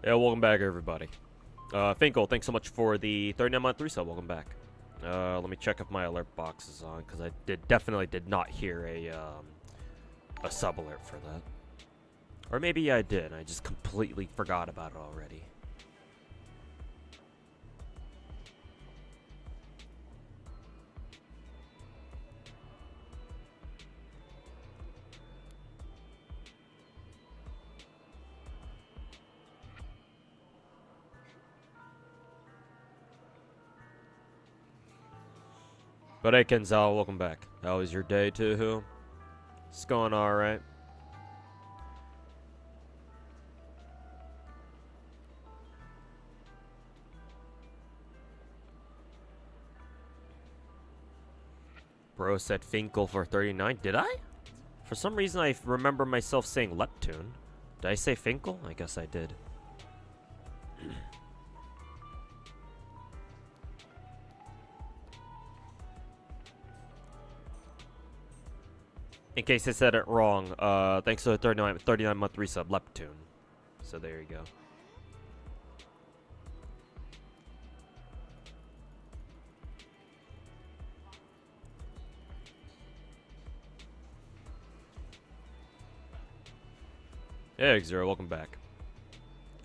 Yeah, welcome back, everybody. Finkel, thanks so much for the 39-month resub. Welcome back. Let me check if my alert box is on, because I definitely did not hear a sub alert for that. Or maybe I did, and I just completely forgot about it already. But hey, Kenzel, welcome back. How was your day, too? It's going alright. Bro said Finkel for 39. Did I? For some reason, I remember myself saying Leptune. Did I say Finkel? I guess I did. In case I said it wrong, thanks to the 39-month resub, Leptune. So there you go. Hey, Xero, welcome back.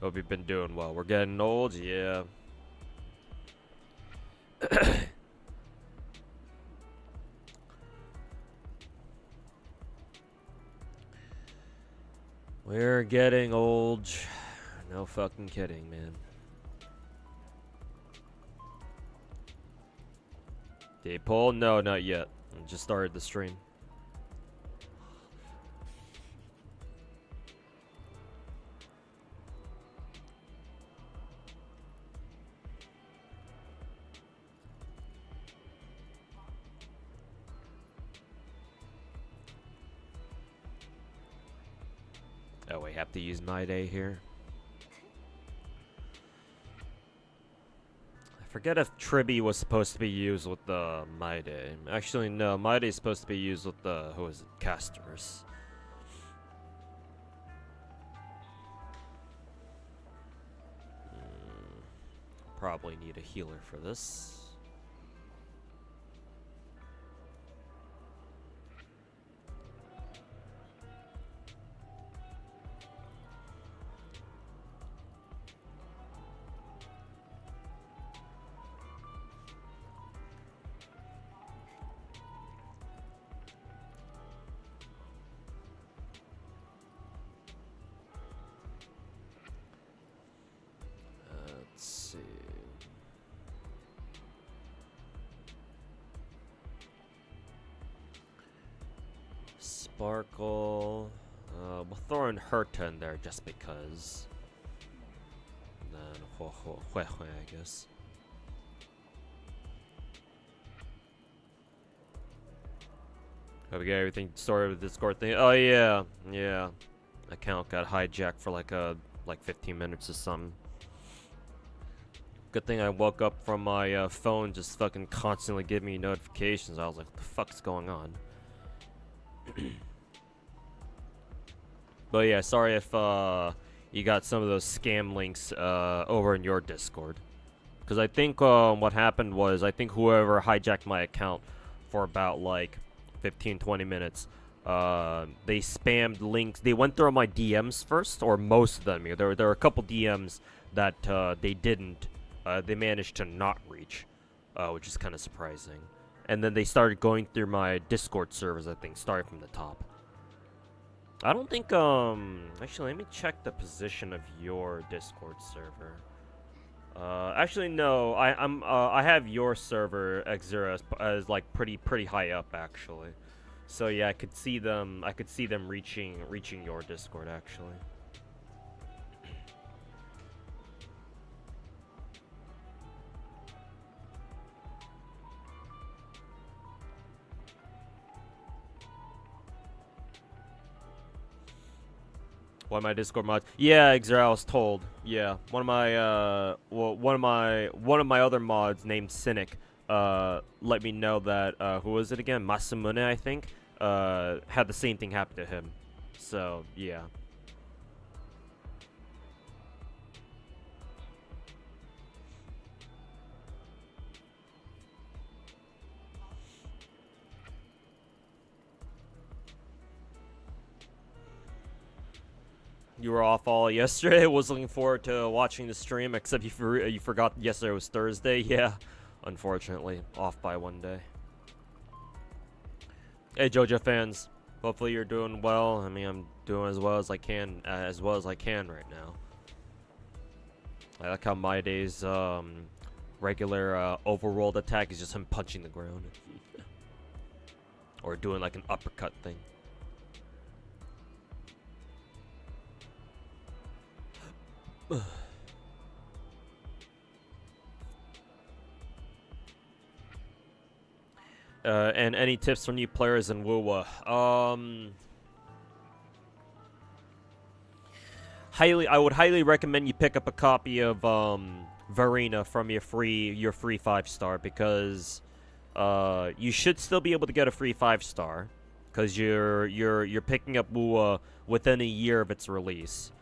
Hope you've been doing well. We're getting old, yeah. We're getting old. No fucking kidding, man. Day poll? No, not yet. I just started the stream. Oh, we have to use my day here. I forget if Tribby was supposed to be used with the my day. Actually, no. My day is supposed to be used with the who is it? Casters. Probably need a healer for this. Sparkle. We'll throw in Herta in there just because. And then I guess. Hope we get everything sorted with the Discord thing. Oh yeah, yeah. Account got hijacked for like 15 minutes or something. Good thing I woke up from my phone just fucking constantly giving me notifications. I was like, what the fuck's going on? But yeah, sorry if you got some of those scam links over in your Discord. Because I think what happened was, I think whoever hijacked my account for about like 15-20 minutes, they spammed links. They went through my DMs first, or most of them. There were a couple DMs that they managed to not reach, which is kind of surprising. And then they started going through my Discord servers, I think, starting from the top. I don't think, actually, let me check the position of your Discord server. Actually, no, I have your server, Xera, as like pretty high up, actually. So yeah, I could see them reaching your Discord, actually. One of my Discord mods. Yeah, exactly. I was told. Yeah, one of my one of my other mods named Cynic let me know that who was it again? Masamune, I think. Had the same thing happen to him. So yeah. You were off all yesterday. Was looking forward to watching the stream, except you forgot yesterday was Thursday. Yeah, unfortunately, off by one day. Hey, JoJo fans. Hopefully you're doing well. I mean, I'm doing as well as I can, right now. I like how my day's regular overworld attack is just him punching the ground, or doing like an uppercut thing. And any tips for new players in WoW? I would highly recommend you pick up a copy of Verena from your free 5-star, because you should still be able to get a free 5-star, because you're picking up WoW within a year of its release.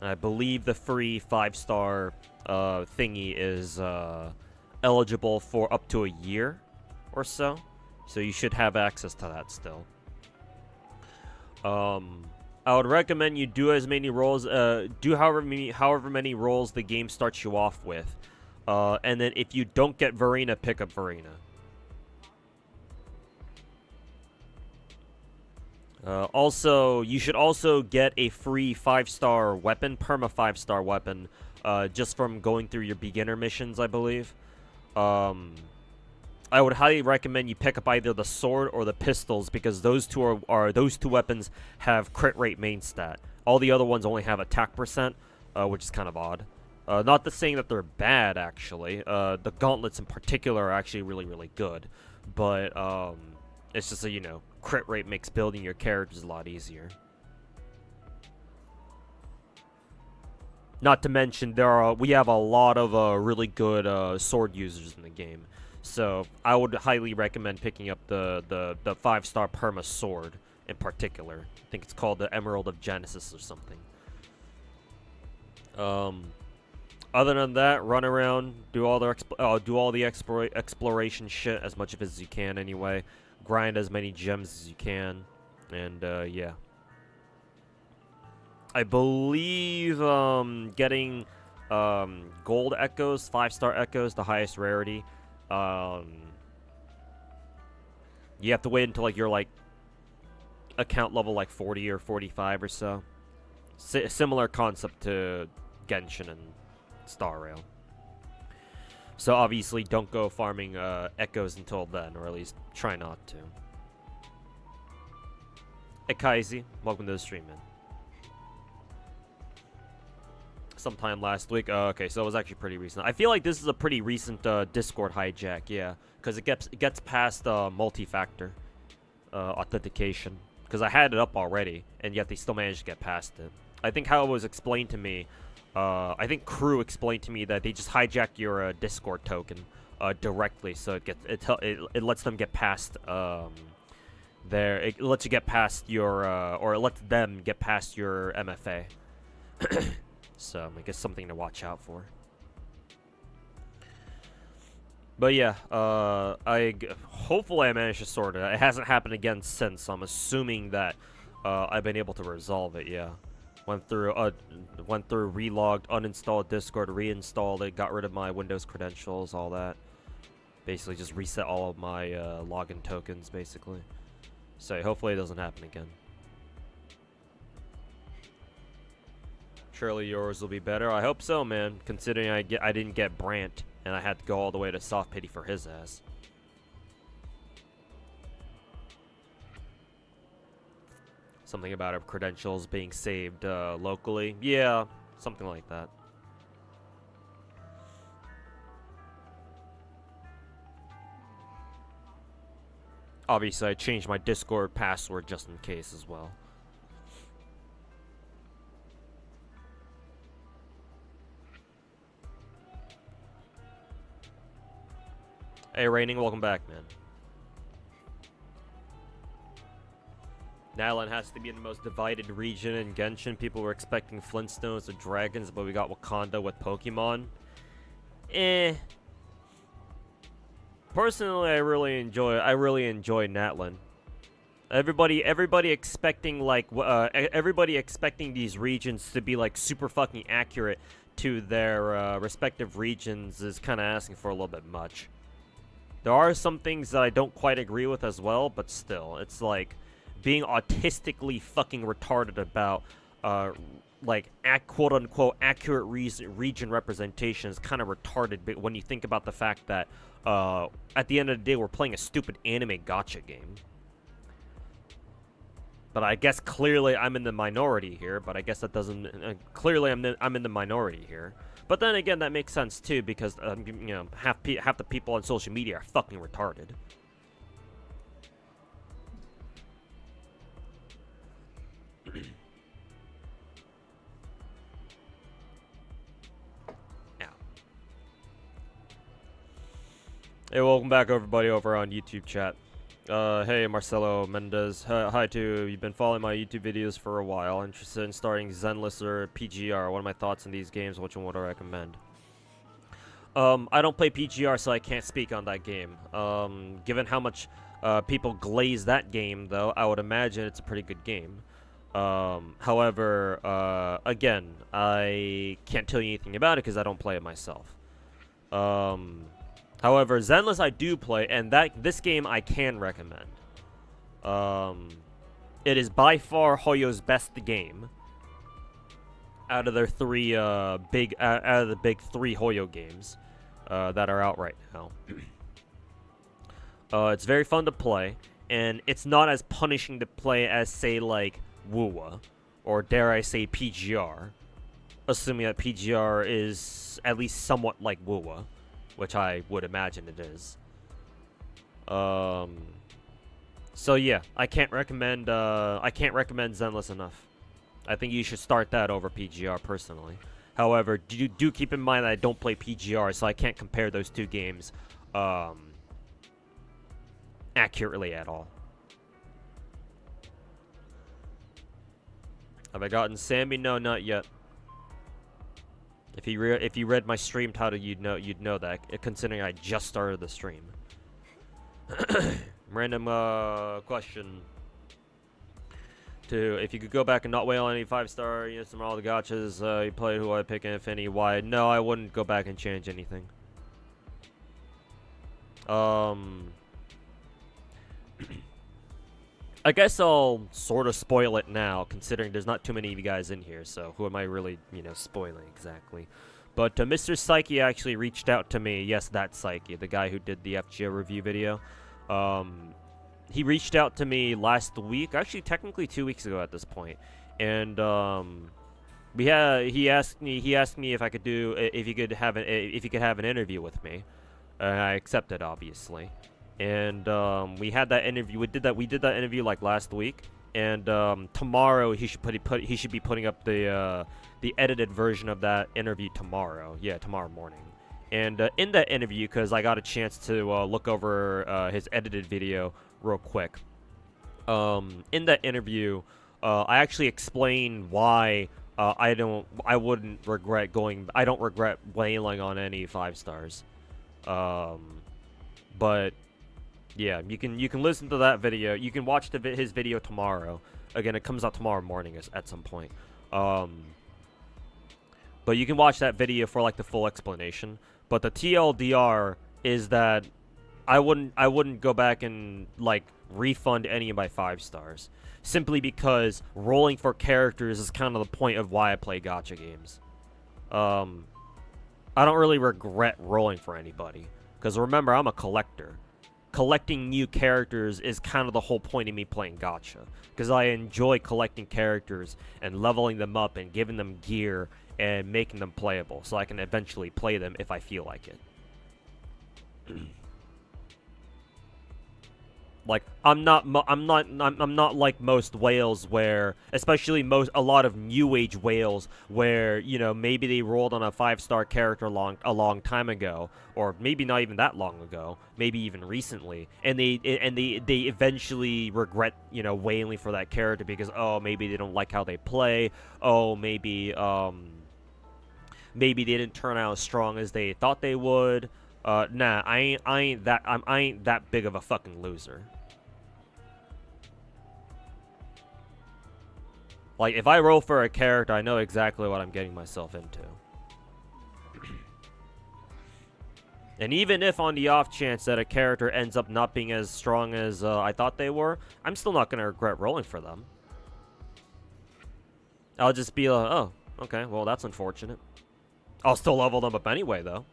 And I believe the free 5-star thingy is eligible for up to a year or so, so you should have access to that still. I would recommend you do as many roles, do however many roles the game starts you off with, and then if you don't get Verena, pick up Verena. Also, you should also get a free 5-star weapon, perma 5-star weapon, just from going through your beginner missions, I believe. I would highly recommend you pick up either the sword or the pistols, because those two those two weapons have crit rate main stat. All the other ones only have attack percent, which is kind of odd. Not to saying that they're bad, actually. The gauntlets in particular are actually really, really good, but it's just a, crit rate makes building your characters a lot easier. Not to mention, we have a lot of really good sword users in the game. So I would highly recommend picking up the 5-star perma sword in particular. I think it's called the Emerald of Genesis or something. Other than that, run around, do all the exploration shit as much of it as you can anyway. Grind as many gems as you can, and yeah. I believe getting gold echoes, 5-star echoes, the highest rarity. You have to wait until your account level 40 or 45 or so. Similar concept to Genshin and Star Rail. So obviously don't go farming echoes until then, or at least try not to. Hey Kaizi, welcome to the stream, man. Sometime last week. Okay, so it was actually pretty recent. I feel like this is a pretty recent Discord hijack, yeah, because it gets past multi-factor authentication. Because I had it up already, and yet they still managed to get past it. I think how it was explained to me, I think Crew explained to me that they just hijack your Discord token directly, so it lets them get past it lets you get past your or it lets them get past your MFA. So I guess something to watch out for. But yeah, hopefully I managed to sort it. It hasn't happened again since, so I'm assuming that I've been able to resolve it. Yeah, went through, relogged, uninstalled Discord, reinstalled it, got rid of my Windows credentials, all that. Basically, just reset all of my login tokens, basically. So hopefully it doesn't happen again. Surely yours will be better. I hope so, man. Considering I didn't get Brant, and I had to go all the way to soft pity for his ass. Something about our credentials being saved locally. Yeah, something like that. Obviously, I changed my Discord password just in case as well. Hey, Raining, welcome back, man. Natan has to be in the most divided region in Genshin. People were expecting Flintstones with dragons, but we got Wakanda with Pokemon. Personally, I really enjoy Natan. Everybody expecting like everybody expecting these regions to be like super fucking accurate to their respective regions is kind of asking for a little bit much. There are some things that I don't quite agree with as well, but still, it's like being autistically fucking retarded about like quote unquote accurate region representation is kind of retarded. But when you think about the fact that at the end of the day, we're playing a stupid anime gacha game. But I guess clearly I'm in the minority here. But I guess that doesn't. Clearly I'm in the minority here. But then again, that makes sense too because you know half the people on social media are fucking retarded. Hey, welcome back everybody over on YouTube chat. Hey, Marcelo Mendez. Hi to you've been following my YouTube videos for a while. Interested in starting Zenless or PGR. What are my thoughts on these games? Which one would I recommend? I don't play PGR, so I can't speak on that game. Given how much people glaze that game, though, I would imagine it's a pretty good game. However, again, I can't tell you anything about it because I don't play it myself. However, Zenless I do play, and this game I can recommend. It is by far Hoyo's best game out of their three out of the big three Hoyo games that are out right now. It's very fun to play, and it's not as punishing to play as, say, like Wuwa, or dare I say PGR, assuming that PGR is at least somewhat like Wuwa, which I would imagine it is. So yeah, I can't recommend Zenless enough. I think you should start that over PGR personally. However, do keep in mind that I don't play PGR, so I can't compare those two games accurately at all. Have I gotten Sanby? No, not yet. If you read my stream title, you'd know that, considering I just started the stream. Random question. If you could go back and not whale any 5-star units from all the gachas you played, who I pick and if any, why? No, I wouldn't go back and change anything. I guess I'll sort of spoil it now, considering there's not too many of you guys in here, so who am I really, spoiling exactly? But Mr. Psyche actually reached out to me. Yes, that Psyche, the guy who did the FGO review video. He reached out to me last week, actually technically 2 weeks ago at this point, and he asked me if I could if he could have an interview with me, and I accepted, obviously. And we had that interview. We did that interview like last week, and tomorrow he should be putting up the edited version of that interview tomorrow. Yeah, tomorrow morning. And in that interview, because I got a chance to look over his edited video real quick. In that interview, I actually explained why I don't regret whaling on any 5-stars. But yeah, you can listen to that video. You can watch his video tomorrow. Again, it comes out tomorrow morning at some point. But you can watch that video for like the full explanation. But the TLDR is that I wouldn't go back and like refund any of my 5-stars, simply because rolling for characters is kind of the point of why I play gacha games. I don't really regret rolling for anybody, because remember, I'm a collector. Collecting new characters is kind of the whole point of me playing gacha, because I enjoy collecting characters and leveling them up and giving them gear and making them playable, so I can eventually play them if I feel like it. Like, I'm not like most whales where, especially a lot of new age whales where, you know, maybe they rolled on a 5-star character a long time ago, or maybe not even that long ago, maybe even recently, and they eventually regret, you know, whaling for that character because, oh, maybe they don't like how they play, oh, maybe they didn't turn out as strong as they thought they would. Nah, I ain't that big of a fucking loser. Like, if I roll for a character, I know exactly what I'm getting myself into. And even if on the off chance that a character ends up not being as strong as I thought they were, I'm still not going to regret rolling for them. I'll just be like, oh, okay, well, that's unfortunate. I'll still level them up anyway, though.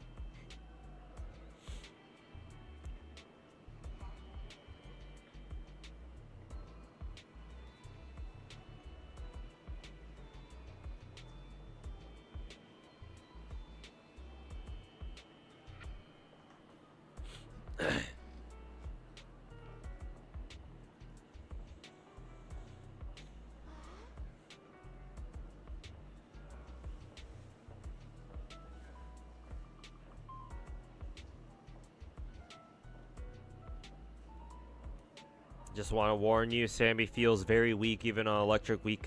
Just want to warn you, Sanby feels very weak even on electric weak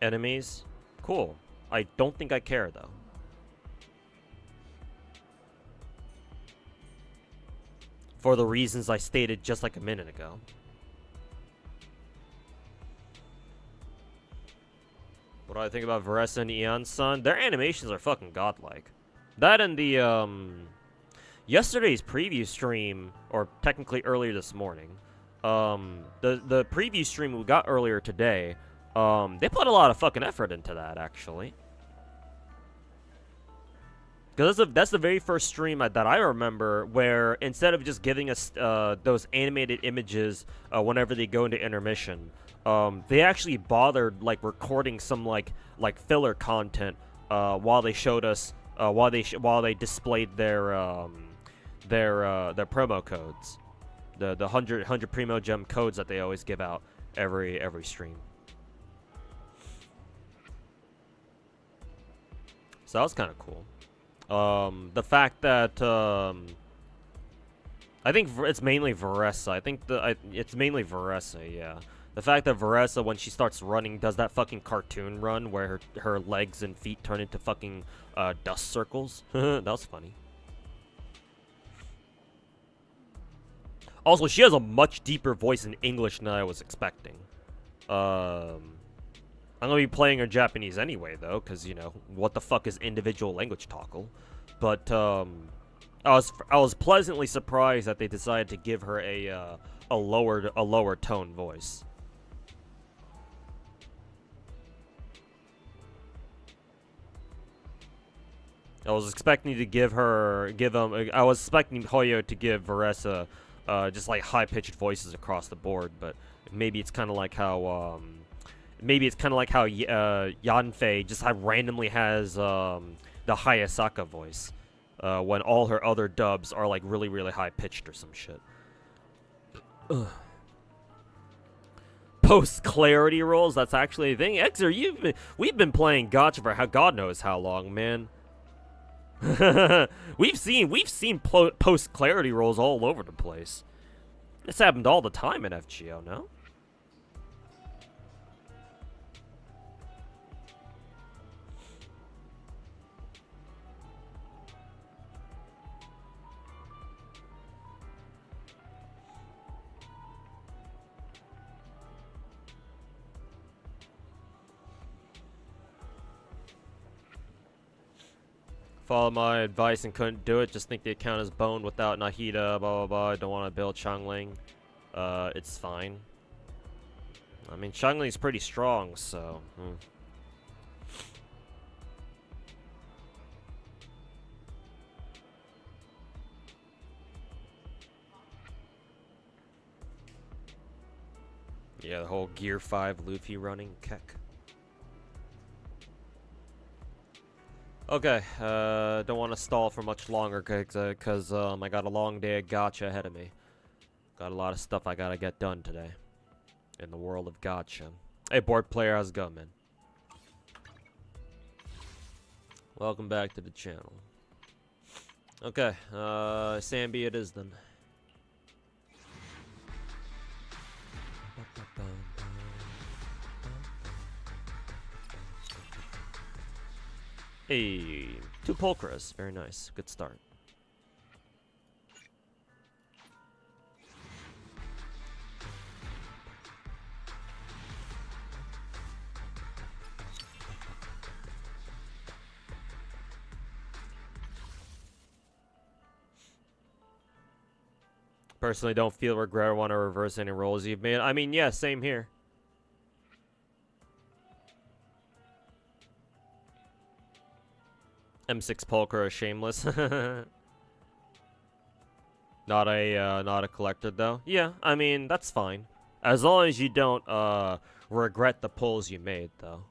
enemies. Cool. I don't think I care, though. For the reasons I stated just like a minute ago. What do I think about Varessa and Eon's son? Their animations are fucking godlike. That and the, yesterday's preview stream, or technically earlier this morning, the preview stream we got earlier today, they put a lot of fucking effort into that, actually. Because that's the very first stream that I remember where instead of just giving us those animated images whenever they go into intermission, they actually bothered like recording some like filler content while they showed us while they displayed their promo codes, the 100 primo gem codes that they always give out every stream. So that was kind of cool. The fact that I think it's mainly Varessa. I think it's mainly Varessa, yeah. The fact that Varessa, when she starts running, does that fucking cartoon run where her legs and feet turn into fucking dust circles. That was funny. Also, she has a much deeper voice in English than I was expecting. I'm gonna be playing her Japanese anyway, though, because, you know, what the fuck is individual language toggle? But, I was pleasantly surprised that they decided to give her a lower tone voice. I was expecting I was expecting Hoyo to give Varessa, just like high-pitched voices across the board, but maybe it's kind of like how, Yanfei just randomly has, the Hayasaka voice, when all her other dubs are, like, really, really high-pitched or some shit. Ugh. Post-clarity rolls, that's actually a thing. Exer, we've been playing Gacha for God knows how long, man. we've seen post-clarity rolls all over the place. This happened all the time in FGO, no? Follow my advice and couldn't do it. Just think the account is boned without Nahida, blah, blah, blah. I don't want to build Changling. It's fine. I mean, Changling's pretty strong, so... Yeah, the whole Gear 5 Luffy running, keck. Okay, don't want to stall for much longer because I got a long day of gacha ahead of me. Got a lot of stuff I gotta get done today. In the world of gacha. Hey, board player, how's it going, man? Welcome back to the channel. Okay, Sanby it is then. Hey, 2 Pulchras, very nice, good start. Personally, don't feel regret or want to reverse any rolls you've made. I mean, yeah, same here. M6 Pulchra is shameless. Not a collector though. Yeah, I mean that's fine, as long as you don't regret the pulls you made though.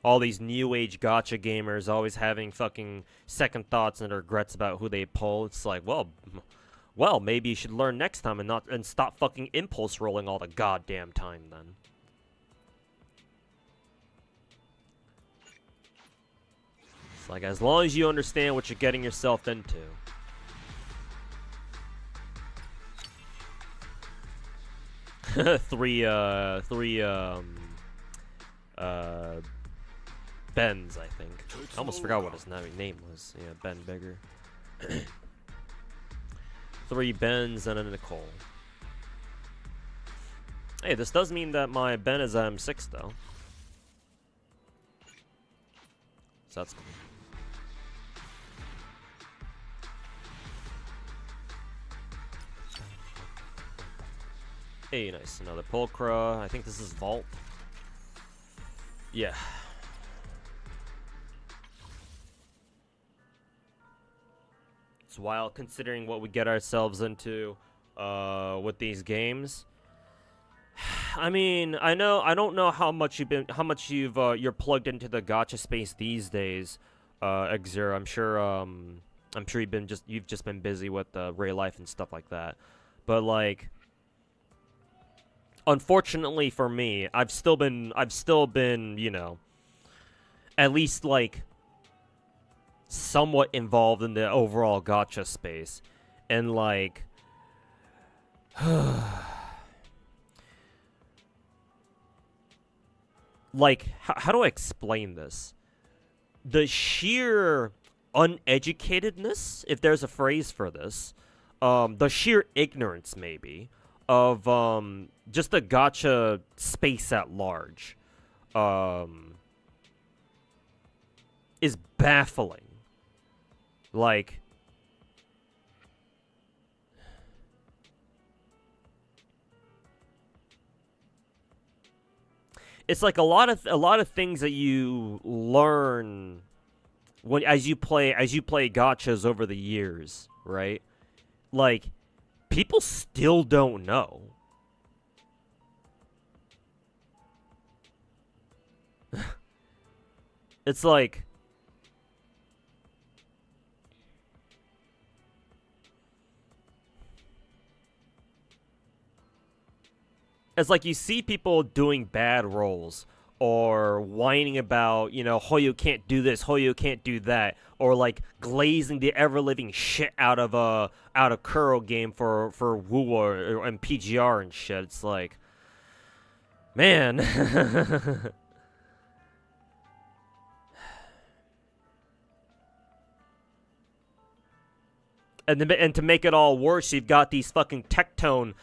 All these new age gacha gamers always having fucking second thoughts and regrets about who they pull. It's like, well, maybe you should learn next time and stop fucking impulse rolling all the goddamn time then. It's like, as long as you understand what you're getting yourself into. three Ben's, I think. I almost forgot what his name was. Yeah, Ben Bigger. 3 Bens and a Nicole. Hey, this does mean that my Ben is M6 though. So that's cool. Hey, nice. Another Pulchra. I think this is Vault. Yeah. It's wild considering what we get ourselves into with these games. I mean, I don't know how much you're plugged into the gacha space these days, Exer. I'm sure you've just been busy with Ray Life and stuff like that. But like, unfortunately for me, I've still been, you know, at least like somewhat involved in the overall gacha space, and like like how do I explain this? The sheer uneducatedness, if there's a phrase for this, the sheer ignorance maybe of just the gacha space at large is baffling. Like, it's like a lot of things that you learn as you play gachas over the years, right? Like, people still don't know. It's like, you see people doing bad rolls, or whining about, you know, Hoyo can't do this, Hoyo can't do that, or like glazing the ever-living shit out of Kuro game for Wu and PGR and shit. It's like, man. And to make it all worse, you've got these fucking tectone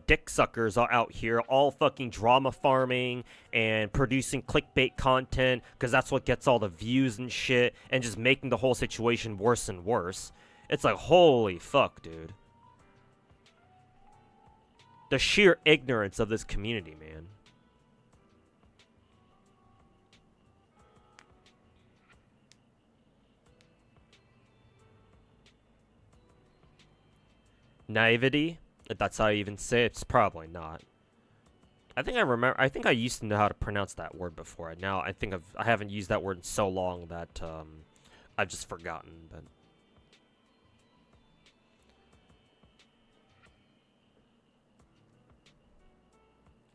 dick suckers out here, all fucking drama farming and producing clickbait content, because that's what gets all the views and shit, and just making the whole situation worse and worse. It's like, holy fuck, dude. The sheer ignorance of this community, man. Naivety, if that's how you even say it. It's probably not. I think I used to know how to pronounce that word before. Now I haven't used that word in so long that I've just forgotten, but...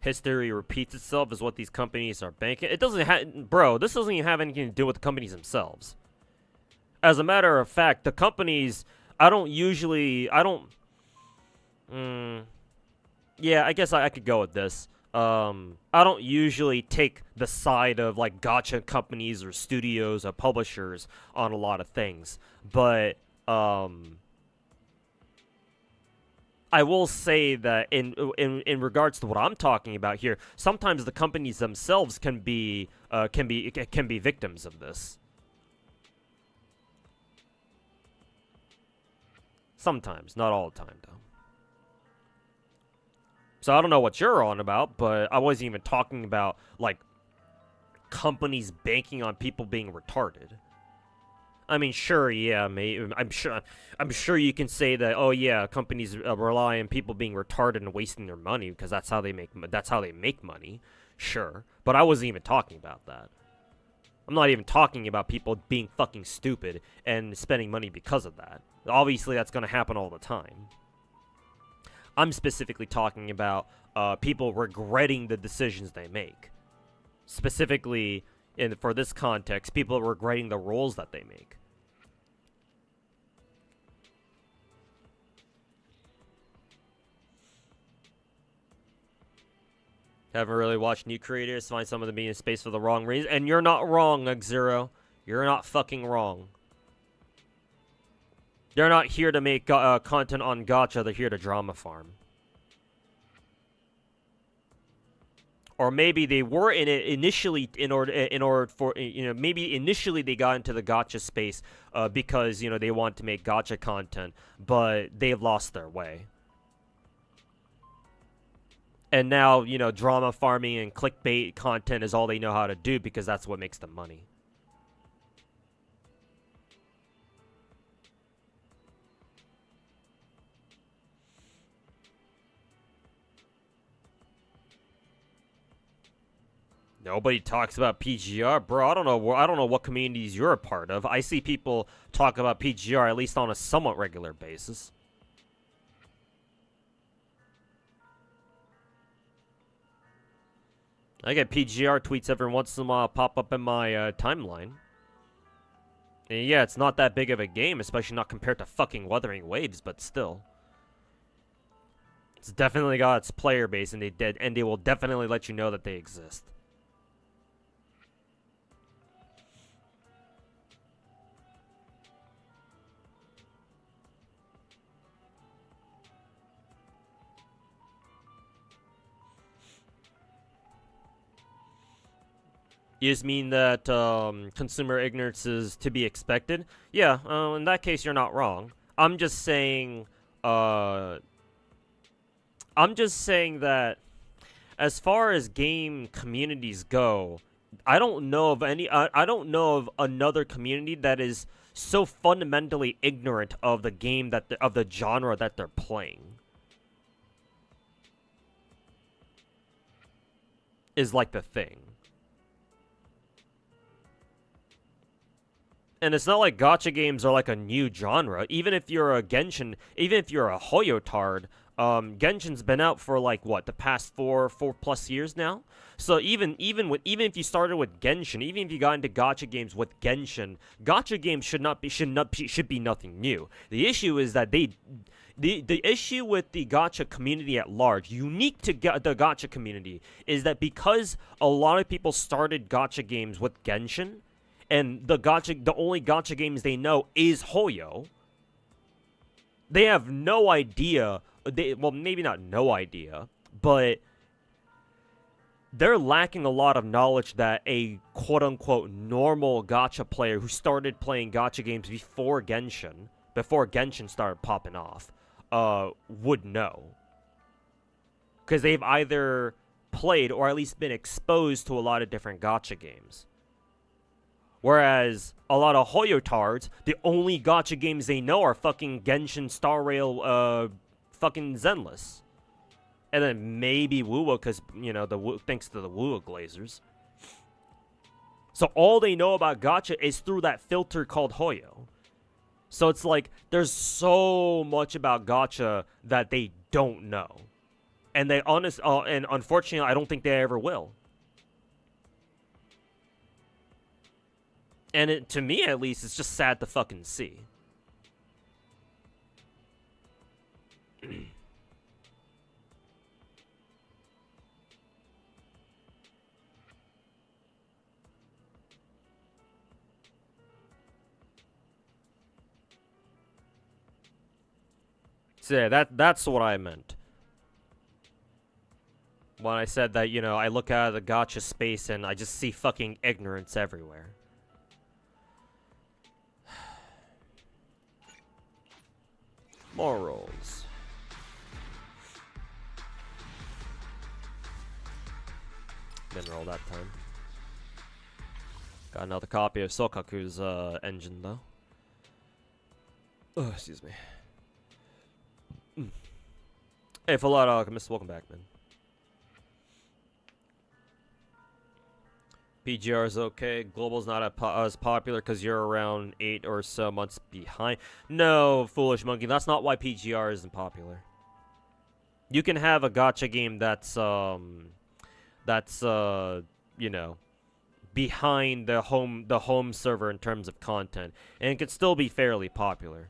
History repeats itself is what these companies are banking. It doesn't have... Bro, this doesn't even have anything to do with the companies themselves. As a matter of fact, the companies... I don't... Yeah, I guess I could go with this. I don't usually take the side of, like, gacha companies or studios or publishers on a lot of things. But, I will say that in regards to what I'm talking about here, sometimes the companies themselves can be victims of this. Sometimes, not all the time, though. So I don't know what you're on about, but I wasn't even talking about, like, companies banking on people being retarded. I mean, sure, yeah, I'm sure you can say that. Oh yeah, companies rely on people being retarded and wasting their money because that's how they make money. Sure, but I wasn't even talking about that. I'm not even talking about people being fucking stupid and spending money because of that. Obviously, that's gonna happen all the time. I'm specifically talking about people regretting the decisions they make. Specifically, for this context, people regretting the roles that they make. Haven't really watched new creators, find some of them being in space for the wrong reason. And you're not wrong, X0. You're not fucking wrong. They're not here to make content on gacha, they're here to drama farm. Or maybe they were in it initially in order for, you know, maybe initially they got into the gacha space because, you know, they want to make gacha content, but they've lost their way. And now, you know, drama farming and clickbait content is all they know how to do because that's what makes them money. Nobody talks about PGR, bro. I don't know what communities you're a part of. I see people talk about PGR at least on a somewhat regular basis. I get PGR tweets every once in a while pop up in my timeline. And yeah, it's not that big of a game, especially not compared to fucking Wuthering Waves, but still. It's definitely got its player base, and they will definitely let you know that they exist. You just mean that consumer ignorance is to be expected? Yeah, in that case, you're not wrong. I'm just saying that as far as game communities go, I don't know of I don't know of another community that is so fundamentally ignorant of the game of the genre that they're playing. Is like the thing. And it's not like gacha games are like a new genre. Even if you're a Genshin, even if you're a Hoyotard, Genshin's been out for like what, the past 4+ years now. So even if you started with Genshin, even if you got into gacha games with Genshin, gacha games should be nothing new. The issue is that the issue with the gacha community at large, unique to the gacha community, is that because a lot of people started gacha games with Genshin, and the only gacha games they know is Hoyo, they have no idea. Well, maybe not no idea, but they're lacking a lot of knowledge that a quote-unquote normal gacha player who started playing gacha games before Genshin started popping off, would know. Because they've either played or at least been exposed to a lot of different gacha games. Whereas a lot of Hoyotards, the only gacha games they know are fucking Genshin, Star Rail, fucking Zenless. And then maybe Wuwa, because, you know, thanks to the Wuwa Glazers. So all they know about gacha is through that filter called Hoyo. So it's like there's so much about gacha that they don't know. And and unfortunately, I don't think they ever will. And to me, at least, it's just sad to fucking see. So yeah, that's what I meant. When I said that, you know, I look out of the gacha space and I just see fucking ignorance everywhere. Morals. Didn't roll that time. Got another copy of Sokaku's engine though. Oh, excuse me. Hey, Full Out Alchemist, welcome back, man. PGR is okay. Global's not as popular because you're around 8 or so months behind. No, foolish monkey. That's not why PGR isn't popular. You can have a gacha game that's you know, behind the home server in terms of content, and it could still be fairly popular.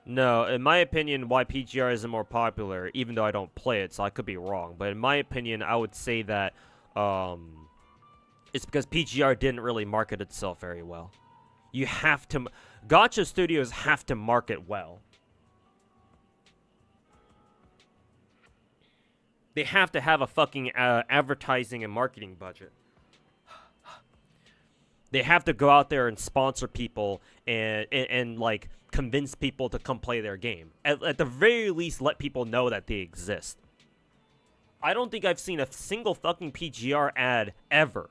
No, in my opinion, why PGR isn't more popular, even though I don't play it, so I could be wrong. But in my opinion, I would say that it's because PGR didn't really market itself very well. You have to... Gacha studios have to market well. They have to have a fucking advertising and marketing budget. They have to go out there and sponsor people and like, convince people to come play their game. At the very least, let people know that they exist. I don't think I've seen a single fucking PGR ad ever.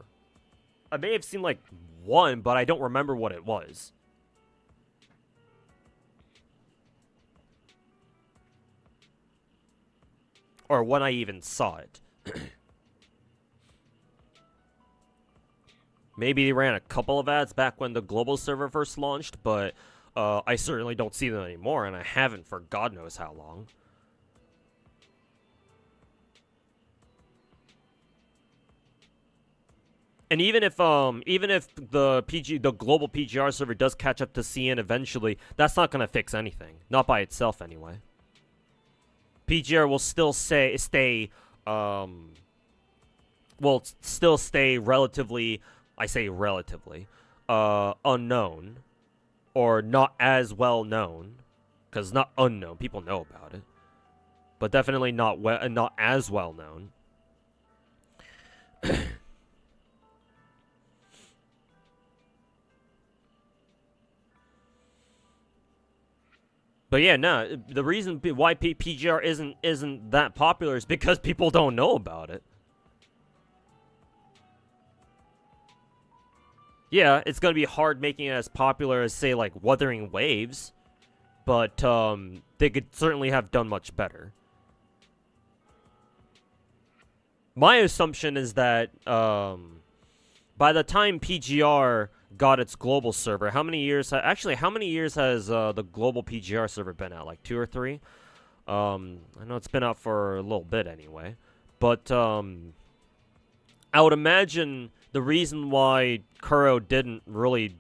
I may have seen, like, one, but I don't remember what it was. Or when I even saw it. Maybe they ran a couple of ads back when the global server first launched, but I certainly don't see them anymore, and I haven't for God knows how long. And even if the global PGR server does catch up to CN eventually, that's not gonna fix anything. Not by itself, anyway. PGR will still stay relatively, I say relatively, unknown, or not as well known, because not unknown, people know about it, but definitely not as well known. But yeah, no, the reason why PGR isn't that popular is because people don't know about it. Yeah, it's gonna be hard making it as popular as, say, like, Wuthering Waves, but they could certainly have done much better. My assumption is that by the time PGR got its global server, how many years has the global PGR server been out? Like 2 or 3? I know it's been out for a little bit anyway, but I would imagine the reason why Kuro didn't really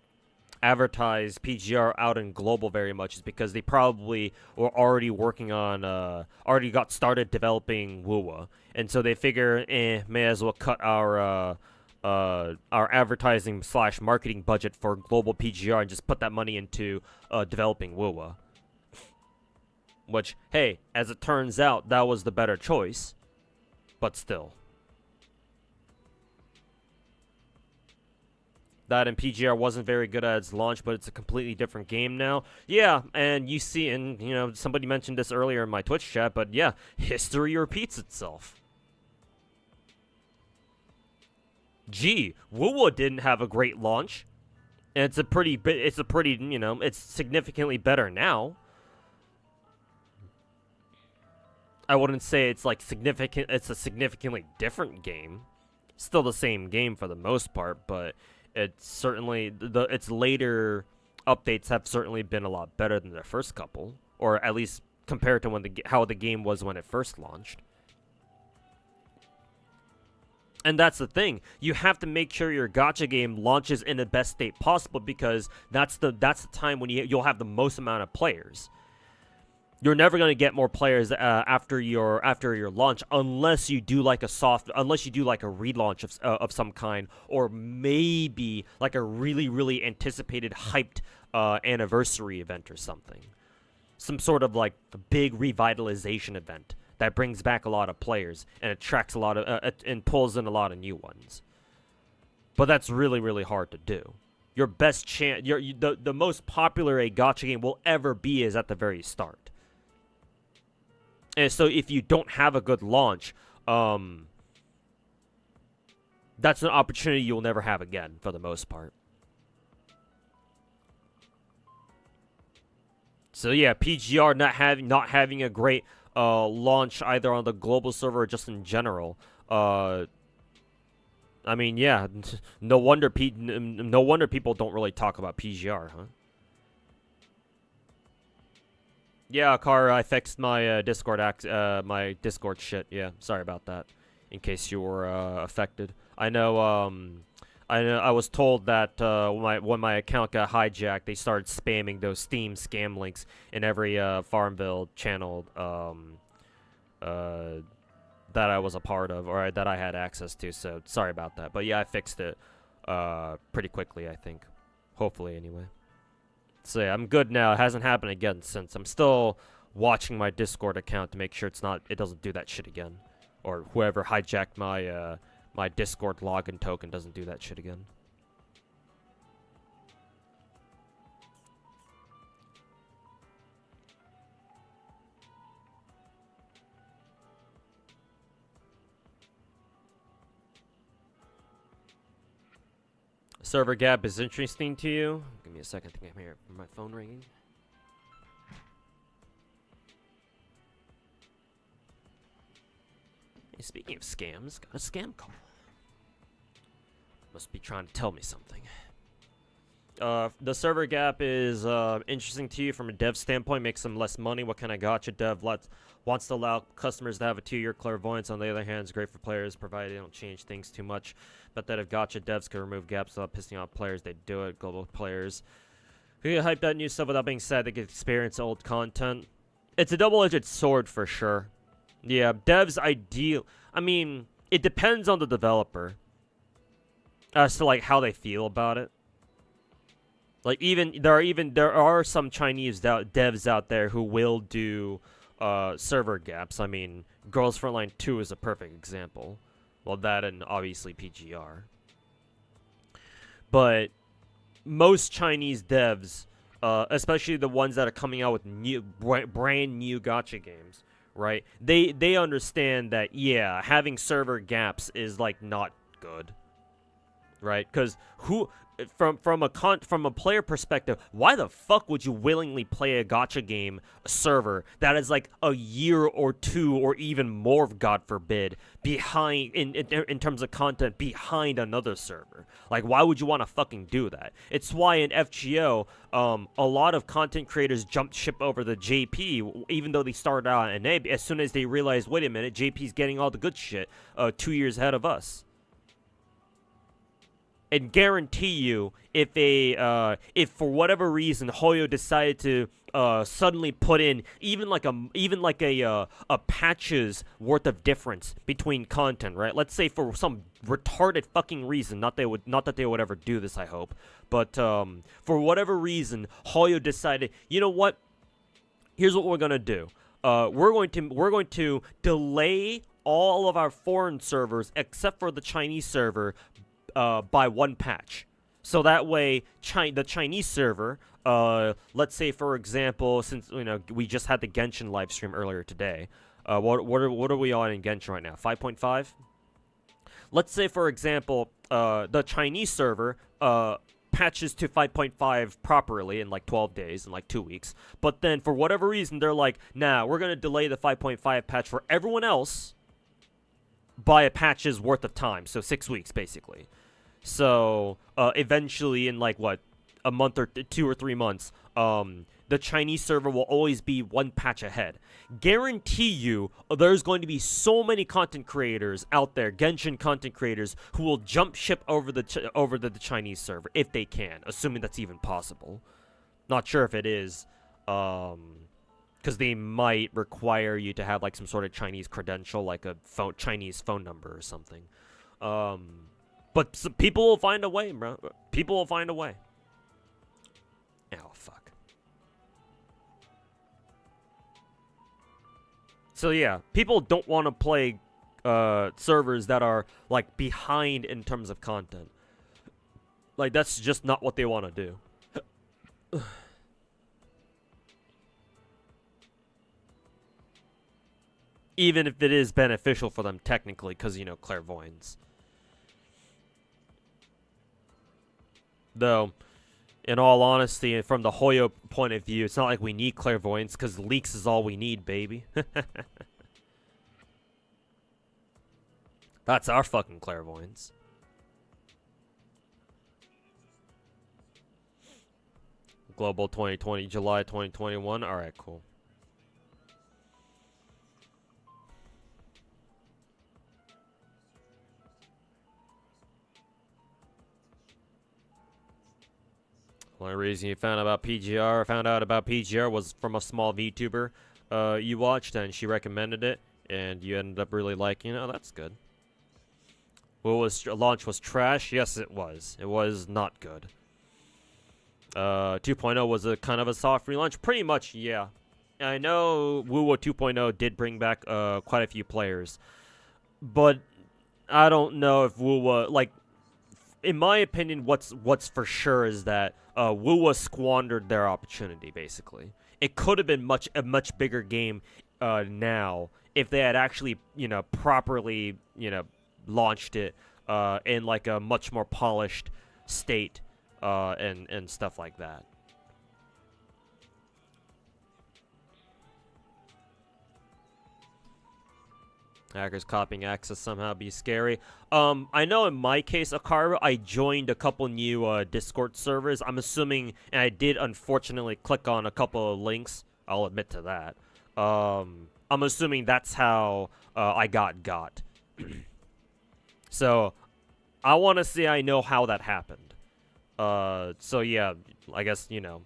advertise PGR out in global very much is because they probably were already working on already got started developing WUWA, and so they figure may as well cut our advertising / marketing budget for global PGR and just put that money into developing WUWA. Which, hey, as it turns out, that was the better choice. But still. That and PGR wasn't very good at its launch, but it's a completely different game now. Yeah, and you see, and, you know, somebody mentioned this earlier in my Twitch chat, but yeah, history repeats itself. Gee, WUWA didn't have a great launch. And it's a pretty, you know, it's significantly better now. I wouldn't say it's like it's a significantly different game. Still the same game for the most part, but It's certainly its later updates have certainly been a lot better than the first couple, or at least compared to how the game was when it first launched. And that's the thing. You have to make sure your gacha game launches in the best state possible, because that's the time when you'll have the most amount of players. You're never going to get more players after your launch unless you do like a relaunch of some kind, or maybe like a really anticipated hyped anniversary event or something. Some sort of like big revitalization event that brings back a lot of players and attracts a lot of and pulls in a lot of new ones. But that's really hard to do. Your best chance, the most popular a gacha game will ever be is at the very start. And so if you don't have a good launch, that's an opportunity you'll never have again for the most part. So yeah, PGR not having a great launch either on the global server or just in general. I mean, yeah, no wonder people don't really talk about PGR, huh? Yeah, Car, I fixed my Discord shit. Yeah, sorry about that. In case you were affected, I know I was told that when my account got hijacked, they started spamming those Steam scam links in every Farmville channel that I was a part of, or that I had access to. So sorry about that. But yeah, I fixed it pretty quickly, I think. Hopefully, anyway. So yeah, I'm good now. It hasn't happened again since. I'm still watching my Discord account to make sure it doesn't do that shit again, or whoever hijacked my my Discord login token doesn't do that shit again. Server gap is interesting to you? Give me a second. I think I'm here. My phone ringing. Hey, speaking of scams, got a scam call. Must be trying to tell me something. The server gap is interesting to you from a dev standpoint. Makes them less money. What kind of gacha dev wants to allow customers to have a 2-year clairvoyance? On the other hand, it's great for players, provided they don't change things too much. But that if gacha devs could remove gaps without pissing off players, they'd do it. Global players who get hyped out new stuff without being sad, they can experience old content. It's a double-edged sword for sure. Yeah, devs ideal. I mean, it depends on the developer as to like how they feel about it. Like there are some Chinese devs out there who will do server gaps. I mean, Girls Frontline 2 is a perfect example. Well, that and obviously PGR. But most Chinese devs, especially the ones that are coming out with brand new gacha games, right? They understand that, yeah, having server gaps is like not good, right? Because from a player perspective, why the fuck would you willingly play a gacha game server that is like a year or two or even more, God forbid, behind in terms of content behind another server? Like, why would you want to fucking do that? It's why in FGO, a lot of content creators jumped ship over the JP, even though they started out in NA, as soon as they realized, wait a minute, JP's getting all the good shit 2 years ahead of us. And guarantee you, if for whatever reason Hoyo decided to suddenly put in even like a patch's worth of difference between content, right? Let's say for some retarded fucking reason, not that they would ever do this, I hope, but for whatever reason, Hoyo decided, you know what? Here's what we're gonna do. We're going to delay all of our foreign servers except for the Chinese server by one patch. So that way, the Chinese server, let's say for example, since we just had the Genshin live stream earlier today, what are we on in Genshin right now? 5.5. Let's say for example, the Chinese server patches to 5.5 properly in like 12 days, in like 2 weeks. But then for whatever reason, they're like, nah, we're gonna delay the 5.5 patch for everyone else by a patch's worth of time, so 6 weeks basically. So eventually, in like what, a month or 2 or 3 months, the Chinese server will always be one patch ahead. Guarantee you, there's going to be so many content creators out there, Genshin content creators, who will jump ship over the the Chinese server if they can, assuming that's even possible. Not sure if it is, because they might require you to have like some sort of Chinese credential, like a Chinese phone number or something. But people will find a way, bro. People will find a way. Oh, fuck. So yeah, people don't want to play servers that are like behind in terms of content. Like, that's just not what they want to do. Even if it is beneficial for them technically, because, you know, clairvoyance. Though, in all honesty, from the Hoyo point of view, it's not like we need clairvoyance, because leaks is all we need, baby. That's our fucking clairvoyance. Global 2020, July 2021. Alright, cool. Only reason you found out about PGR was from a small VTuber you watched, and she recommended it, and you ended up really liking it. Oh, that's good. Launch was trash? Yes, it was. It was not good. 2.0 was a kind of a soft relaunch. Pretty much, yeah. I know WoWo 2.0 did bring back quite a few players, but I don't know if WoWo, like, in my opinion, what's for sure is that WoWo squandered their opportunity. Basically, it could have been a much bigger game now if they had actually, you know, properly, you know, launched it in like a much more polished state and stuff like that. Hackers copying access somehow be scary. I know in my case, Akaru, I joined a couple new Discord servers. I'm assuming, and I did unfortunately click on a couple of links. I'll admit to that. I'm assuming that's how I got. So, I want to say I know how that happened. So yeah, I guess, you know,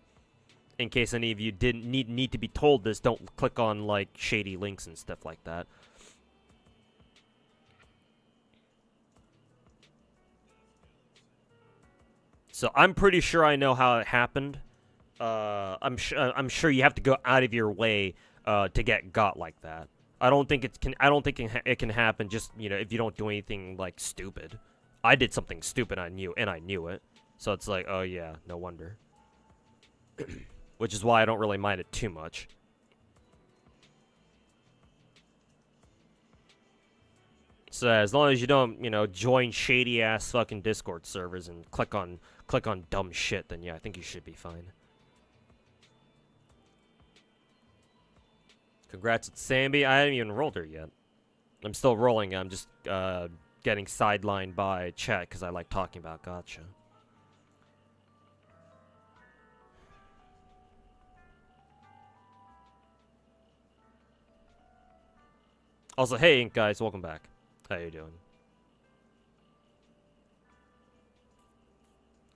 in case any of you didn't need to be told this, don't click on like shady links and stuff like that. So I'm pretty sure I know how it happened. I'm sure you have to go out of your way to get got like that. I don't think it can happen just, you know, if you don't do anything like stupid. I did something stupid, I knew it. So it's like, oh yeah, no wonder. Which is why I don't really mind it too much. So as long as you don't, you know, join shady ass fucking Discord servers and click on dumb shit, then yeah, I think you should be fine. Congrats at Sanby. I haven't even rolled her yet. I'm still rolling. I'm just getting sidelined by chat because I like talking about gacha. Also, hey, Ink guys, welcome back. How you doing?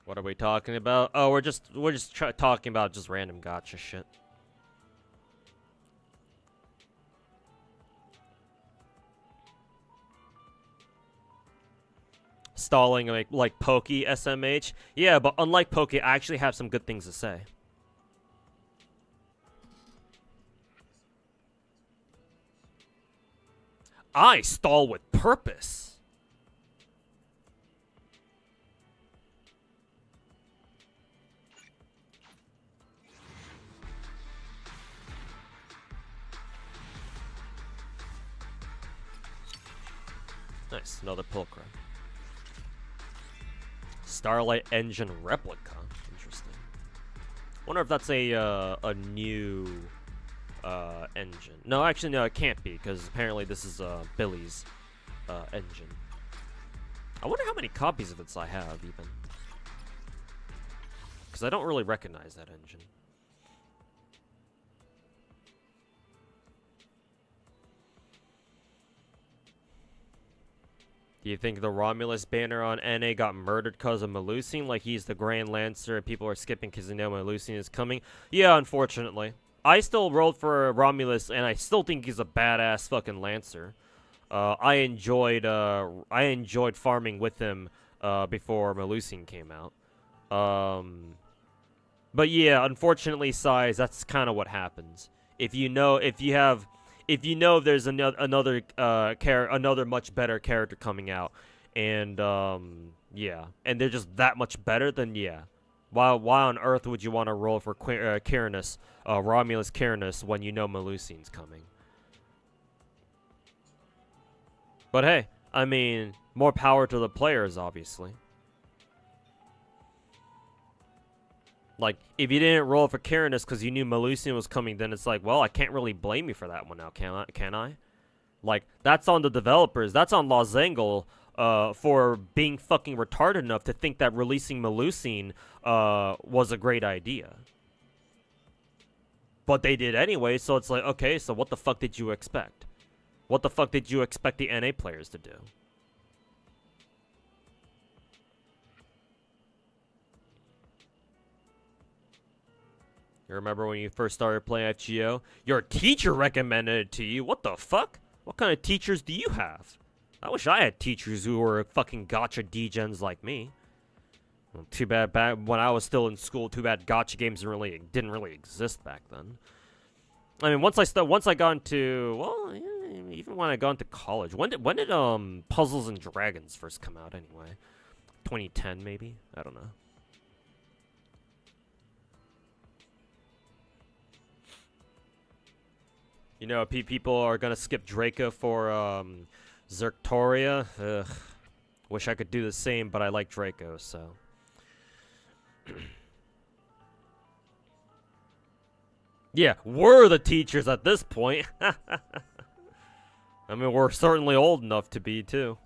What are we talking about? Oh, we're just talking about just random gacha shit. Stalling like Pokey SMH. Yeah, but unlike Pokey, I actually have some good things to say. I stall with purpose. Nice, another Pulcrum. Starlight Engine replica. Interesting. Wonder if that's a new engine. No, actually, no, it can't be because apparently this is Billy's engine. I wonder how many copies of it I have, even. Because I don't really recognize that engine. Do you think the Romulus banner on NA got murdered because of Melusine? Like he's the Grand Lancer and people are skipping because they know Melusine is coming? Yeah, unfortunately. I still rolled for Romulus and I still think he's a badass fucking Lancer. I enjoyed farming with him before Melusine came out. But yeah, unfortunately, size, that's kind of what happens. If you know there's another much better character coming out, and yeah, and they're just that much better, then yeah. Why on earth would you want to roll for Romulus Carinus when you know Melusine's coming? But hey, I mean, more power to the players, obviously. Like, if you didn't roll for Carinus because you knew Melusine was coming, then it's like, well, I can't really blame you for that one now, can I? Like, that's on the developers. That's on Lozengle for being fucking retarded enough to think that releasing Melusine was a great idea. But they did anyway, so it's like, okay, so what the fuck did you expect? What the fuck did you expect the NA players to do? You remember when you first started playing FGO? Your teacher recommended it to you? What the fuck? What kind of teachers do you have? I wish I had teachers who were fucking gacha degens like me. Well, too bad back when I was still in school, too bad gacha games didn't really exist back then. I mean, once I got into, well, yeah, even when I got into college. When did Puzzles and Dragons first come out anyway? 2010 maybe? I don't know. You know, people are gonna skip Draco for Zerctoria. Ugh. Wish I could do the same, but I like Draco, so. Yeah, we're the teachers at this point. I mean, we're certainly old enough to be, too.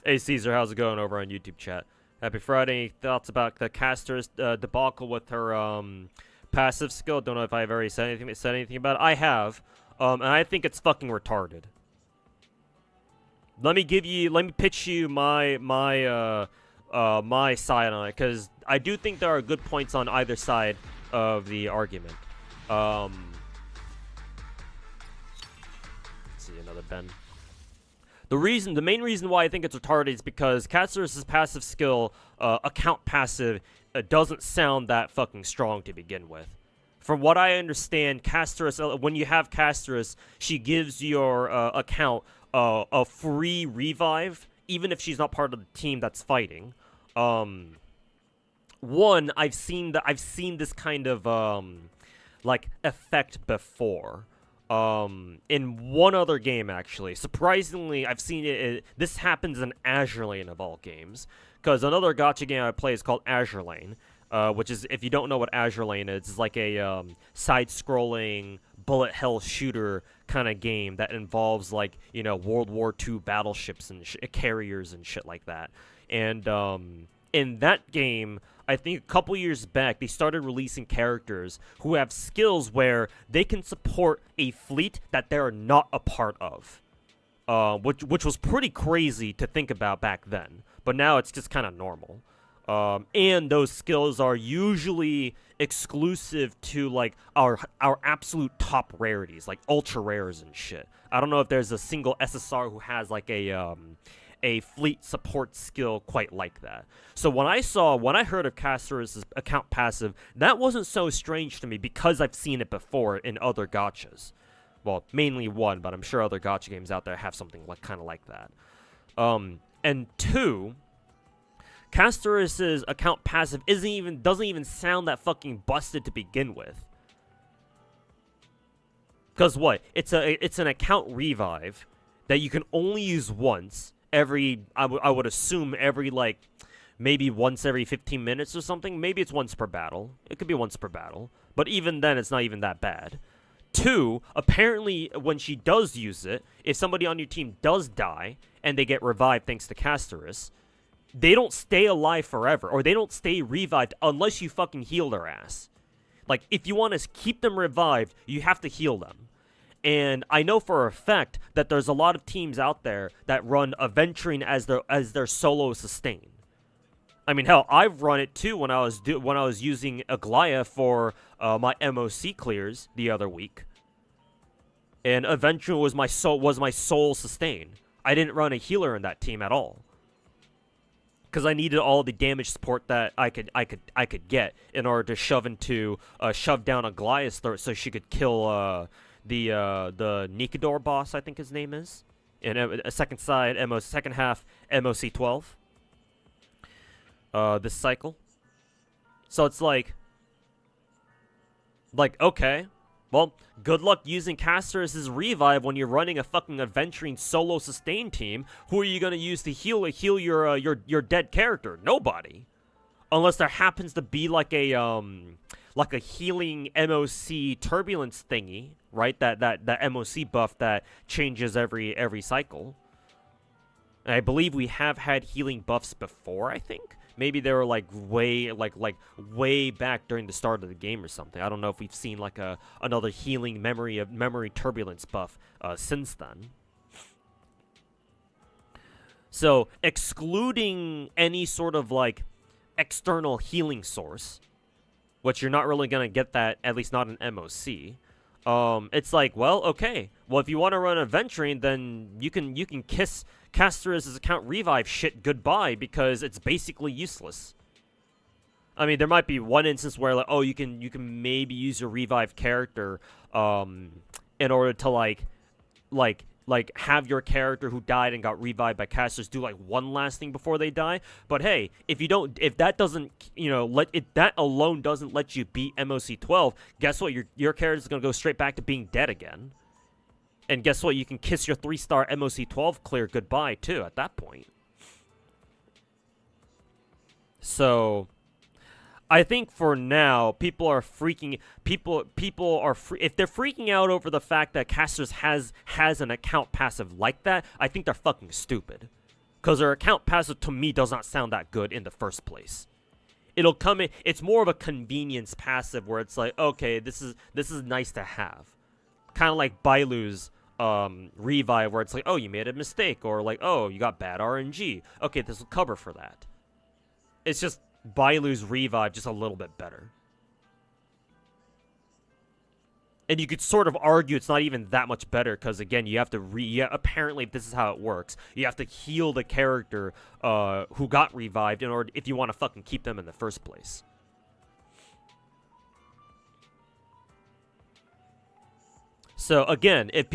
Hey, Caesar, how's it going over on YouTube chat? Happy Friday. Thoughts about the caster's debacle with her passive skill? Don't know if I've already said anything about it. I have, and I think it's fucking retarded. Let me pitch you my side on it, because I do think there are good points on either side of the argument. Let's see, another Ben. The main reason why I think it's retarded is because Casterus' passive skill, account passive, doesn't sound that fucking strong to begin with. From what I understand, Casterus, when you have Casterus, she gives your account a free revive, even if she's not part of the team that's fighting. One, I've seen this kind of like effect before. In one other game, actually. Surprisingly, I've seen it. This happens in Azure Lane of all games, because another gacha game I play is called Azure Lane, which is, if you don't know what Azure Lane is, it's like a side-scrolling bullet hell shooter kind of game that involves, like, you know, World War II battleships and carriers and shit like that. And in that game, I think a couple years back, they started releasing characters who have skills where they can support a fleet that they're not a part of, which was pretty crazy to think about back then. But now it's just kind of normal. And those skills are usually exclusive to, like, our absolute top rarities, like ultra rares and shit. I don't know if there's a single SSR who has, like, a fleet support skill quite like that. So when I heard of Casterus' account passive, that wasn't so strange to me because I've seen it before in other gachas. Well, mainly one, but I'm sure other gacha games out there have something like kind of like that. And two, Casterus' account passive doesn't even sound that fucking busted to begin with. Cause what? It's an account revive that you can only use once. I would assume every, like, maybe once every 15 minutes or something. Maybe it's once per battle. It could be once per battle. But even then, it's not even that bad. 2, apparently when she does use it, if somebody on your team does die and they get revived thanks to Casterus, they don't stay alive forever, or they don't stay revived unless you fucking heal their ass. Like, if you want to keep them revived, you have to heal them. And I know for a fact that there's a lot of teams out there that run Aventurine as their solo sustain. I mean, hell, I've run it too when I was using Aglaia for my MOC clears the other week. And Aventurine was my sole sustain. I didn't run a healer in that team at all, because I needed all the damage support that I could get in order to shove down Aglaia's throat so she could kill the Nikador boss, I think his name is, in a second half MOC 12. This cycle. So it's like okay, well, good luck using Casterus' revive when you're running a fucking Aventurine solo sustain team. Who are you gonna use to heal your dead character? Nobody, unless there happens to be like a healing MOC turbulence thingy, right? That MOC buff that changes every cycle. And I believe we have had healing buffs before, I think. Maybe they were like way back during the start of the game or something. I don't know if we've seen like another healing memory turbulence buff since then. So excluding any sort of like external healing source, which you're not really gonna get that, at least not in MOC. It's like, well, okay. Well, if you want to run Aventurine, then you can kiss Casterus' account revive shit goodbye, because it's basically useless. I mean, there might be one instance where like, oh, you can maybe use your revive character in order to like have your character who died and got revived by Casterus do like one last thing before they die. But hey, if that doesn't, that alone doesn't let you beat MOC 12, guess what? Your character is gonna go straight back to being dead again. And guess what? You can kiss your 3-star MOC 12 clear goodbye too at that point. So I think for now, if they're freaking out over the fact that Casterus has an account passive like that, I think they're fucking stupid. Because their account passive to me does not sound that good in the first place. It'll come in, it's more of a convenience passive where it's like, okay, this is nice to have. Kind of like Bailu's revive, where it's like, oh, you made a mistake, or like, oh, you got bad RNG. Okay, this will cover for that. It's just Bailu's revive just a little bit better. And you could sort of argue it's not even that much better, because again, you have to apparently this is how it works. You have to heal the character who got revived in order, if you want to fucking keep them in the first place. So again, if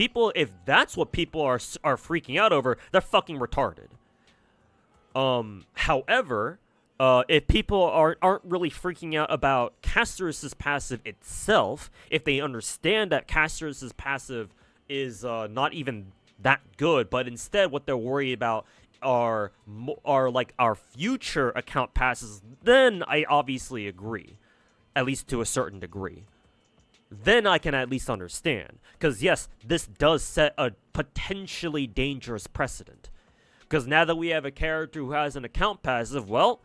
that's what people are freaking out over, they're fucking retarded. However, if people aren't really freaking out about Casterus' passive itself, if they understand that Casterus' passive is not even that good, but instead what they're worried about are like our future account passes, then I obviously agree, at least to a certain degree. Then I can at least understand. Because yes, this does set a potentially dangerous precedent. Because now that we have a character who has an account passive, well,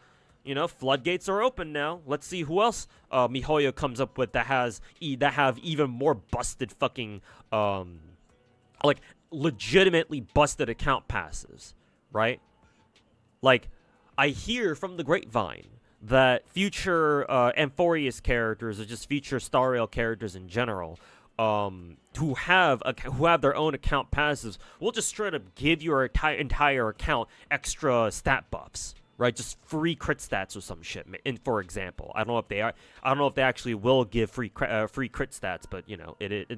floodgates are open now. Let's see who else MiHoYo comes up with that have even more busted fucking, like, legitimately busted account passives, right? Like, I hear from the grapevine that future Amphorius characters, or just future Star Rail characters in general, who have their own account passives, will just straight up give your entire account extra stat buffs, right? Just free crit stats or some shit. And for example, I don't know if they actually will give free crit stats, but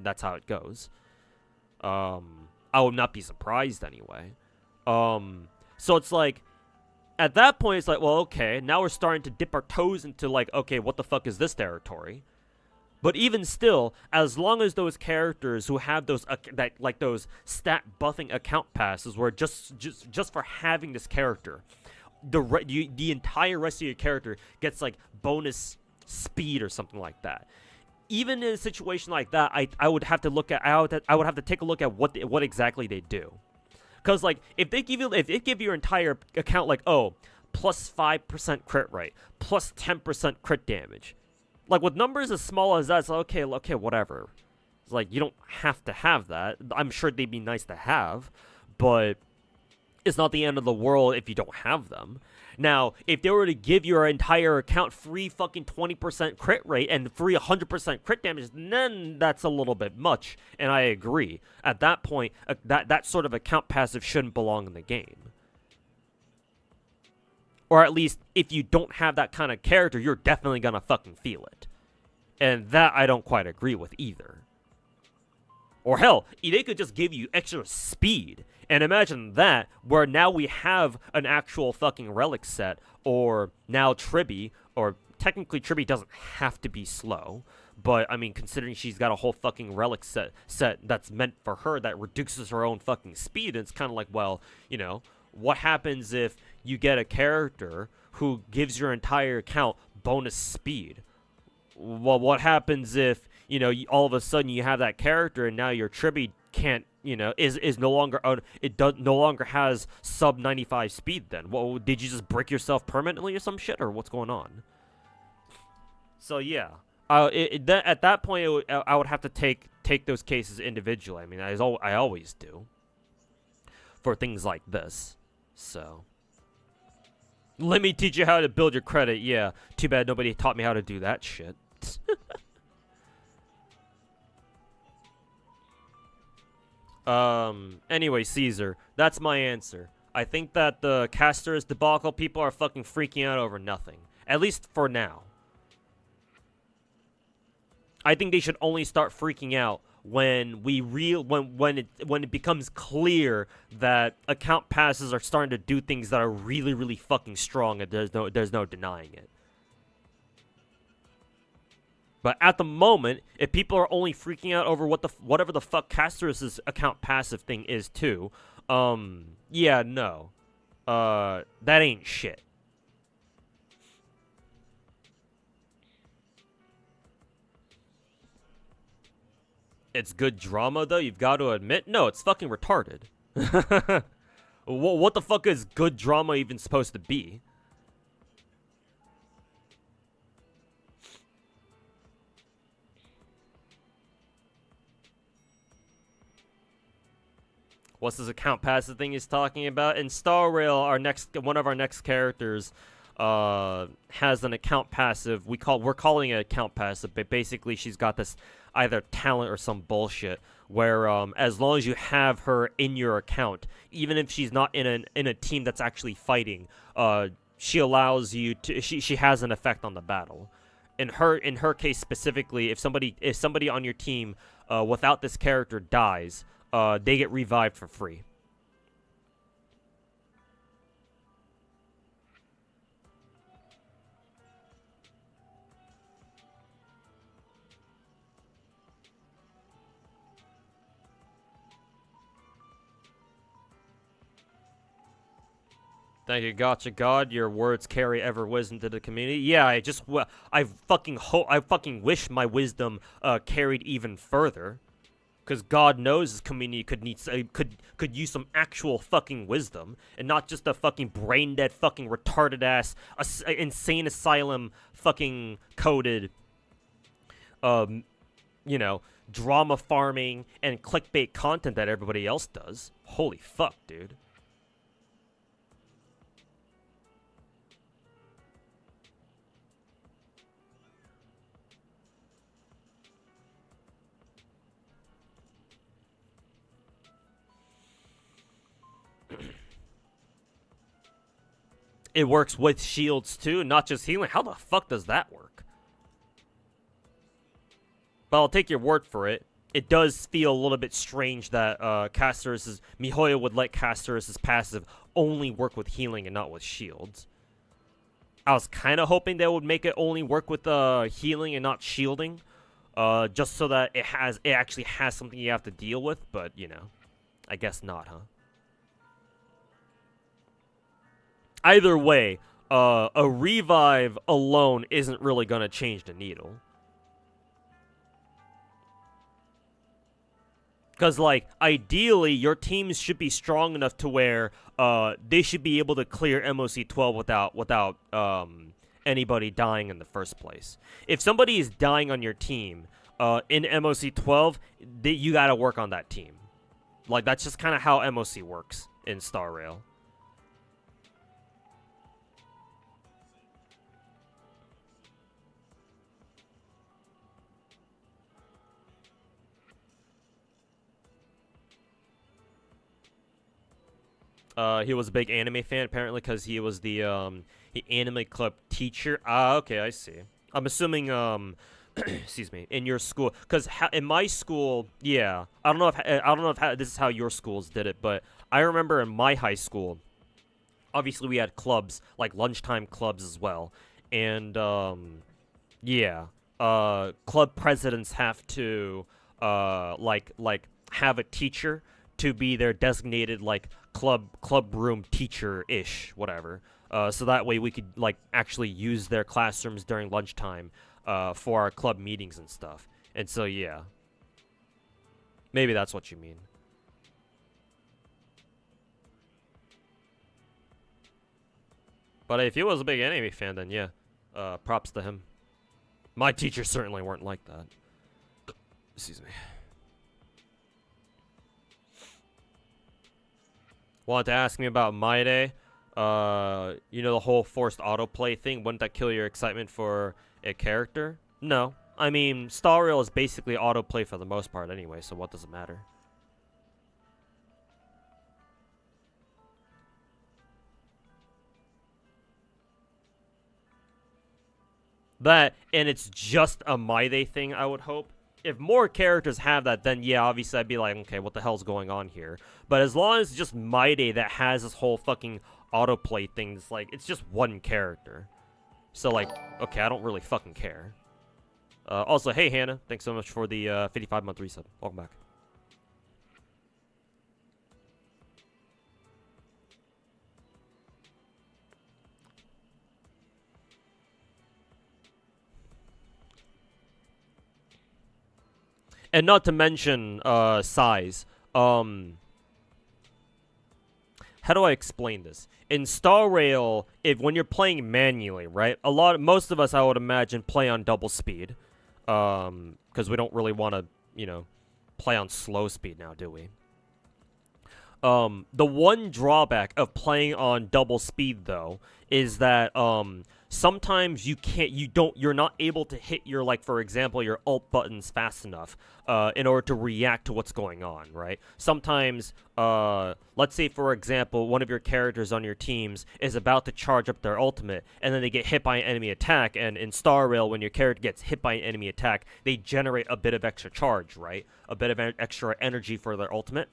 that's how it goes. I would not be surprised anyway. So it's like, at that point, it's like, well, okay, now we're starting to dip our toes into, like, okay, what the fuck is this territory? But even still, as long as those characters who have those those stat buffing account passes, where just for having this character, the entire rest of your character gets like bonus speed or something like that. even in a situation like that, I would have to look at I would have to take a look at what exactly they do. Because, like, if they give you your entire account, like, oh, plus 5% crit rate, plus 10% crit damage, like, with numbers as small as that, it's like, okay, whatever. It's like, you don't have to have that. I'm sure they'd be nice to have, but it's not the end of the world if you don't have them. Now, if they were to give your entire account free fucking 20% crit rate and free 100% crit damage, then that's a little bit much, and I agree. At that point, that sort of account passive shouldn't belong in the game. Or at least, if you don't have that kind of character, you're definitely gonna fucking feel it. And that I don't quite agree with either. Or hell, they could just give you extra speed. And imagine that, where now we have an actual fucking Relic set, or now Tribby, or technically Tribby doesn't have to be slow, but I mean, considering she's got a whole fucking Relic set that's meant for her that reduces her own fucking speed, it's kind of like, well, you know, what happens if you get a character who gives your entire account bonus speed? Well, what happens if, you know, all of a sudden you have that character and now your Tribby can't, you know, is no longer no longer has sub 95 speed then? Well, did you just break yourself permanently or some shit, or what's going on? So yeah, at that point I would have to take those cases individually. I mean, I always do for things like this. So let me teach you how to build your credit. Yeah, too bad nobody taught me how to do that shit. Anyway, Caesar, that's my answer. I think that the Casters debacle people are fucking freaking out over nothing. At least for now. I think they should only start freaking out when when it becomes clear that account passes are starting to do things that are really, really fucking strong, and there's no denying it. But at the moment, if people are only freaking out over whatever the fuck Caster's account passive thing is too, yeah, no. That ain't shit. It's good drama, though, you've got to admit? No, it's fucking retarded. What the fuck is good drama even supposed to be? What's this account passive thing he's talking about? In Star Rail, one of our next characters has an account passive. We're calling it account passive, but basically she's got this either talent or some bullshit where as long as you have her in your account, even if she's not in a team that's actually fighting, she allows you to she has an effect on the battle. In her case specifically, if somebody on your team without this character dies, they get revived for free. Thank you, Gacha God. Your words carry ever wisdom to the community. Yeah, I fucking wish my wisdom carried even further. Because God knows this community could use some actual fucking wisdom, and not just a fucking brain dead, fucking retarded ass, insane asylum, fucking coded, you know, drama farming and clickbait content that everybody else does. Holy fuck, dude. It works with shields too, not just healing. How the fuck does that work? But I'll take your word for it. It does feel a little bit strange that Mihoyo would let Caster's passive only work with healing and not with shields. I was kind of hoping they would make it only work with healing and not shielding, just so that it actually has something you have to deal with. But you know, I guess not, huh? Either way, a revive alone isn't really going to change the needle. Because, like, ideally, your teams should be strong enough to where they should be able to clear MOC 12 without anybody dying in the first place. If somebody is dying on your team in MOC 12, you gotta work on that team. Like, that's just kind of how MOC works in Star Rail. He was a big anime fan, apparently, because he was the anime club teacher. Ah, okay, I see. I'm assuming, excuse me, in your school, because in my school, yeah, I don't know if this is how your schools did it, but I remember in my high school, obviously we had clubs, like lunchtime clubs as well, and yeah, club presidents have to like have a teacher to be their designated like club room teacher-ish, whatever. So that way we could like actually use their classrooms during lunchtime for our club meetings and stuff. And so yeah, maybe that's what you mean. But if he was a big anime fan, then yeah, props to him. My teachers certainly weren't like that. Excuse me. Wanted to ask me about My Day. You know, the whole forced autoplay thing. Wouldn't that kill your excitement for a character? No. I mean, Star Rail is basically autoplay for the most part anyway, so what does it matter? That, and it's just a My Day thing, I would hope. If more characters have that, then yeah, obviously I'd be like, okay, what the hell's going on here? But as long as it's just My Day that has this whole fucking autoplay thing, it's like, it's just one character. So like, okay, I don't really fucking care. Also, hey Hannah, thanks so much for the 55-month resub. Welcome back. And not to mention size. How do I explain this? In Star Rail, when you're playing manually, right? Most of us, I would imagine, play on double speed, because we don't really want to, you know, play on slow speed now, do we? The one drawback of playing on double speed, though, is that sometimes you're not able to hit your, like, for example, your alt buttons fast enough in order to react to what's going on, right? Sometimes, let's say, for example, one of your characters on your teams is about to charge up their ultimate, and then they get hit by an enemy attack, and in Star Rail, when your character gets hit by an enemy attack, they generate a bit of extra charge, right? A bit of extra energy for their ultimate.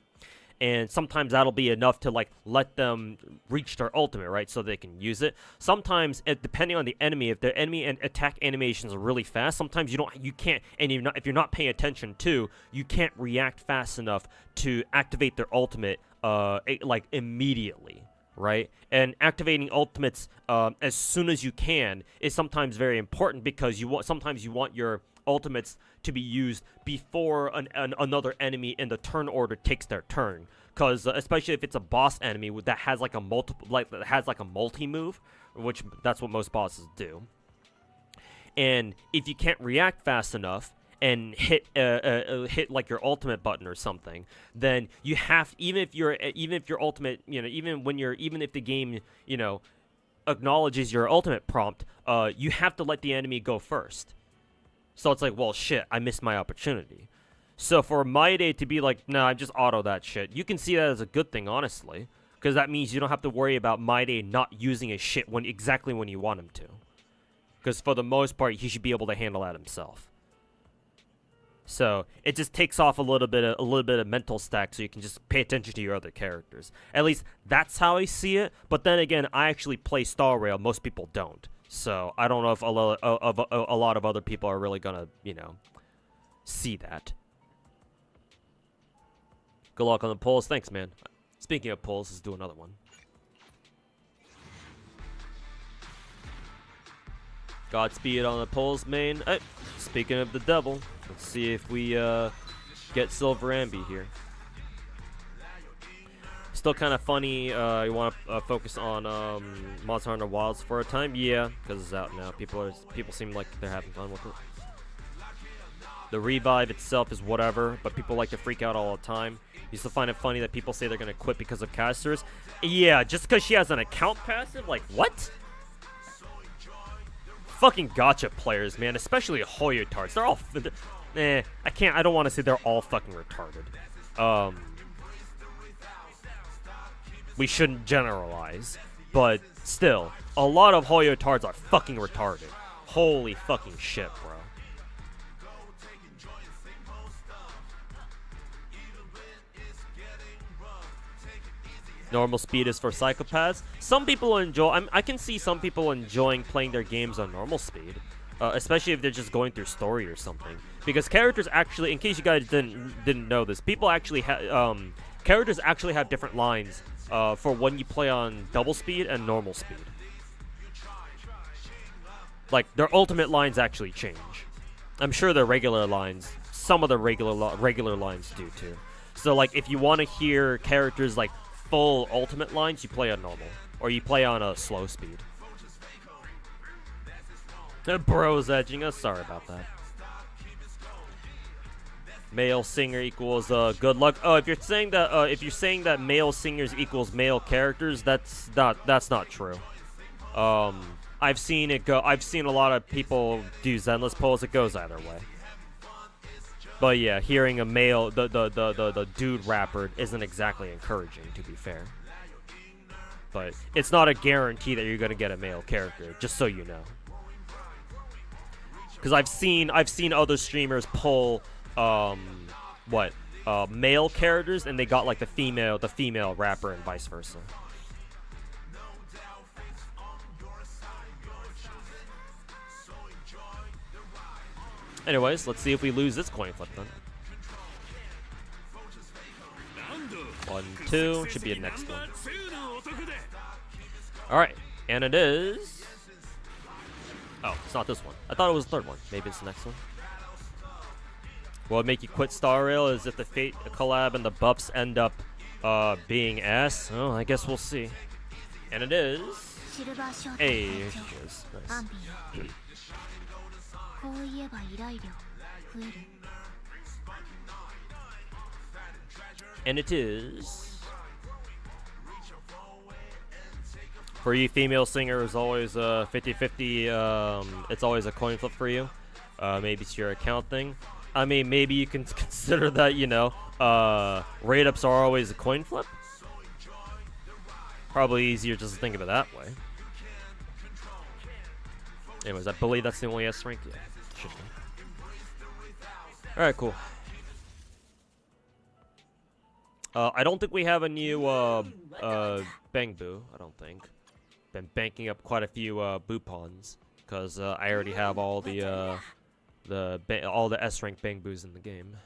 And sometimes that'll be enough to like let them reach their ultimate, right? So they can use it. Sometimes, depending on the enemy, if the enemy and attack animations are really fast, sometimes you can't, and if you're not paying attention to, you can't react fast enough to activate their ultimate, like immediately, right? And activating ultimates as soon as you can is sometimes very important because sometimes you want your ultimates to be used before another enemy in the turn order takes their turn, because especially if it's a boss enemy that has like a multi move, which that's what most bosses do. And if you can't react fast enough and hit like your ultimate button or something, then you have, even if your ultimate, you know, even if the game, you know, acknowledges your ultimate prompt, you have to let the enemy go first. So it's like, well, shit, I missed my opportunity. So for My Day to be like, nah, I just auto that shit, you can see that as a good thing, honestly. Because that means you don't have to worry about My Day not using his shit exactly when you want him to. Because for the most part, he should be able to handle that himself. So it just takes off a little bit of mental stack, so you can just pay attention to your other characters. At least that's how I see it. But then again, I actually play Star Rail. Most people don't. So I don't know if a lot of other people are really gonna, you know, see that. Good luck on the polls. Thanks, man. Speaking of polls, let's do another one. Godspeed on the polls, main. Hey, speaking of the devil, let's see if we Get Silver Ambi here. Still kind of funny. You want to focus on Monster Hunter Wilds for a time? Yeah, because it's out now. People seem like they're having fun with it. The revive itself is whatever, but people like to freak out all the time. You still find it funny that people say they're gonna quit because of casters? Yeah, just because she has an account passive? Like, what? Fucking gacha players, man, especially Hoyotards. They're all... I don't want to say they're all fucking retarded. We shouldn't generalize, but still, a lot of Hoyotards are fucking retarded. Holy fucking shit, bro. Normal speed is for psychopaths. Some people enjoy... I can see some people enjoying playing their games on normal speed. Especially if they're just going through story or something. Because characters actually... In case you guys didn't know this, people actually have... characters actually have different lines for when you play on double speed and normal speed. Like, their ultimate lines actually change. I'm sure their regular lines... Some of the regular lines do too. So, like, if you want to hear characters, like, full ultimate lines, you play on normal. Or you play on a slow speed. Bro's edging us. Sorry about that. Male singer equals good luck. Oh, if you're saying that male singers equals male characters, that's not true. I've seen a lot of people do Zenless polls. It goes either way. But yeah, hearing a male, the dude rapper isn't exactly encouraging, to be fair. But it's not a guarantee that you're gonna get a male character, just so you know. Because I've seen other streamers pull male characters, and they got like the female rapper, and vice versa. Anyways, let's see if we lose this coin flip then. 1, 2, should be a next one. Alright, and it is... Oh, it's not this one. I thought it was the third one. Maybe it's the next one. What would make you quit Star Rail is if the Fate collab and the buffs end up being ass. Oh, I guess we'll see. And it is... Hey, here she is. Nice. And it is... For you female singers, always 50-50, it's always a coin flip for you. Maybe it's your account thing. I mean, maybe you can consider that, you know, raid-ups are always a coin flip. Probably easier just to think of it that way. Anyways, I believe that's the only S rank. Yeah, should be. Alright, cool. I don't think we have a new Bang Boo, I don't think. Been banking up quite a few Boo Pawns, because I already have all the S rank Bang Boos in the game.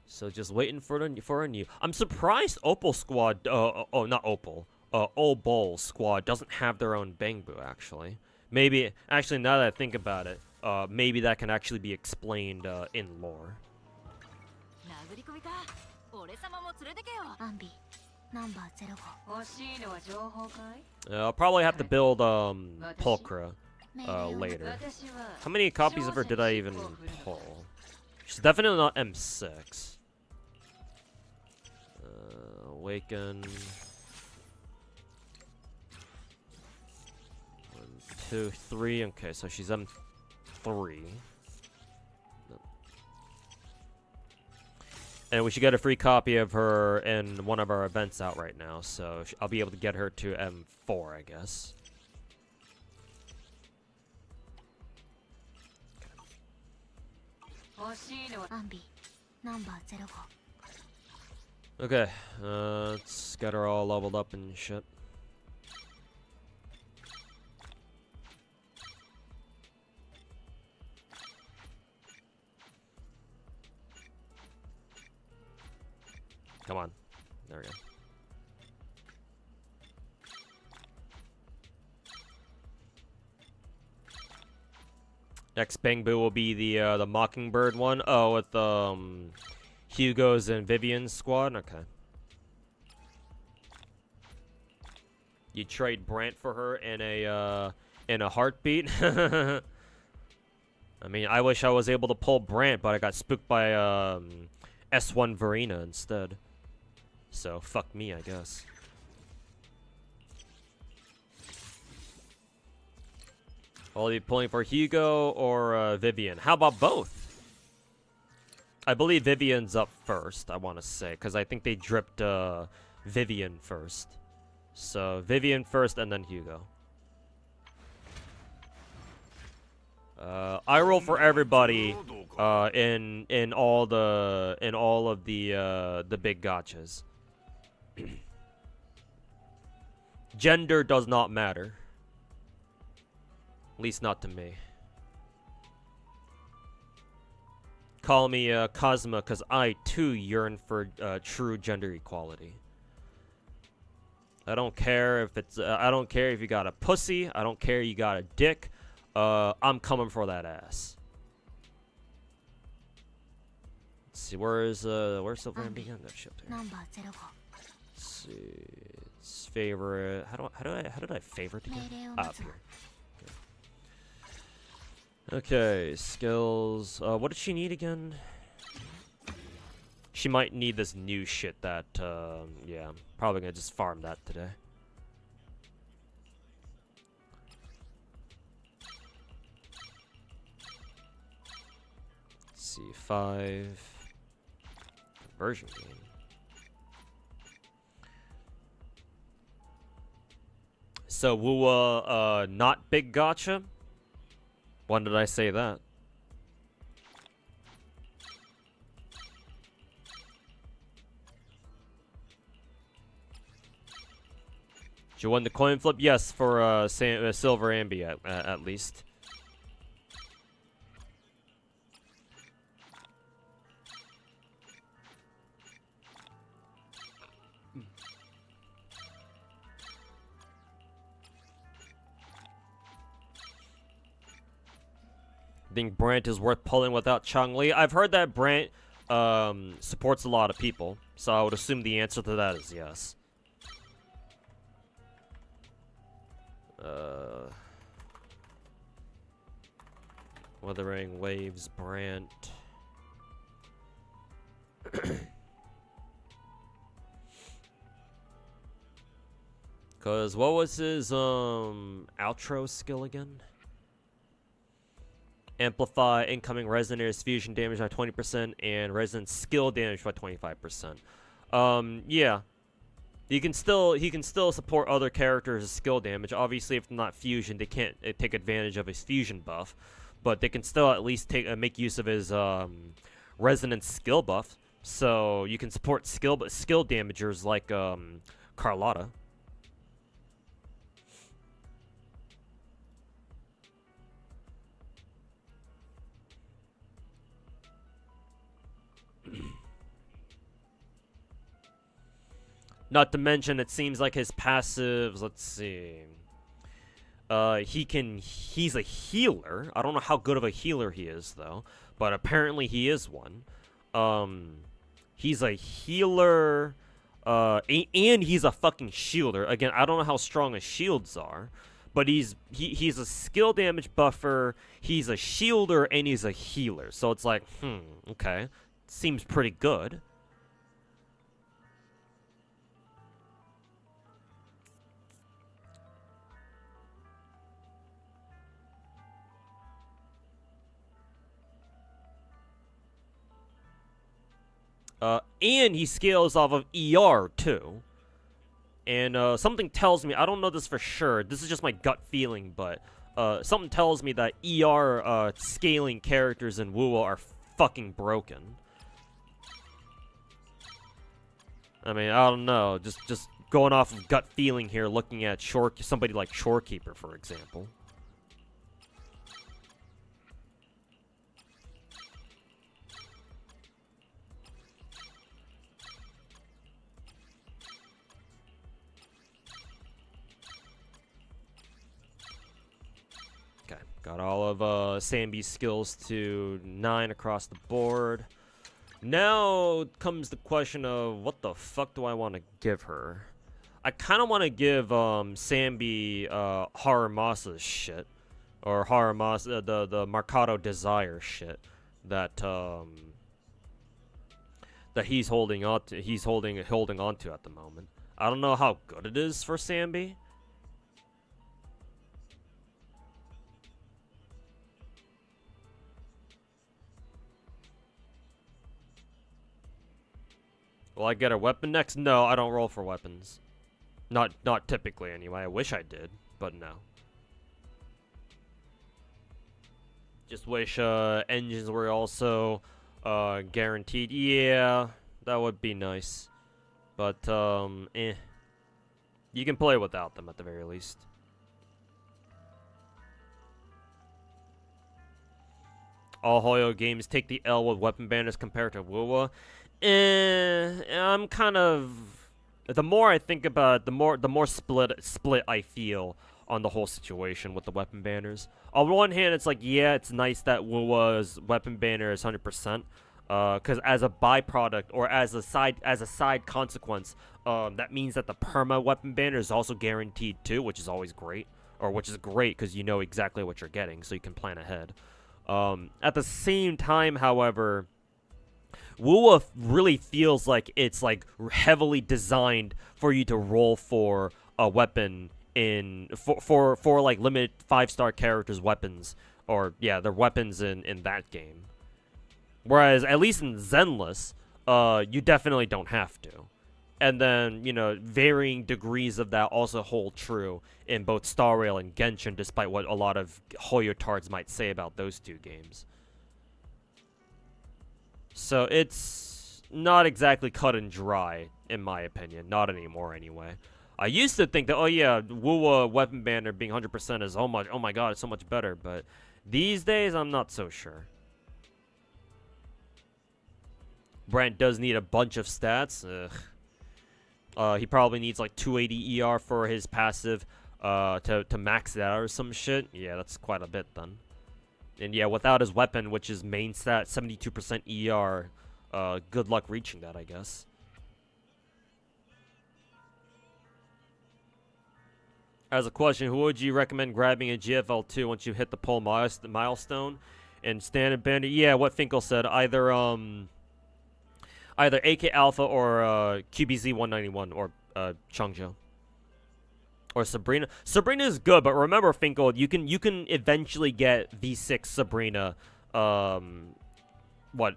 So just waiting for a new. I'm surprised Opal Squad. Not Opal. Obol Squad doesn't have their own Bang Boo, actually. Maybe, actually, now that I think about it, maybe that can actually be explained in lore. I'll probably have to build Pulchra later. How many copies of her did I even pull? She's definitely not M6. Awaken. 1, 2, 3. Okay, so she's M3. And we should get a free copy of her in one of our events out right now, so I'll be able to get her to M4, I guess. Okay, let's get her all leveled up and shit. Come on. There we go. Next Bangbu will be the Mockingbird one. Oh, with Hugo's and Vivian's squad. Okay. You trade Brant for her in a heartbeat. I mean, I wish I was able to pull Brant, but I got spooked by S1 Verena instead. So fuck me, I guess. Will you be pulling for Hugo or Vivian? How about both? I believe Vivian's up first, I want to say, because I think they dripped Vivian first. So Vivian first and then Hugo. I roll for everybody in all of the big gachas. Gender does not matter. At least not to me. Call me Cosma, cause I too yearn for true gender equality. I don't care if it's I don't care if you got a pussy, I don't care you got a dick. I'm coming for that ass. Let's see, where's Silver and began that ship here? Let's see, it's favorite. How did I favorite again? Up here. Okay, skills. What did she need again? She might need this new shit that, yeah, I'm probably gonna just farm that today. Let's see, 5. Conversion game. So, Wuwa, not big gacha? When did I say that? Did you win the coin flip? Yes, for Silver Ambi at least. I think Brant is worth pulling without Changli. I've heard that Brant supports a lot of people, so I would assume the answer to that is yes. Wuthering Waves, Brant. Cause what was his outro skill again? Amplify incoming resonators fusion damage by 20% and resonant skill damage by 25%. Yeah. He can still support other characters' skill damage. Obviously, if not fusion, they can't take advantage of his fusion buff, but they can still at least make use of his resonant skill buff. So you can support skill damagers like Carlotta. Not to mention, it seems like his passives, let's see. He's a healer. I don't know how good of a healer he is, though. But apparently he is one. He's a healer, and he's a fucking shielder. Again, I don't know how strong his shields are. But he's a skill damage buffer, he's a shielder, and he's a healer. So it's like, okay. Seems pretty good. And he scales off of ER, too. And, something tells me, I don't know this for sure, this is just my gut feeling, but, something tells me that ER, scaling characters in WoW are fucking broken. I mean, I don't know, just going off of gut feeling here, looking at somebody like Shorekeeper, for example. Got all of Sanby's skills to 9 across the board. Now comes the question of what the fuck do I want to give her? I kind of want to give Sanby Harumasa's shit, or Harumasa the Mercado Desire shit that that he's holding on to. He's holding on to at the moment. I don't know how good it is for Sanby. Will I get a weapon next? No, I don't roll for weapons. Not typically anyway. I wish I did, but no. Just wish engines were also guaranteed. Yeah, that would be nice. But eh. You can play without them at the very least. All Hoyo games take the L with weapon banners compared to WoWa. I'm kind of... The more I think about it, the more split I feel on the whole situation with the weapon banners. On one hand, it's like, yeah, it's nice that WoWa's weapon banner is 100%. Because as a byproduct or as a side consequence, that means that the perma weapon banner is also guaranteed too, which is always great. Or which is great because you know exactly what you're getting, so you can plan ahead. At the same time, however, WoWa really feels like it's like heavily designed for you to roll for a weapon in for like limited 5-star characters' weapons, or yeah, their weapons in that game. Whereas at least in Zenless, you definitely don't have to. And then, you know, varying degrees of that also hold true in both Star Rail and Genshin, despite what a lot of Hoyotards might say about those two games. So it's not exactly cut and dry, in my opinion. Not anymore, anyway. I used to think that, oh yeah, WoWa weapon banner being 100% is oh my god, it's so much better. But these days, I'm not so sure. Brant does need a bunch of stats. Ugh. He probably needs like 280 ER for his passive to max that out or some shit. Yeah, that's quite a bit then. And yeah, without his weapon, which is main stat, 72% ER, good luck reaching that, I guess. As a question, who would you recommend grabbing in GFL2 once you hit the pole milestone? And Standard Bandit, yeah, what Finkel said, either AK Alpha or QBZ 191 or Changzhou. Or Sabrina. Sabrina is good, but remember, Finkel, you can eventually get V6 Sabrina. What?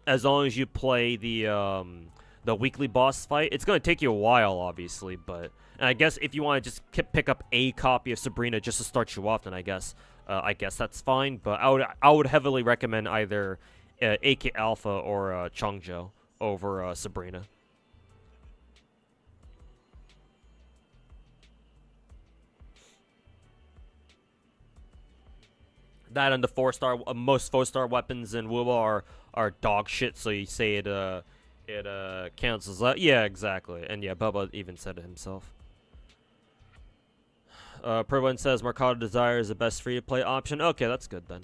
As long as you play the weekly boss fight. It's gonna take you a while, obviously, but and I guess if you want to just pick up a copy of Sabrina just to start you off, then I guess that's fine. But I would heavily recommend either AK Alpha or Changzhou over Sabrina. That and the 4-star, most 4-star weapons in WoWa are dog shit. So you say it cancels out. Yeah, exactly. And yeah, Bubba even said it himself. Perwin says Mercado Desire is the best free-to-play option. Okay, that's good then.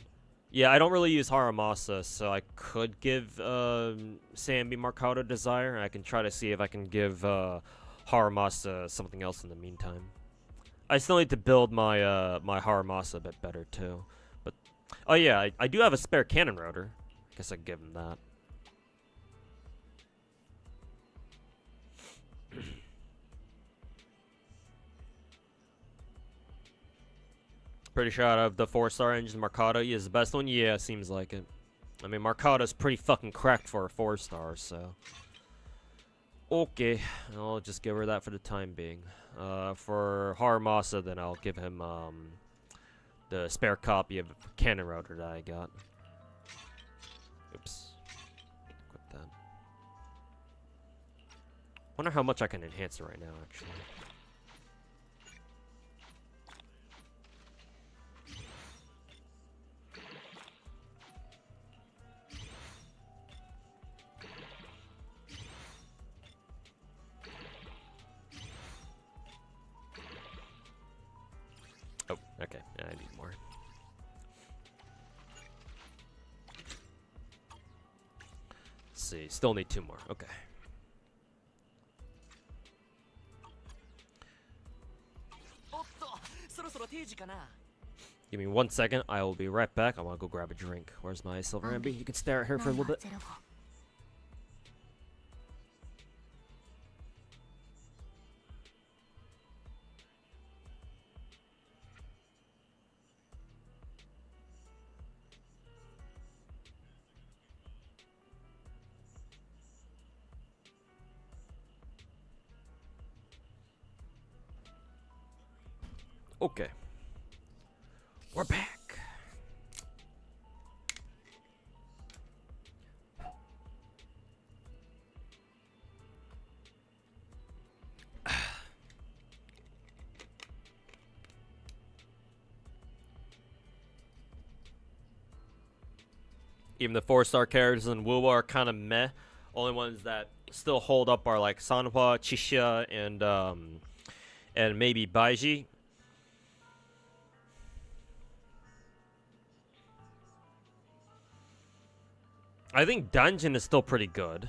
Yeah, I don't really use Harumasa, so I could give Sanby Mercado Desire. I can try to see if I can give Harumasa something else in the meantime. I still need to build my my Harumasa a bit better too. But oh yeah, I do have a spare cannon rotor. I guess I can give him that. Pretty sure out of the 4-star engines, Mercado is the best one. Yeah, seems like it. I mean, Mercado's pretty fucking cracked for a 4-star, so. Okay, I'll just give her that for the time being. For Harumasa, then I'll give him the spare copy of Cannon Rotor that I got. Oops. Quit that. Wonder how much I can enhance it right now, actually. Oh, okay. I need more. see. Still need 2 more. Okay. Give me 1 second. I will be right back. I want to go grab a drink. Where's my silver amby? You can stare at her for a little bit. Okay. We're back. Even the 4-star characters in Wuwa are kind of meh. Only ones that still hold up are like Sanhua, Chixia, and maybe Baiji. I think Dungeon is still pretty good.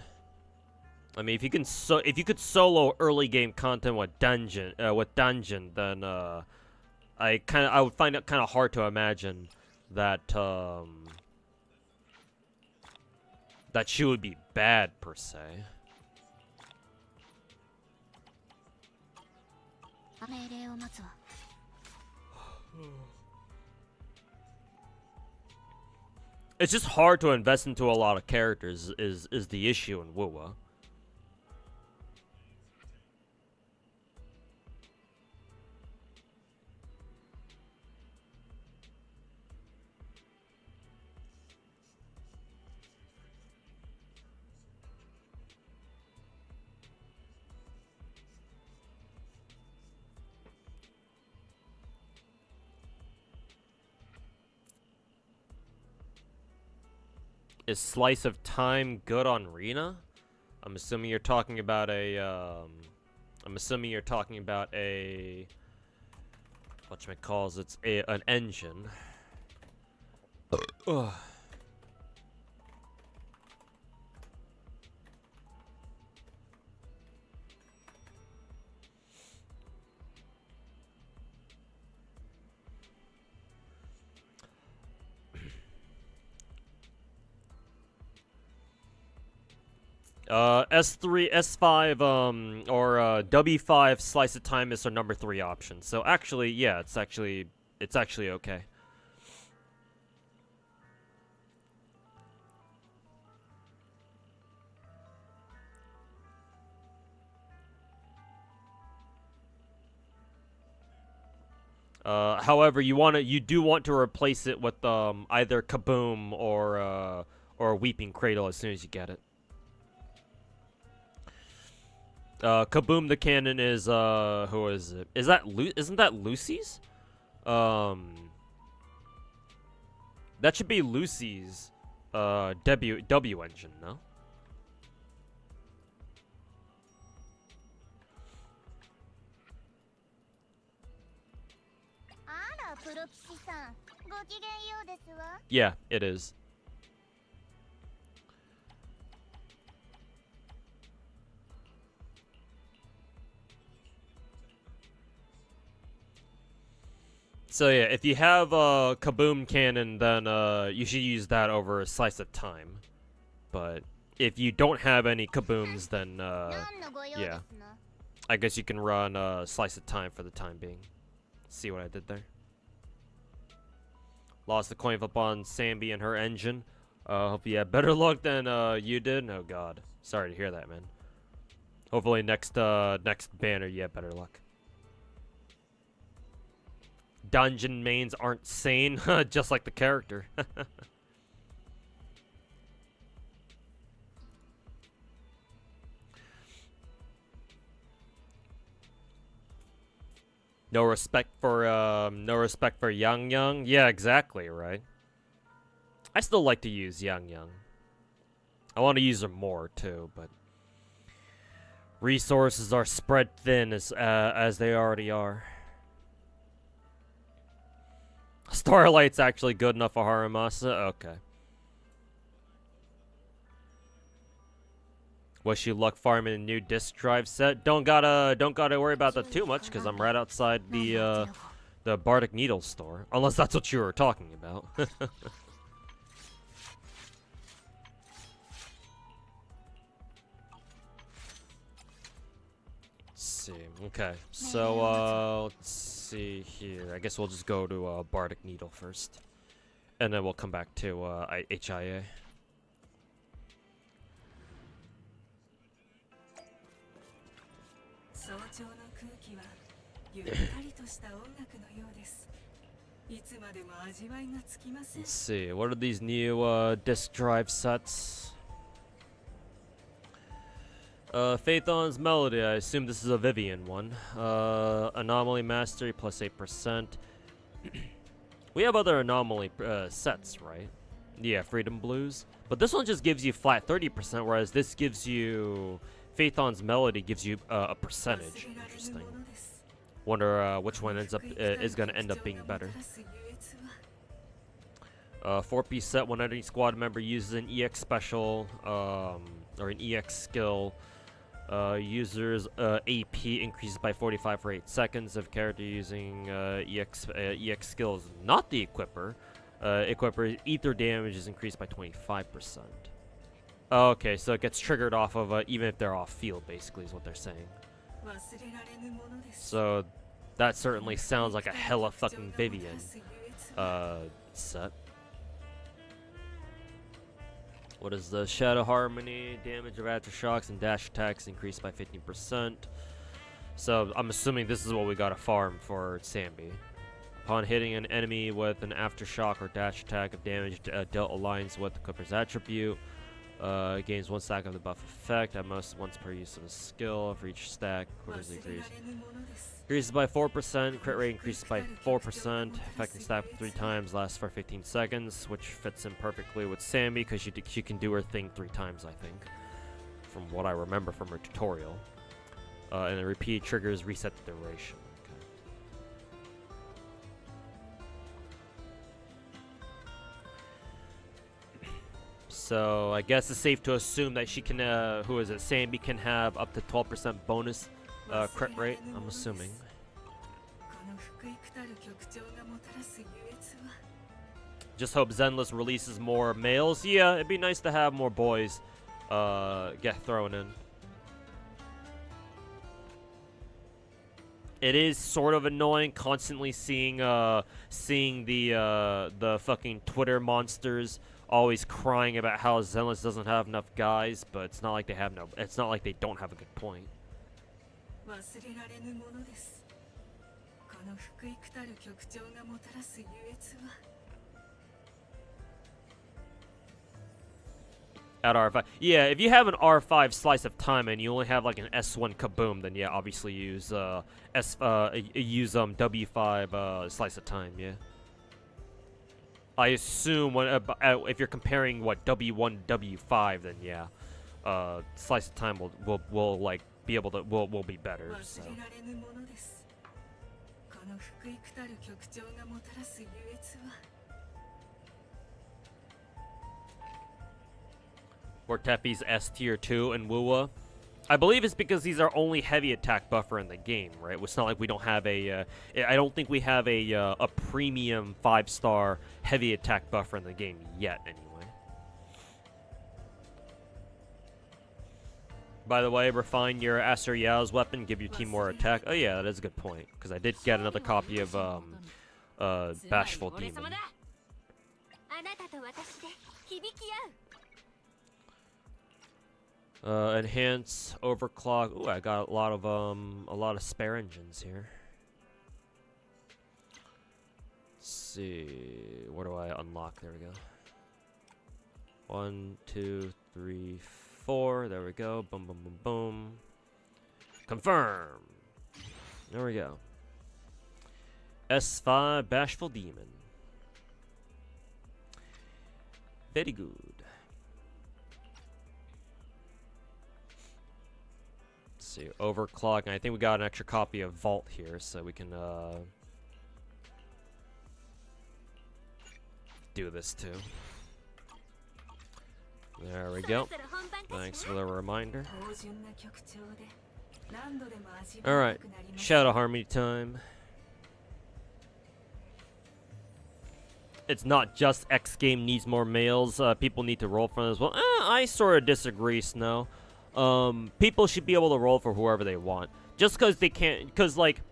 I mean, if you could solo early game content with Dungeon, then I would find it kind of hard to imagine that that she would be bad per se. It's just hard to invest into a lot of characters is the issue in Wuwa. Is Slice of Time good on Rena? I'm assuming you're talking about a, whatchamacalls, it's an engine. Ugh. S3, S5, or W5 Slice of Time is our number 3 option. So actually, yeah, it's actually okay. However, you do want to replace it with either Kaboom or Weeping Cradle as soon as you get it. Kaboom the cannon is who is it? Isn't that Lucy's? That should be Lucy's W engine, no? Yeah, it is. So yeah, if you have a Kaboom cannon, then you should use that over a Slice of Time. But if you don't have any Kabooms, then yeah, I guess you can run Slice of Time for the time being. See what I did there? Lost the coin flip on Sanby and her engine. Hope you had better luck than you did. Oh god, sorry to hear that, man. Hopefully next banner you have better luck. Dungeon mains aren't sane, just like the character. No respect for Yang Yang. Yeah, exactly, right. I still like to use Yang Yang. I want to use her more too, but resources are spread thin as they already are. Starlight's actually good enough for Haramasa? Okay. Wish you luck farming a new disk drive set. Don't gotta worry about that too much, because I'm right outside the Bardic Needle store. Unless that's what you were talking about. Let's see. Okay, so let's see here. I guess we'll just go to Bardic Needle first, and then we'll come back to HIA. Let's see, what are these new disk drive sets? Phaethon's Melody, I assume this is a Vivian one. Anomaly Mastery plus 8%. We have other anomaly sets, right? Yeah, Freedom Blues. But this one just gives you flat 30%, whereas this gives you... Phaethon's Melody gives you a percentage. Interesting. Wonder which one ends up is gonna end up being better. 4-piece set. When any squad member uses an EX special or an EX skill, users AP increases by 45 for 8 seconds. If character using EX skill is not the equipper, equipper ether damage is increased by 25%. Okay, so it gets triggered off of even if they're off field, basically, is what they're saying. So that certainly sounds like a hella fucking Vivian set. What is the Shadow Harmony? Damage of aftershocks and dash attacks increased by 15%. So I'm assuming this is what we gotta farm for Sanby. Upon hitting an enemy with an aftershock or dash attack of damage dealt aligns with the Clipper's attribute. Gains 1 stack of the buff effect at most once per use of a skill. For each stack, increases by 4%. Crit rate increases by 4%. Effect and stack 3 times. Lasts for 15 seconds, which fits in perfectly with Sanby because she can do her thing 3 times, I think, from what I remember from her tutorial. And the repeat triggers reset the duration. So I guess it's safe to assume that she can, who is it, Sanby can have up to 12% bonus crit rate, I'm assuming. Just hope Zenless releases more males. Yeah, it'd be nice to have more boys get thrown in. It is sort of annoying constantly seeing the fucking Twitter monsters always crying about how Zenless doesn't have enough guys, but it's not like they have it's not like they don't have a good point. At R5. Yeah, if you have an R5 slice of time and you only have like an S1 kaboom, then yeah, obviously use W5 slice of time, yeah. I assume when if you're comparing what W1 W5, then yeah, slice of time will like be able to will be better. So. Vortepi's S tier 2 and Wuwa. I believe it's because these are only heavy attack buffer in the game, right? It's not like we don't have a. I don't think we have a premium 5-star heavy attack buffer in the game yet, anyway. By the way, refine your Aster Yao's weapon, give your team more attack. Oh yeah, that is a good point, because I did get another copy of Bashful Demon. Enhance, overclock. Ooh, I got a lot of spare engines here. Let's see, where do I unlock? There we go. 1, 2, 3, 4. There we go. Boom, boom, boom, boom. Confirm. There we go. S5 Bashful Demon. Very good. See, overclock, and I think we got an extra copy of Vault here, so we can do this too. There we go. Thanks for the reminder. Alright, Shadow Harmony time. It's not just X game needs more males. People need to roll for them as well. I sort of disagree, Snow. People should be able to roll for whoever they want. Just because they can't, because like,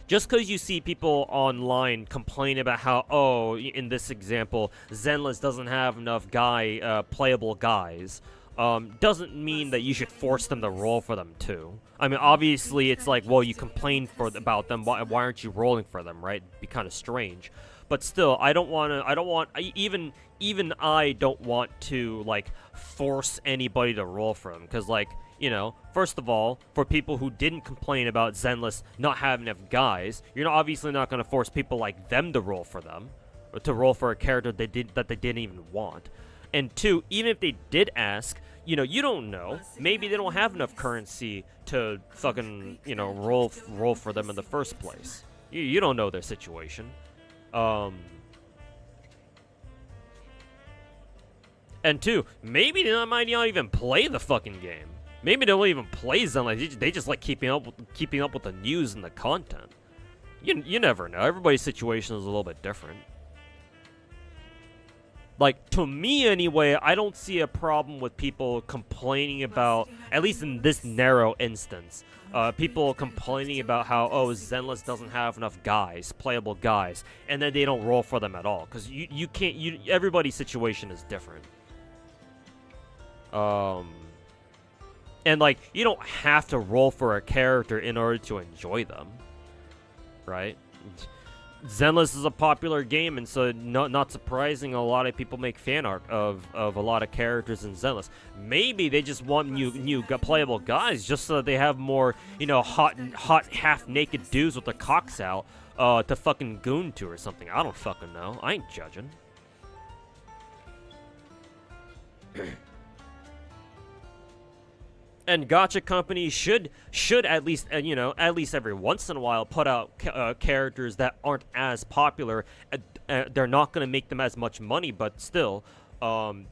just because you see people online complain about how, oh, in this example, Zenless doesn't have enough playable guys, doesn't mean that you should force them to roll for them too. I mean, obviously, it's like, well, you complain about them, why aren't you rolling for them, right? It'd be kind of strange. But still, even I don't want to, like, force anybody to roll for them. Because, like, you know, first of all, for people who didn't complain about Zenless not having enough guys, you're obviously not going to force people like them to roll for them. Or to roll for a character that they didn't even want. And two, even if they did ask, you know, you don't know. Maybe they don't have enough currency to fucking, you know, roll for them in the first place. You don't know their situation. And two, maybe they might not even play the fucking game. Maybe they don't even play Zenless. They just like keeping up with the news and the content. You never know. Everybody's situation is a little bit different. Like, to me anyway, I don't see a problem with people complaining about, at least in this narrow instance, people complaining about how, oh, Zenless doesn't have enough guys, playable guys, and then they don't roll for them at all. Because you can't, everybody's situation is different. And like, you don't have to roll for a character in order to enjoy them. Right? Zenless is a popular game, and so not surprising, a lot of people make fan art of a lot of characters in Zenless. Maybe they just want new playable guys just so that they have more, you know, hot half-naked dudes with their cocks out to fucking goon to or something. I don't fucking know. I ain't judging. And gacha companies should at least, you know, at least every once in a while put out characters that aren't as popular. They're not going to make them as much money, but still,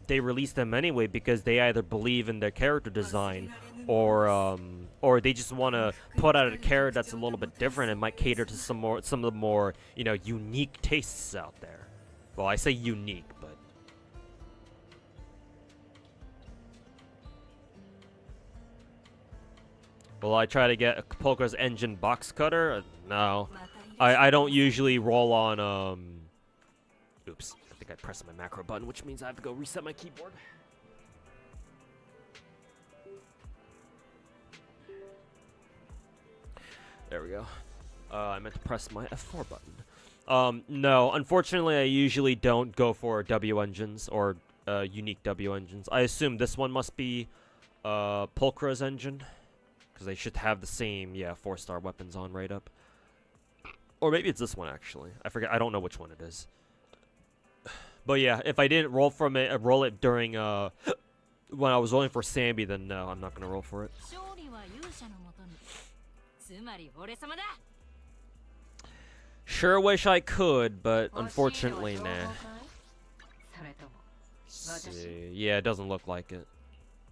they release them anyway because they either believe in their character design or they just want to put out a character that's a little bit different and might cater to some of the more, you know, unique tastes out there. Well, I say unique, but will I try to get Polka's engine box cutter? No. I don't usually roll on, oops. I think I pressed my macro button, which means I have to go reset my keyboard. There we go. I meant to press my F4 button. No, unfortunately, I usually don't go for W engines or unique W engines. I assume this one must be Pulchra's engine. Because they should have the same, yeah, 4-star weapons on right up. Or maybe it's this one, actually. I forget. I don't know which one it is. But yeah, if I didn't roll roll it during, when I was rolling for Sanby, then no, I'm not going to roll for it. Sure wish I could, but unfortunately, nah. See. Yeah, it doesn't look like it.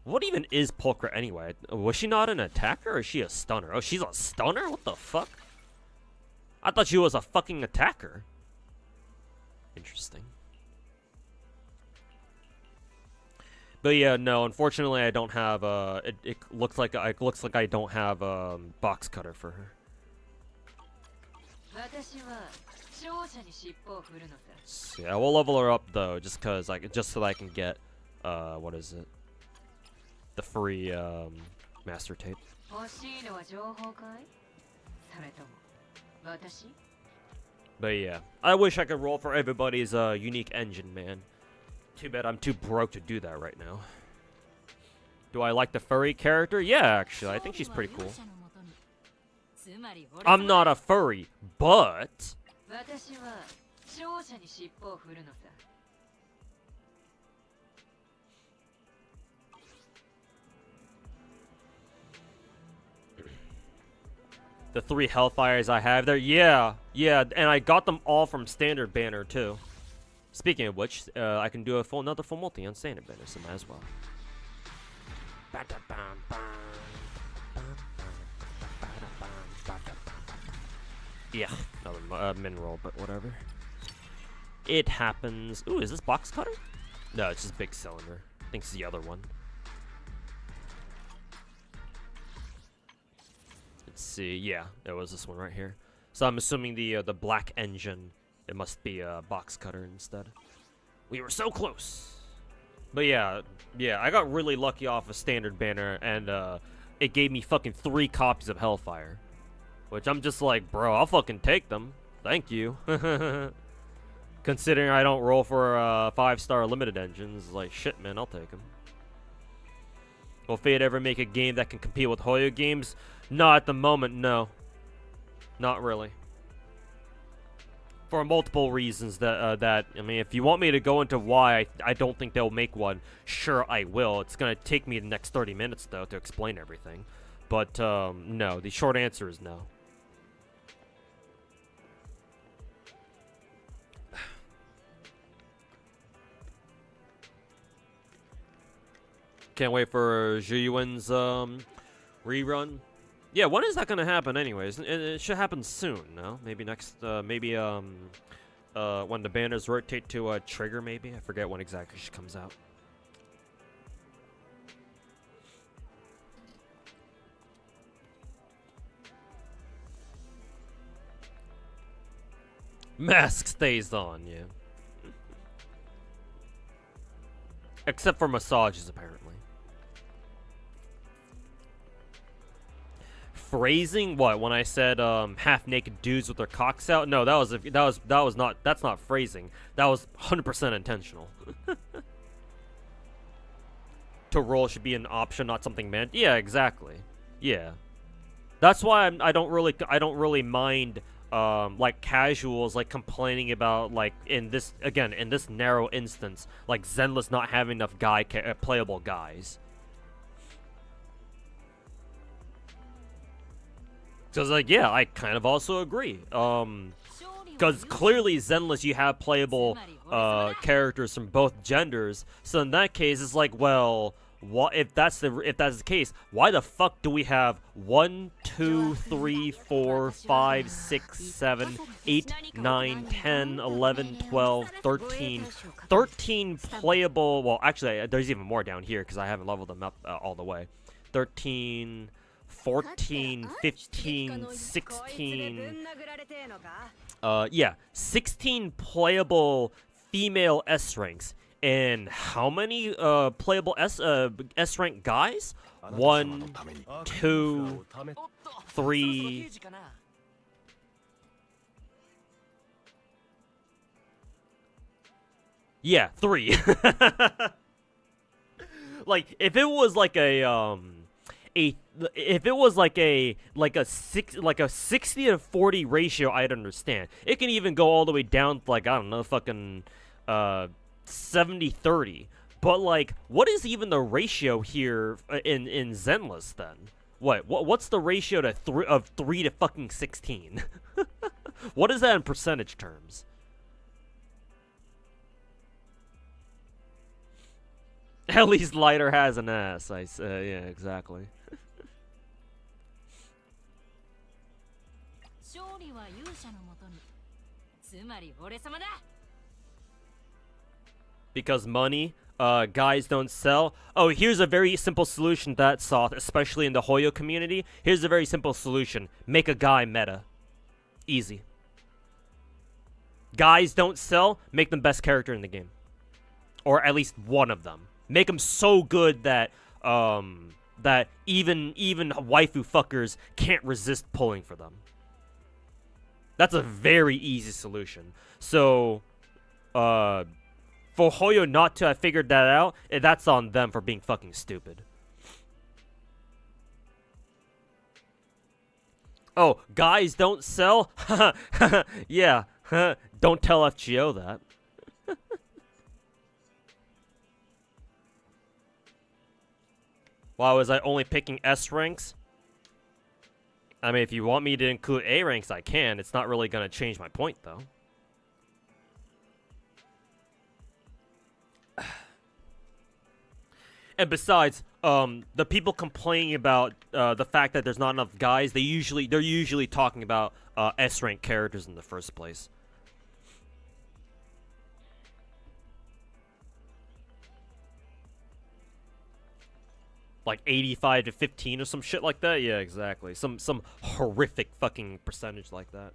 What even is Pulchra anyway? Was she not an attacker or is she a stunner? Oh, she's a stunner? What the fuck? I thought she was a fucking attacker. Interesting. But yeah, no, unfortunately I don't have it looks like I don't have box cutter for her. Yeah, we'll level her up though, just so that I can get what is it? The free master tape. But yeah, I wish I could roll for everybody's unique engine, man. Too bad I'm too broke to do that right now. Do I like the furry character? Yeah, actually, I think she's pretty cool. I'm not a furry, but the 3 Hellfires I have there, yeah, and I got them all from Standard Banner too. Speaking of which, I can do another full multi on standard banner, so might as well. Yeah, another mineral, but whatever. It happens. Ooh, is this box cutter? No, it's just big cylinder. I think it's the other one. Let's see. Yeah, there was this one right here. So I'm assuming the black engine. It must be a box cutter instead. We were so close. But yeah, I got really lucky off a standard banner, and it gave me fucking 3 copies of Hellfire. Which I'm just like, bro, I'll fucking take them. Thank you. Considering I don't roll for 5-star limited engines, like, shit, man, I'll take them. Will Fate ever make a game that can compete with Hoyo games? No, at the moment, no. Not really. For multiple reasons that I mean, if you want me to go into why I don't think they'll make one, sure, I will. It's gonna take me the next 30 minutes, though, to explain everything. But, no, the short answer is no. Can't wait for Zhiyuan's rerun. Yeah, when is that gonna happen anyways? It should happen soon, no? Maybe next, maybe when the banners rotate to Trigger, maybe? I forget when exactly she comes out. Mask stays on, yeah. Except for massages, apparently. Phrasing? What? When I said half-naked dudes with their cocks out? No, that's not phrasing. That was 100% intentional. To roll should be an option, not something meant. Yeah, exactly. Yeah. That's why I don't really mind like casuals like complaining about, like, in this narrow instance, like Zenless not having enough playable guys. Because, like, yeah, I kind of also agree. Because clearly Zenless, you have playable characters from both genders. So in that case, it's like, well, if that's the case, why the fuck do we have 1, 2, 3, 4, 5, 6, 7, 8, 9, 10, 11, 12, 13 playable? Well, actually, there's even more down here because I haven't leveled them up all the way. 13. 14, 15, 16, yeah, 16 playable female S ranks. And how many playable S rank guys? 1, 2, 3. Yeah, 3. Like, if it was like a 60 to 40 ratio, I'd understand. It can even go all the way down to, like, I don't know, fucking 70-30. But, like, what is even the ratio here in Zenless then? What's the ratio to of 3 to fucking 16? What is that in percentage terms? At least Lighter has an ass. Yeah, exactly. Because money, guys don't sell. Oh, here's a very simple solution to that, Soth, especially in the Hoyo community. Here's a very simple solution. Make a guy meta. Easy. Guys don't sell, make them best character in the game. Or at least one of them. Make them so good that that even waifu fuckers can't resist pulling for them. That's a very easy solution. So, for Hoyo not to have figured that out, that's on them for being fucking stupid. Oh, guys don't sell? Yeah, don't tell FGO that. Why was I only picking S ranks? I mean, if you want me to include A ranks, I can. It's not really going to change my point, though. And besides, the people complaining about the fact that there's not enough guys, they're usually talking about S-rank characters in the first place. Like 85 to 15 or some shit like that. Yeah, exactly. Some horrific fucking percentage like that.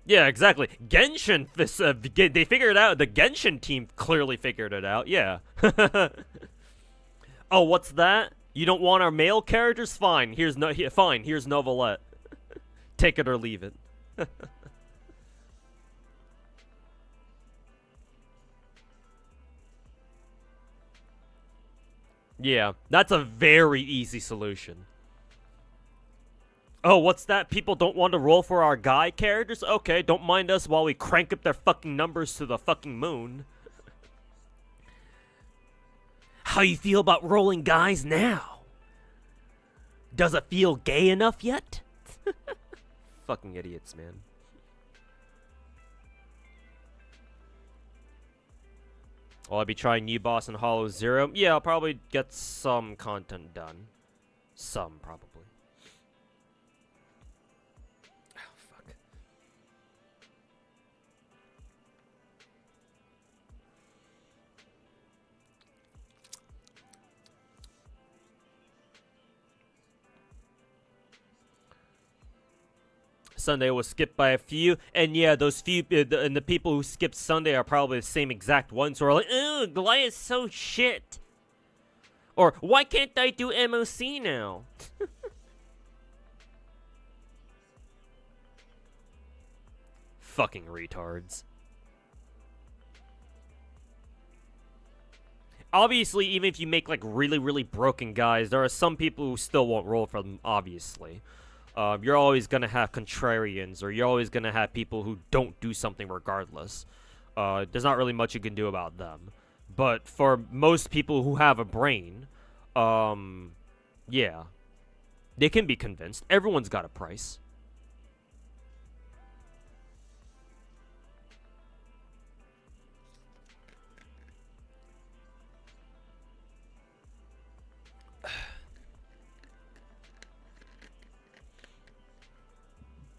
Yeah, exactly. Genshin, they figured it out. The Genshin team clearly figured it out. Yeah. Oh, what's that? You don't want our male characters? Fine. Here's Novelette. Take it or leave it. Yeah, that's a very easy solution. Oh, what's that? People don't want to roll for our guy characters? Okay, don't mind us while we crank up their fucking numbers to the fucking moon. How you feel about rolling guys now? Does it feel gay enough yet? Fucking idiots, man. Will I be trying new boss in Hollow Zero? Yeah, I'll probably get some content done. Some, probably. Oh, fuck. Sunday was skipped by a few, and yeah, those few, and the people who skipped Sunday are probably the same exact ones who are like, "Ugh, Goliath's so shit," or "Why can't I do MOC now?" Fucking retards. Obviously, even if you make like really, really broken guys, there are some people who still won't roll for them. Obviously. You're always going to have contrarians, or you're always going to have people who don't do something regardless. There's not really much you can do about them. But for most people who have a brain, yeah, they can be convinced. Everyone's got a price.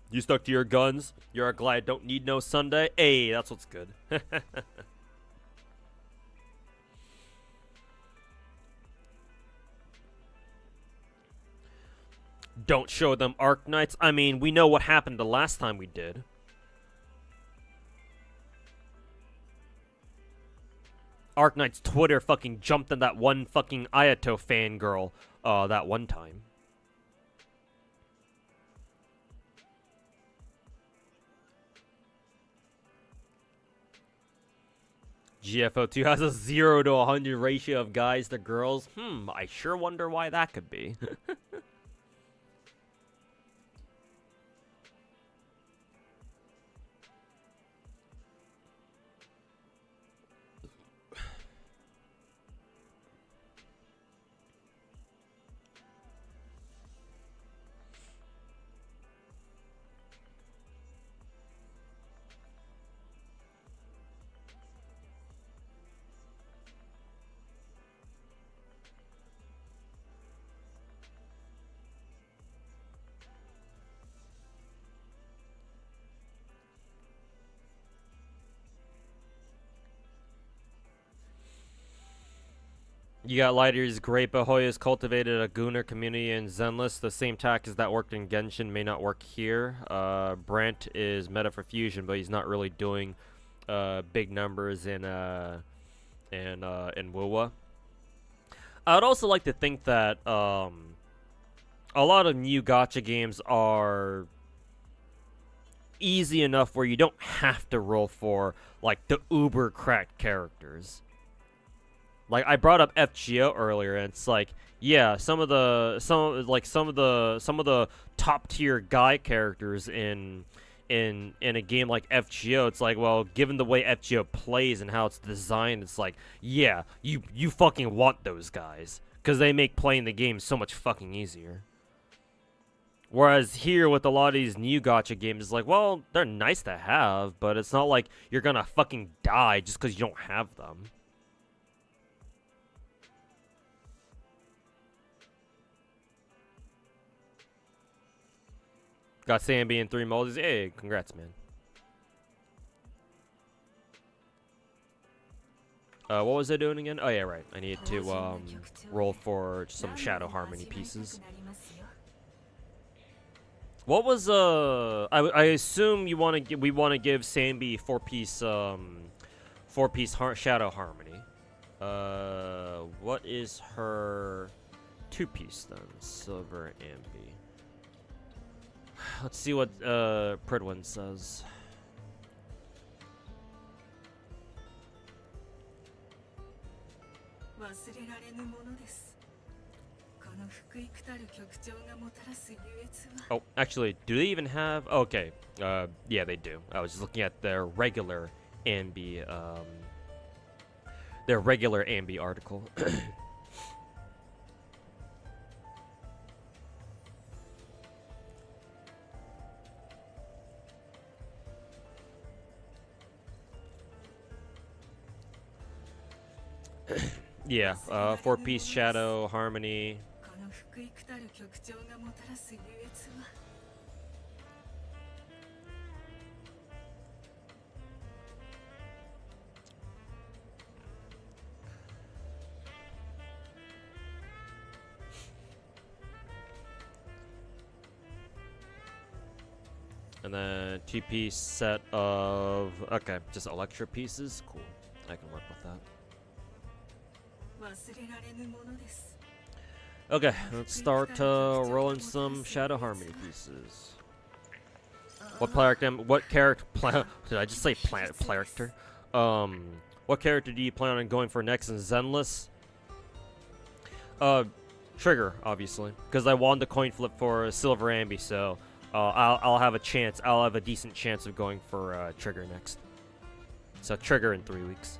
You stuck to your guns? You're glad don't need no Sunday? Hey, that's what's good. Don't show them Arknights? I mean, we know what happened the last time we did. Arknight's Twitter fucking jumped on that one fucking Ayato fangirl, that one time. GFO2 has a 0 to 100 ratio of guys to girls. I sure wonder why that could be. You got Lighter's great, but Hoya's cultivated a Gunner community in Zenless. The same tactics that worked in Genshin may not work here. Brant is meta for fusion, but he's not really doing big numbers in WoWa. I would also like to think that a lot of new gacha games are easy enough where you don't have to roll for like the uber cracked characters. Like I brought up FGO earlier, and it's like, yeah, some of the top tier guy characters in a game like FGO, it's like, well, given the way FGO plays and how it's designed, it's like, yeah, you fucking want those guys because they make playing the game so much fucking easier. Whereas here with a lot of these new gacha games, it's like, well, they're nice to have, but it's not like you're gonna fucking die just because you don't have them. Got Sanby and 3 moldies. Hey, congrats, man. What was I doing again? Oh yeah, right. I need to roll for some Shadow Harmony pieces. What was I assume we want to give Sanby 4-piece Shadow Harmony. What is her 2-piece then? Silver Ambi. Let's see what Pridwin says. Oh, actually, do they even have? Okay, yeah, they do. I was just looking at their regular Ambi, article. Yeah, 4-piece Shadow Harmony. And then 2-piece set of, okay, just Electra pieces. Cool, I can work with that. Okay, let's start rolling some Shadow Harmony pieces. What character? Did I just say character? What character do you plan on going for next in Zenless? Trigger, obviously, because I won the coin flip for Silver Ambi, so I'll have a chance. I'll have a decent chance of going for Trigger next. So Trigger in 3 weeks.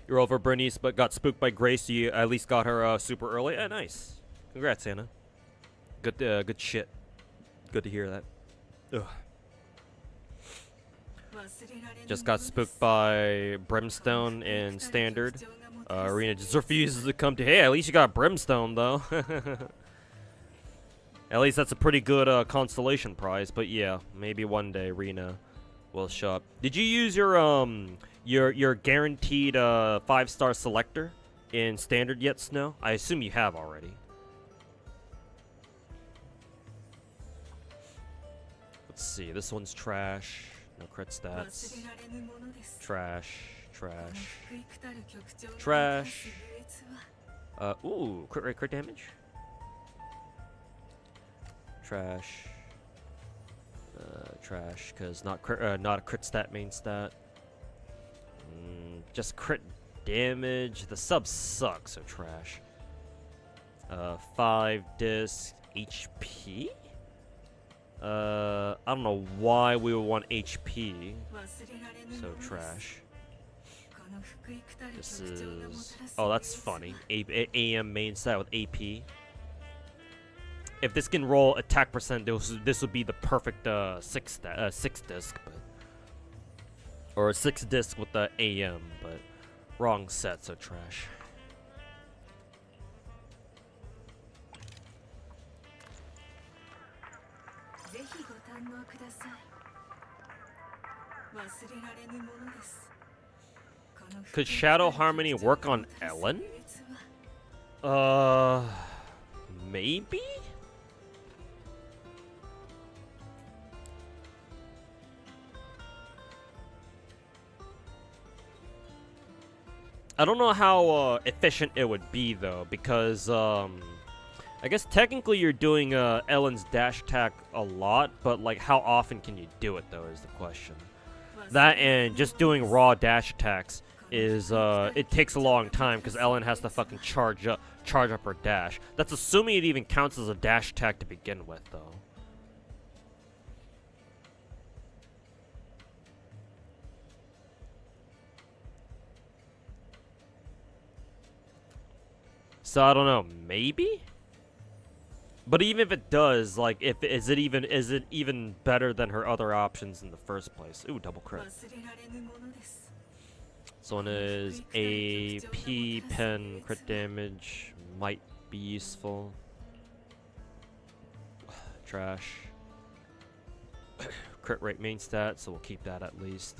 You're over Bernice, but got spooked by Grace. You at least got her super early. Nice. Congrats, Anna. Good shit. Good to hear that. Ugh. Just got spooked by Brimstone in Standard. Arena just refuses to come to. Hey, at least you got Brimstone, though. At least that's a pretty good constellation prize. But yeah, maybe one day Arena will show up. Did you use your guaranteed 5-star selector in Standard yet, Snow? I assume you have already. Let's see. This one's trash. No crit stats. Trash. Ooh, crit rate, crit damage. Trash, because not a crit stat main stat. Just crit damage. The sub sucks, so trash. 5 disc HP. I don't know why we would want HP. So trash. This is... Oh, that's funny. AM main stat with AP. If this can roll attack percent, this would be the perfect 6 disc, but... Or a 6 disc with the AM, but... Wrong set, so trash. Could Shadow Harmony work on Ellen? Maybe? I don't know how efficient it would be, though, because I guess technically you're doing Ellen's dash attack a lot, but like how often can you do it, though, is the question. That and just doing raw dash attacks is it takes a long time because Ellen has to fucking charge up her dash. That's assuming it even counts as a dash attack to begin with, though. So I don't know, maybe? But even if it does, like, is it even better than her other options in the first place? Ooh, double crit. This one is AP, pen, crit damage, might be useful. Trash. Crit rate main stat, so we'll keep that at least.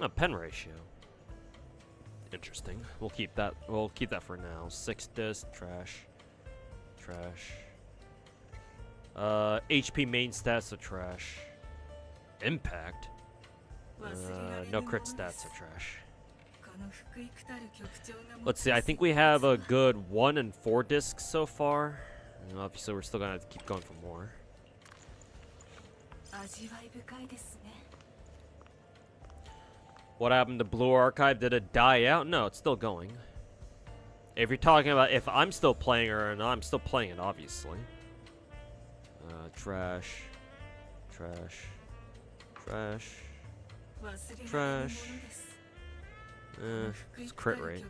Oh, pen ratio. Interesting. We'll keep that for now. 6 disc, trash. Trash. HP main stats, so trash. Impact. No crit stats, so trash. Let's see, I think we have a good 1 and 4 discs so far. And obviously, we're still gonna have to keep going for more. What happened to Blue Archive? Did it die out? No, it's still going. If you're talking about if I'm still playing her, and I'm still playing it, obviously. Trash. Trash. Trash. Trash. It's crit rate.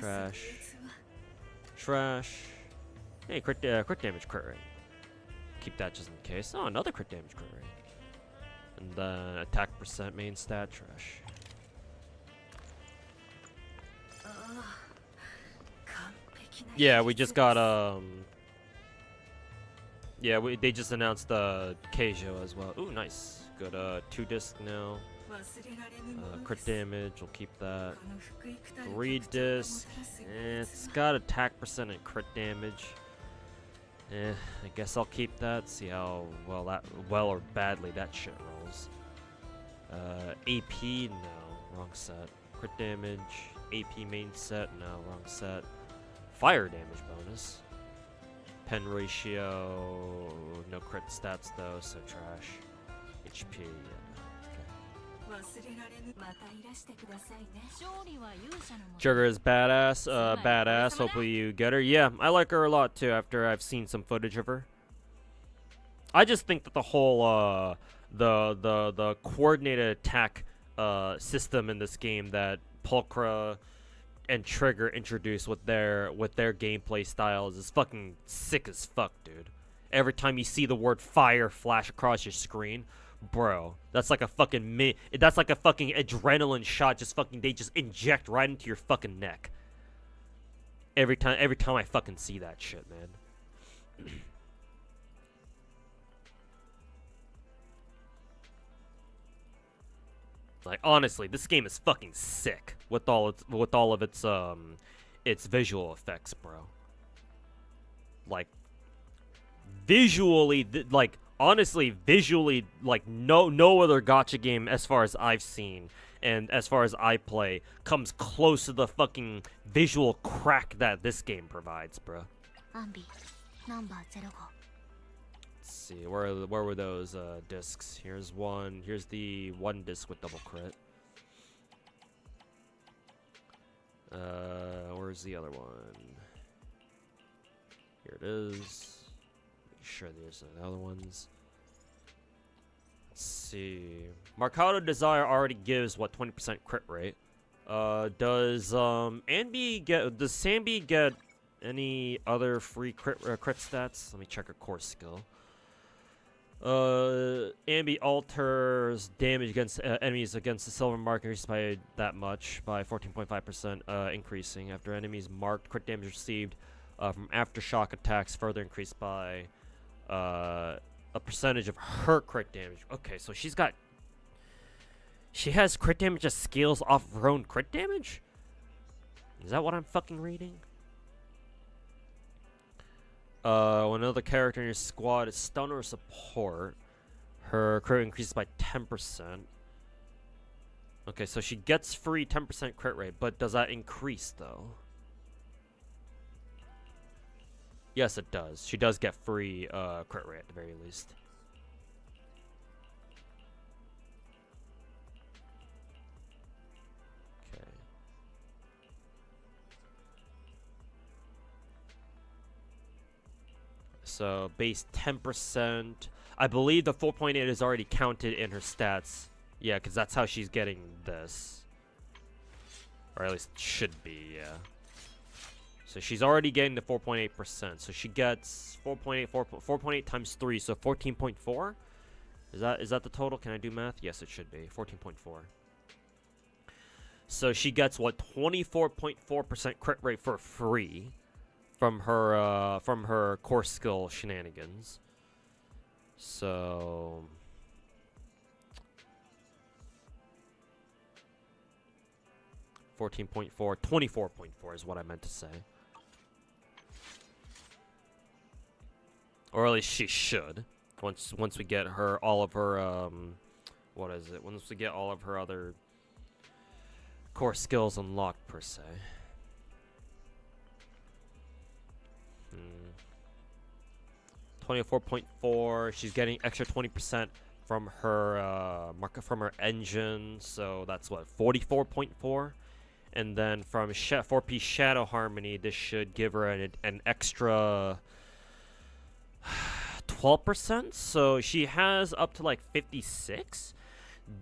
Trash. Trash. Hey, crit damage crit rate. Keep that just in case. Oh, another crit damage crit rate. And then attack percent main stat, trash. Yeah, we just got yeah, they just announced Keijo as well. Ooh, nice. Good 2 disc now. Crit damage, we'll keep that. 3 disc. It's got attack percent and crit damage. I guess I'll keep that. See how well or badly that shit rolls. AP, no, wrong set. Crit damage, AP main set, no, wrong set. Fire damage bonus. Pen ratio, no crit stats though, so trash. HP, yeah. Sugar is badass. Badass. Hopefully you get her. Yeah, I like her a lot too. After I've seen some footage of her, I just think that the whole the coordinated attack system in this game that Pulchra and Trigger introduced with their gameplay styles is fucking sick as fuck, dude. Every time you see the word fire flash across your screen, bro, that's like a fucking that's like a fucking adrenaline shot. They just inject right into your fucking neck. Every time I fucking see that shit, man. Like, honestly, this game is fucking sick with all of its visual effects, bro. Like, visually, honestly, visually, like, no other gacha game, as far as I've seen and as far as I play, comes close to the fucking visual crack that this game provides, bro. Let's see, where were those discs? Here's one. Here's the 1 disc with double crit. Where's the other one? Here it is. Make sure there's the other ones. Let's see. Marcado Desire already gives what, 20% crit rate. Does Sanby get any other free crit stats? Let me check her core skill. Ambi alters damage against enemies against the silver mark increased by that much, by 14.5%, increasing after enemies marked. Crit damage received from aftershock attacks further increased by a percentage of her crit damage. Okay, so she has crit damage that scales off of her own crit damage? Is that what I'm fucking reading? When another character in your squad is stun or support, her crit increases by 10%. Okay, so she gets free 10% crit rate, but does that increase, though? Yes, it does. She does get free crit rate at the very least. So base 10%. I believe the 4.8 is already counted in her stats. Yeah, because that's how she's getting this. Or at least should be, yeah. So she's already getting the 4.8%. So she gets 4.8 times 3, so 14.4. Is that the total? Can I do math? Yes, it should be 14.4. So she gets what, 24.4% crit rate for free from her core skill shenanigans. So 14.4, 24.4 is what I meant to say. Or at least she should. Once we get her all of her what is it? Once we get all of her other core skills unlocked per se. 24.4. She's getting extra 20% from her from her engine, so that's what, 44.4. And then from 4P Shadow Harmony, this should give her an extra 12%. So she has up to like 56.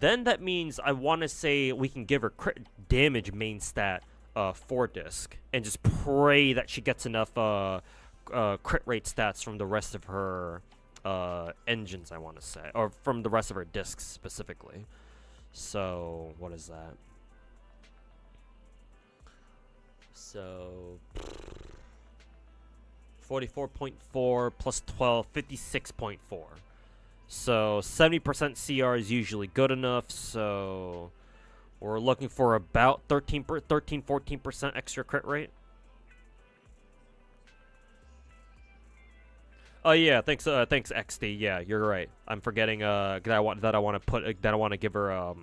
Then that means I want to say we can give her crit damage main stat 4 disc, and just pray that she gets enough crit rate stats from the rest of her engines, I want to say, or from the rest of her discs specifically. So what is that? So 44.4 plus 12, 56.4. So 70% CR is usually good enough. So we're looking for about 14% extra crit rate. Oh yeah, thanks XD. Yeah, you're right. I'm forgetting that I want to give her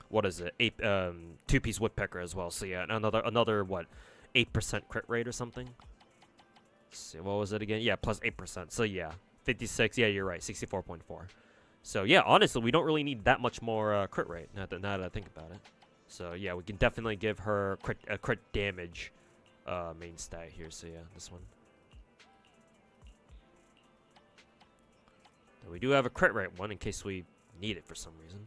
what is it? 2-piece woodpecker as well. So yeah, another what? 8% crit rate or something. Let's see, what was it again? Yeah, plus 8%. So yeah, 56. Yeah, you're right. 64.4. So yeah, honestly, we don't really need that much more crit rate. Now that I think about it. So yeah, we can definitely give her crit damage main stat here. So yeah, this one. We do have a crit rate one in case we need it for some reason.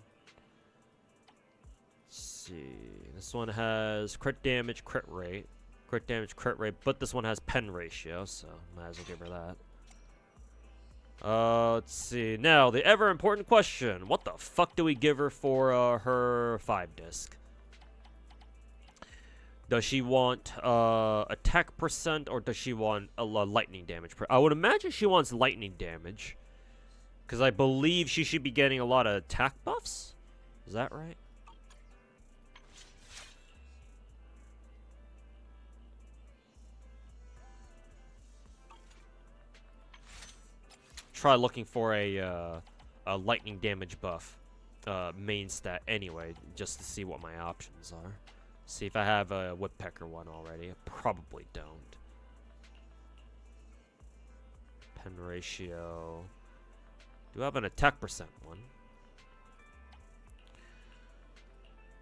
Let's see. This one has crit damage, crit rate. Crit damage, crit rate, but this one has pen ratio, so might as well give her that. Let's see. Now, the ever important question. What the fuck do we give her for her 5 disc? Does she want attack percent, or does she want a lightning damage? I would imagine she wants lightning damage, because I believe she should be getting a lot of attack buffs. Is that right? Try looking for a lightning damage buff main stat anyway, just to see what my options are. See if I have a woodpecker one already. I probably don't. Pen ratio. Do I have an attack percent one?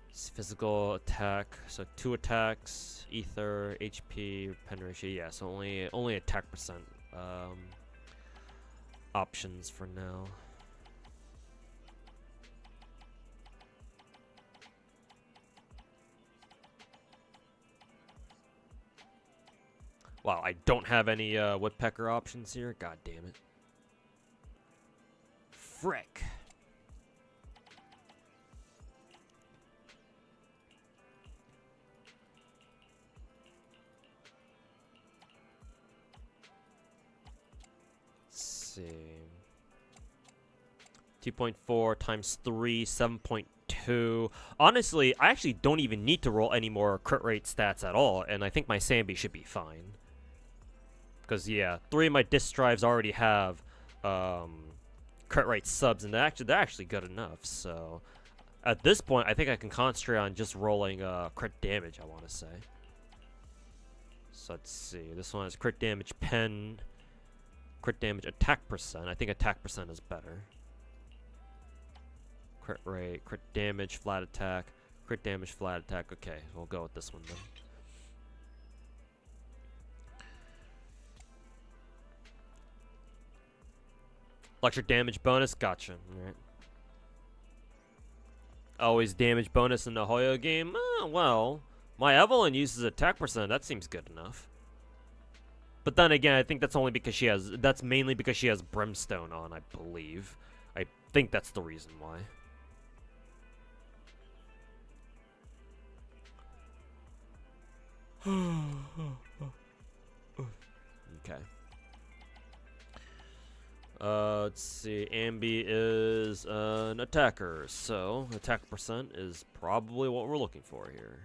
It's physical attack, so 2 attacks, ether, HP, pen ratio. Yeah, so only attack percent options for now. Wow, I don't have any woodpecker options here. God damn it. Frick. Let's see. 2.4 times 3, 7.2. Honestly, I actually don't even need to roll any more crit rate stats at all, and I think my Sanby should be fine. Because, yeah, 3 of my disk drives already have crit rate subs, and they're actually good enough. So, at this point, I think I can concentrate on just rolling crit damage, I want to say. So, let's see. This one has crit damage pen, crit damage attack percent. I think attack percent is better. Crit rate, crit damage, flat attack, crit damage, flat attack. Okay, we'll go with this one then. Electric damage bonus, gotcha. Alright. Always damage bonus in the Hoyo game? Well, my Evelyn uses attack percent. That seems good enough. But then again, I think that's only because she has... That's mainly because she has Brimstone on, I believe. I think that's the reason why. Okay. Let's see. Ambi is an attacker, so attack percent is probably what we're looking for here.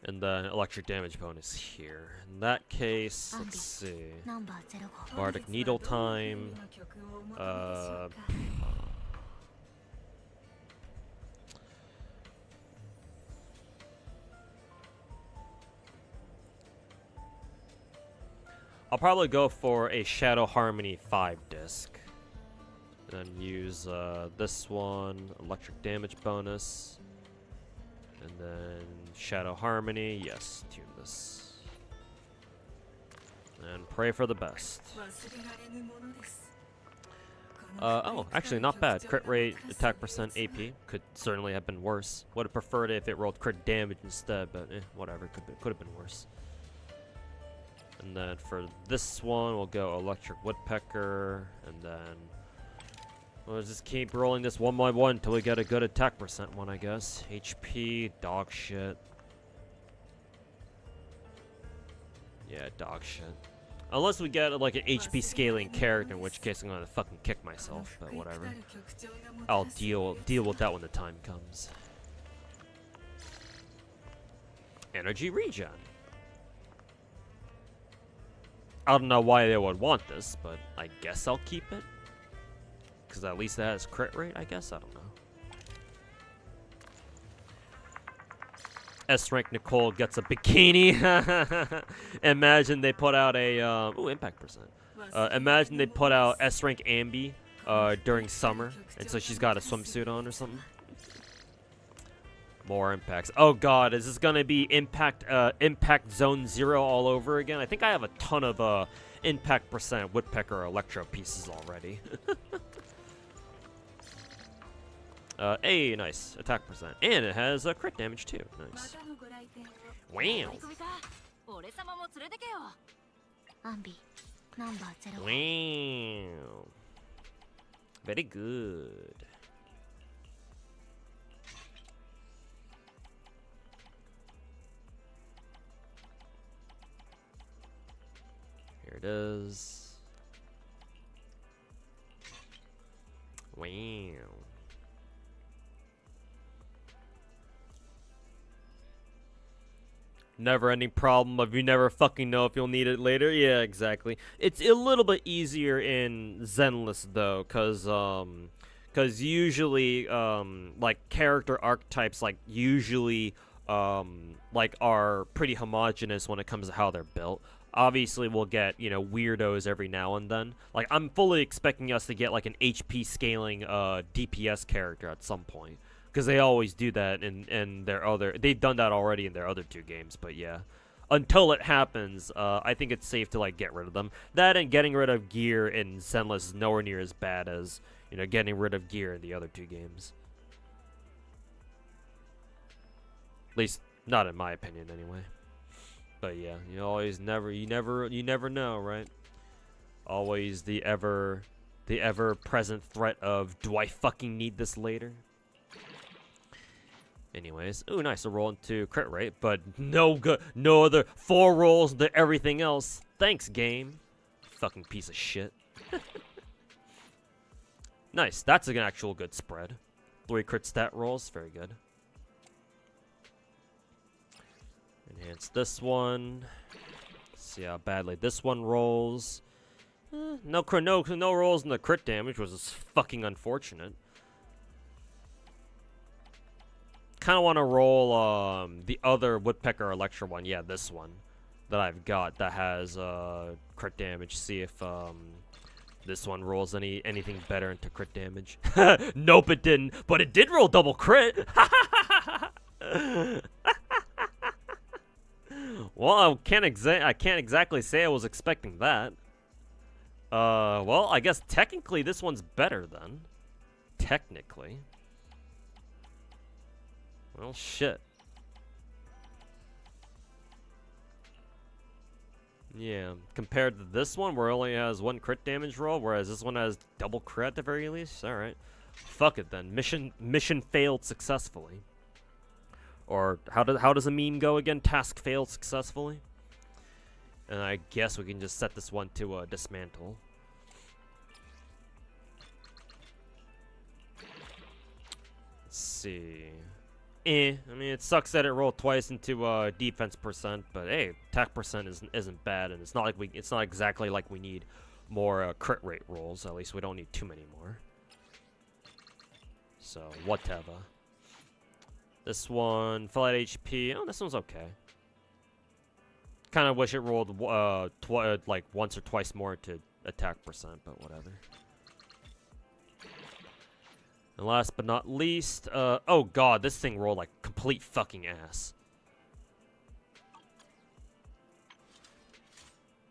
And then electric damage bonus here. In that case, let's see. Bardic Needle time. I'll probably go for a Shadow Harmony 5 disc. Then use this one, electric damage bonus. And then Shadow Harmony, yes, tune this. And pray for the best. Oh, actually not bad. Crit rate, attack percent, AP. Could certainly have been worse. Would have preferred it if it rolled crit damage instead, but whatever, could have been worse. And then for this one, we'll go Electric Woodpecker, and then we'll just keep rolling this one by one until we get a good attack percent one, I guess. HP, dog shit. Yeah, dog shit. Unless we get like an HP scaling character, in which case I'm gonna fucking kick myself, but whatever. I'll deal with that when the time comes. Energy regen. I don't know why they would want this, but I guess I'll keep it. Because at least it has crit rate, I guess? I don't know. S-rank Nicole gets a bikini. Imagine they put out a... ooh, impact percent. Imagine they put out S-rank Ambi during summer. And so she's got a swimsuit on or something. More impacts. Oh god, is this gonna be impact zone 0 all over again? I think I have a ton of impact percent Woodpecker Electro pieces already. Hey, nice. Attack percent. And it has crit damage too. Nice. Wow. Wow. Very good. Here it is. Wow. Never-ending problem of you never fucking know if you'll need it later. Yeah, exactly. It's a little bit easier in Zenless though, cause usually like character archetypes like usually like are pretty homogenous when it comes to how they're built. Obviously, we'll get, you know, weirdos every now and then. Like, I'm fully expecting us to get, like, an HP scaling DPS character at some point. Because they always do that in their other... They've done that already in their other two games, but yeah. Until it happens, I think it's safe to, like, get rid of them. That and getting rid of gear in Zenless is nowhere near as bad as, you know, getting rid of gear in the other two games. At least, not in my opinion, anyway. But yeah, you never know, right? Always the ever-present threat of, do I fucking need this later? Anyways, ooh, nice to roll into crit rate, but no other 4 rolls into everything else. Thanks, game. Fucking piece of shit. Nice, that's an actual good spread. 3 crit stat rolls, very good. Enhance this one. See how badly this one rolls. No rolls in the crit damage, which is fucking unfortunate. Kind of want to roll the other Woodpecker Electra one. Yeah, this one that I've got that has crit damage. See if this one rolls anything better into crit damage. Nope, it didn't. But it did roll double crit. Well, I can't exactly say I was expecting that. Well, I guess technically this one's better then. Technically. Well, shit. Yeah, compared to this one where it only has 1 crit damage roll, whereas this one has double crit at the very least. Alright. Fuck it then. Mission failed successfully. Or how does a meme go again? Task failed successfully. And I guess we can just set this one to dismantle. Let's see. I mean, it sucks that it rolled twice into defense percent, but hey, attack percent isn't bad, and it's not exactly like we need more crit rate rolls. At least we don't need too many more. So whatever. This one, flat HP. Oh, this one's okay. Kind of wish it rolled like once or twice more to attack percent, but whatever. And last but not least, oh god, this thing rolled like complete fucking ass.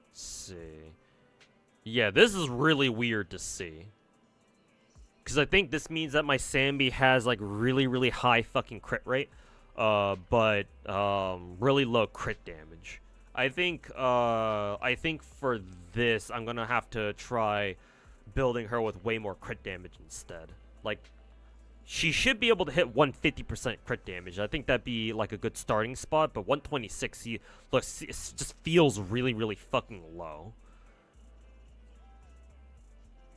Let's see. Yeah, this is really weird to see. Because I think this means that my Sanby has like really high fucking crit rate, but really low crit damage. I think for this, I'm gonna have to try building her with way more crit damage instead. Like, she should be able to hit 150% crit damage. I think that'd be like a good starting spot, but 126, it just feels really fucking low.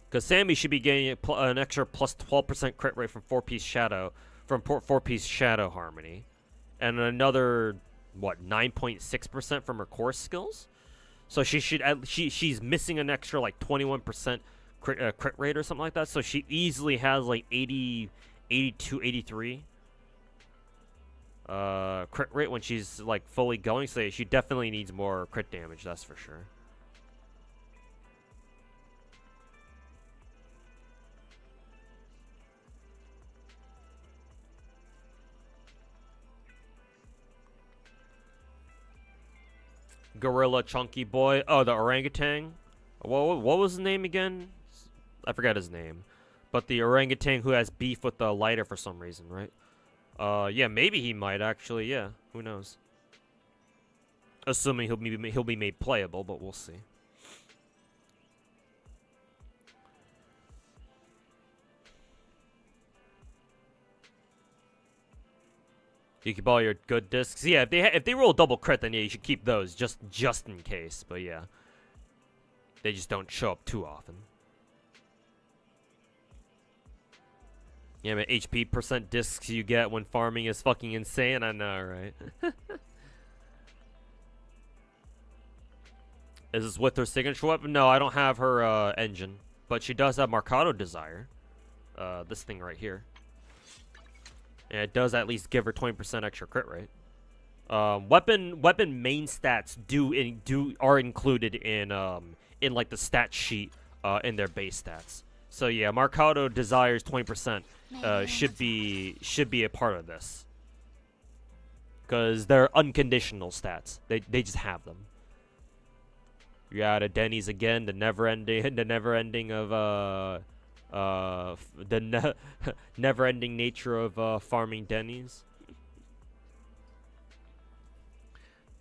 Because Sanby should be getting an extra plus 12% crit rate from 4-piece Shadow, from 4-piece Shadow Harmony, and another what 9.6% from her core skills. So she should she's missing an extra like 21% crit rate or something like that. So she easily has like 80, 82, 83 crit rate when she's like fully going. So she definitely needs more crit damage. That's for sure. Gorilla Chunky Boy. Oh, the orangutan. What was his name again? I forgot his name. But the orangutan who has beef with the lighter for some reason, right? Yeah, maybe he might actually. Yeah, who knows? Assuming he'll be made playable, but we'll see. You keep all your good discs. Yeah, if they roll double crit, then yeah, you should keep those just in case. But yeah, they just don't show up too often. Yeah, man, HP percent discs you get when farming is fucking insane. I know, right? Is this with her signature weapon? No, I don't have her engine, but she does have Mercado Desire. This thing right here. And it does at least give her 20% extra crit rate. Weapon main stats are included in like the stat sheet in their base stats. So yeah, Mercado Desire's 20% should be a part of this. Because they're unconditional stats. They just have them. You're out of Denny's again, the never ending of never-ending nature of farming Denny's.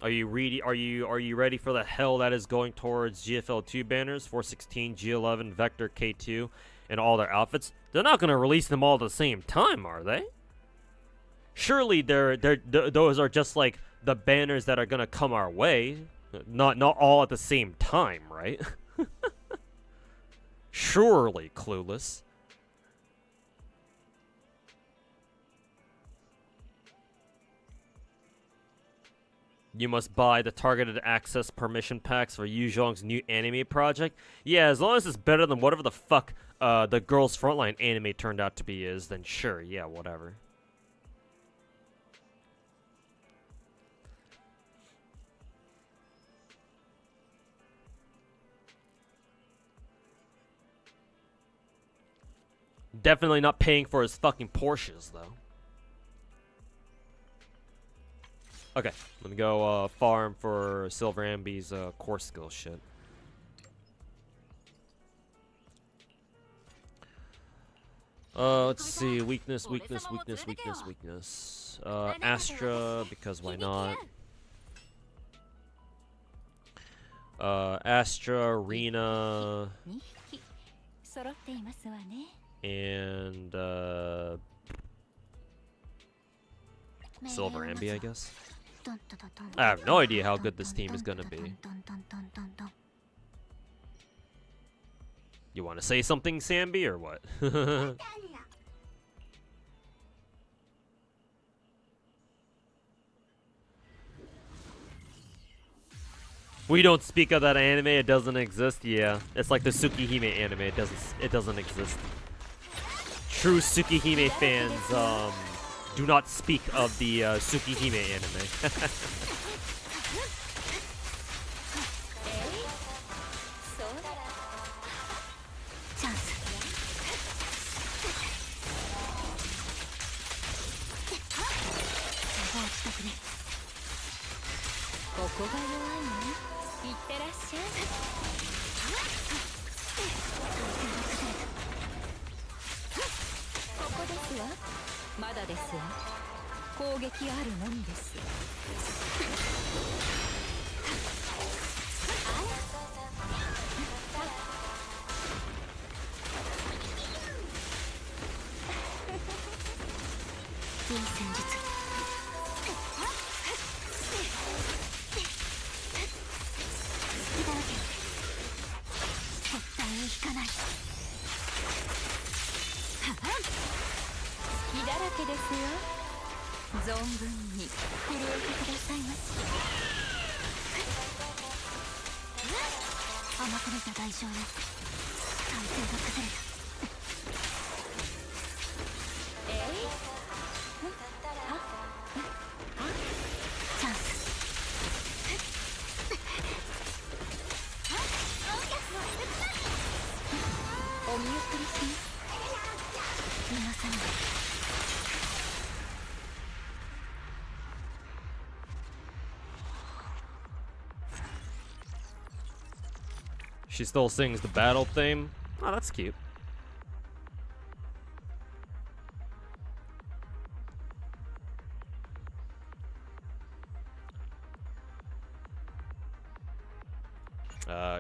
Are you ready for the hell that is going towards GFL2 banners, 416, G11, Vector, K2, and all their outfits? They're not gonna release them all at the same time, are they? Surely those are just like the banners that are gonna come our way, not all at the same time, right? Surely, Clueless. You must buy the targeted access permission packs for Yu Zhong's new anime project. Yeah, as long as it's better than whatever the fuck the Girls Frontline anime turned out to be then sure, yeah, whatever. Definitely not paying for his fucking Porsches, though. Okay, let me go farm for Silver Amby's core skill shit. Let's see. Weakness. Astra, because why not? Astra, Rena, and Silver Ambi, I guess. I have no idea how good this team is gonna be. You want to say something, Sanby, or what? We don't speak of that anime. It doesn't exist. Yeah, it's like the Tsukihime anime. It doesn't exist. True Tsukihime fans do not speak of the Tsukihime anime. She still sings the battle theme. Oh, that's cute.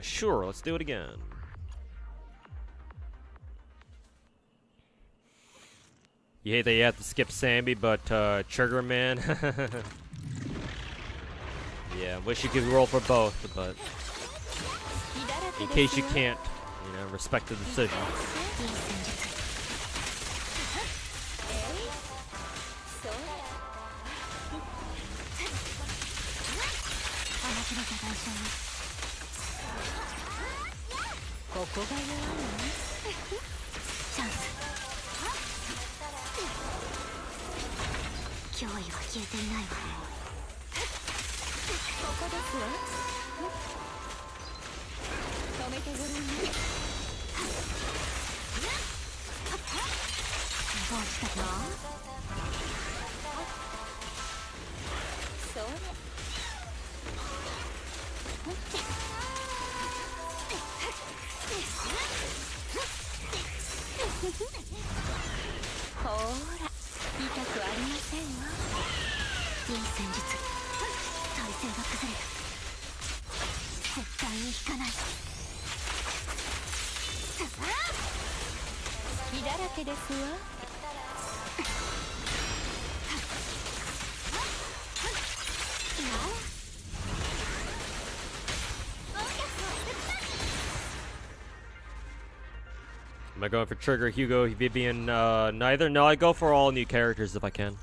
Sure, let's do it again. You hate that you have to skip Sanby, but Trigger Man. Yeah, wish you could roll for both, but in case you can't, you know, respect the decision. Am I going for Trigger, Hugo, Vivian, neither? No, I go for all new characters if I can.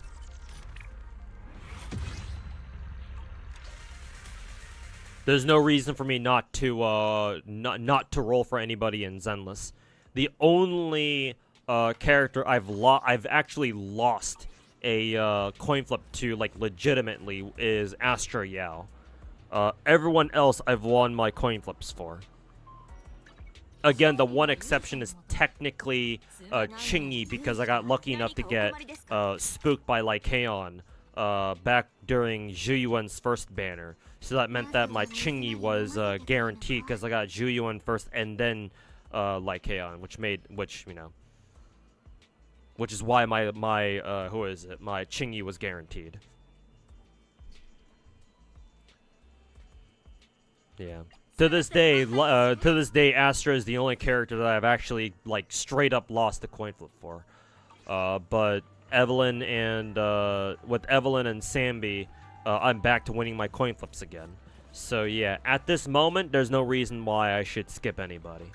There's no reason for me not to not to roll for anybody in Zenless. The only character I've actually lost a coin flip to, like, legitimately, is Astra Yao. Everyone else I've won my coin flips for. Again, the one exception is technically Chingy, because I got lucky enough to get spooked by Lycaon back during Zhuyuan's first banner. So that meant that my Chingy was guaranteed, because I got Zhuyuan first and then Lycaon, which is why my Chingy was guaranteed. Yeah. To this day, Astra is the only character that I've actually like straight up lost a coin flip for. But Evelyn and with Evelyn and Sanby, I'm back to winning my coin flips again. So yeah, at this moment, there's no reason why I should skip anybody.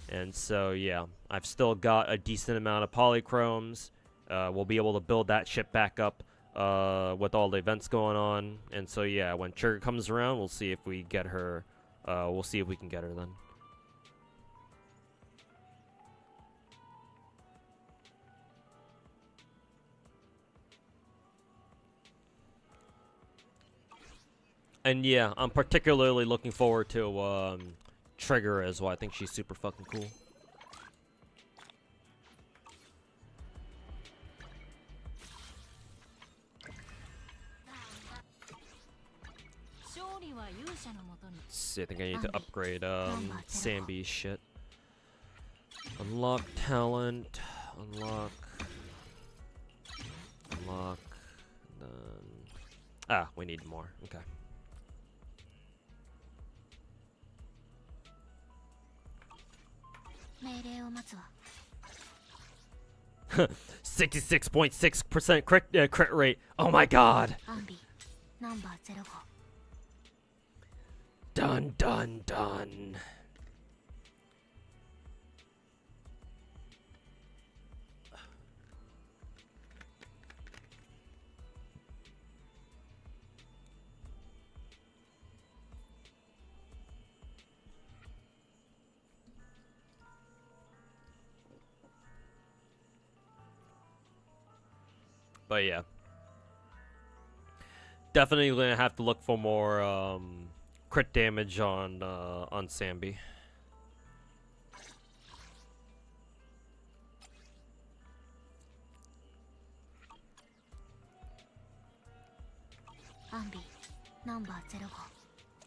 And so yeah, I've still got a decent amount of polychromes. We'll be able to build that ship back up with all the events going on. And so yeah, when Trigger comes around, we'll see if we get her. We'll see if we can get her then. And yeah, I'm particularly looking forward to Trigger as well. I think she's super fucking cool. Let's see, I think I need to upgrade Sanby's shit. Unlock talent. Unlock. Then. Ah, we need more. Okay. 66.6% crit rate. Oh my god. Dun dun dun. But yeah, definitely gonna have to look for more crit damage on Sanby.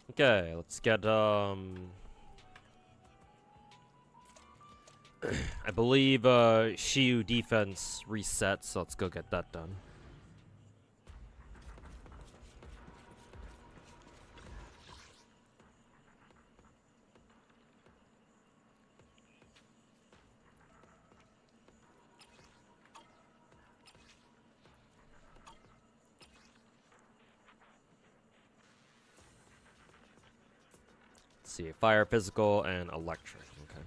Okay, let's get I believe Shiyu defense resets, so let's go get that done. Let's see, fire, physical, and electric. Okay.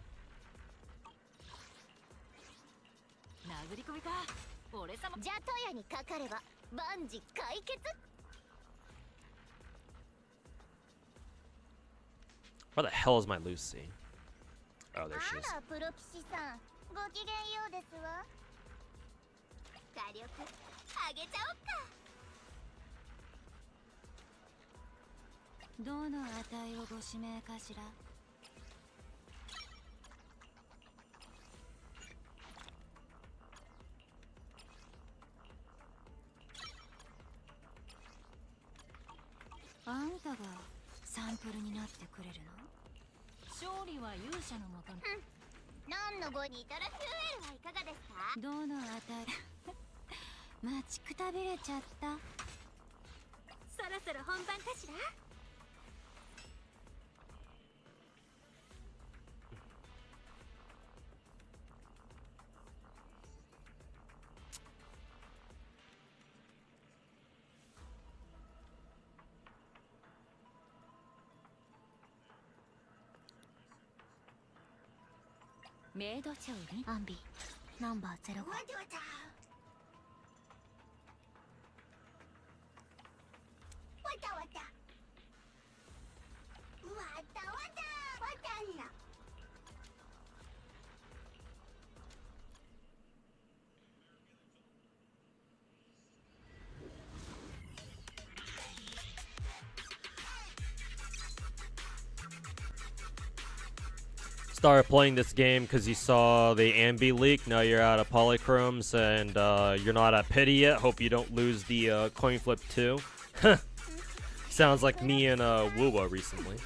Where the hell is my Lucy? Oh, there she is. Started playing this game because you saw the Ambi leak. Now you're out of polychromes and you're not at pity yet. Hope you don't lose the coin flip too. Sounds like me and Wuwa recently.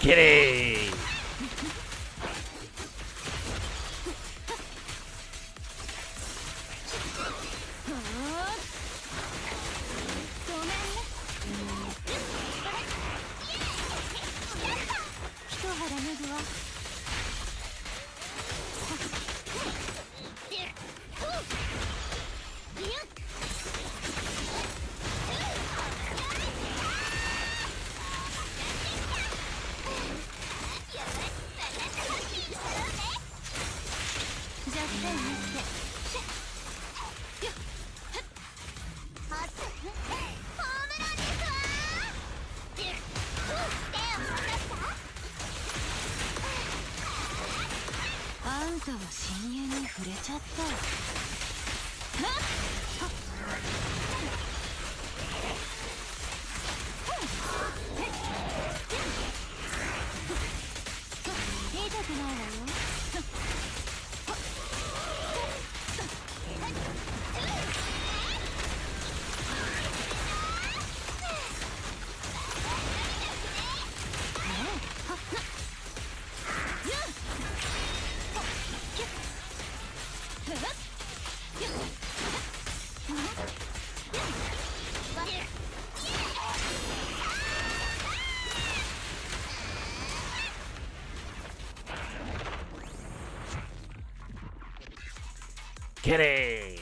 Kitty! Kitty!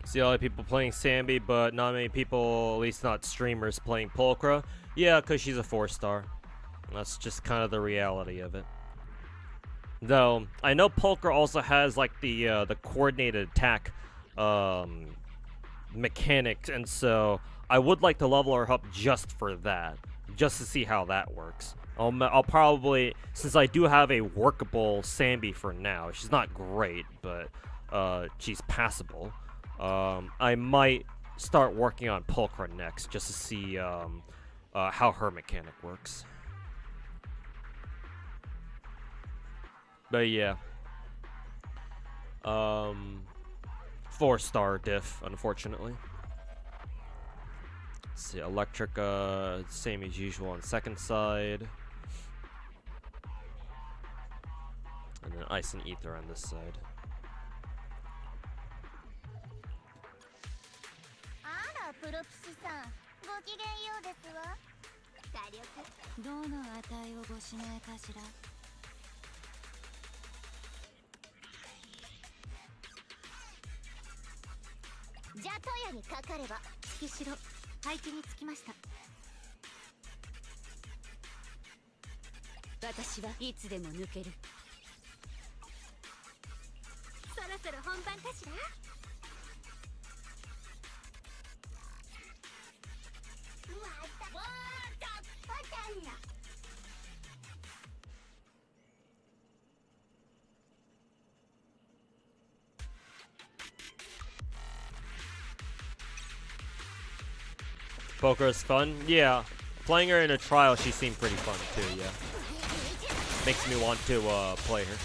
See a lot of people playing Sanby, but not many people, at least not streamers, playing Pulchra. Yeah, because she's a 4-star. That's just kind of the reality of it. Though, I know Pulchra also has, like, the coordinated attack mechanics, and so I would like to level her up just for that. Just to see how that works. I'll probably, since I do have a workable Sanby for now, she's not great, but she's passable. I might start working on Pulchra next, just to see how her mechanic works. But yeah. 4-star diff, unfortunately. Let's see, electric, same as usual on second side. And then ice and ether on this side. プロプスさん、ごきげんようですわ。火力。どの値をご指名かしら。じゃあトヤにかかれば。月城、配置につきました。私はいつでも抜ける。そろそろ本番かしら。Poker is fun? Yeah. Playing her in a trial, she seemed pretty fun too, yeah. Makes me want to play her.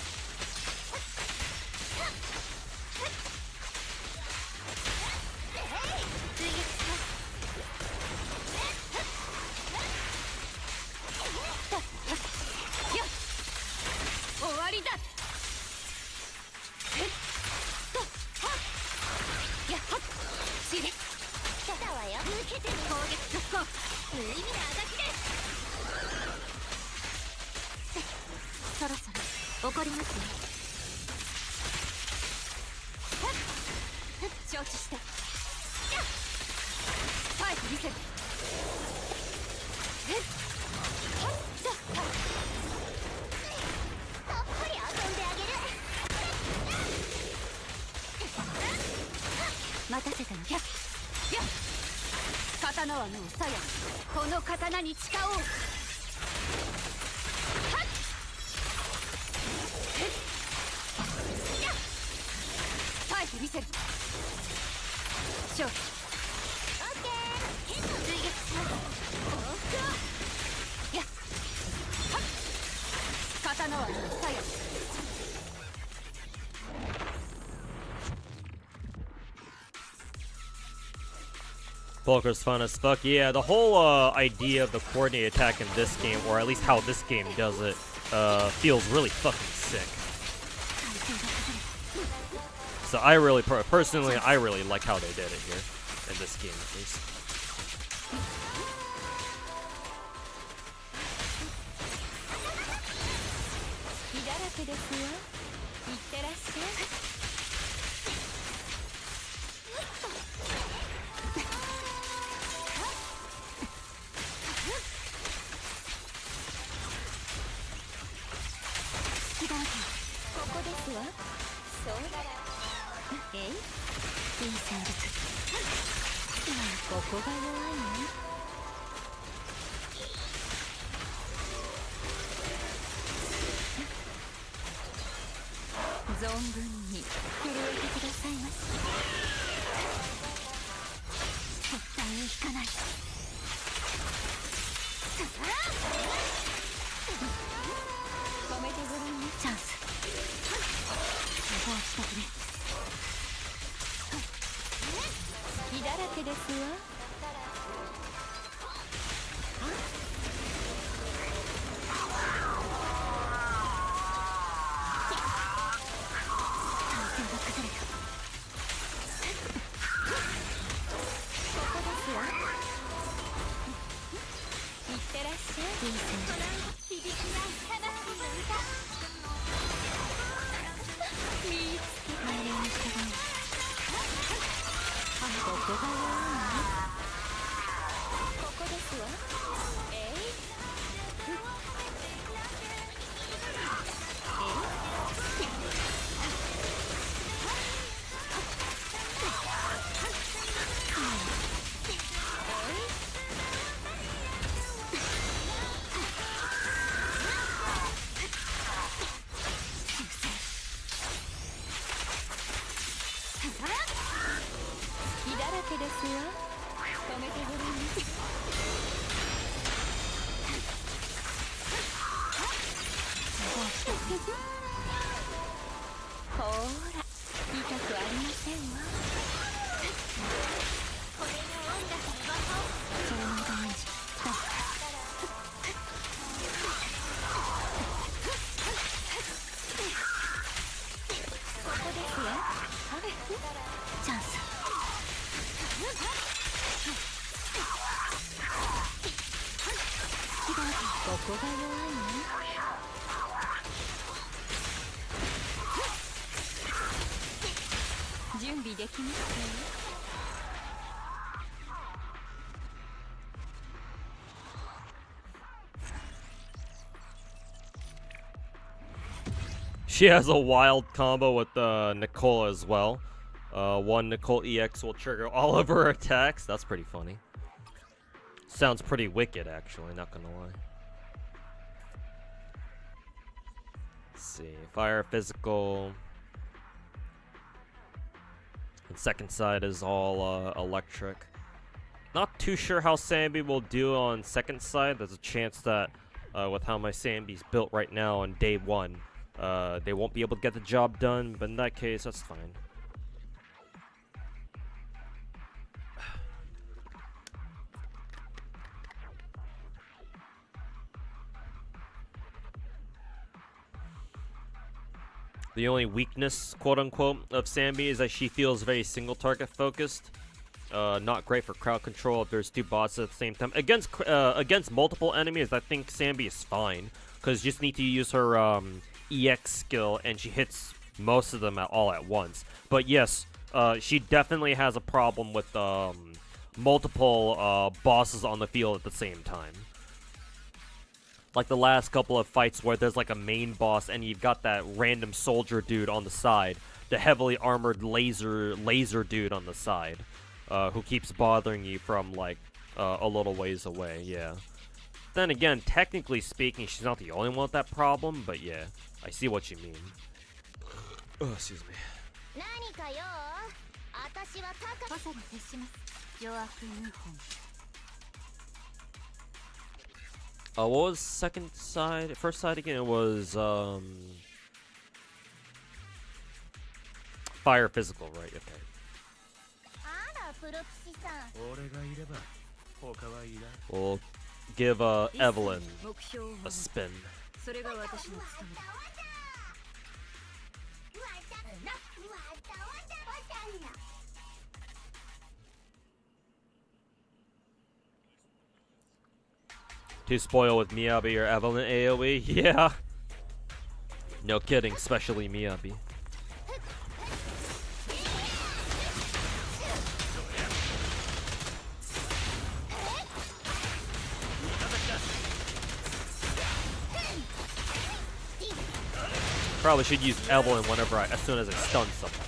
Poker's fun as fuck. Yeah, the whole idea of the coordinated attack in this game, or at least how this game does it, feels really fucking sick. So I really, personally, I really like how they did it here, in this game at least. こが弱いの？準備できますか？ She has a wild combo with Nicola as well. One Nicole EX will trigger all of her attacks. That's pretty funny. Sounds pretty wicked, actually, not gonna lie. Let's see. Fire, physical. And second side is all electric. Not too sure how Sanby will do on second side. There's a chance that with how my Sanby's built right now on day one, they won't be able to get the job done, but in that case, that's fine. The only weakness, quote-unquote, of Sanby is that she feels very single-target focused. Not great for crowd control if there's two bosses at the same time. Against multiple enemies, I think Sanby is fine, because you just need to use her EX skill, and she hits most of them all at once. But yes, she definitely has a problem with multiple bosses on the field at the same time. Like the last couple of fights where there's like a main boss and you've got that random soldier dude on the side, the heavily armored laser dude on the side, who keeps bothering you from like a little ways away. Yeah. Then again, technically speaking, she's not the only one with that problem, but yeah, I see what you mean. Oh, excuse me. What was second side? First side again? It was fire, physical, right? Okay. We'll give Evelyn a spin. To spoil with Miyabi or Evelyn AoE? Yeah. No kidding, especially Miyabi. Probably should use Evelyn whenever as soon as I stun someone.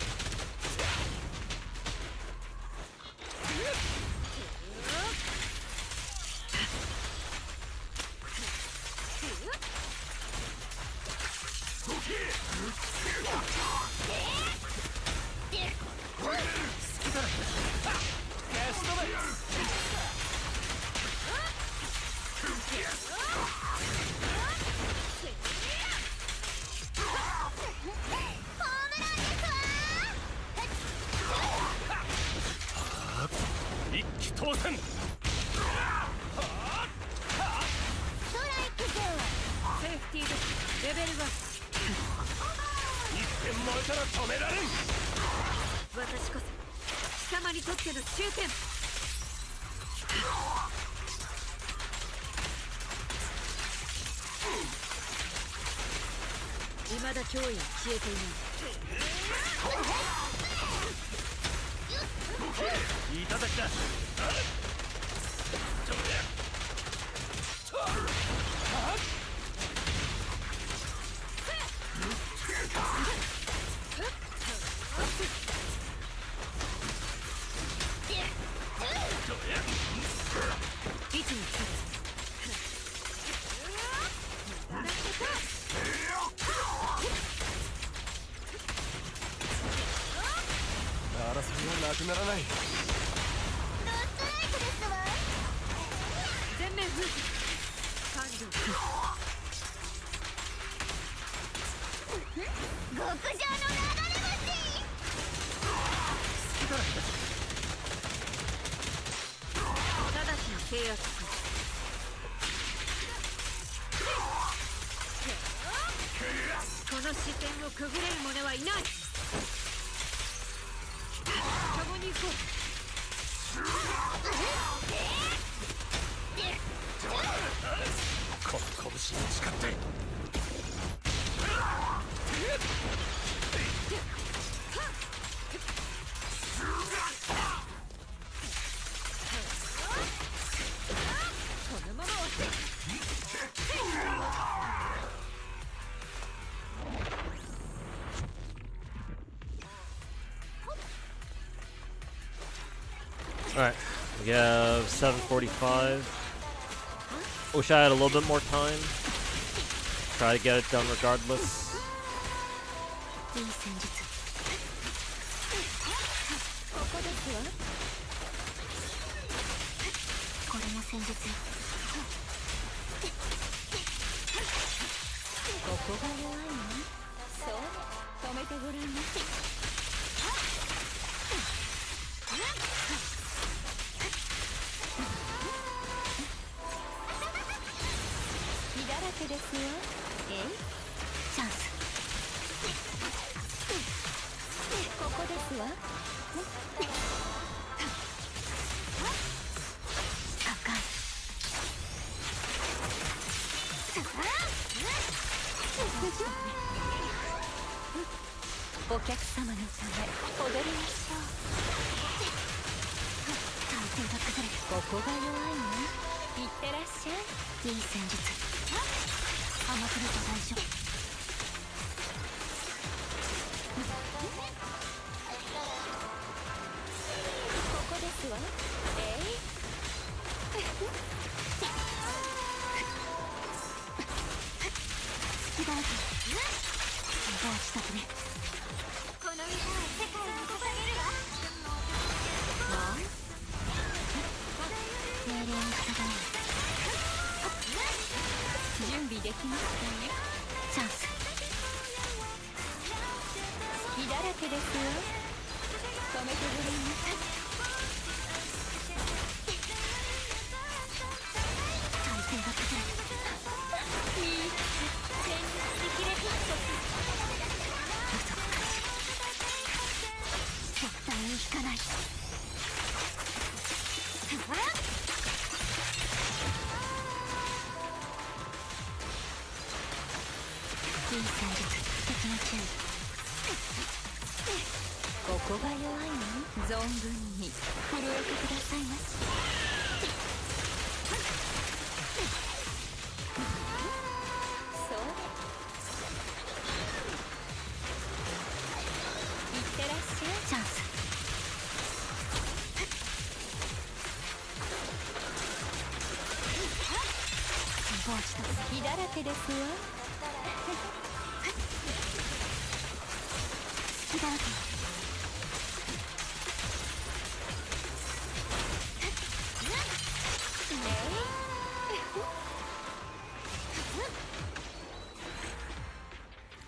Alright, we have 7:45. Wish I had a little bit more time. Try to get it done regardless.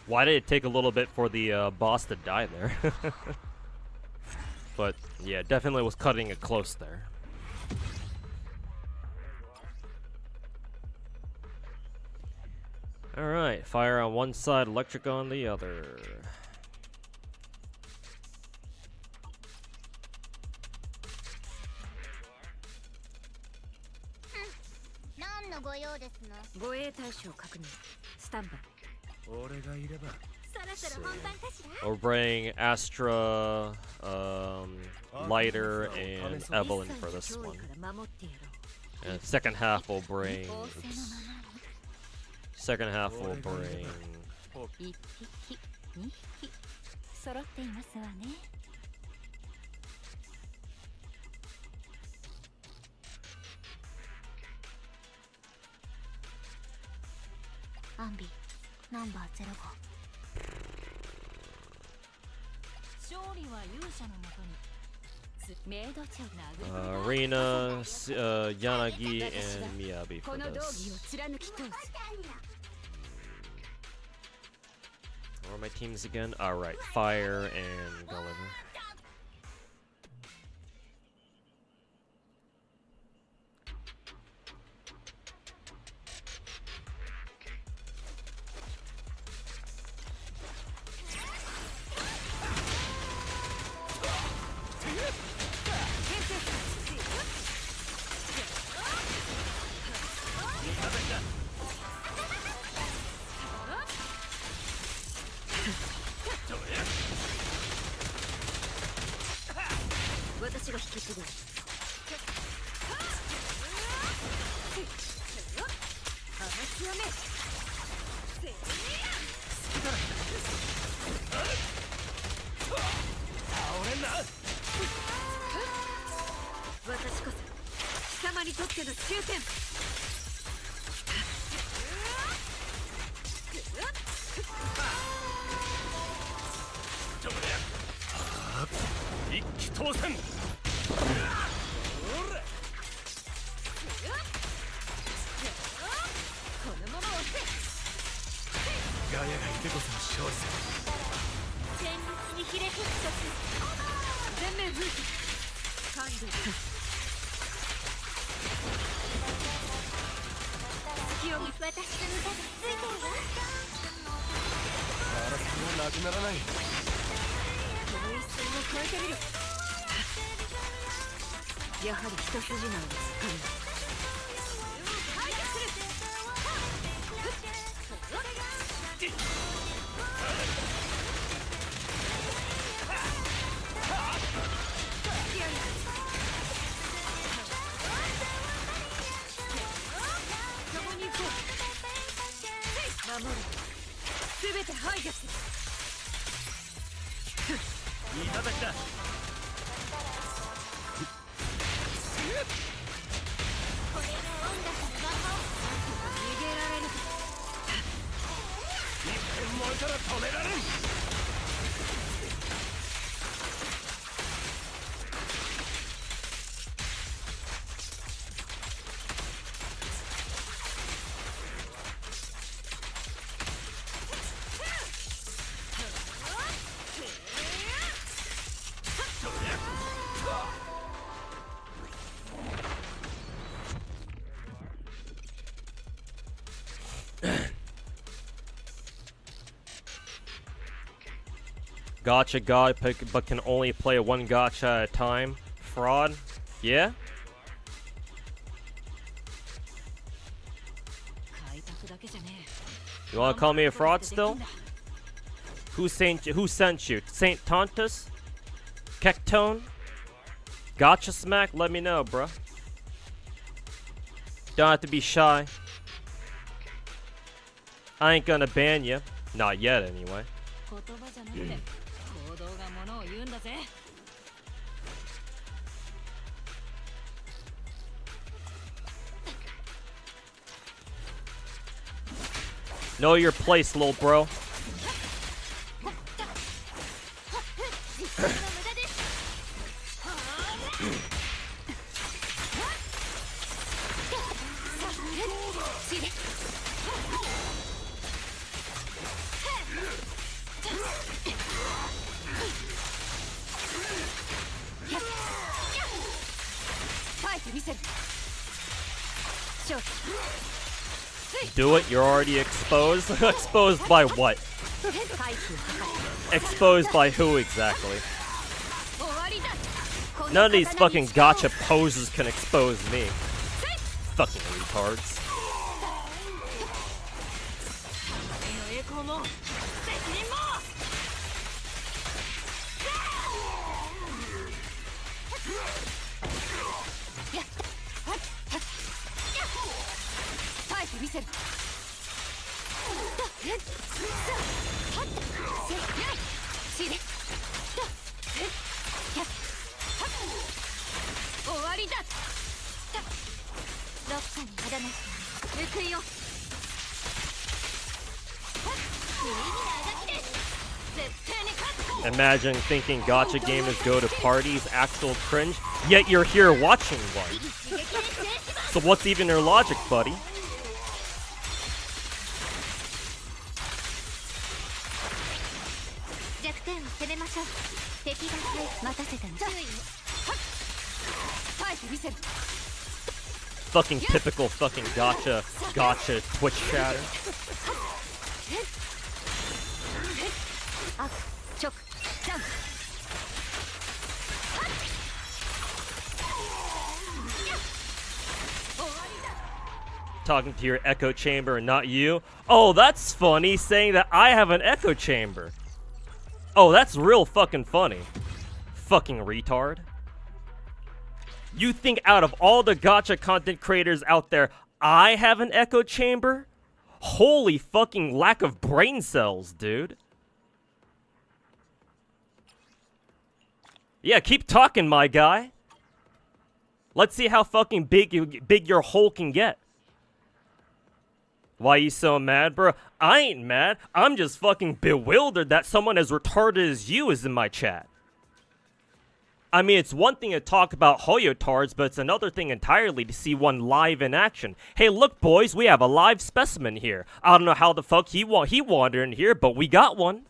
Why did it take a little bit for the boss to die there? But yeah, definitely was cutting it close there. Alright, fire on one side, electric on the other. We're bringing Astra, Lighter, and Evelyn for this one. And second half will bring... Oops. Second half will bring... Arena, Yanagi, and Miyabi for this. What are my teams again? Alright, Fire and Gulliver. にとっての終点。一気当選。ガヤがいてこその勝利さ。戦慄にひれ伏すとし全面封じ完了。隙を見私の歌がついてるわ。争いはなくならない。この一線を越えてみる。やはり一筋縄です。守る。すべて排除する。いただきだ。これが音楽の魔法。逃げられる。一点燃えたら止められん。Gacha God, but can only play one gacha at a time. Fraud? Yeah? You wanna call me a fraud still? Who sent you? Saint Tontus? Kectone? Gacha Smack? Let me know, bruh. Don't have to be shy. I ain't gonna ban you. Not yet, anyway. Know your place, little bro. Do it, you're already exposed. Exposed by what? Exposed by who exactly? None of these fucking gacha poses can expose me. Fucking retards. Imagine thinking gacha gamers go to parties, actual cringe, yet you're here watching one. So what's even your logic, buddy? Fucking typical fucking gacha Twitch chatter. Talking to your echo chamber and not you. Oh, that's funny, saying that I have an echo chamber. Oh, that's real fucking funny. Fucking retard. You think out of all the gacha content creators out there, I have an echo chamber? Holy fucking lack of brain cells, dude. Yeah, keep talking, my guy. Let's see how fucking big your hole can get. Why you so mad, bro? I ain't mad. I'm just fucking bewildered that someone as retarded as you is in my chat. I mean, it's one thing to talk about Hoyotards, but it's another thing entirely to see one live in action. Hey, look, boys, we have a live specimen here. I don't know how the fuck he wandered in here, but we got one.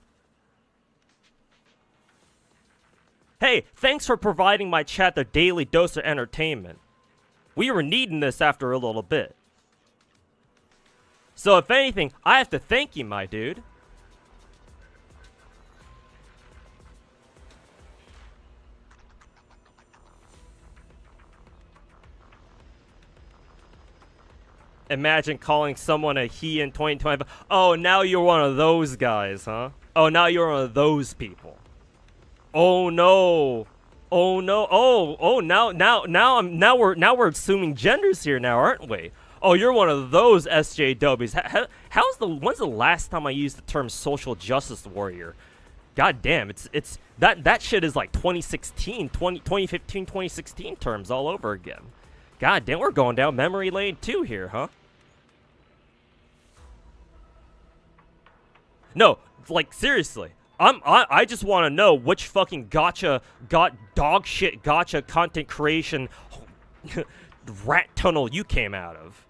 Hey, thanks for providing my chat their daily dose of entertainment. We were needing this after a little bit. So if anything, I have to thank you, my dude. Imagine calling someone a he in 2025. Oh, now you're one of those guys, huh? Oh, now you're one of those people. Oh no. Oh no. Oh, now we're assuming genders here now, aren't we? Oh, you're one of those SJWs. When's the last time I used the term social justice warrior? God damn, it's that shit is like 2015, 2016 terms all over again. God damn, we're going down memory lane too here, huh? No, like seriously. I just want to know which fucking dog shit gacha content creation rat tunnel you came out of.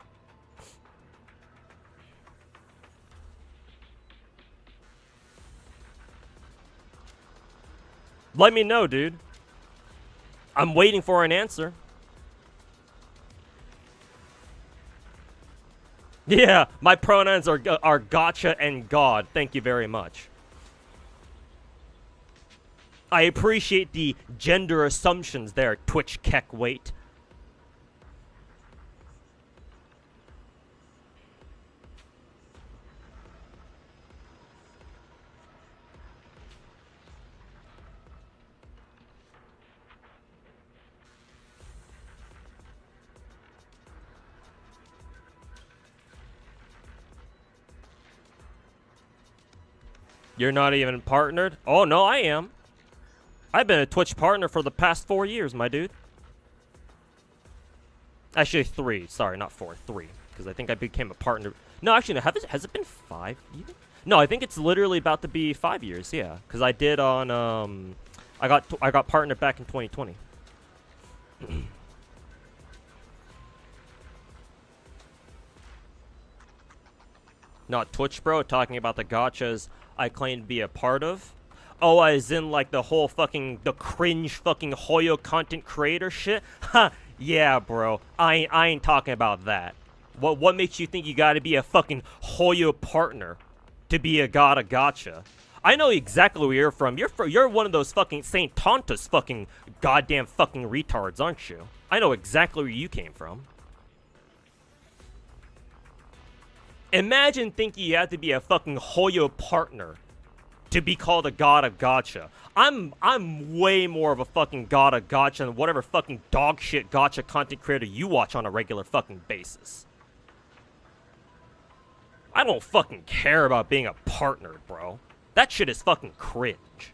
Let me know, dude. I'm waiting for an answer. Yeah, my pronouns are gacha and God. Thank you very much. I appreciate the gender assumptions there, Twitch Keck Wait. You're not even partnered? Oh, no, I am. I've been a Twitch partner for the past 4 years, my dude. Actually, 3. Sorry, not 4. 3. Because I think I became a partner. No, actually, no, has it been 5 even? No, I think it's literally about to be 5 years, yeah. Because I did on, I got partnered back in 2020. Not Twitch, bro. Talking about the gachas I claim to be a part of. Oh, as in like the whole fucking, the cringe fucking Hoyo content creator shit? Ha, yeah, bro. I ain't talking about that. What makes you think you gotta be a fucking Hoyo partner to be a god of gacha? I know exactly where you're from. You're one of those fucking Saint Tontus fucking goddamn fucking retards, aren't you? I know exactly where you came from. Imagine thinking you have to be a fucking Hoyo partner to be called a god of gacha. I'm way more of a fucking god of gacha than whatever fucking dog shit gacha content creator you watch on a regular fucking basis. I don't fucking care about being a partner, bro. That shit is fucking cringe.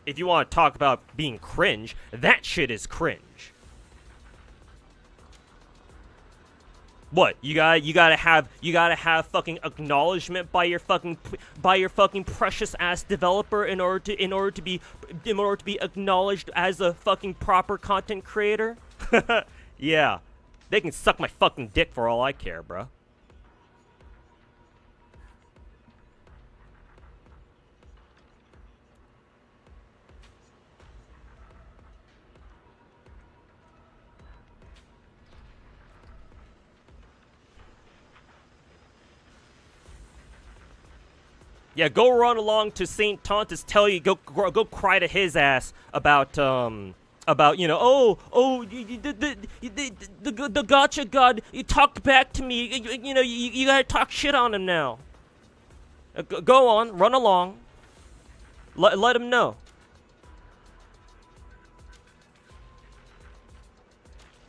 If you want to talk about being cringe, that shit is cringe. What, you gotta have fucking acknowledgement by your fucking precious ass developer in order to be acknowledged as a fucking proper content creator? Yeah. They can suck my fucking dick for all I care, bro. Yeah, go run along to Saint Tontus. Go cry to his ass about the gacha god. You talk back to me. You gotta talk shit on him now. Go on, run along. Let him know.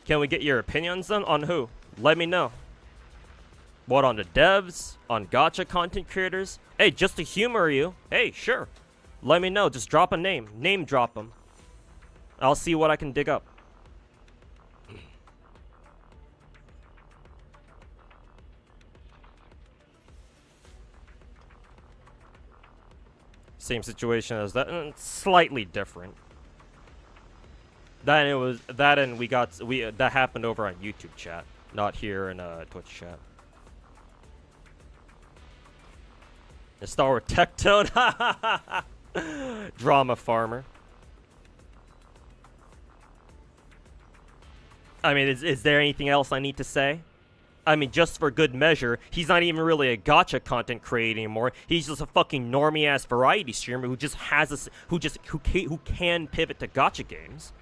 Can we get your opinions then on who? Let me know. What, on the devs? On gacha content creators? Hey, just to humor you. Hey, sure. Let me know. Just drop a name. Name drop them. I'll see what I can dig up. Same situation as that, slightly different. That that happened over on YouTube chat, not here in Twitch chat. The Star Wars tech tone, drama farmer. I mean, is there anything else I need to say? I mean, just for good measure, he's not even really a gacha content creator anymore. He's just a fucking normie ass variety streamer who just has who can pivot to gacha games.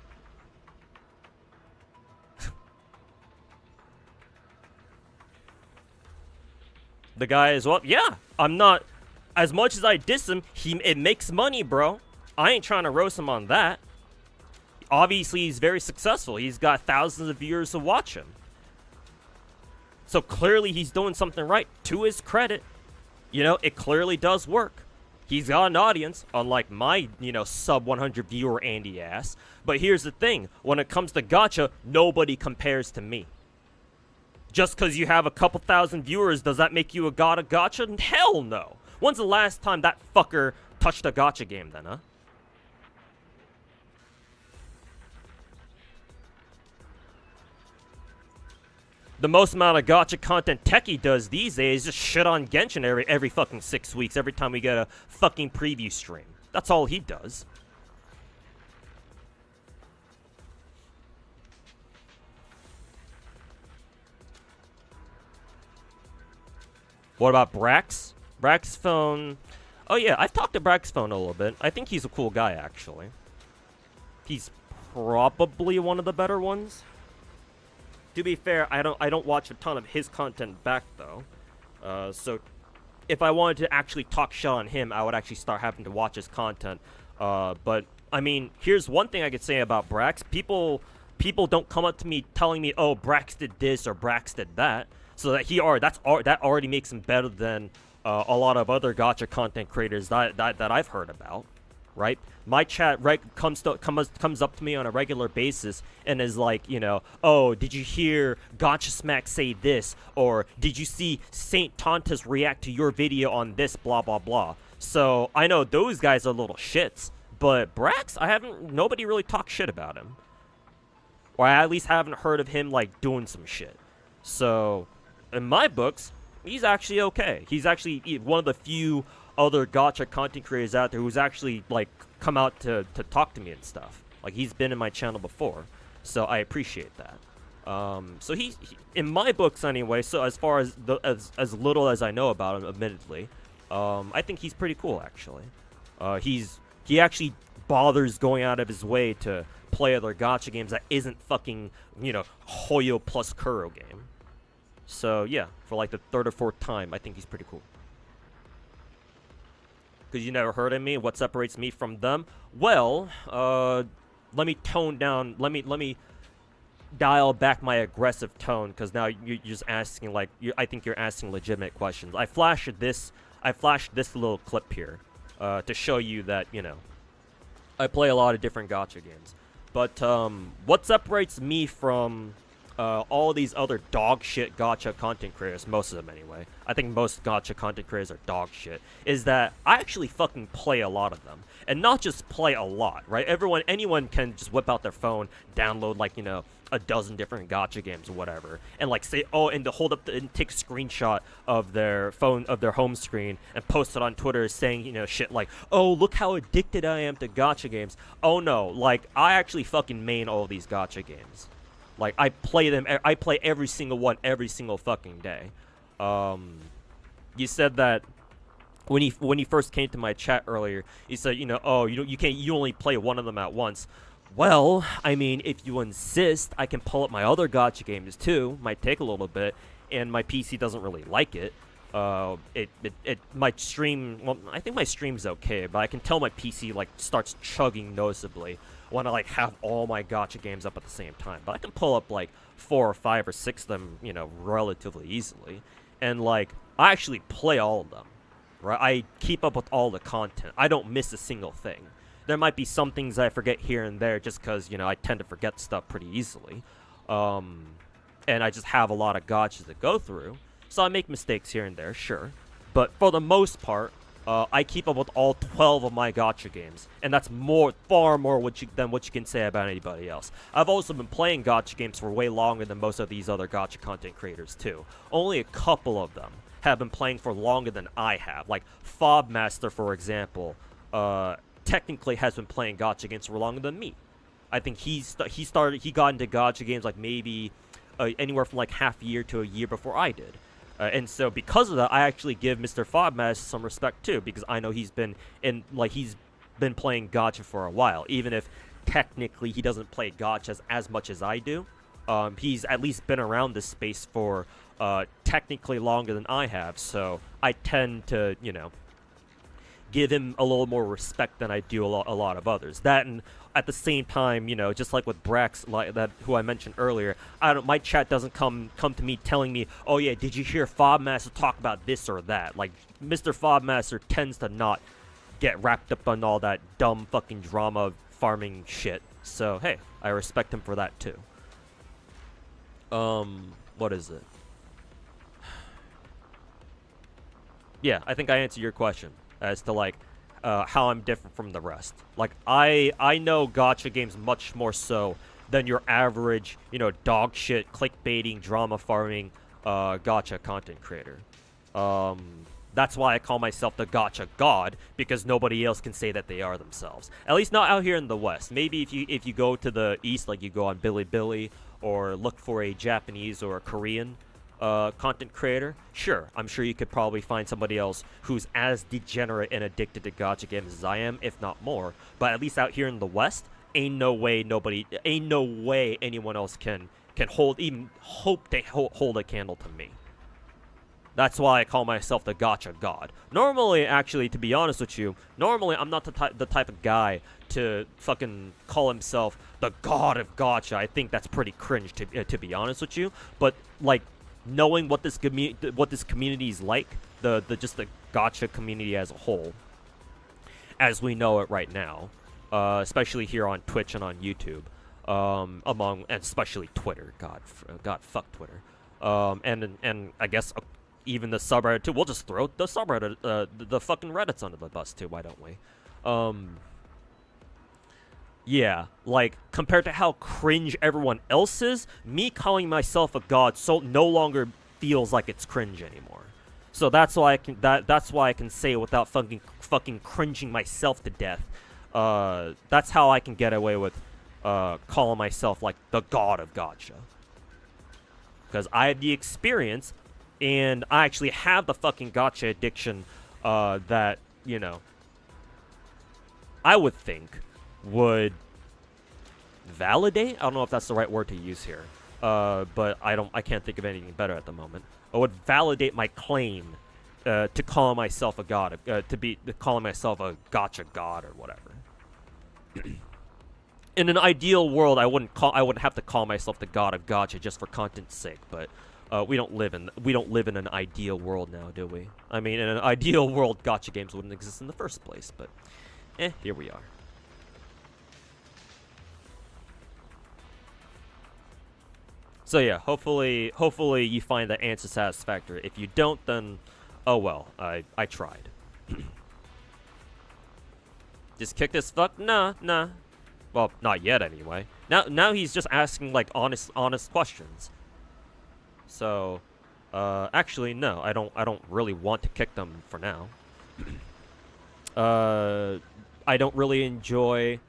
The guy is, well, yeah, I'm not, as much as I diss him, it makes money, bro. I ain't trying to roast him on that. Obviously, he's very successful. He's got thousands of viewers to watch him. So clearly he's doing something right. To his credit, you know, it clearly does work. He's got an audience, unlike my, you know, sub 100 viewer Andy ass. But here's the thing. When it comes to gacha, nobody compares to me. Just because you have a couple thousand viewers, does that make you a god of gacha? Hell no. When's the last time that fucker touched a gacha game then, huh? The most amount of gacha content Techie does these days is just shit on Genshin every fucking 6 weeks, every time we get a fucking preview stream. That's all he does. What about Brax? Brax phone. Oh yeah, I've talked to Brax phone a little bit. I think he's a cool guy, actually. He's probably one of the better ones. To be fair, I don't watch a ton of his content back though. So if I wanted to actually talk shit on him, I would actually start having to watch his content. But I mean, here's one thing I could say about Brax. People don't come up to me telling me, "Oh, Brax did this or Brax did that." So that that already makes him better than a lot of other gacha content creators that I've heard about, right? My chat comes up to me on a regular basis and is like, you know, "Oh, did you hear Gacha Smack say this?" Or "Did you see Saint Tontas react to your video on this, blah blah blah." So I know those guys are little shits, but Brax, nobody really talks shit about him, or I at least haven't heard of him like doing some shit. So in my books, he's actually okay. He's actually one of the few other gacha content creators out there who's actually like come out to talk to me and stuff. Like, he's been in my channel before, so I appreciate that. So he in my books anyway. So as far as as little as I know about him, admittedly, I think he's pretty cool actually. He actually bothers going out of his way to play other gacha games that isn't fucking, you know, Hoyo plus Kuro game. So yeah, for like the third or fourth time, I think he's pretty cool. Because you never heard of me. What separates me from them? Well, let me tone down. Let me dial back my aggressive tone. Because now you're just asking like I think you're asking legitimate questions. I flashed this little clip here to show you that, you know, I play a lot of different gacha games. But what separates me from all these other dog shit gacha content creators, most of them anyway, I think most gacha content creators are dog shit, is that I actually fucking play a lot of them. And not just play a lot, right? Anyone can just whip out their phone, download like, you know, a dozen different gacha games or whatever, and like say, oh, and to hold up and take a screenshot of their phone, of their home screen, and post it on Twitter saying, you know, shit like, "Oh, look how addicted I am to gacha games." Oh no, like, I actually fucking main all these gacha games. Like, I play them. I play every single one every single fucking day. You said that when you first came to my chat earlier, you said, you know, oh, you only play one of them at once. Well, I mean, if you insist, I can pull up my other gacha games too. Might take a little bit, and my PC doesn't really like it. My stream, well, I think my stream's okay, but I can tell my PC like starts chugging noticeably when I like have all my gacha games up at the same time. But I can pull up like 4 or 5 or 6 of them, you know, relatively easily. And like, I actually play all of them, right? I keep up with all the content. I don't miss a single thing. There might be some things I forget here and there just because, you know, I tend to forget stuff pretty easily. And I just have a lot of gachas to go through. So I make mistakes here and there, sure. But for the most part, I keep up with all 12 of my gacha games, and that's far more than what you can say about anybody else. I've also been playing gacha games for way longer than most of these other gacha content creators too. Only a couple of them have been playing for longer than I have. Like Fobmaster, for example, technically has been playing gacha games for longer than me. I think he got into gacha games like maybe anywhere from like half a year to a year before I did. And so because of that, I actually give Mr. Fobmaster some respect too, because I know he's been playing gacha for a while, even if technically he doesn't play gacha as much as I do. He's at least been around this space for technically longer than I have, so I tend to, you know, give him a little more respect than I do a lot of others. That, and at the same time, you know, just like with Brax, who I mentioned earlier, my chat doesn't come to me telling me, oh yeah, did you hear Fobmaster talk about this or that? Like, Mr. Fobmaster tends to not get wrapped up on all that dumb fucking drama farming shit. So hey, I respect him for that too. What is it? Yeah, I think I answered your question as to like how I'm different from the rest. Like I know gacha games much more so than your average, you know, dog shit clickbaiting drama farming gacha content creator. That's why I call myself the gacha god, because nobody else can say that they are themselves. At least not out here in the West. Maybe if you go to the East, like you go on Bilibili or look for a Japanese or a Korean content creator, sure, I'm sure you could probably find somebody else who's as degenerate and addicted to gacha games as I am, if not more. But at least out here in the West, ain't no way anyone else can even hope to hold a candle to me. That's why I call myself the gacha god. Normally, actually, to be honest with you, normally I'm not the type of guy to fucking call himself the god of gacha. I think that's pretty cringe, to be honest with you. But like, knowing what this community is like, just the gacha community as a whole, as we know it right now, especially here on Twitch and on YouTube, and especially Twitter. God, fuck Twitter. And I guess even the subreddit too. We'll just throw the subreddit, the fucking Reddits under the bus too. Why don't we? Yeah, like, compared to how cringe everyone else is, me calling myself a god no longer feels like it's cringe anymore. So that's why I can say it without fucking cringing myself to death. That's how I can get away with calling myself like the god of gacha. Because I have the experience, and I actually have the fucking gacha addiction that, you know, I would think would validate. I don't know if that's the right word to use here, but I can't think of anything better at the moment. It would validate my claim to call myself a god, calling myself a gacha god or whatever. In an ideal world, I wouldn't have to call myself the god of gacha just for content's sake, but we don't live in an ideal world now, do we? I mean, in an ideal world, gacha games wouldn't exist in the first place, but here we are. So yeah, hopefully you find that answer satisfactory. If you don't, then oh well, I tried. Just kick this fuck? Nah. Well, not yet anyway. Now he's just asking like honest questions. So, actually no, I don't really want to kick them for now. I don't really enjoy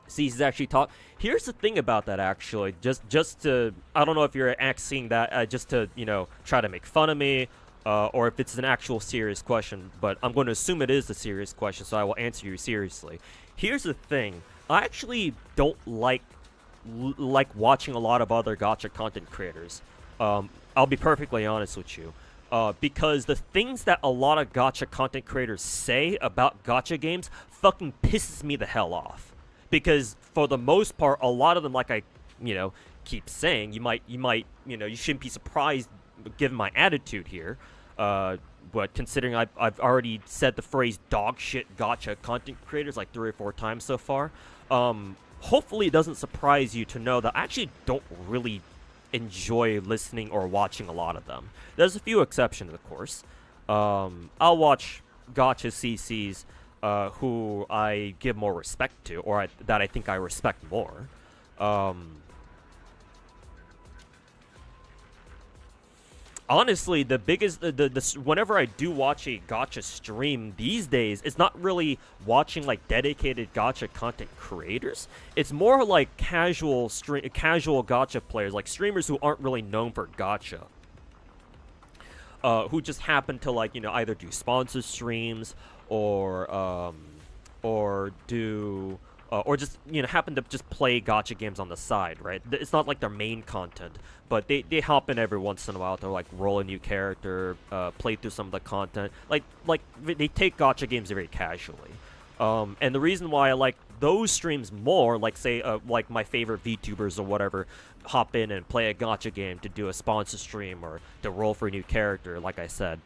Ceases actually talk. Here's the thing about that, actually. Just to, I don't know if you're asking that just to, you know, try to make fun of me, or if it's an actual serious question, but I'm going to assume it is a serious question, so I will answer you seriously. Here's the thing. I actually don't like watching a lot of other gacha content creators. I'll be perfectly honest with you. Because the things that a lot of gacha content creators say about gacha games fucking pisses me the hell off. Because for the most part, a lot of them, like I, you know, keep saying, you shouldn't be surprised given my attitude here. But considering I've already said the phrase dog shit gacha content creators like 3 or 4 times so far, hopefully it doesn't surprise you to know that I actually don't really enjoy listening or watching a lot of them. There's a few exceptions, of course. I'll watch gacha CCs who I give more respect to, or that I think I respect more. Honestly, the biggest, whenever I do watch a gacha stream these days, it's not really watching like dedicated gacha content creators. It's more like casual gacha players, like streamers who aren't really known for gacha. Who just happen to, like, you know, either do sponsor streams or do or just, you know, happen to just play gacha games on the side, right? It's not like their main content, but they hop in every once in a while to, like, roll a new character, play through some of the content. Like they take gacha games very casually. And the reason why I like those streams more, like, say, like my favorite VTubers or whatever, hop in and play a gacha game to do a sponsor stream or to roll for a new character, like I said.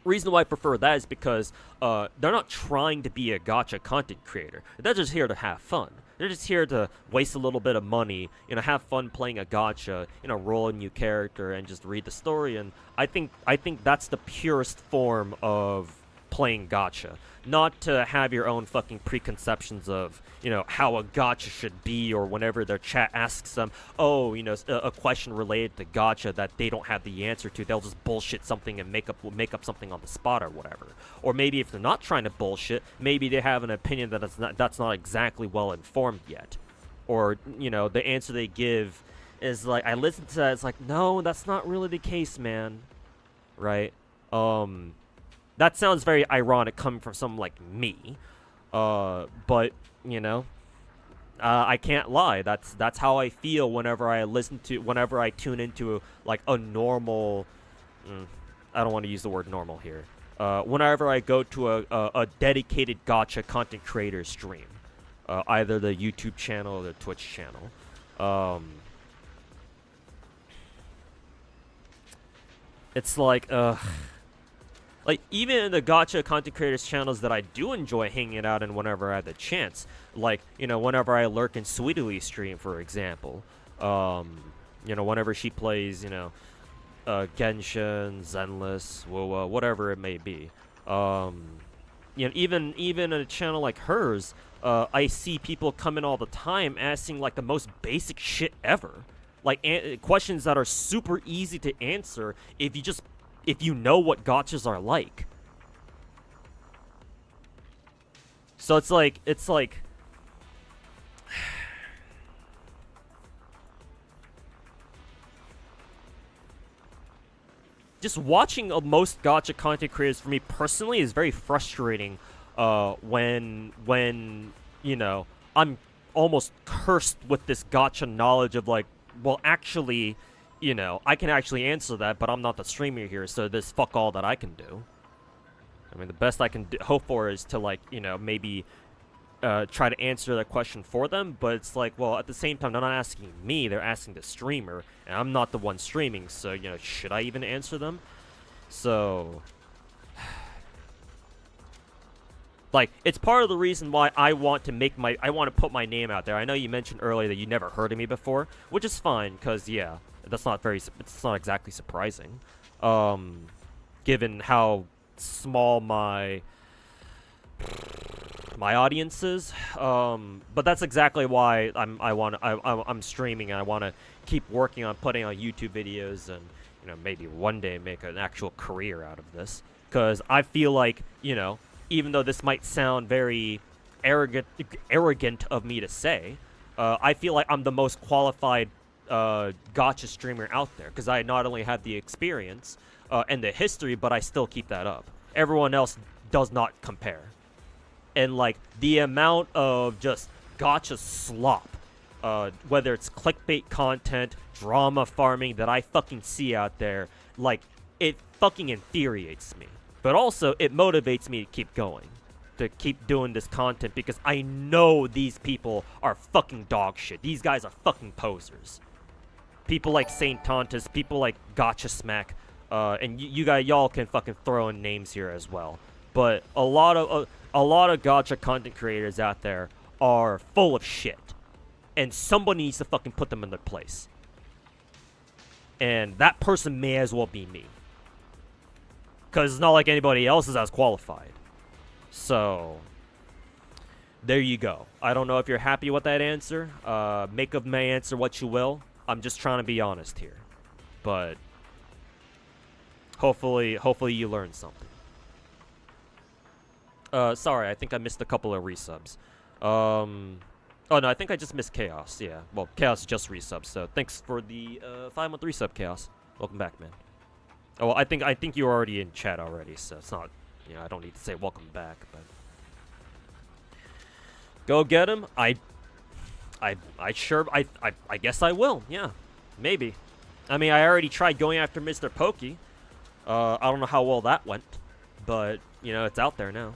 Reason why I prefer that is because they're not trying to be a gacha content creator. They're just here to have fun. They're just here to waste a little bit of money, you know, have fun playing a gacha, you know, roll a new character and just read the story. And I think that's the purest form of playing gacha. Not to have your own fucking preconceptions of, you know, how a gacha should be, or whenever their chat asks them, oh, you know, a question related to gacha that they don't have the answer to, they'll just bullshit something and make up something on the spot or whatever. Or maybe if they're not trying to bullshit, maybe they have an opinion that that's not exactly well informed yet. Or, you know, the answer they give is like, I listen to that, it's like, no, that's not really the case, man. Right? That sounds very ironic coming from someone like me, but, you know, I can't lie. That's how I feel whenever I tune into, like, a normal, I don't want to use the word normal here, whenever I go to a dedicated gacha content creator stream, either the YouTube channel or the Twitch channel. It's like, like, even in the gacha content creators channels that I do enjoy hanging out in whenever I have the chance, like, you know, whenever I lurk in Sweetly stream, for example, you know, whenever she plays, you know, Genshin, Zenless, WoW, whatever it may be, you know, even in a channel like hers, I see people come in all the time asking, like, the most basic shit ever, like, questions that are super easy to answer if you know what gachas are like. So it's like just watching most gacha content creators for me personally is very frustrating, when you know, I'm almost cursed with this gacha knowledge of, like, well, actually, you know, I can actually answer that, but I'm not the streamer here, so there's fuck all that I can do. I mean, the best I can hope for is to, like, you know, maybe try to answer that question for them, but it's like, well, at the same time, they're not asking me, they're asking the streamer, and I'm not the one streaming, so, you know, should I even answer them? So, like, it's part of the reason why I want to put my name out there. I know you mentioned earlier that you never heard of me before, which is fine, because, yeah, it's not exactly surprising, given how small my audience is. But that's exactly why I'm streaming, and I want to keep working on putting on YouTube videos, and, you know, maybe one day make an actual career out of this. Because I feel like, you know, even though this might sound very arrogant of me to say, I feel like I'm the most qualified gacha streamer out there, because I not only have the experience and the history, but I still keep that up. Everyone else does not compare. And, like, the amount of just gacha slop, whether it's clickbait content, drama farming that I fucking see out there, like, it fucking infuriates me. But also, it motivates me to keep going, to keep doing this content, because I know these people are fucking dog shit. These guys are fucking posers. People like Saint Tontus, people like Gacha Smack, and y'all can fucking throw in names here as well. But a lot of gacha content creators out there are full of shit, and somebody needs to fucking put them in their place. And that person may as well be me. Because it's not like anybody else is as qualified. So, there you go. I don't know if you're happy with that answer. Make of my answer what you will. I'm just trying to be honest here. But, hopefully you learned something. Sorry, I think I missed a couple of resubs. Oh no, I think I just missed Chaos, yeah. Well, Chaos just resubs, so thanks for the 5-month resub, Chaos. Welcome back, man. Oh, well, I think you were already in chat already, so it's not, you know, I don't need to say welcome back, but go get him. I guess I will. Yeah, maybe. I mean, I already tried going after Mr. Pokey. I don't know how well that went, but you know, it's out there now.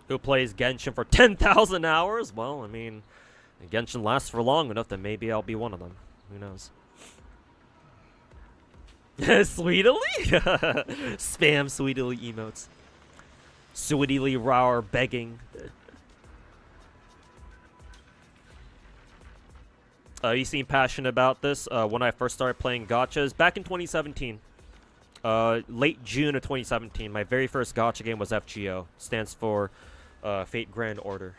Who plays Genshin for 10,000 hours? Well, I mean, Genshin lasts for long enough that maybe I'll be one of them. Who knows? Sweetly? Spam sweetly emotes. Sweetly roar begging. You seem passionate about this. When I first started playing gachas, back in 2017. Late June of 2017, my very first gacha game was FGO. Stands for Fate Grand Order.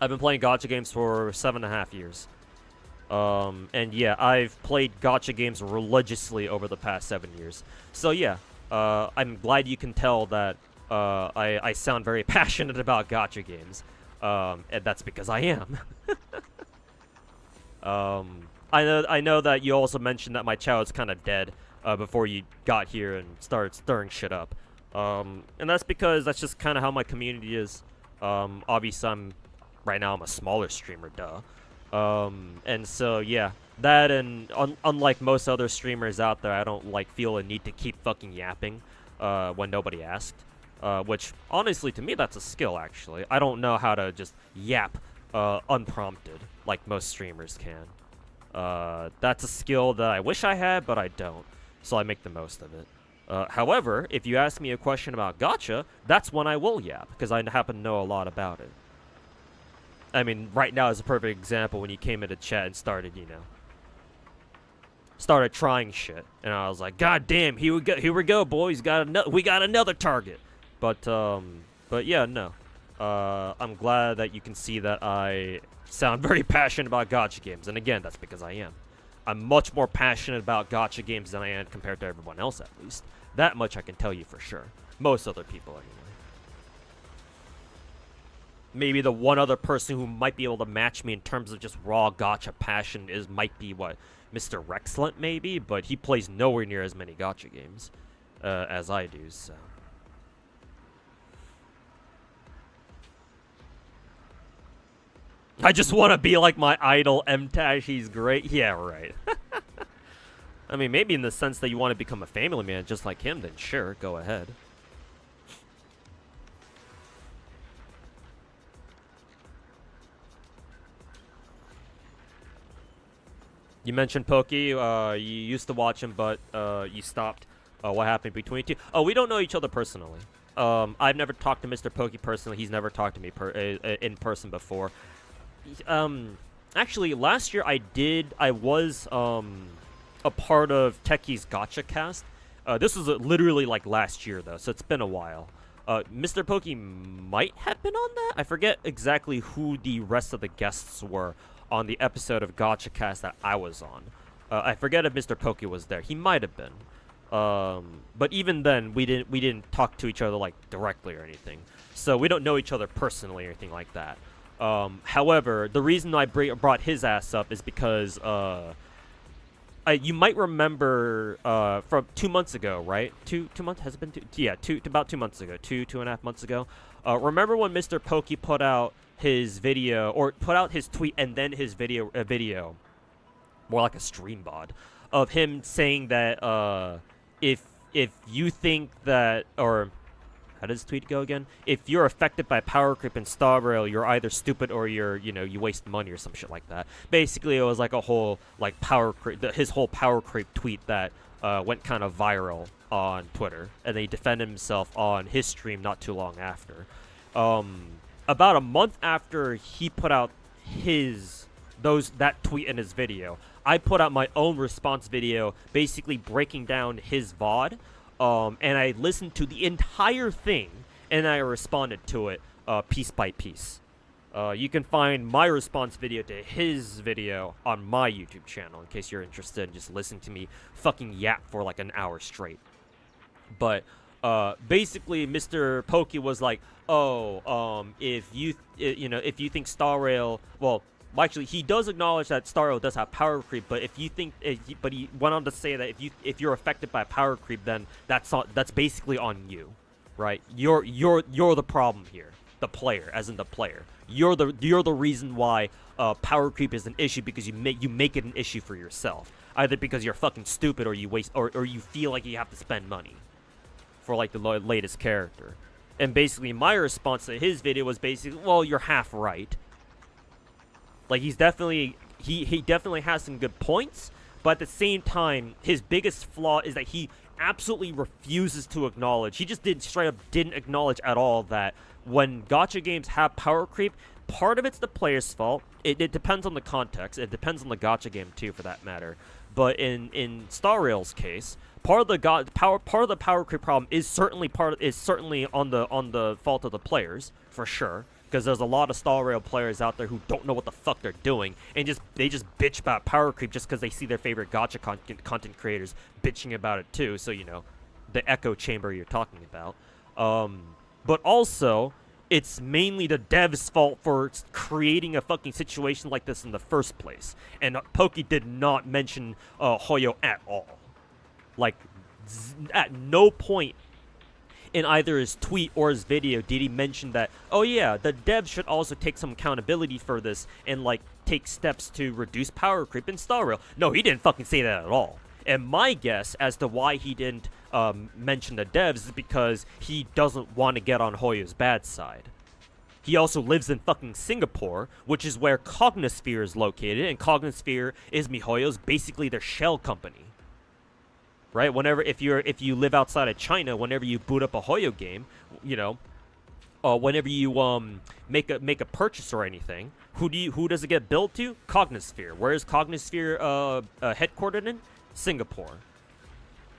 I've been playing gacha games for 7.5 years. And yeah, I've played gacha games religiously over the past 7 years. So yeah, I'm glad you can tell that I sound very passionate about gacha games. And that's because I am. I know that you also mentioned that my channel is kind of dead before you got here and started stirring shit up. And that's because that's just kind of how my community is. Obviously, right now I'm a smaller streamer, duh. And so, yeah, that and unlike most other streamers out there, I don't, like, feel a need to keep fucking yapping when nobody asked. Which, honestly, to me, that's a skill, actually. I don't know how to just yap unprompted like most streamers can. That's a skill that I wish I had, but I don't. So I make the most of it. However, if you ask me a question about gacha, that's when I will yap, because I happen to know a lot about it. I mean, right now is a perfect example when you came into chat and started, you know, started trying shit, and I was like, God damn, here we go, boys, we got another target. But yeah, no. I'm glad that you can see that I sound very passionate about gacha games, and again, that's because I am. I'm much more passionate about gacha games than I am compared to everyone else, at least. That much I can tell you for sure. Most other people, anyway. Maybe the one other person who might be able to match me in terms of just raw gacha passion might be, what, Mr. Rexlent, maybe? But he plays nowhere near as many gacha games as I do, so... I just want to be like my idol, M-Tash, he's great. Yeah, right. I mean, maybe in the sense that you want to become a family man just like him, then sure, go ahead. You mentioned Pokey, you used to watch him, but you stopped. What happened between you two? Oh, we don't know each other personally. I've never talked to Mr. Pokey personally. He's never talked to me in person before. Actually, last year I was a part of Techie's Gacha cast. This was literally like last year though, so it's been a while. Mr. Pokey might have been on that. I forget exactly who the rest of the guests were on the episode of Gacha cast that I was on. I forget if Mr. Pokey was there. He might have been. But even then, we didn't talk to each other like directly or anything. So we don't know each other personally or anything like that. However, the reason I brought his ass up is because you might remember from 2 months ago, right? Two months? Has it been two? Yeah, about 2 months ago. 2.5 months ago. Remember when Mr. Pokey put out his video, or put out his tweet and then his video, more like a stream bod, of him saying that if you think that, or how does the tweet go again? If you're affected by power creep in Star Rail, you're either stupid or you waste money or some shit like that. Basically, it was like a whole like power creep, his whole power creep tweet that went kind of viral on Twitter, and then he defended himself on his stream not too long after. About a month after he put out his that tweet in his video. I put out my own response video, basically breaking down his VOD, and I listened to the entire thing, and I responded to it piece by piece. You can find my response video to his video on my YouTube channel, in case you're interested in just listening to me fucking yap for like an hour straight. But basically, Mr. Pokey was like, "Oh, if you think Star Rail, well, actually, he does acknowledge that Star Rail does have power creep, but if you think, but he went on to say that if you're affected by power creep, then that's basically on you, right? You're the problem here, the player, as in the player. You're the reason why power creep is an issue, because you make it an issue for yourself, either because you're fucking stupid or you waste or you feel like you have to spend money for like the latest character." And basically my response to his video was basically, well, you're half right. Like, he definitely has some good points, but at the same time, his biggest flaw is that he absolutely refuses to acknowledge. He just straight up didn't acknowledge at all that when gacha games have power creep, part of it's the player's fault. It depends on the context. It depends on the gacha game too, for that matter. But in Star Rail's case, part of the power creep problem is certainly on the fault of the players, for sure. Because there's a lot of Star Rail players out there who don't know what the fuck they're doing, and they just bitch about power creep just because they see their favorite gacha content creators bitching about it too. So, you know, the echo chamber you're talking about. But also, it's mainly the devs' fault for creating a fucking situation like this in the first place. And Pokey did not mention Hoyo at all. Like, at no point in either his tweet or his video did he mention that, oh yeah, the devs should also take some accountability for this and like take steps to reduce power creep in Star Rail. No, he didn't fucking say that at all. And my guess as to why he didn't mention the devs is because he doesn't want to get on Hoyo's bad side. He also lives in fucking Singapore, which is where Cognisphere is located, and Cognisphere is MiHoYo's basically their shell company. Right? If you live outside of China, whenever you boot up a Hoyo game, you know, whenever you make a purchase or anything, who does it get billed to? Cognisphere. Where is Cognisphere headquartered in? Singapore.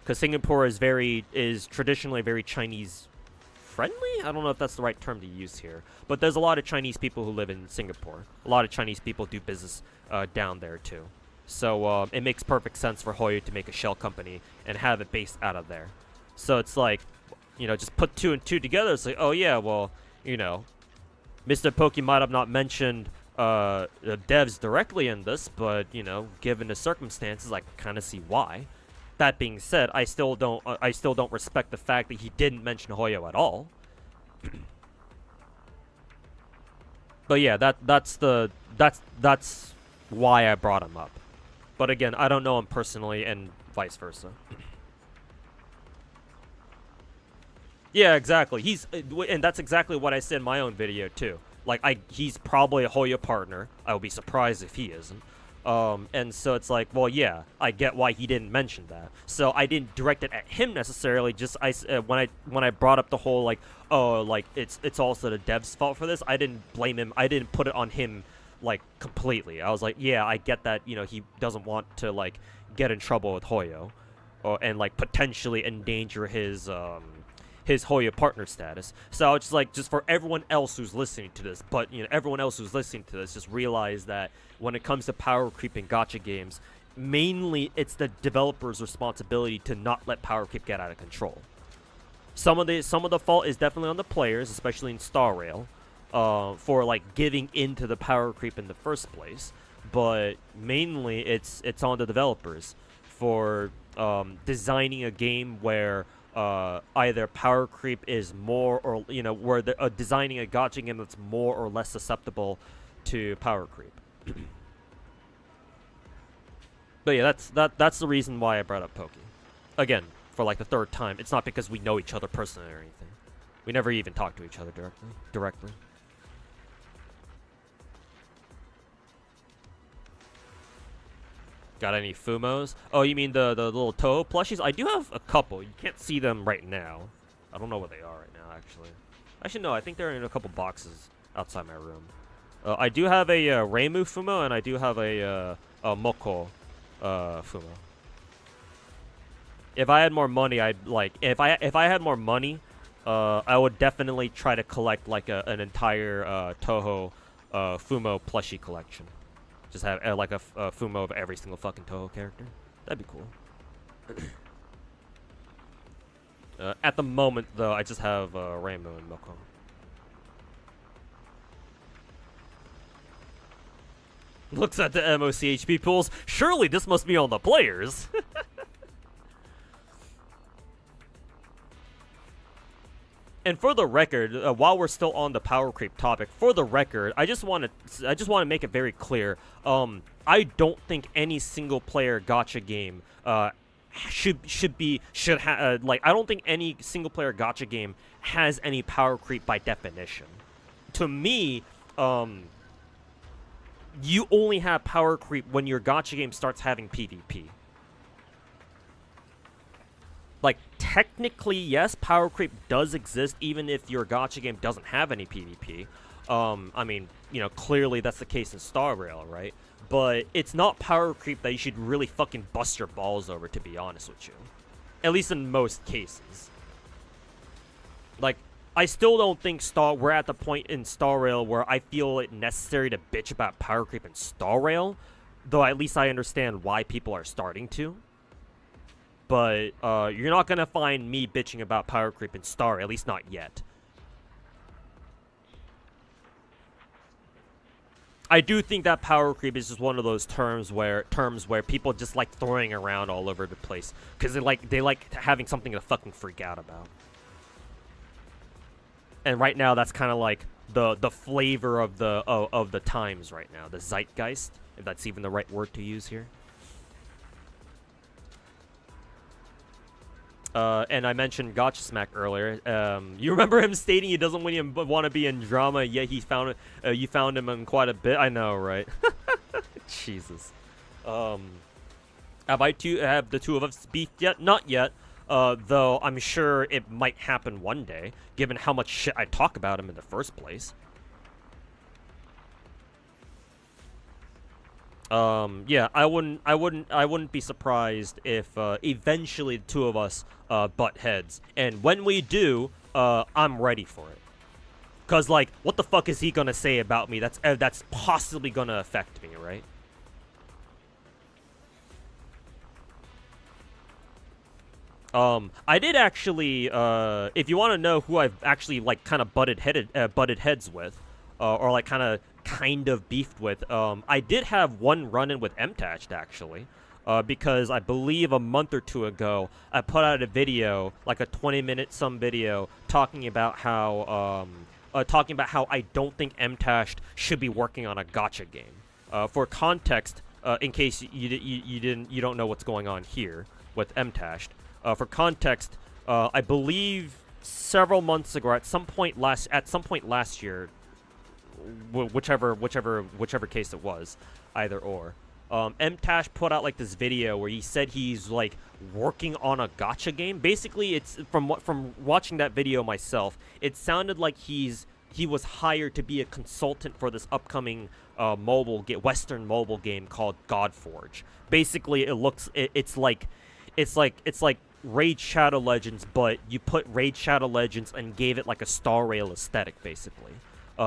Because Singapore is traditionally very Chinese friendly? I don't know if that's the right term to use here. But there's a lot of Chinese people who live in Singapore. A lot of Chinese people do business down there too. So it makes perfect sense for Hoyo to make a shell company and have it based out of there. So it's like, you know, just put two and two together. It's like, oh yeah, well, you know, Mr. Pokey might have not mentioned the devs directly in this, but, you know, given the circumstances, I kind of see why. That being said, I still don't respect the fact that he didn't mention Hoyo at all. But yeah, that's why I brought him up. But again, I don't know him personally, and vice versa. Yeah, exactly. And that's exactly what I said in my own video too. Like, he's probably a Hoyo partner. I would be surprised if he isn't. And so it's like, well, yeah, I get why he didn't mention that. So I didn't direct it at him necessarily. Just when I brought up the whole like, oh, like it's also the dev's fault for this. I didn't blame him. I didn't put it on him like completely. I was like, yeah, I get that. You know, he doesn't want to like get in trouble with Hoyo, and like potentially endanger his Hoyo partner status. So it's like, just for everyone else who's listening to this, but you know, everyone else who's listening to this, just realize that when it comes to power creep in gacha games, mainly it's the developer's responsibility to not let power creep get out of control. Some of the fault is definitely on the players, especially in Star Rail, for like giving into the power creep in the first place. But mainly it's on the developers for designing a game where either power creep is more, or you know, where they're designing a gacha game that's more or less susceptible to power creep. But yeah, that's the reason why I brought up Pokey. Again, for like the third time. It's not because we know each other personally or anything. We never even talk to each other directly. Got any Fumos? Oh, you mean the little Toho plushies? I do have a couple. You can't see them right now. I don't know where they are right now, actually. Actually, no, I think they're in a couple boxes outside my room. I do have a Reimu Fumo, and I do have a Moko Fumo. If I had more money, I'd like if I had more money, I would definitely try to collect like an entire Toho Fumo plushie collection. Just have like a Fumo of every single fucking Toho character. That'd be cool. At the moment, though, I just have Reimu and Moko. Looks at the MOC HP pools. Surely this must be on the players. And for the record, while we're still on the power creep topic, for the record, I just want to make it very clear. I don't think any single player gacha game should have like I don't think any single player gacha game has any power creep by definition. To me, you only have power creep when your gacha game starts having PvP. Like, technically, yes, power creep does exist even if your gacha game doesn't have any PvP. I mean, you know, clearly that's the case in Star Rail, right? But it's not power creep that you should really fucking bust your balls over, to be honest with you. At least in most cases. Like, I still don't think we're at the point in Star Rail where I feel it necessary to bitch about power creep in Star Rail, though at least I understand why people are starting to. But you're not gonna find me bitching about power creep in Star, at least not yet. I do think that power creep is just one of those terms where people just like throwing around all over the place because they like having something to fucking freak out about. And right now, that's kind of like the flavor of the times right now, the zeitgeist, if that's even the right word to use here. And I mentioned Gacha Smack earlier. You remember him stating he doesn't want to be in drama, yet you found him in quite a bit. I know, right? Jesus. Have the two of us beefed yet? Not yet. Though I'm sure it might happen one day, given how much shit I talk about him in the first place. Yeah, I wouldn't be surprised if eventually the two of us butt heads, and when we do, I'm ready for it. Cause like, what the fuck is he gonna say about me that's possibly gonna affect me, right? I did actually, if you want to know who I've actually like kind of butted heads with, or like kind of beefed with, I did have one run-in with MTAChed actually, because I believe a month or two ago I put out a video, like a 20-minute some video, talking about how I don't think MTAChed should be working on a gacha game. For context, in case you don't know what's going on here with MTAChed. For context, I believe several months ago, at some point last year, whichever case it was, either or, MTAChed put out like this video where he said he's like working on a gacha game. Basically, it's from watching that video myself, it sounded like he was hired to be a consultant for this upcoming Western mobile game called Godforge. Basically, it's like Raid Shadow Legends, but you put Raid Shadow Legends and gave it like a Star Rail aesthetic, basically.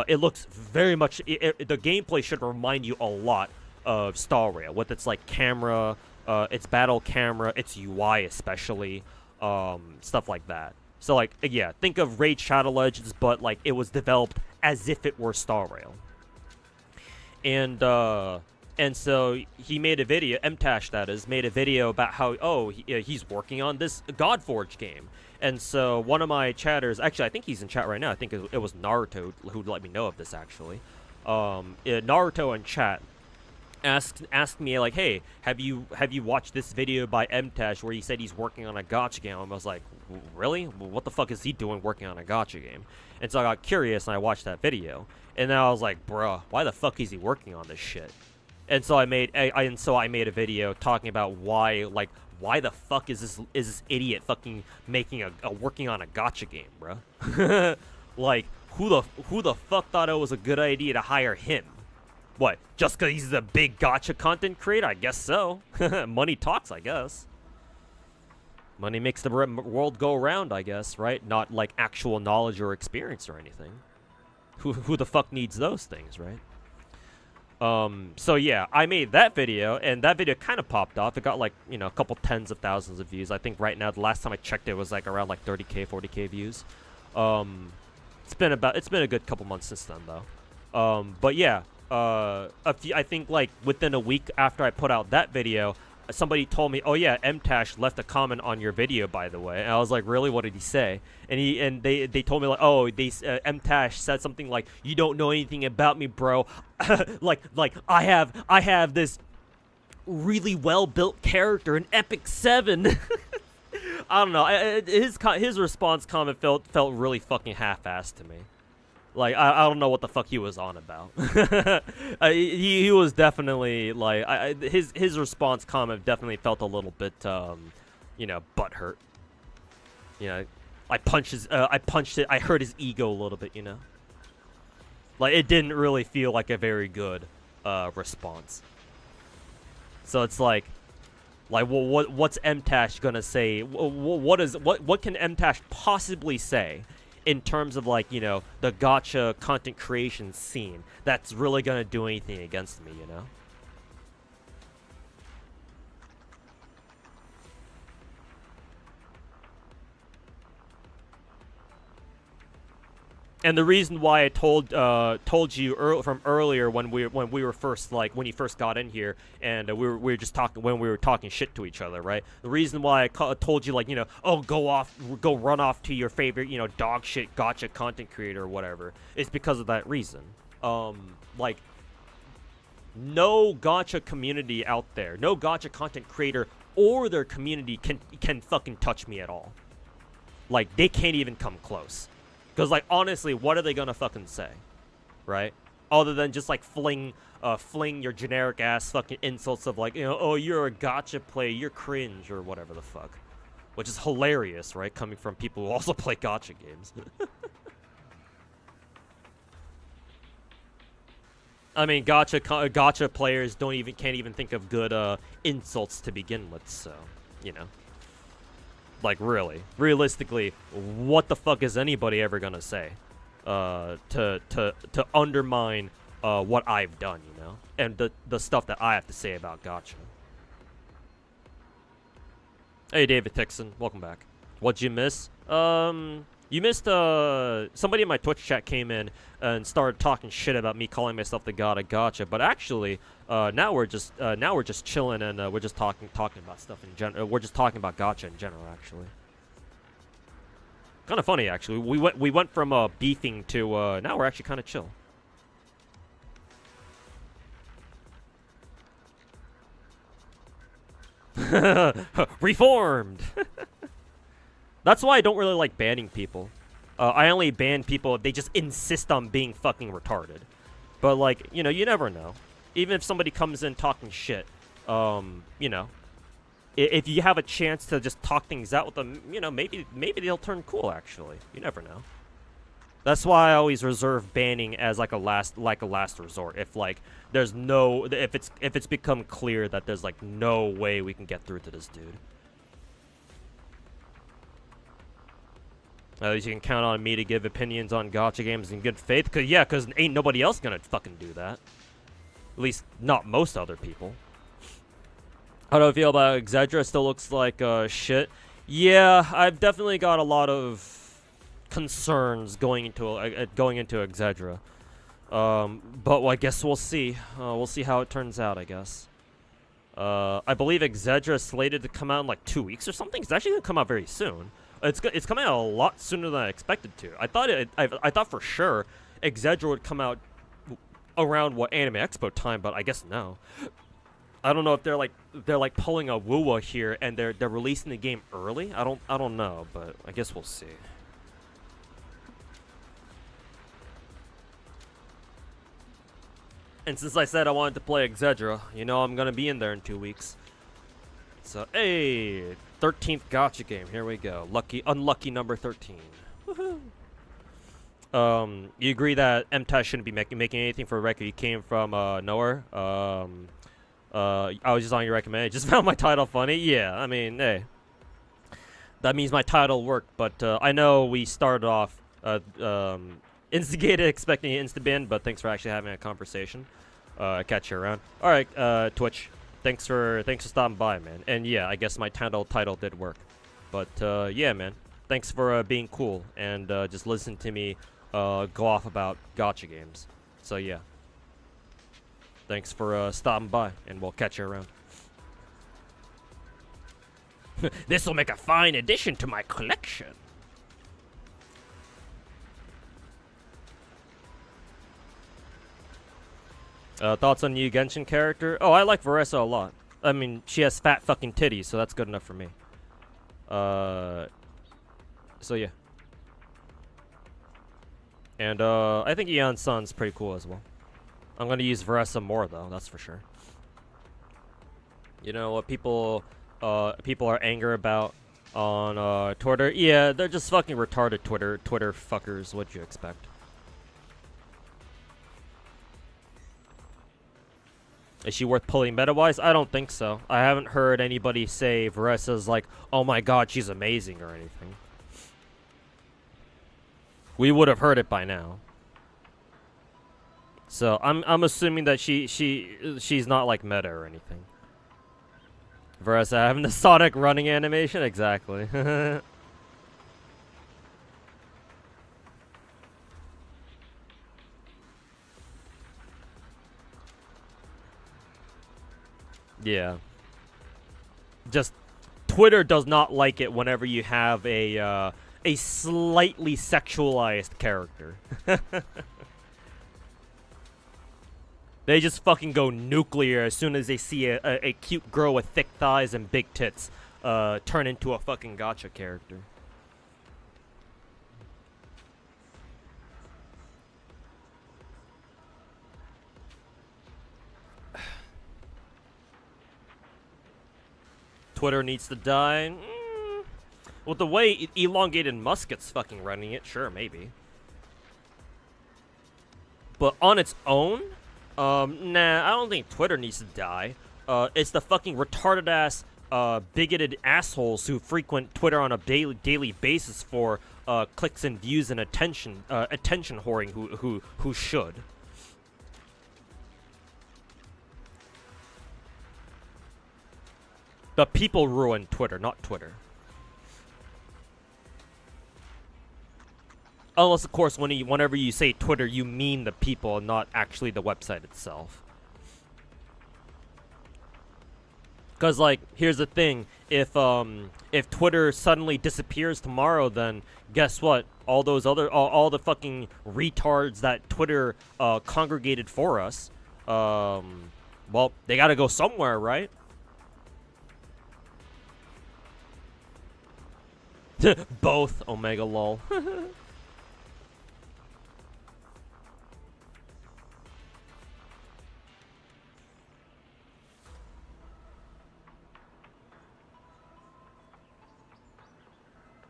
It looks very much... the gameplay should remind you a lot of Star Rail, with its like camera, its battle camera, its UI especially, stuff like that. So like, yeah, think of Raid Shadow Legends, but like it was developed as if it were Star Rail. And so he made a video, MTAChed that is, made a video about how, he's working on this Godforge game. And so one of my chatters, actually I think he's in chat right now, I think it was Naruto who let me know of this actually. Naruto in chat asked me like, hey, have you watched this video by MTAChed where he said he's working on a gacha game? And I was like, really? What the fuck is he doing working on a gacha game? And so I got curious and I watched that video. And then I was like, bruh, why the fuck is he working on this shit? And so I made a video talking about why the fuck is this idiot fucking making working on a gacha game, bro? Like, who the fuck thought it was a good idea to hire him? What? Just because he's a big gacha content creator? I guess so. Money talks, I guess. Money makes the world go around, I guess, right? Not like actual knowledge or experience or anything. Who the fuck needs those things, right? So yeah, I made that video, and that video kind of popped off. It got like, you know, a couple tens of thousands of views. I think right now, the last time I checked, it was like around like 30k, 40k views. It's been a good couple months since then, though. But yeah, I think like within a week after I put out that video, somebody told me, "Oh yeah, MTash left a comment on your video, by the way." And I was like, "Really? What did he say?" And they told me like, "Oh, MTash said something like, you don't know anything about me, bro. like I have this really well built character in Epic 7." I don't know. His response comment felt really fucking half-assed to me. Like, I don't know what the fuck he was on about. He was definitely, like, his response comment definitely felt a little bit, you know, butthurt. You know, I punched it, I hurt his ego a little bit, you know? Like, it didn't really feel like a very good, response. So it's like, what's MTash gonna say? What can MTash possibly say in terms of, like, you know, the gacha content creation scene that's really gonna do anything against me, you know? And the reason why I told you from earlier when we were first, like, when you first got in here, and we were just talking when we were talking shit to each other, right? The reason why I told you, like, you know, oh, go run off to your favorite, you know, dog shit gacha content creator or whatever, is because of that reason. Like, no gacha community out there, no gacha content creator or their community can fucking touch me at all. Like, they can't even come close. Because, like, honestly, what are they gonna fucking say, right? Other than just, like, fling your generic ass fucking insults of, like, you know, oh, you're a gacha player, you're cringe, or whatever the fuck. Which is hilarious, right? Coming from people who also play gacha games. I mean, gacha players can't even think of good insults to begin with, so, you know. Like, really, realistically, what the fuck is anybody ever gonna say to undermine what I've done, you know, and the stuff that I have to say about gacha? Hey, David Tixon, welcome back. What'd you miss? You missed somebody in my Twitch chat came in and started talking shit about me calling myself the god of gacha, but actually now we're just chilling, and we're just talking about stuff in general. We're just talking about gacha in general, actually. Kind of funny, actually. We went from beefing to now we're actually kind of chill. Reformed. That's why I don't really like banning people. I only ban people if they just insist on being fucking retarded. But, like, you know, you never know. Even if somebody comes in talking shit, you know, if you have a chance to just talk things out with them, you know, maybe they'll turn cool, actually. You never know. That's why I always reserve banning as like a last resort. If, like, there's no, if it's become clear that there's, like, no way we can get through to this dude. At least you can count on me to give opinions on gacha games in good faith. Cause ain't nobody else gonna fucking do that. At least not most other people. How do I feel about Exedra? Still looks like shit. Yeah, I've definitely got a lot of concerns going into Exedra. But I guess we'll see. We'll see how it turns out, I guess. I believe Exedra is slated to come out in like 2 weeks or something. It's actually gonna come out very soon. It's coming out a lot sooner than I expected to. I thought for sure Exedra would come out around Anime Expo time, but I guess no. I don't know if they're like pulling a woo-wah here and they're releasing the game early. I don't know, but I guess we'll see. And since I said I wanted to play Exedra, you know I'm gonna be in there in 2 weeks. So, hey, 13th gacha game. Here we go. Unlucky number 13. Woohoo! You agree that MTAS shouldn't be making anything for a record? You came from nowhere. I was just on your recommendation. Just found my title funny. Yeah, I mean, hey, that means my title worked. But I know we started off instigated, expecting an insta bin, but thanks for actually having a conversation. Catch you around. All right, Twitch. Thanks for stopping by, man. And yeah, I guess my title did work. But yeah, man. Thanks for being cool and just listen to me go off about gacha games. So yeah. Thanks for stopping by, and we'll catch you around. This will make a fine addition to my collection. Thoughts on new Genshin character? Oh, I like Veressa a lot. I mean, she has fat fucking titties, so that's good enough for me. So yeah. And I think Eon Sun's pretty cool as well. I'm gonna use Veressa more though, that's for sure. You know what people are angry about on Twitter? Yeah, they're just fucking retarded Twitter fuckers. What'd you expect? Is she worth pulling meta-wise? I don't think so. I haven't heard anybody say Veressa's like, oh my god, she's amazing or anything. We would have heard it by now. So I'm assuming that she's not like meta or anything. Veressa having the Sonic running animation? Exactly. Yeah. Just Twitter does not like it whenever you have a slightly sexualized character. They just fucking go nuclear as soon as they see a cute girl with thick thighs and big tits turn into a fucking gacha character. Twitter needs to die. With the way elongated Musket's fucking running it, sure, maybe. But on its own, nah, I don't think Twitter needs to die. It's the fucking retarded ass, bigoted assholes who frequent Twitter on a daily basis for clicks and views and attention whoring who should. The people ruin Twitter, not Twitter. Unless, of course, whenever you say Twitter, you mean the people, not actually the website itself. Because, like, here's the thing: if Twitter suddenly disappears tomorrow, then guess what? All the fucking retards that Twitter congregated for us, well, they gotta go somewhere, right? Both, Omega lol.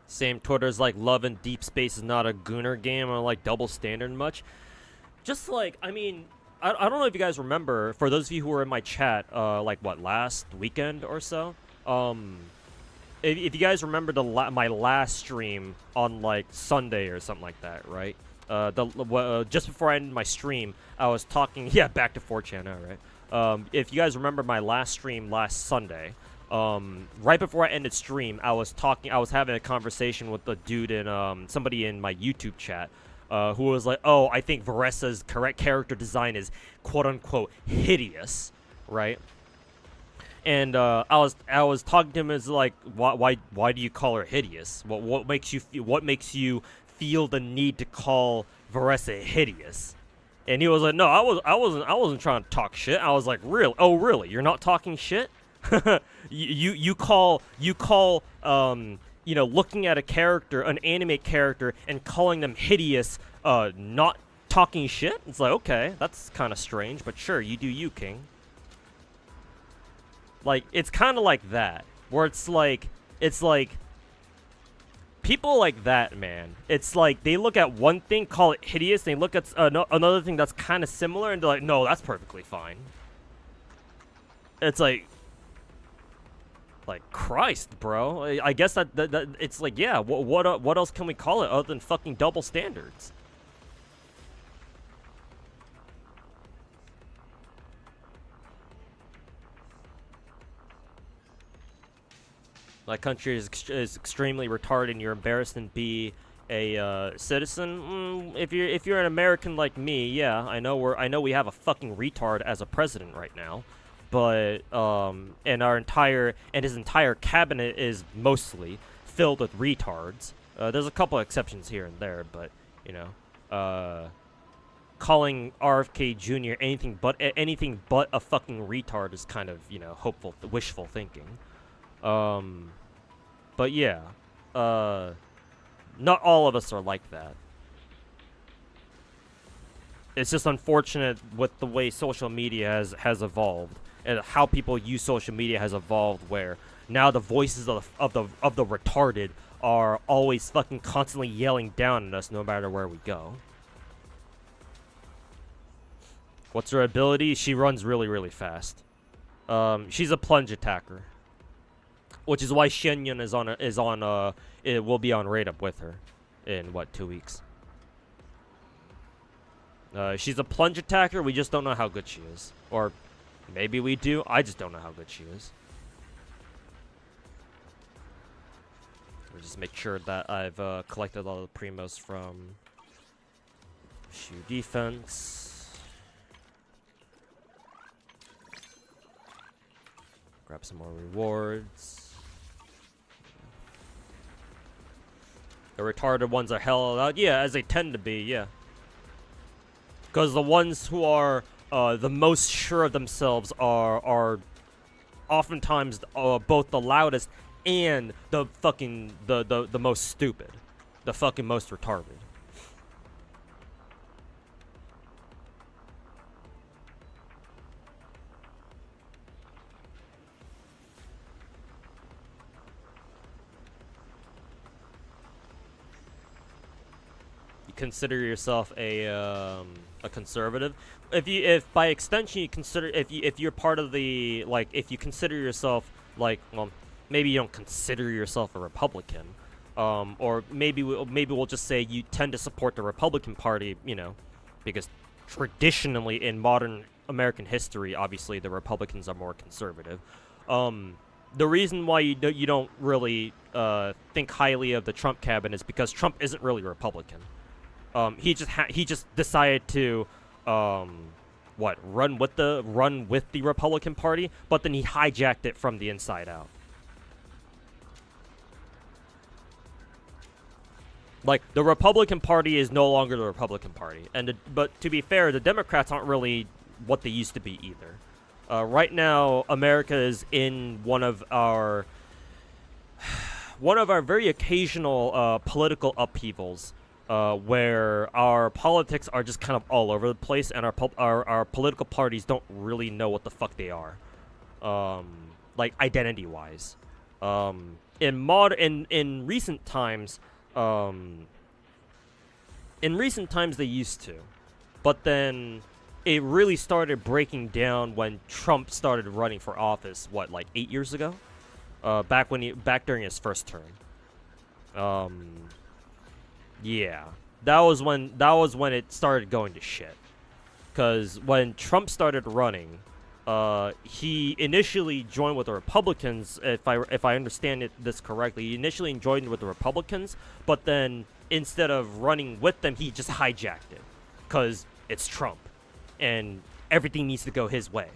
Same Twitter's like Love and Deep Space is not a Gooner game or like Double Standard much. Just like, I mean, I don't know if you guys remember, for those of you who were in my chat, like what, last weekend or so? If you guys remember my last stream on like Sunday or something like that, right? Just before I ended my stream, I was talking. Yeah, back to 4chan now, right? If you guys remember my last stream last Sunday, right before I ended stream, I was having a conversation with a dude in somebody in my YouTube chat, who was like, "Oh, I think Veressa's correct character design is quote unquote hideous," right? And I was talking to him as like, why do you call her hideous? What makes you feel the need to call Veressa hideous? And he was like, no, I wasn't trying to talk shit. I was like, really? Oh, really? You're not talking shit? you call you know, looking at a character, an anime character, and calling them hideous, not talking shit? It's like, okay, that's kind of strange, but sure, you do you, King. Like, it's kind of like that, where it's like people like that, man, it's like they look at one thing, call it hideous, and they look at another thing that's kind of similar, and they're like, no, that's perfectly fine. It's like Christ, bro. I guess that it's like, yeah, what else can we call it other than fucking double standards? My country is extremely retarded, and you're embarrassed and be a citizen. If you're an American like me, yeah, I know we have a fucking retard as a president right now, but and his entire cabinet is mostly filled with retards. There's a couple exceptions here and there, but you know, calling RFK Jr. anything but a fucking retard is kind of, you know, wishful thinking. But yeah, not all of us are like that. It's just unfortunate with the way social media has evolved, and how people use social media has evolved, where now the voices of the retarded are always fucking constantly yelling down at us no matter where we go. What's her ability? She runs really, really fast. She's a plunge attacker, which is why Shenyun it will be on raid up with her in what, 2 weeks. She's a plunge attacker. We just don't know how good she is, or maybe we do. I just don't know how good she is. We'll just make sure that I've collected all the primos from Shu defense. Grab some more rewards. The retarded ones are hell out. Yeah, as they tend to be, yeah. Because the ones who are the most sure of themselves are oftentimes both the loudest and the fucking the most stupid. The fucking most retarded. Consider yourself a conservative. If by extension you consider, if you're part of the, like, if you consider yourself, like, well, maybe you don't consider yourself a Republican, or maybe we'll just say you tend to support the Republican Party, you know, because traditionally in modern American history, obviously the Republicans are more conservative. The reason why you don't really think highly of the Trump cabinet is because Trump isn't really a Republican. He just decided to run with the Republican Party, but then he hijacked it from the inside out. Like, the Republican Party is no longer the Republican Party, but to be fair, the Democrats aren't really what they used to be either. Right now, America is in one of our very occasional political upheavals. Where our politics are just kind of all over the place, and our political parties don't really know what the fuck they are, like identity-wise. In recent times, they used to, but then it really started breaking down when Trump started running for office. What, like 8 years ago? Back during his first term. Yeah, that was when it started going to shit. Because when Trump started running, he initially joined with the Republicans. If I understand this correctly, he initially joined with the Republicans, but then instead of running with them, he just hijacked it, because it's Trump, and everything needs to go his way.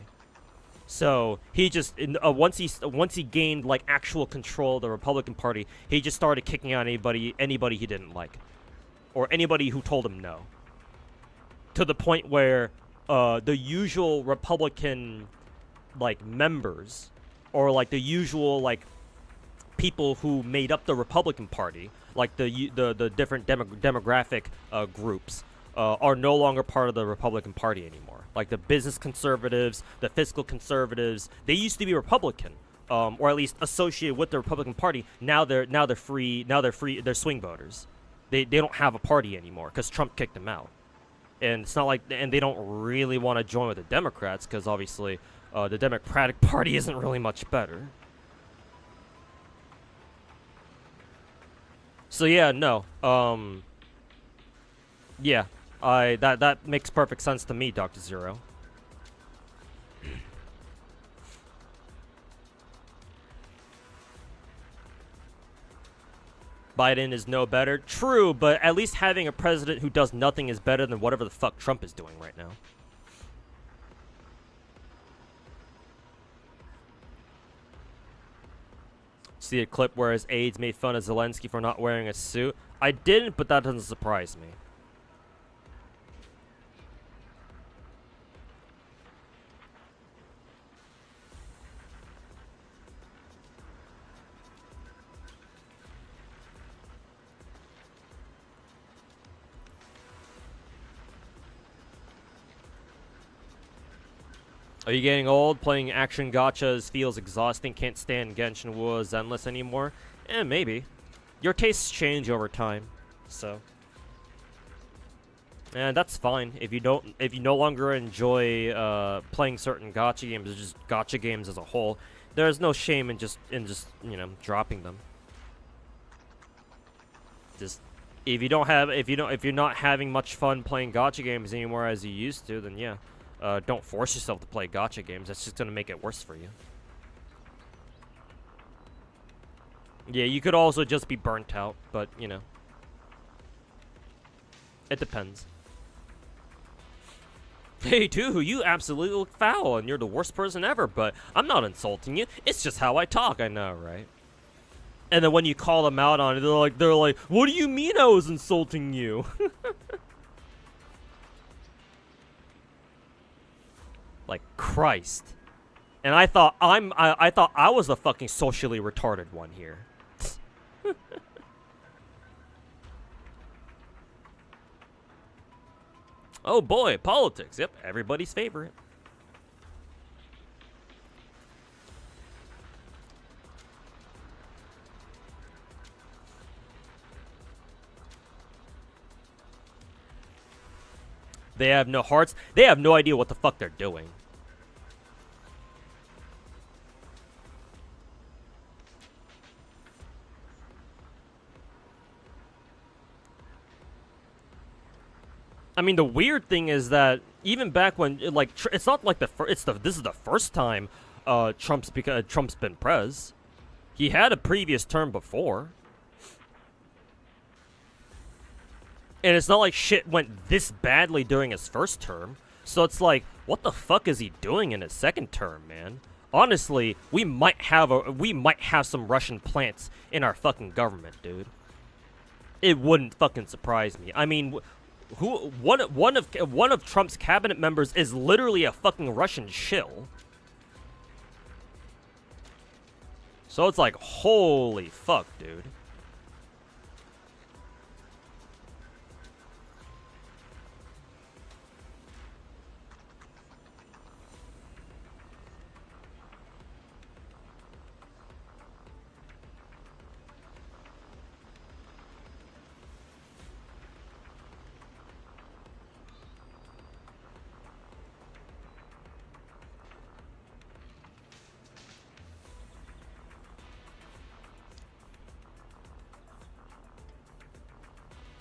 So he just once he gained like actual control of the Republican Party, he just started kicking out anybody he didn't like, or anybody who told him no. To the point where the usual Republican like members, or like the usual like people who made up the Republican Party, like the different demographic groups, are no longer part of the Republican Party anymore. Like the business conservatives, the fiscal conservatives, they used to be Republican, or at least associated with the Republican Party, now they're free. They're swing voters. They don't have a party anymore because Trump kicked them out. And it's not like, and they don't really want to join with the Democrats because obviously the Democratic Party isn't really much better. So yeah, no. Yeah, that makes perfect sense to me, Dr. Zero. Biden is no better. True, but at least having a president who does nothing is better than whatever the fuck Trump is doing right now. See a clip where his aides made fun of Zelensky for not wearing a suit? I didn't, but that doesn't surprise me. Are you getting old? Playing action gachas feels exhausting. Can't stand Genshin Wu Zenless anymore? Maybe. Your tastes change over time, so. And that's fine. If you no longer enjoy playing certain gacha games, or just gacha games as a whole, there's no shame in just you know, dropping them. Just if you're not having much fun playing gacha games anymore as you used to, then yeah. Don't force yourself to play gacha games. That's just gonna make it worse for you. Yeah, you could also just be burnt out, but, you know. It depends. Hey, dude, you absolutely look foul, and you're the worst person ever, but I'm not insulting you. It's just how I talk, I know, right? And then when you call them out on it, they're like, what do you mean I was insulting you? Like Christ. And I thought I thought I was the fucking socially retarded one here. Oh boy, politics. Yep, everybody's favorite. They have no hearts. They have no idea what the fuck they're doing. I mean, the weird thing is that even back when, like, it's not like this is the first time Trump's been pres. He had a previous term before. And it's not like shit went this badly during his first term. So it's like, what the fuck is he doing in his second term, man? Honestly, we might have some Russian plants in our fucking government, dude. It wouldn't fucking surprise me. I mean, one of Trump's cabinet members is literally a fucking Russian shill. So it's like, holy fuck, dude.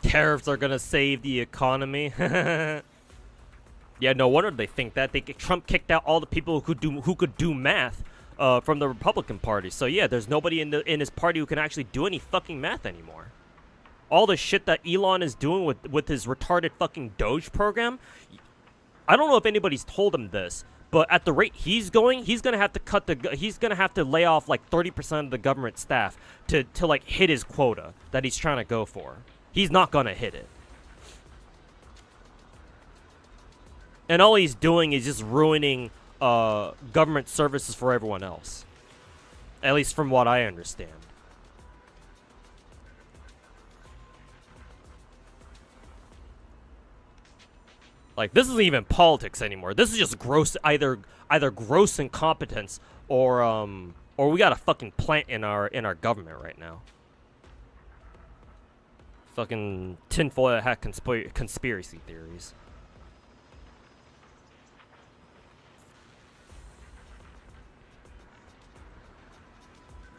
Tariffs are gonna save the economy. Yeah, no wonder they think that. Trump kicked out all the people who could do math from the Republican Party. So yeah, there's nobody in his party who can actually do any fucking math anymore. All the shit that Elon is doing with his retarded fucking Doge program. I don't know if anybody's told him this, but at the rate he's going, he's gonna have to lay off like 30% of the government staff to like hit his quota that he's trying to go for. He's not gonna hit it. And all he's doing is just ruining government services for everyone else. At least from what I understand. Like, this isn't even politics anymore. This is just gross, either gross incompetence or Or we got a fucking plant in our government right now. Fucking tinfoil hat conspiracy theories.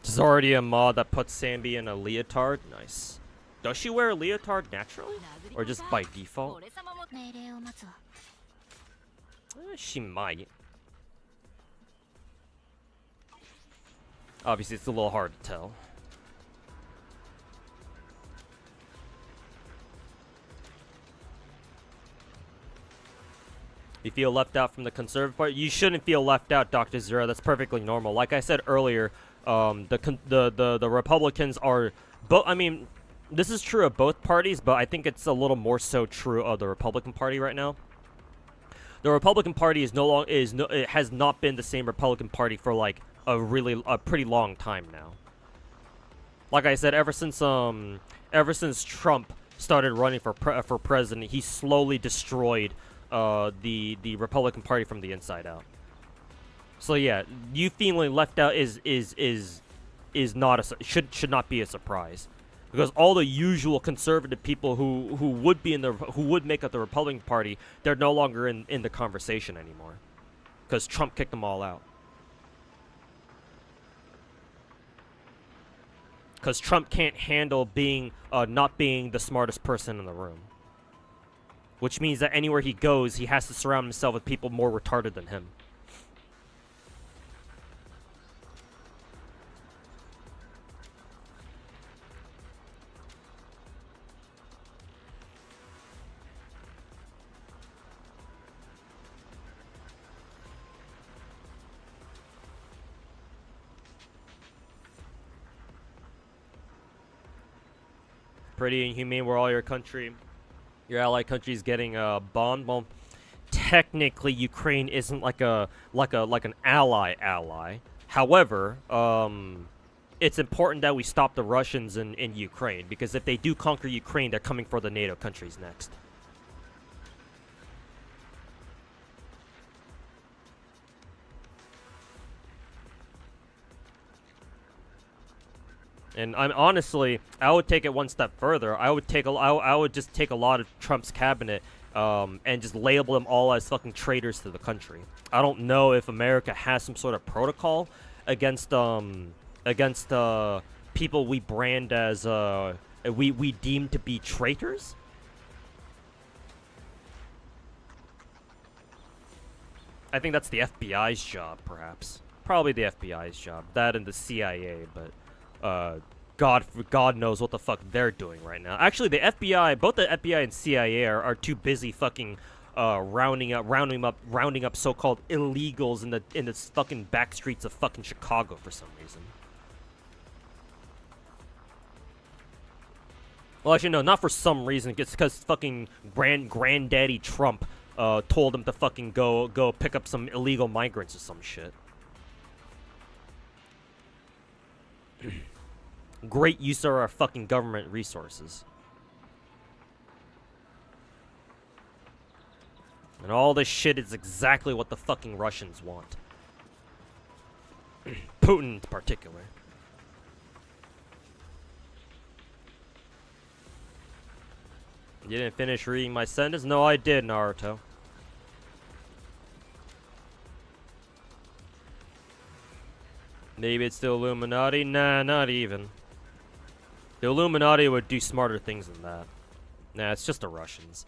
There's already a mod that puts Sanby in a leotard. Nice. Does she wear a leotard naturally? Or just by default? She might. Obviously, it's a little hard to tell. You feel left out from the Conservative Party? You shouldn't feel left out, Dr. Zero. That's perfectly normal. Like I said earlier, the Republicans are both. I mean, this is true of both parties, but I think it's a little more so true of the Republican Party right now. The Republican Party is it has not been the same Republican Party for like a pretty long time now. Like I said, ever since Trump started running for president, he slowly destroyed the Republican Party from the inside out. So yeah, you feeling left out is not should not be a surprise, because all the usual conservative people who would make up the Republican Party, they're no longer in the conversation anymore, because Trump kicked them all out. Because Trump can't handle not being the smartest person in the room. Which means that anywhere he goes, he has to surround himself with people more retarded than him. Pretty inhumane where all your ally country's getting bombed. Well, technically Ukraine isn't like an ally. However, it's important that we stop the Russians in Ukraine, because if they do conquer Ukraine, they're coming for the NATO countries next. And I'm honestly, I would take it one step further. I would just take a lot of Trump's cabinet, and just label them all as fucking traitors to the country. I don't know if America has some sort of protocol against people we brand as we deem to be traitors. I think that's the FBI's job, perhaps. Probably the FBI's job. That and the CIA, but God knows what the fuck they're doing right now. Actually, the FBI, both the FBI and CIA are too busy fucking rounding up so-called illegals in the fucking back streets of fucking Chicago for some reason. Well, actually, no, not for some reason. It's because fucking granddaddy Trump told them to fucking go pick up some illegal migrants or some shit. Great use of our fucking government resources. And all this shit is exactly what the fucking Russians want. Putin in particular. You didn't finish reading my sentence? No, I did, Naruto. Maybe it's the Illuminati? Nah, not even. The Illuminati would do smarter things than that. Nah, it's just the Russians.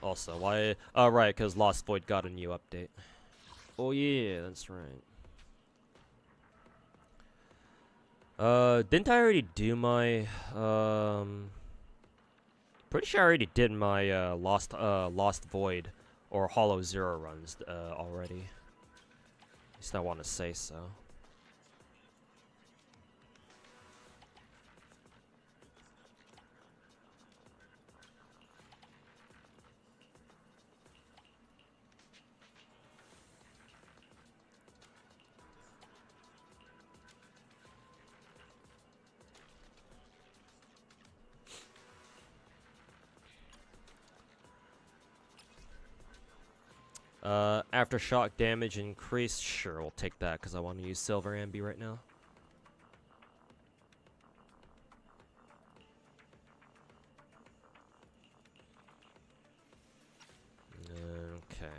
Also, why? Oh, right, because Lost Void got a new update. Oh, yeah, that's right. Didn't I already do my, pretty sure I already did my, Lost Void or Hollow Zero runs, already. At least I want to say so. Aftershock damage increase. Sure, we'll take that because I want to use Silver Ambi right now. Okay.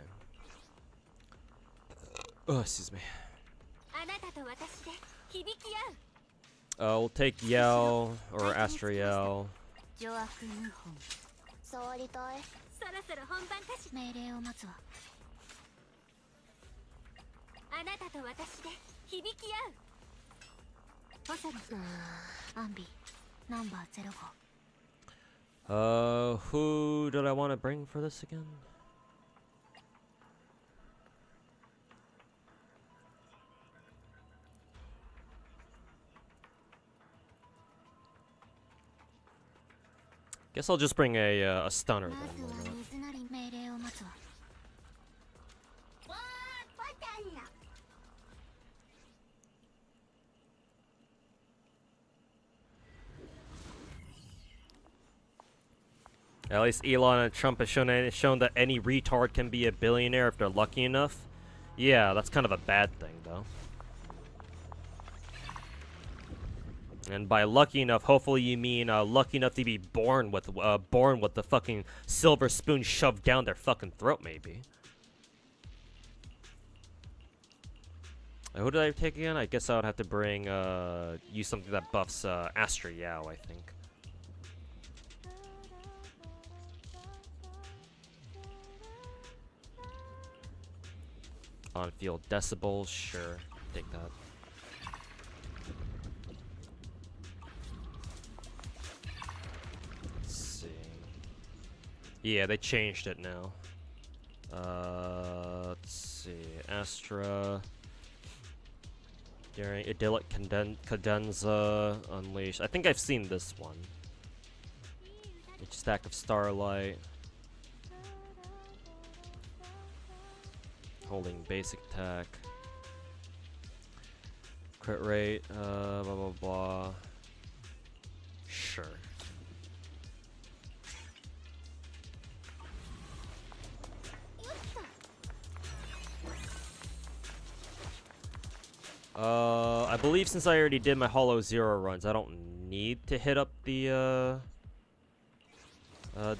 Oh, excuse me. We'll take Yell or Astriel. 触りたい。そろそろ本番かし。命令を待つわ。あなたと私で響き合う。細野さん、アンビ、ナンバー05。Who did I want to bring for this again? Guess I'll just bring a stunner then. Why not? At least Elon and Trump have shown that any retard can be a billionaire if they're lucky enough. Yeah, that's kind of a bad thing, though. And by lucky enough, hopefully you mean lucky enough to be born with the fucking silver spoon shoved down their fucking throat, maybe. Who did I take again? I guess I would have to bring use something that buffs Astriel, I think. On field decibels, sure, take that. Yeah, they changed it now. Let's see. Astra. During Idyllic Cadenza Unleashed. I think I've seen this one. Each stack of Starlight. Holding basic attack. Crit rate. Blah blah blah. Sure. I believe since I already did my Hollow Zero runs, I don't need to hit up the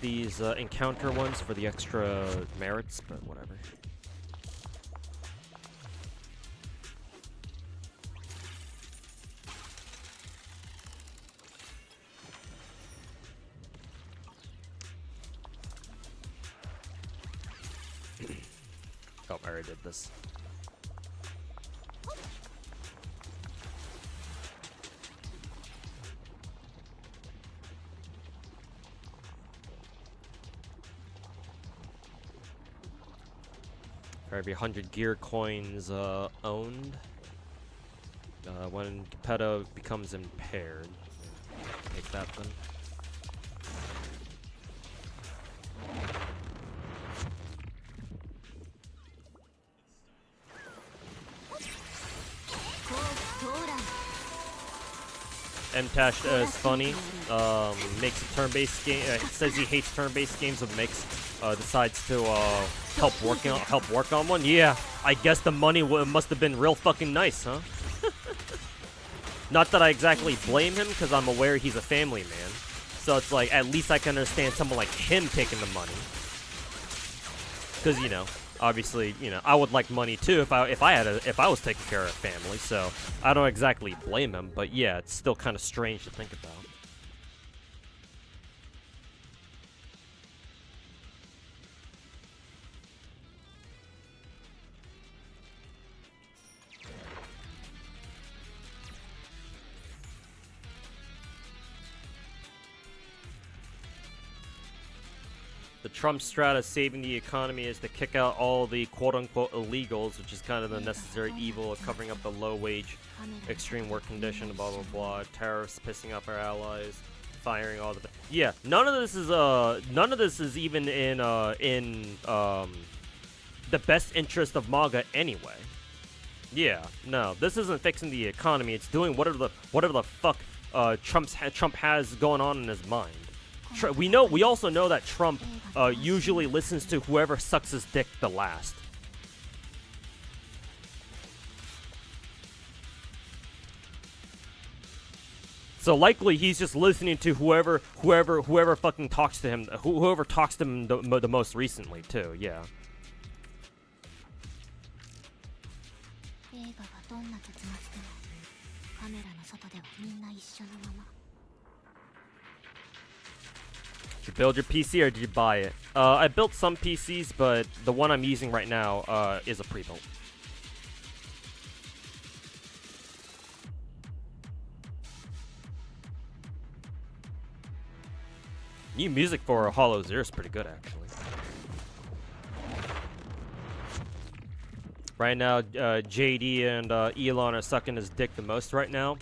these encounter ones for the extra merits, but whatever. Oh, I already did this. For every 100 gear coins owned, when Geppetto becomes impaired. Take that then. Mtash is funny. Makes a turn-based game. Says he hates turn-based games, but decides to help work on one. Yeah, I guess the money must have been real fucking nice, huh? Not that I exactly blame him, because I'm aware he's a family man. So it's like, at least I can understand someone like him taking the money. Because, you know, obviously, you know, I would like money too if I was taking care of a family. So I don't exactly blame him, but yeah, it's still kind of strange to think about. The Trump strat of saving the economy is to kick out all the quote-unquote illegals, which is kind of the necessary evil of covering up the low-wage, extreme work condition, blah blah blah. Tariffs pissing off our allies, firing all the. Yeah, none of this is even in the best interest of MAGA anyway. Yeah, no, this isn't fixing the economy. It's doing whatever the fuck Trump has going on in his mind. We also know that Trump usually listens to whoever sucks his dick the last. So likely he's just listening to whoever fucking talks to him, whoever talks to him the most recently too. Yeah. 映画がどんな結末でもカメラの外ではみんな一緒のまま Did you build your PC or did you buy it? I built some PCs, but the one I'm using right now is a pre-built. New music for Hollow Zero is pretty good, actually. Right now, JD and Elon are sucking his dick the most right now.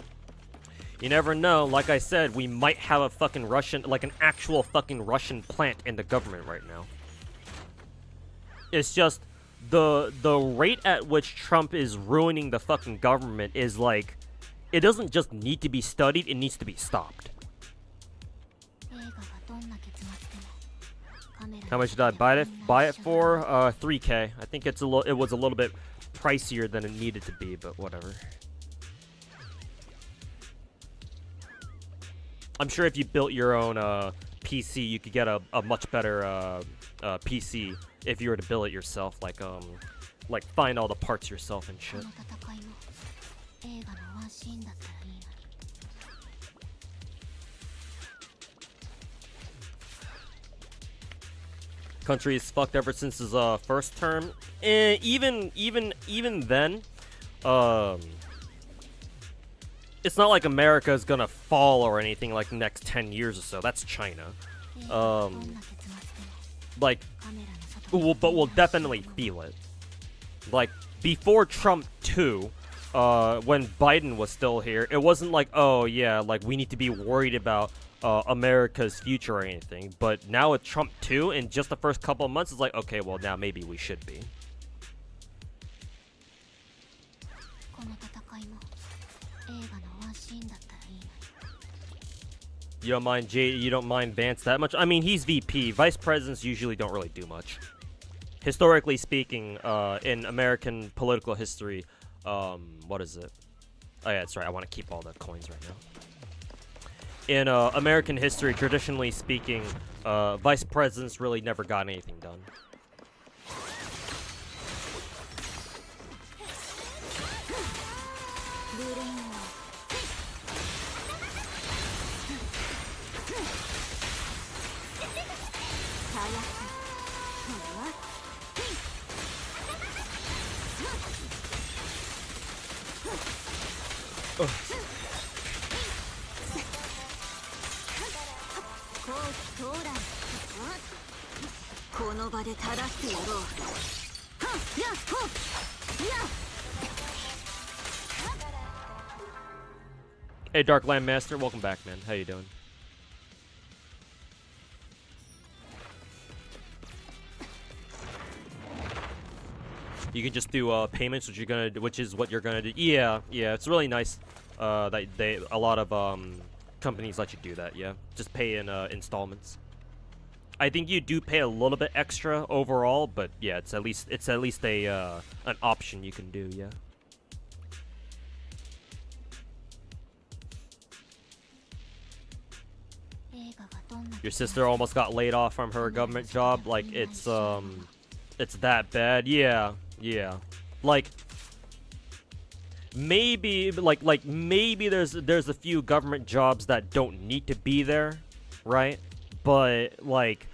You never know. Like I said, we might have a fucking Russian, like an actual fucking Russian plant in the government right now. It's just the rate at which Trump is ruining the fucking government is like, it doesn't just need to be studied; it needs to be stopped. How much did I buy it for? 3K. I think it was a little bit pricier than it needed to be, but whatever. I'm sure if you built your own PC, you could get a much better PC if you were to build it yourself, like find all the parts yourself and shit. Country is fucked ever since his first term. Even then, it's not like America is gonna fall or anything like the next 10 years or so. That's China. Like, but we'll definitely feel it. Like before Trump 2, when Biden was still here, it wasn't like, oh yeah, like we need to be worried about America's future or anything. But now with Trump 2, in just the first couple of months, it's like, okay, well now maybe we should be. You don't mind you don't mind Vance that much? I mean, he's VP. Vice presidents usually don't really do much. Historically speaking, in American political history, what is it? Oh yeah, that's right. I want to keep all the coins right now. In American history, traditionally speaking, vice presidents really never got anything done. Ugh. Hey, Dark Land Master, welcome back, man. How you doing? You can just do payments, which is what you're gonna do. Yeah, it's really nice that a lot of companies let you do that. Yeah, just pay in installments. I think you do pay a little bit extra overall, but yeah, it's at least a an option you can do. Yeah. Your sister almost got laid off from her government job. Like it's that bad. Yeah. Like maybe maybe there's a few government jobs that don't need to be there, right? But like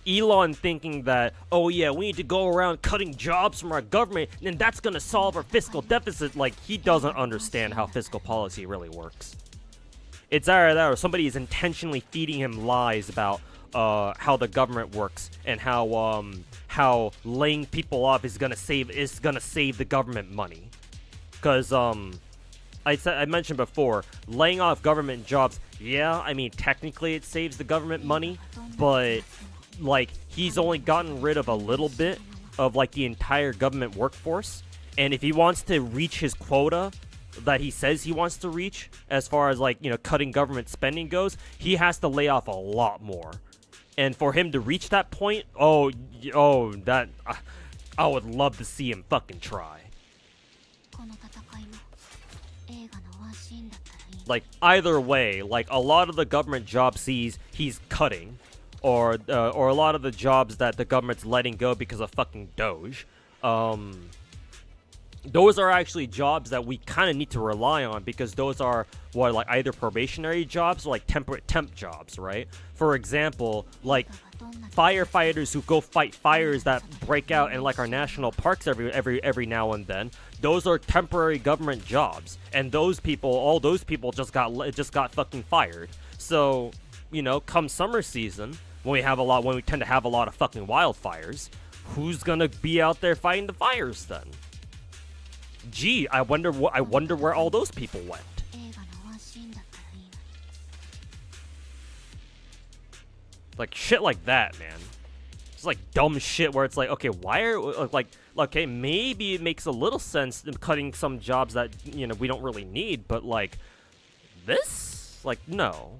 Elon thinking that, oh yeah, we need to go around cutting jobs from our government and that's gonna solve our fiscal deficit, like he doesn't understand how fiscal policy really works. It's either that or somebody is intentionally feeding him lies about how the government works and how laying people off is gonna save the government money. Because I mentioned before, laying off government jobs, yeah, I mean technically it saves the government money, but like he's only gotten rid of a little bit of like the entire government workforce, and if he wants to reach his quota that he says he wants to reach as far as like, you know, cutting government spending goes, he has to lay off a lot more. And for him to reach that point, that I would love to see him fucking try. Like, either way, like, a lot of the government jobs he's cutting, or a lot of the jobs that the government's letting go because of fucking Doge, those are actually jobs that we kind of need to rely on, because those are, what, like, either probationary jobs or, like, temp jobs, right? For example, like, firefighters who go fight fires that break out in, like, our national parks every now and then. Those are temporary government jobs, and those people, all those people just got fucking fired. So, you know, come summer season, when we tend to have a lot of fucking wildfires, who's gonna be out there fighting the fires then? Gee, I wonder where all those people went. Like, shit like that, man. It's like dumb shit where it's like, okay, why are, like, okay, maybe it makes a little sense in cutting some jobs that, you know, we don't really need, but, like, this? Like, no.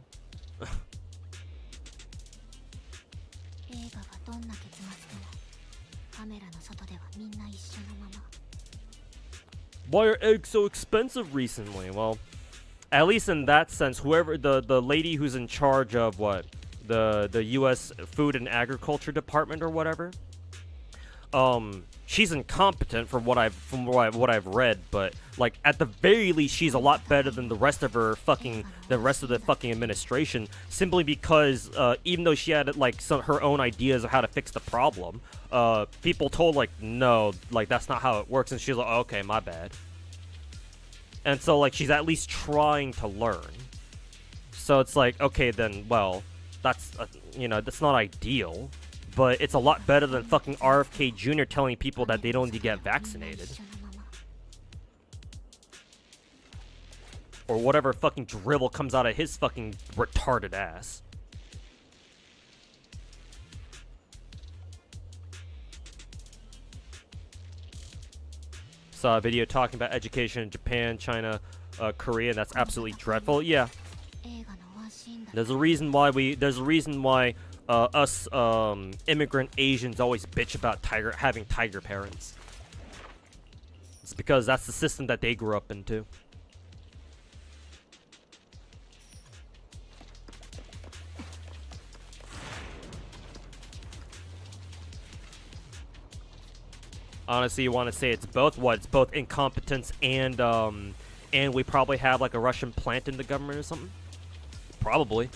Why are eggs so expensive recently? Well, at least in that sense, whoever, the lady who's in charge of, what, the U.S. Food and Agriculture Department or whatever, she's incompetent from what I've read, but, like, at the very least, she's a lot better than the rest of the fucking administration, simply because, even though she had, like, her own ideas of how to fix the problem, people told, like, no, like, that's not how it works, and she's like, oh, okay, my bad. And so, like, she's at least trying to learn. So it's like, okay, then, well, that's, you know, that's not ideal, but it's a lot better than fucking RFK Jr. telling people that they don't need to get vaccinated. Or whatever fucking drivel comes out of his fucking retarded ass. Saw a video talking about education in Japan, China, Korea, and that's absolutely dreadful. Yeah. There's a reason why us immigrant Asians always bitch about having tiger parents. It's because that's the system that they grew up into. Honestly, you want to say it's both? What? It's both incompetence and we probably have like a Russian plant in the government or something? Probably.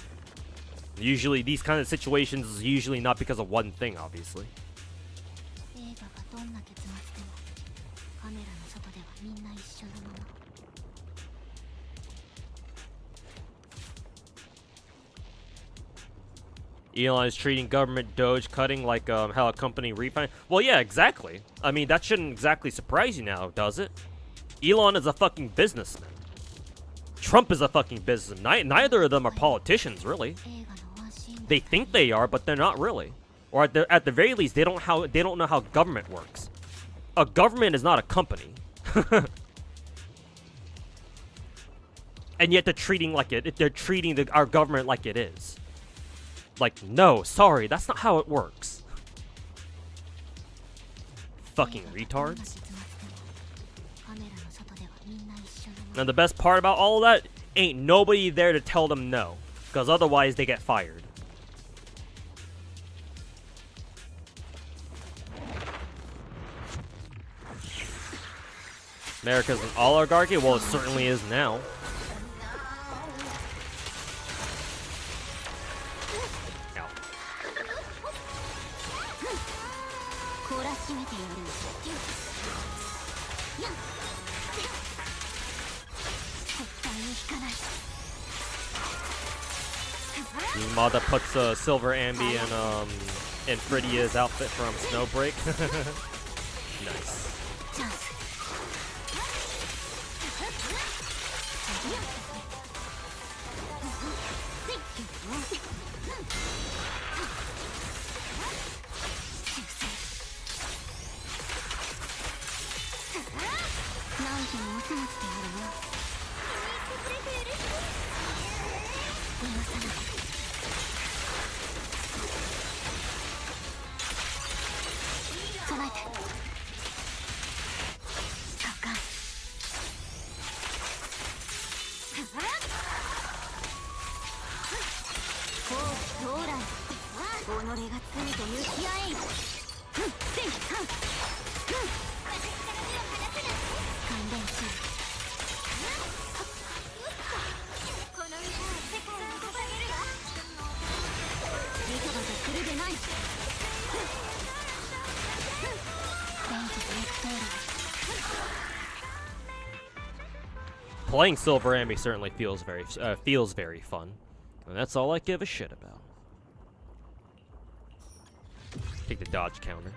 Usually, these kind of situations is usually not because of one thing, obviously. Elon is treating government Doge cutting like how a company refinance. Well, yeah, exactly. I mean, that shouldn't exactly surprise you now, does it? Elon is a fucking businessman. Trump is a fucking businessman. Neither of them are politicians, really. They think they are, but they're not really. Or at the very least, they don't know how government works. A government is not a company. And yet they're treating our government like it is. Like, no, sorry, that's not how it works. Fucking retards. And the best part about all of that, ain't nobody there to tell them no. Because otherwise they get fired. America's an oligarchy? Well, it certainly is now. Mada puts a silver ambi in Fridya's outfit from Snowbreak. Nice. Playing Silver Amy certainly feels very fun, and that's all I give a shit about. Take the dodge counter.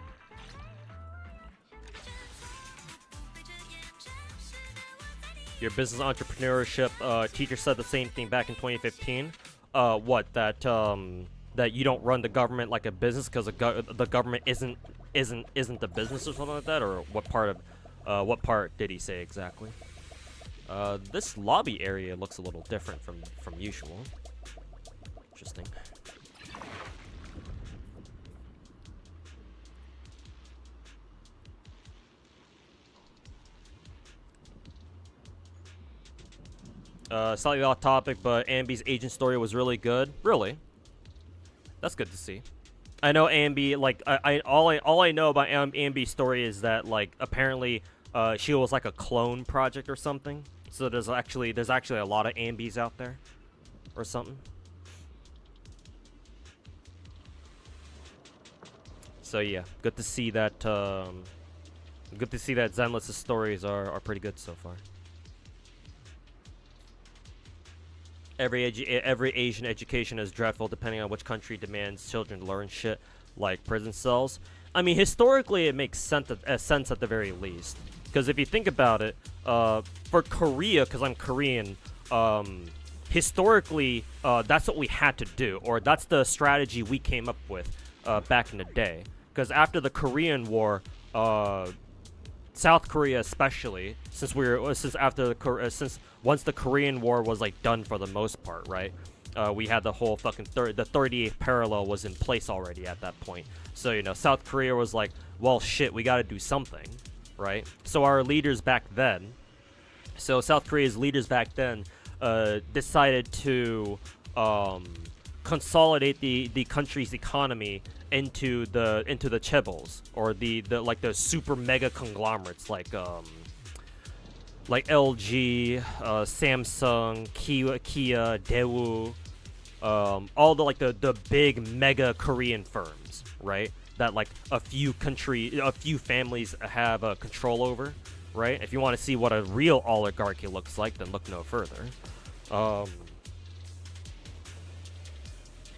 Your business entrepreneurship teacher said the same thing back in 2015. What, that you don't run the government like a business because the government isn't a business or something like that, or what part did he say exactly? This lobby area looks a little different from usual. Interesting. Slightly off topic, but Ambi's agent story was really good. Really? That's good to see. I know Ambi, like, all I know about Ambi's story is that, like, apparently she was like a clone project or something. So there's actually a lot of Ambis out there or something. So yeah, good to see that Zenless' stories are pretty good so far. Every Asian education is dreadful depending on which country demands children to learn shit like prison cells. I mean, historically it makes sense at the very least. Because if you think about it, for Korea, because I'm Korean, historically, that's what we had to do, or that's the strategy we came up with back in the day. Because after the Korean War, South Korea especially, since once the Korean War was like done for the most part, right? We had the whole fucking the 38th parallel was in place already at that point. So you know, South Korea was like, well, shit, we got to do something. Right? So our leaders back then, South Korea's leaders back then, decided to consolidate the country's economy into the chaebols, or the super mega conglomerates like LG, Samsung, Kia, Daewoo, all the big mega Korean firms, right? That like a few families have control over, right? If you want to see what a real oligarchy looks like, then look no further.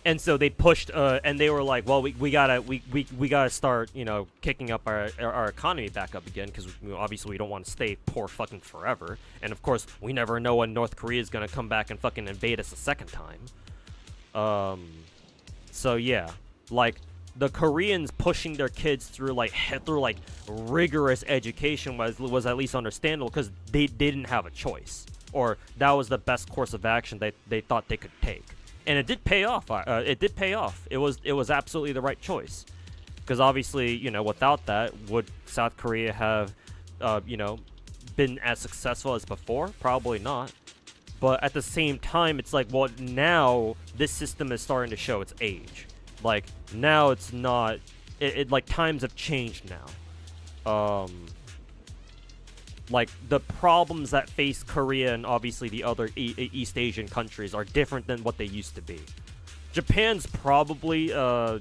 And so they pushed, and they were like, well, we gotta start, you know, kicking up our economy back up again, because obviously we don't want to stay poor fucking forever. And of course, we never know when North Korea is gonna come back and fucking invade us a second time. So yeah, like, the Koreans pushing their kids through rigorous education was at least understandable, because they didn't have a choice, or that was the best course of action they thought they could take, and it did pay off. It was absolutely the right choice, because obviously, you know, without that, would South Korea have been as successful as before? Probably not. But at the same time, it's like, well, now this system is starting to show its age. Like, now it's not, like, times have changed now. Like, the problems that face Korea and obviously the other East Asian countries are different than what they used to be. Japan's probably got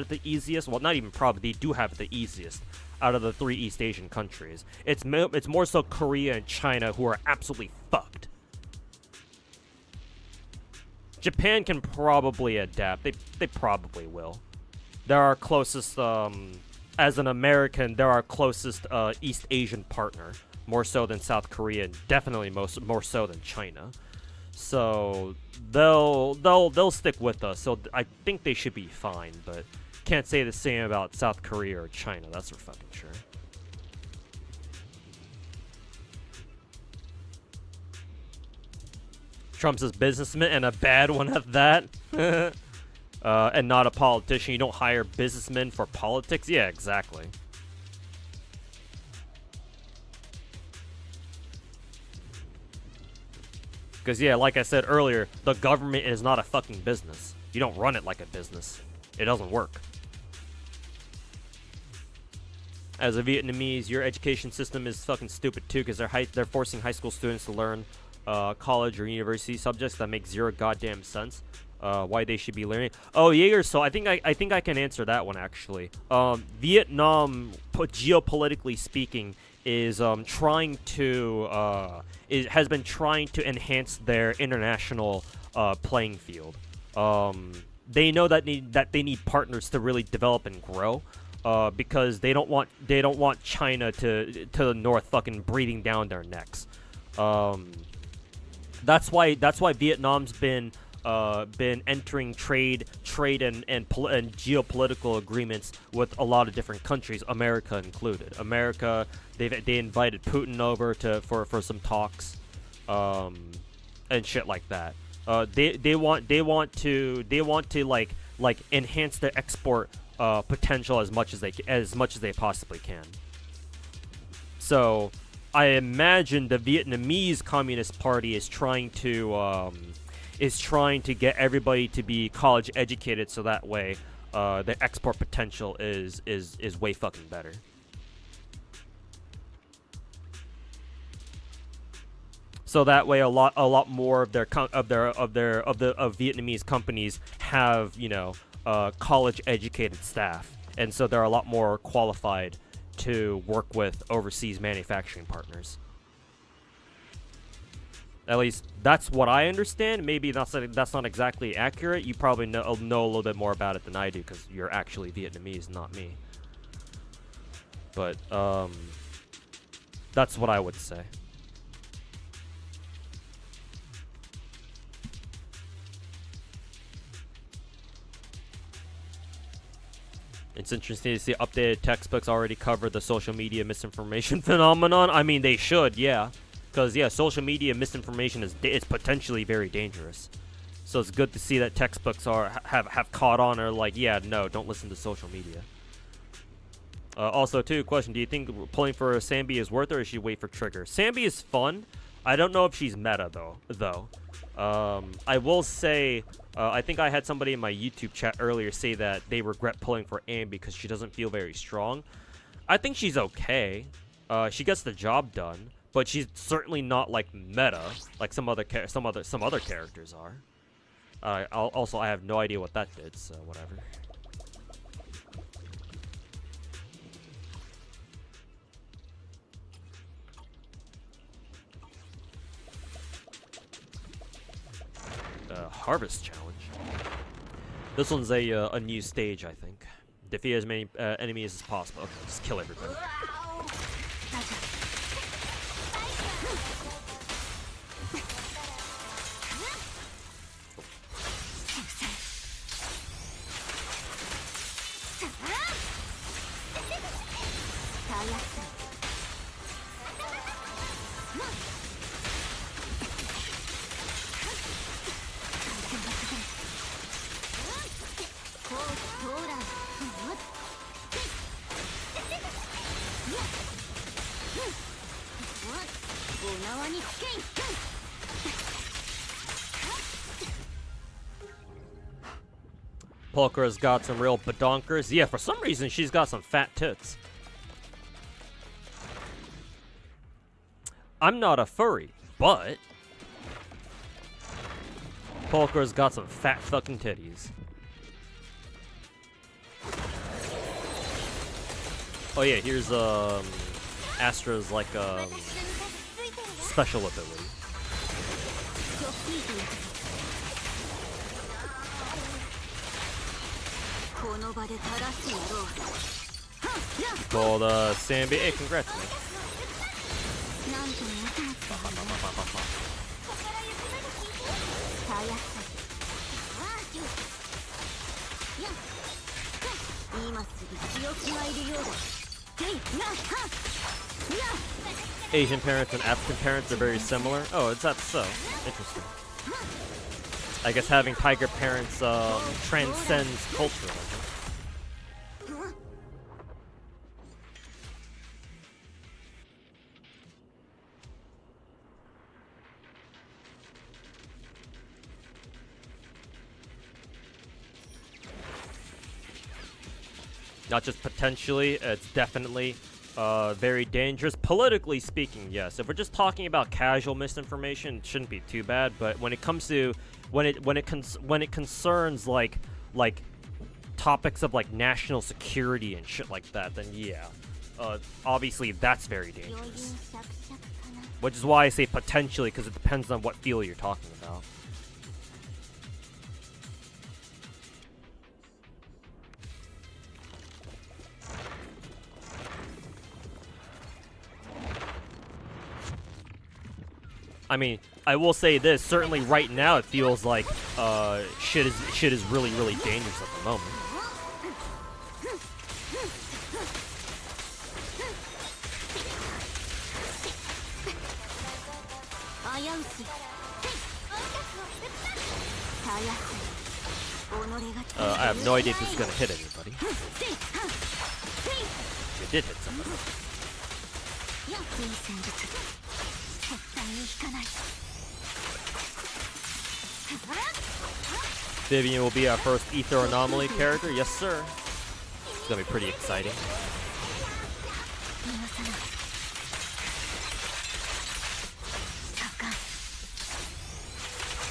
it the easiest. Well, not even probably, they do have it the easiest out of the 3 East Asian countries. It's more so Korea and China who are absolutely fucked. Japan can probably adapt. They probably will. They're our closest, as an American, they're our closest East Asian partner. More so than South Korea, and definitely more so than China. So they'll stick with us. So I think they should be fine, but can't say the same about South Korea or China. That's for fucking sure. Trump's a businessman, and a bad one at that. And not a politician. You don't hire businessmen for politics? Yeah, exactly. Because, yeah, like I said earlier, the government is not a fucking business. You don't run it like a business. It doesn't work. As a Vietnamese, your education system is fucking stupid too, because they're forcing high school students to learn college or university subjects that make zero goddamn sense. Why they should be learning? Oh, Jaeger. So I think I can answer that one actually. Vietnam, geopolitically speaking, is trying to has been trying to enhance their international playing field. They know that they need partners to really develop and grow. Because they don't want China to the north fucking breathing down their necks. That's why Vietnam's been entering trade and geopolitical agreements with a lot of different countries, America included. America, they invited Putin over for some talks, and shit like that. They want to like enhance their export potential as much as they possibly can. So I imagine the Vietnamese Communist Party is trying to get everybody to be college educated, so that way the export potential is way fucking better. So that way a lot more of Vietnamese companies have, you know, college educated staff, and so they're a lot more qualified to work with overseas manufacturing partners. At least that's what I understand. Maybe that's not exactly accurate. You probably know a little bit more about it than I do, because you're actually Vietnamese, not me. But that's what I would say. It's interesting to see updated textbooks already cover the social media misinformation phenomenon. I mean, they should, yeah. Because, yeah, social media misinformation is potentially very dangerous. So it's good to see that textbooks have caught on, or like, yeah, no, don't listen to social media. Also, too, question, do you think pulling for Sanby is worth it, or should you wait for Trigger? Sanby is fun. I don't know if she's meta, though. I will say, I think I had somebody in my YouTube chat earlier say that they regret pulling for Anne because she doesn't feel very strong. I think she's okay. She gets the job done, but she's certainly not like meta like some other characters are. Also, I have no idea what that did, so whatever. Harvest challenge. This one's a new stage, I think. Defeat as many enemies as possible. Okay, just kill everybody. Pulchra's got some real badonkers. Yeah, for some reason she's got some fat tits. I'm not a furry, but Pulchra's got some fat fucking titties. Oh yeah, here's Astra's like special ability. Called Sanby. Hey, congrats, man. Asian parents and African parents are very similar. Oh, is that so? Interesting. I guess having tiger parents transcends culture. I think. Not just potentially, it's definitely very dangerous. Politically speaking, yes. If we're just talking about casual misinformation, it shouldn't be too bad. But when it comes to when it concerns like topics of like national security and shit like that, then yeah, obviously that's very dangerous. Which is why I say potentially, because it depends on what field you're talking about. I mean, I will say this, certainly right now it feels like shit is really, really dangerous at the moment. I have no idea if this is gonna hit anybody. It did hit somebody. Vivian will be our first Ether Anomaly character. Yes, sir. It's gonna be pretty exciting.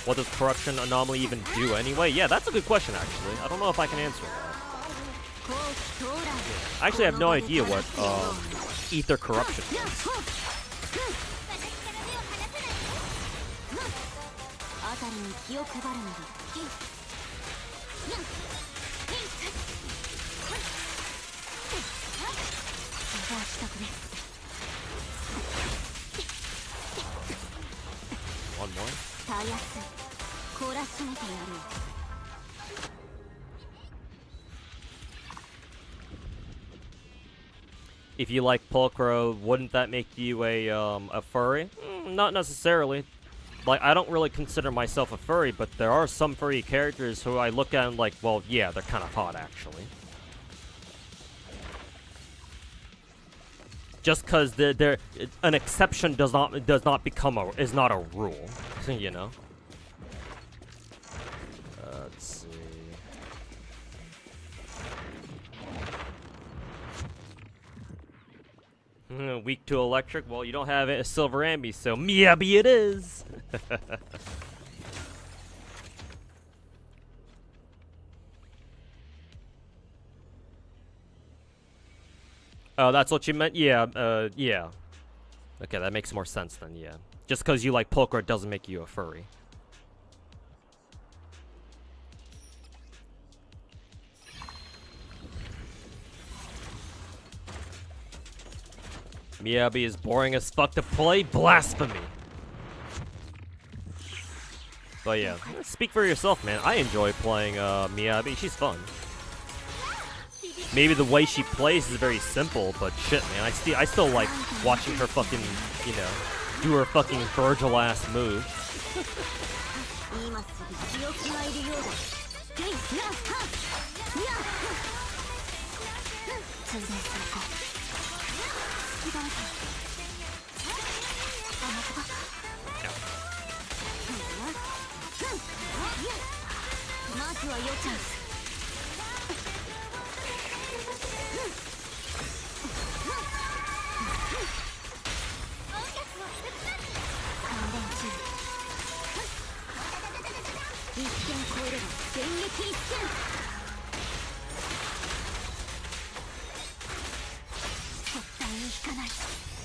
What does Corruption Anomaly even do anyway? Yeah, that's a good question, actually. I don't know if I can answer that. I actually have no idea what Ether Corruption is. One more. If you like Pulcro, wouldn't that make you a furry? Not necessarily. Like, I don't really consider myself a furry, but there are some furry characters who I look at and like, well, yeah, they're kind of hot, actually. Just because an exception does not become is not a rule, you know. Let's see. Weak to electric. Well, you don't have a silver ambi, so maybe it is. Oh, that's what you meant? Yeah, yeah. Okay, that makes more sense then, yeah. Just because you like Pulcro doesn't make you a furry. Miyabi is boring as fuck to play. Blasphemy. But yeah, speak for yourself, man. I enjoy playing Miyabi. She's fun. Maybe the way she plays is very simple, but shit, man, I still like watching her fucking, you know, do her fucking Virgil ass move.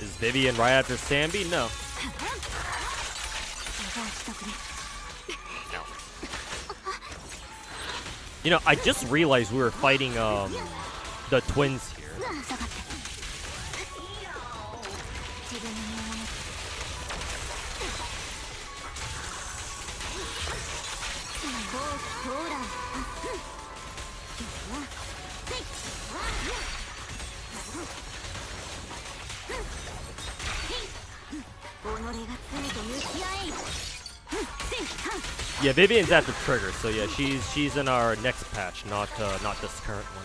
Is Vivian right after Sanby? No. No. You know, I just realized we were fighting the twins here. Yeah, Vivian's at the trigger, so yeah, she's in our next patch, not this current one.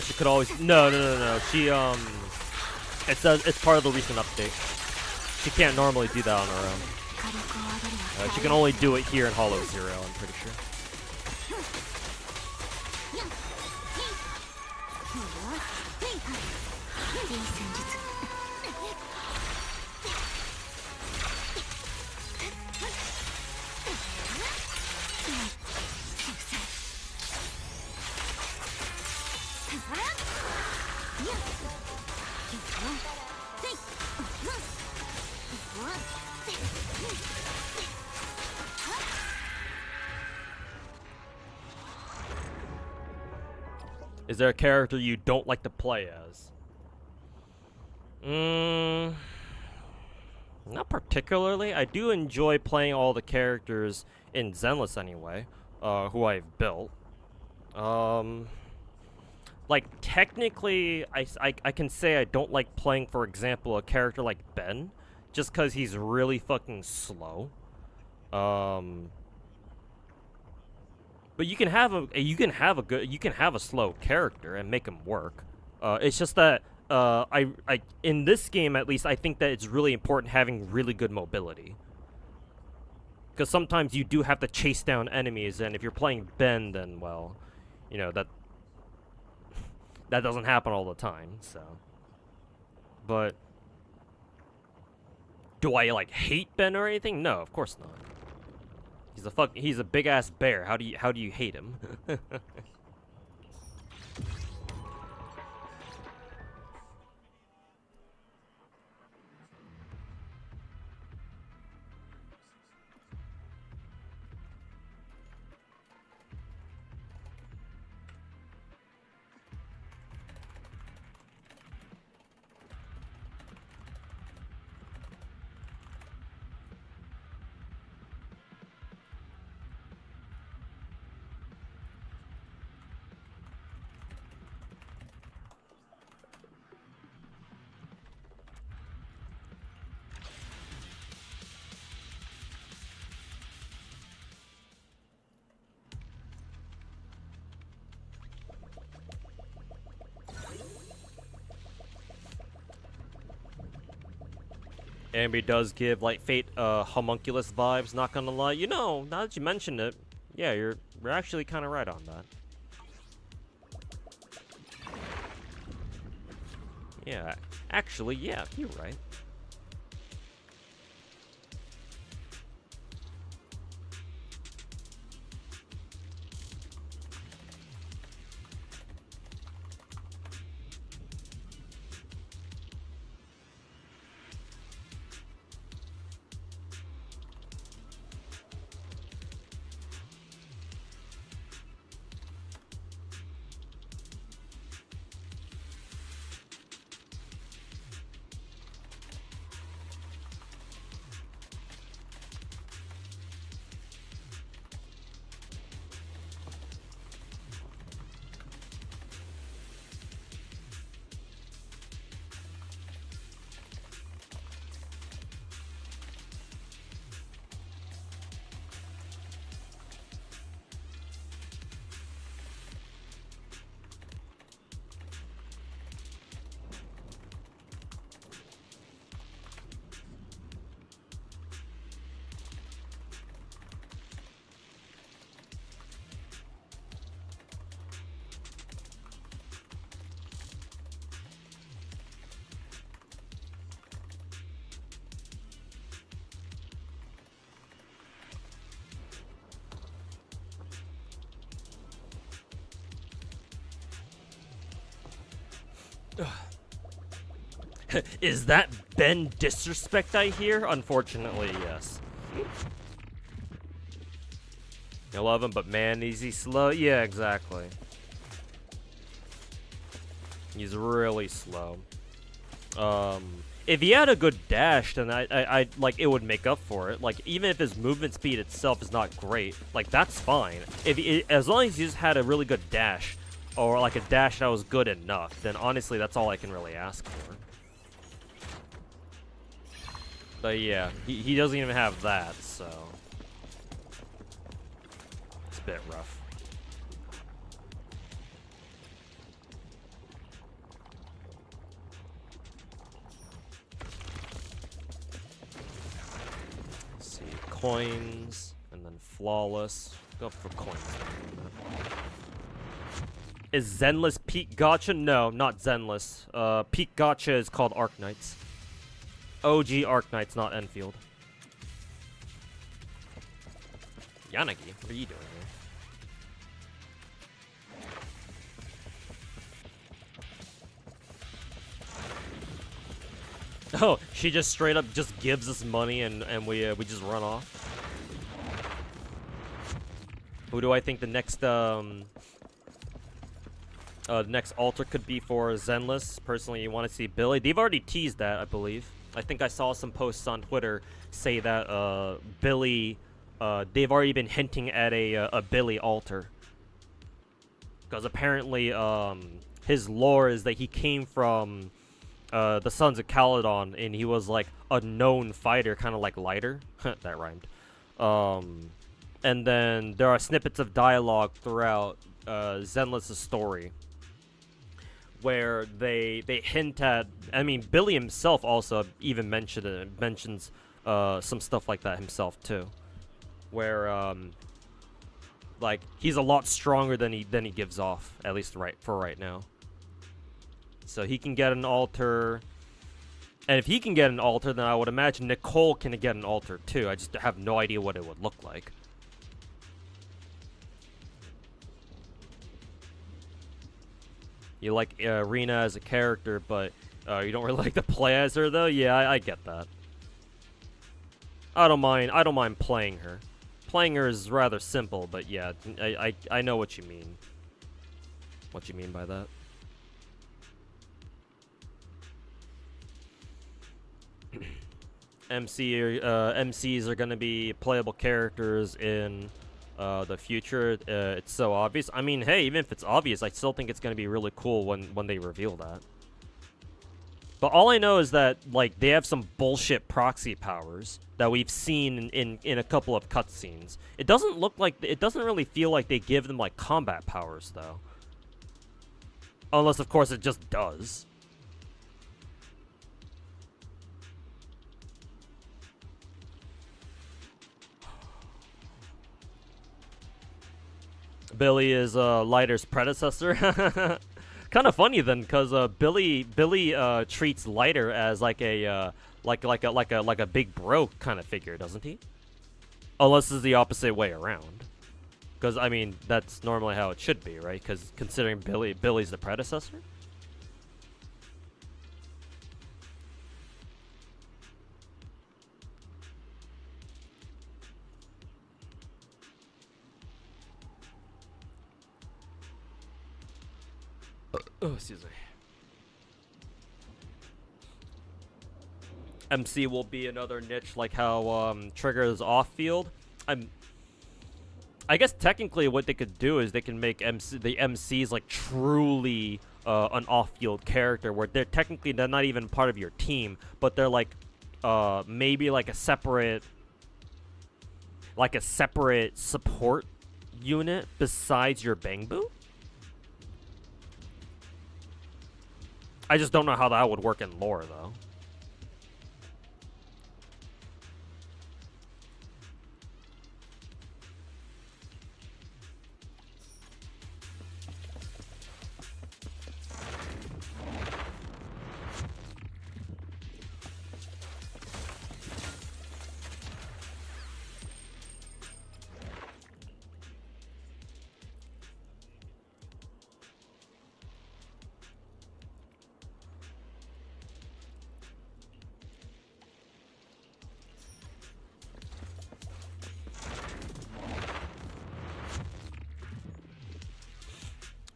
She could always no. She it's part of the recent update. She can't normally do that on her own. She can only do it here in Hollow Zero, I'm pretty sure. Is there a character you don't like to play as? Not particularly. I do enjoy playing all the characters in Zenless anyway, who I've built. Like, technically, I can say I don't like playing, for example, a character like Ben, just because he's really fucking slow. But you can have a slow character and make him work. It's just that I in this game at least I think that it's really important having really good mobility. Because sometimes you do have to chase down enemies, and if you're playing Ben, then well, you know that doesn't happen all the time. So, but do I like hate Ben or anything? No, of course not. He's a big ass bear. How do you hate him? Ambi does give like Fate homunculus vibes, not gonna lie. You know, now that you mentioned it, yeah, you're actually kind of right on that. Yeah, actually, yeah, you're right. Is that Ben disrespect I hear? Unfortunately, yes. I love him, but man, is he slow? Yeah, exactly. He's really slow. If he had a good dash, then I like it would make up for it. Like even if his movement speed itself is not great, like that's fine. As long as he just had a really good dash, or like a dash that was good enough, then honestly, that's all I can really ask for. But yeah, he doesn't even have that, so it's a bit rough. coins, and then flawless. Go for coins. Is Zenless peak gacha? No, not Zenless. Peak gacha is called Arknights. OG Arknights, not Enfield. Yanagi, what are you doing here? Oh, she just straight up just gives us money and we just run off. Who do I think the next altar could be for Zenless? Personally, you want to see Billy. They've already teased that, I believe. I think I saw some posts on Twitter say that Billy, they've already been hinting at a Billy altar. Because apparently his lore is that he came from the Sons of Caledon, and he was like a known fighter, kind of like Lighter. That rhymed. And then there are snippets of dialogue throughout Zenless' story where they hint at. I mean, Billy himself also even mentions some stuff like that himself too, where like he's a lot stronger than he gives off, at least right now. So he can get an altar, and if he can get an altar, then I would imagine Nicole can get an altar too. I just have no idea what it would look like. You like Rena as a character, but you don't really like to play as her, though. Yeah, I get that. I don't mind playing her. Playing her is rather simple, but yeah, I know what you mean. What you mean by that? MCs are gonna be playable characters in the future. It's so obvious. I mean, hey, even if it's obvious, I still think it's gonna be really cool when they reveal that. But all I know is that like they have some bullshit proxy powers that we've seen in a couple of cutscenes. It doesn't really feel like they give them like combat powers though. Unless of course it just does. Billy is Lighter's predecessor. Kind of funny then, because Billy treats Lighter as like a like a big bro kind of figure, doesn't he? Unless it's the opposite way around. Because I mean that's normally how it should be, right? Because considering Billy's the predecessor. Oh, excuse me. MC will be another niche like how Trigger is off-field. I guess technically what they could do is they can make the MCs like truly an off-field character where they're not even part of your team, but they're like maybe like a separate support unit besides your Bangbu. I just don't know how that would work in lore, though.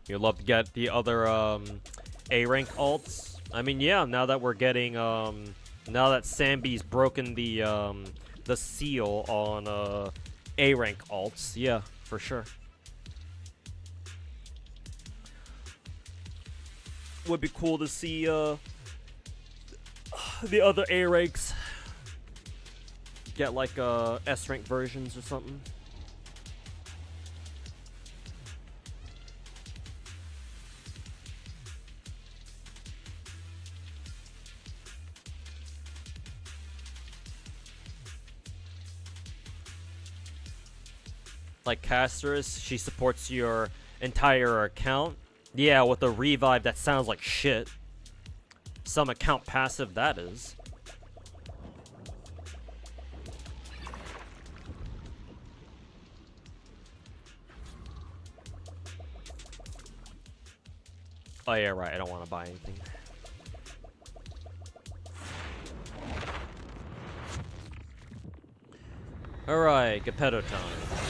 You'd love to get the other A rank alts. I mean, yeah. Now that we're getting, now that Sanby's broken the seal on A rank alts, yeah, for sure. Would be cool to see the other A ranks get like S rank versions or something. like casters, she supports your entire account. Yeah, with a revive that sounds like shit. Some account passive that is. Oh yeah, right, I don't want to buy anything. Alright, Geppetto time.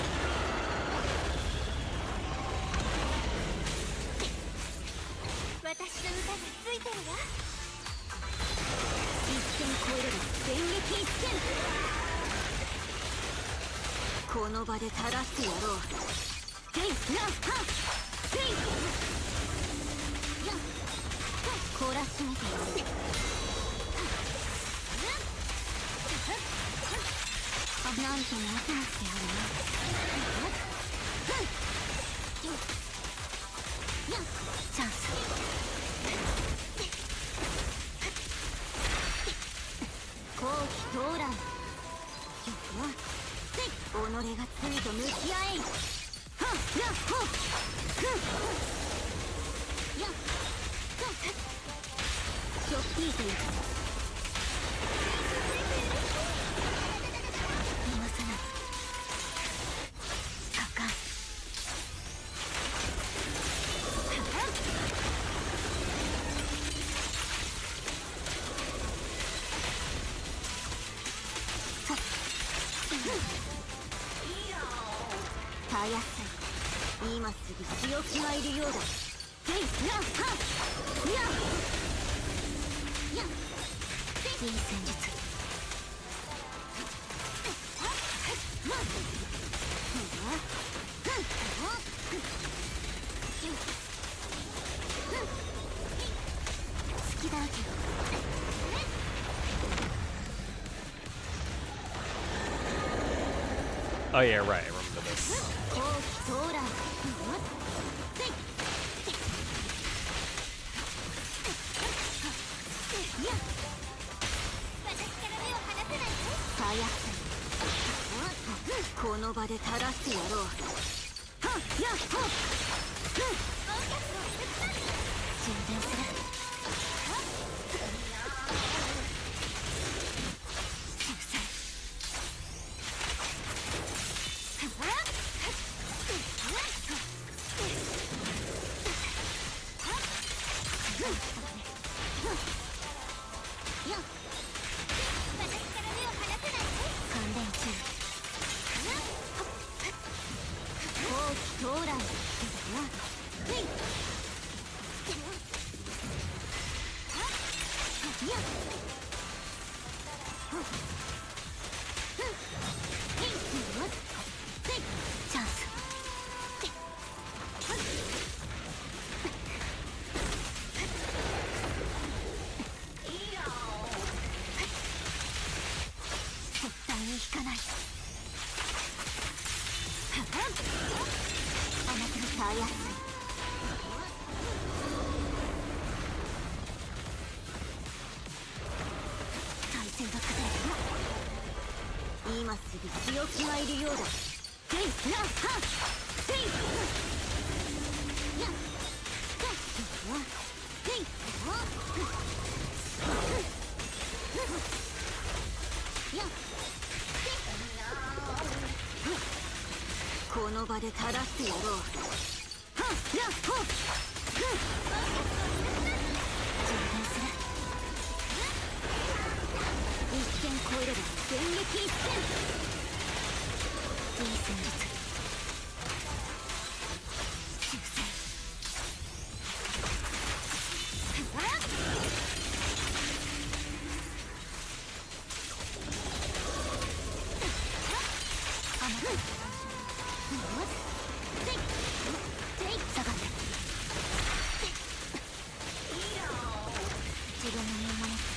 Oh yeah, right, I remember this.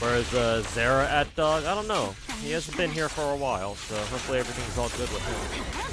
Where's Zera at dog? I don't know. He hasn't been here for a while, so hopefully everything's all good with him.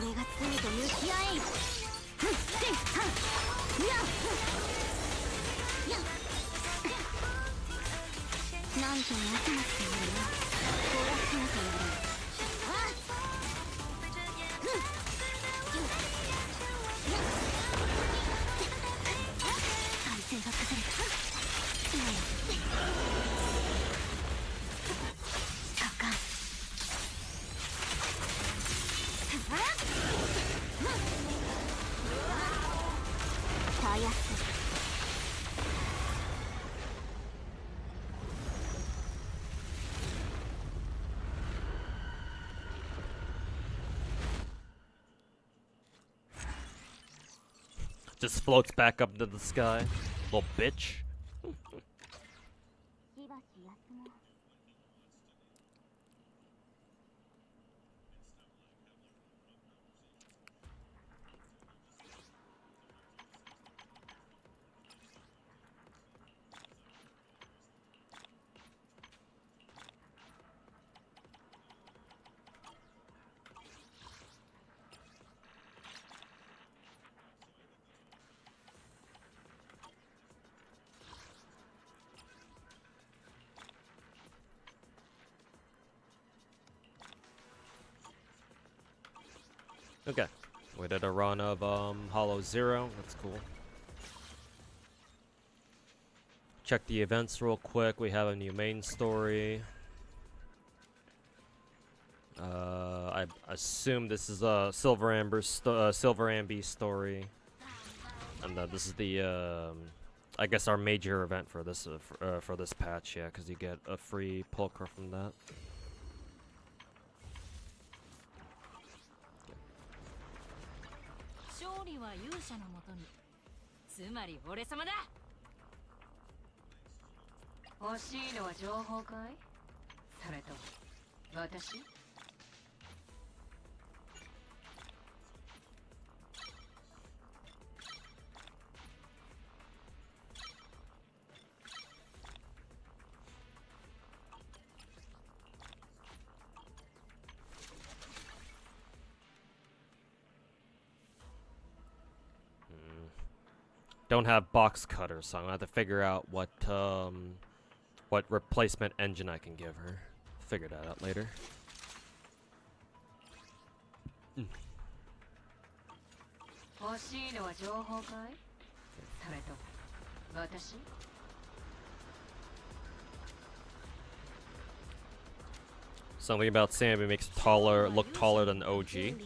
れが罪と向き合え。なんとも奥まっているな。こらすなとやる。体勢が崩れた。高い。たやす。Just floats back up into the sky. Little bitch. Okay, we did a run of Hollow Zero. That's cool. Check the events real quick. We have a new main story. I assume this is a Silver Amby story, and this is the I guess our major event for this patch. Yeah, because you get a free pulcher from that. 勝利は勇者のもとに、つまり俺様だ。欲しいのは情報かい？それと私？ Don't have box cutters, so I'm gonna have to figure out what replacement engine I can give her. Figure that out later. Something about Sanby makes it look taller than OG.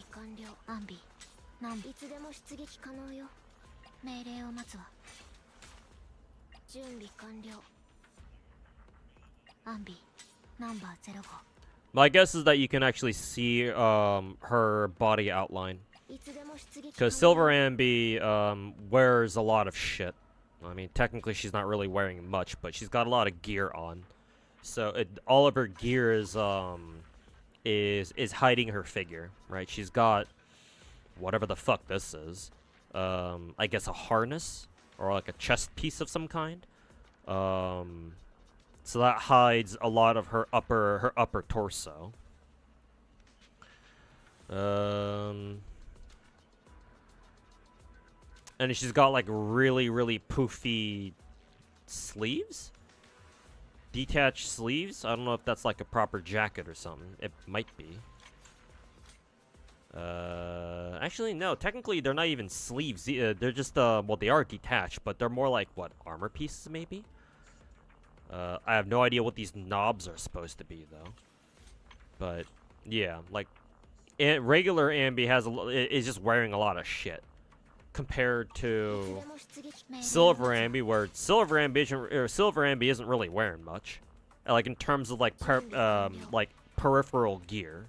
命令を待つわ。準備完了。アンビ、ナンバー05。My guess is that you can actually see her body outline. Because Silver Amby wears a lot of shit. I mean, technically she's not really wearing much, but she's got a lot of gear on. So all of her gear is hiding her figure, right? She's got whatever the fuck this is. I guess a harness or like a chest piece of some kind. So that hides a lot of her upper torso. And she's got like really poofy sleeves? Detached sleeves? I don't know if that's like a proper jacket or something. It might be. Actually, no. Technically, they're not even sleeves. They're just, well, they are detached, but they're more like, what, armor pieces, maybe? I have no idea what these knobs are supposed to be, though. But, yeah, like, regular Amby is just wearing a lot of shit. Compared to Silver Amby, where Silver Amby isn't really wearing much. Like, in terms of, like, peripheral gear.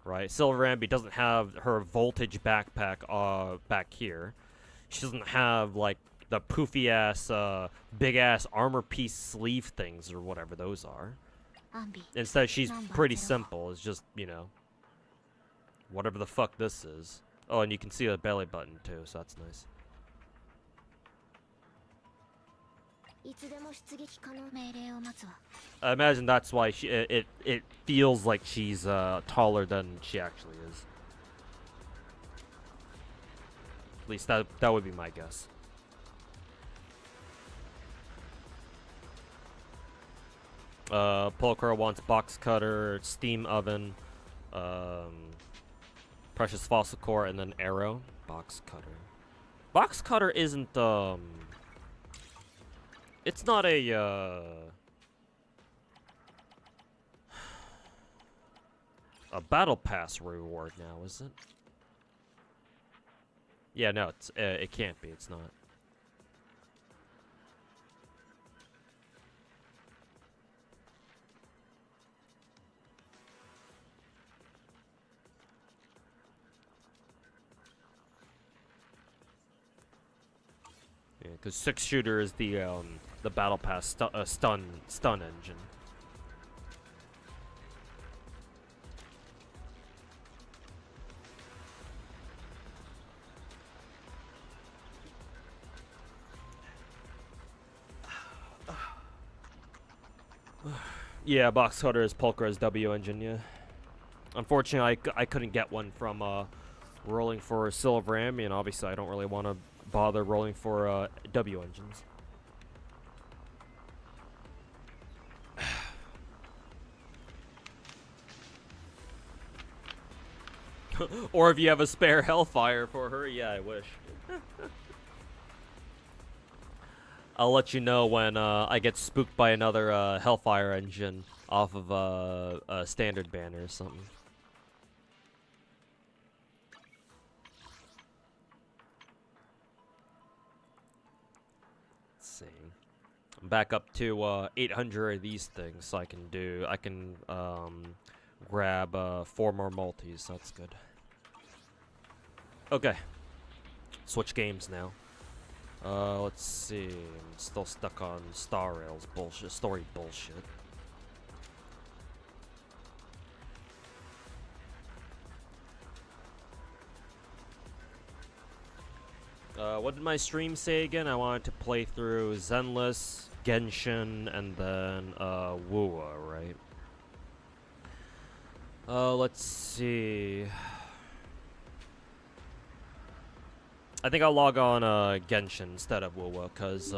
Right, Silver Amby doesn't have her voltage backpack back here. She doesn't have like the poofy ass, big ass armor piece sleeve things or whatever those are. Instead, she's pretty simple. It's just, you know, whatever the fuck this is. Oh, and you can see the belly button too, so that's nice. I imagine that's why it feels like she's taller than she actually is. At least that would be my guess. Pulcher wants box cutter, steam oven, precious fossil core, and then arrow. Box cutter. Box cutter isn't it's not a battle pass reward now, is it? Yeah, no, it's it can't be. It's not. Yeah, because 6-shooter is the battle pass stun engine. Yeah, box cutter is Pulcher's W engine. Yeah. Unfortunately, I couldn't get one from rolling for Silver Ram, and obviously I don't really want to bother rolling for W engines. Or if you have a spare Hellfire for her, yeah, I wish. I'll let you know when I get spooked by another Hellfire engine off of a standard banner or something. Let's see. I'm back up to 800 of these things, so I can grab 4 more multis. So that's good. Okay. Switch games now. Let's see. I'm still stuck on Star Rails bullshit, story bullshit. What did my stream say again? I wanted to play through Zenless, Genshin, and then Wuwa, right? Let's see. I think I'll log on Genshin instead of Wuwa, because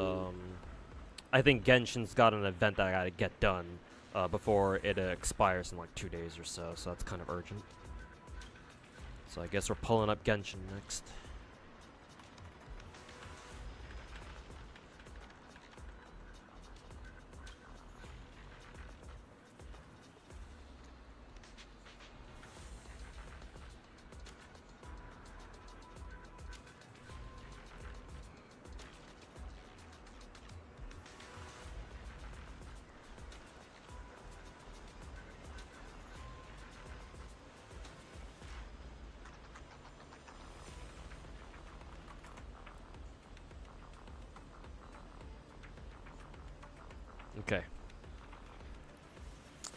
I think Genshin's got an event that I gotta get done before it expires in like 2 days or so, so that's kind of urgent. So I guess we're pulling up Genshin next. Okay.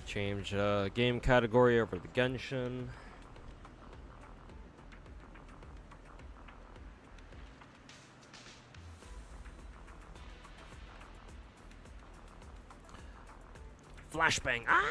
Change game category over to Genshin. Flashbang. Ah!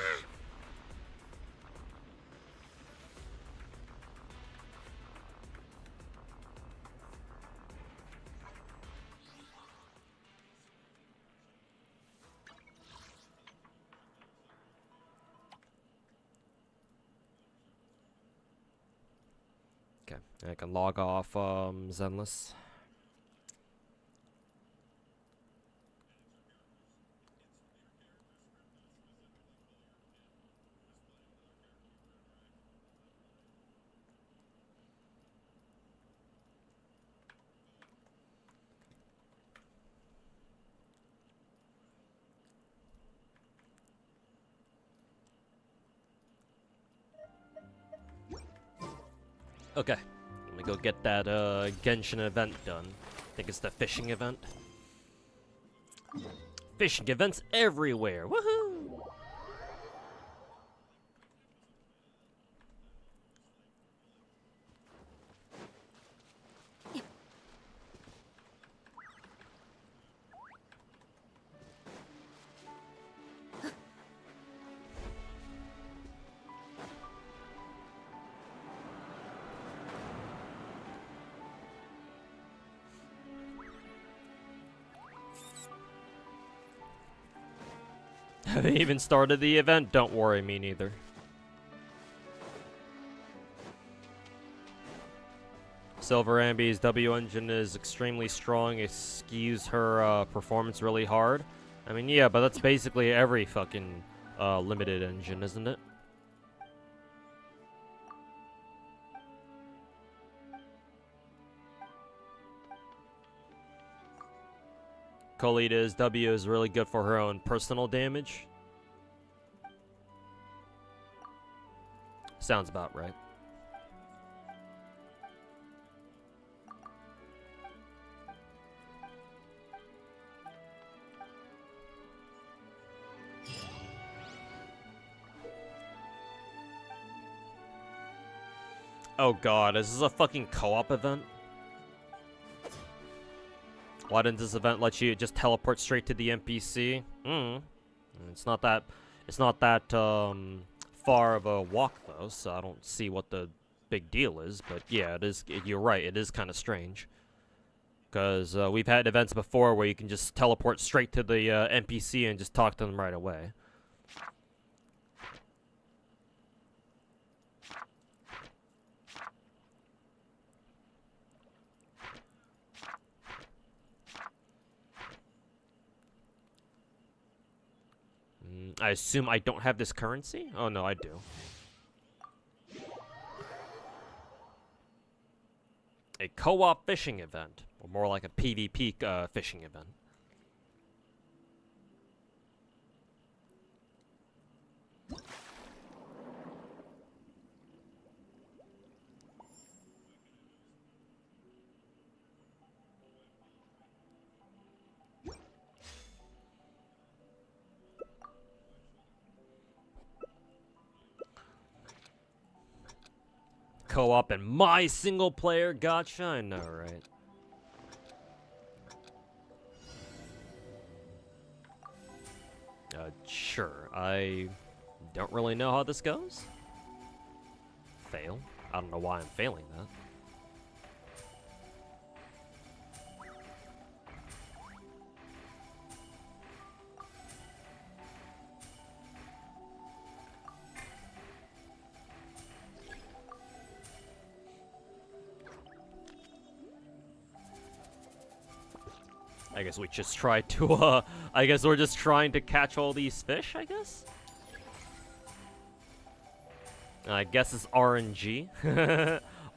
Okay, I can log off Zenless. Okay, let me go get that Genshin event done. I think it's the fishing event. Fishing events everywhere! Woohoo! Haven't even started the event? Don't worry, me neither. Silver Ambi's W engine is extremely strong. It skews her performance really hard. I mean, yeah, but that's basically every fucking limited engine, isn't it? Colita's W is really good for her own personal damage. Sounds about right. Oh god, is this a fucking co-op event? Why didn't this event let you just teleport straight to the NPC? It's not that far of a walk though, so I don't see what the big deal is, but yeah, it is. You're right, it is kind of strange. Because we've had events before where you can just teleport straight to the NPC and just talk to them right away. I assume I don't have this currency? Oh no, I do. A co-op fishing event, or more like a PvP fishing event. Co-op and my single player gacha? I know, right? Sure. I don't really know how this goes. Fail. I don't know why I'm failing that. I guess we just try to, I guess we're just trying to catch all these fish, I guess? I guess it's RNG.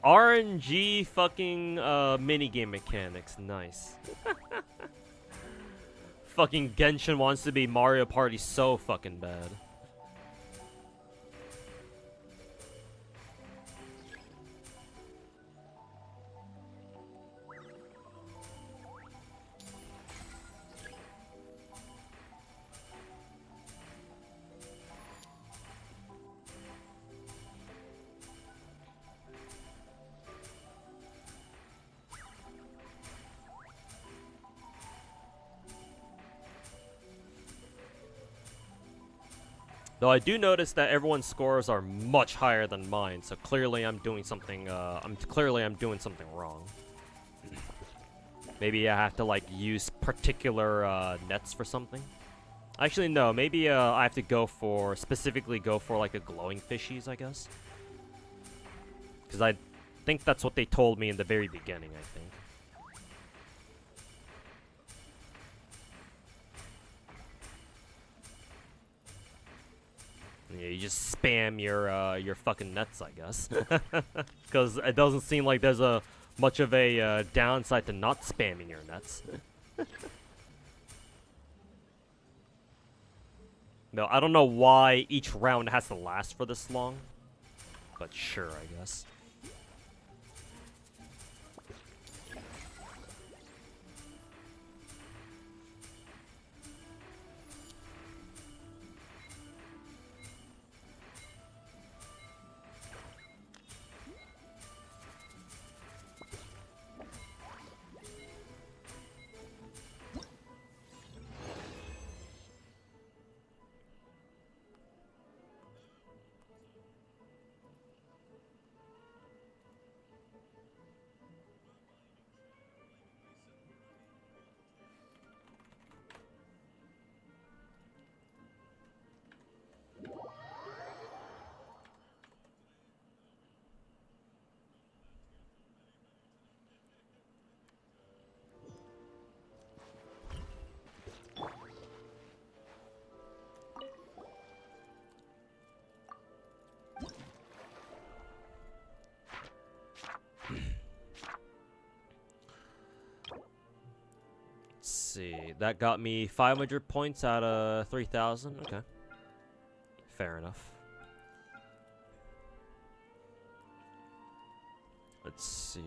RNG fucking, minigame mechanics. Nice. Fucking Genshin wants to be Mario Party so fucking bad. Though I do notice that everyone's scores are much higher than mine, so clearly I'm doing something, I'm doing something wrong. Maybe I have to, like, use particular, nets for something? Actually, no, maybe, I have to specifically go for, like, the glowing fishies, I guess. Because I think that's what they told me in the very beginning, I think. Yeah, you just spam your fucking nets, I guess. Because it doesn't seem like there's much of a downside to not spamming your nets. No, I don't know why each round has to last for this long, but sure, I guess. see. That got me 500 points out of 3,000. Okay. Fair enough. Let's see.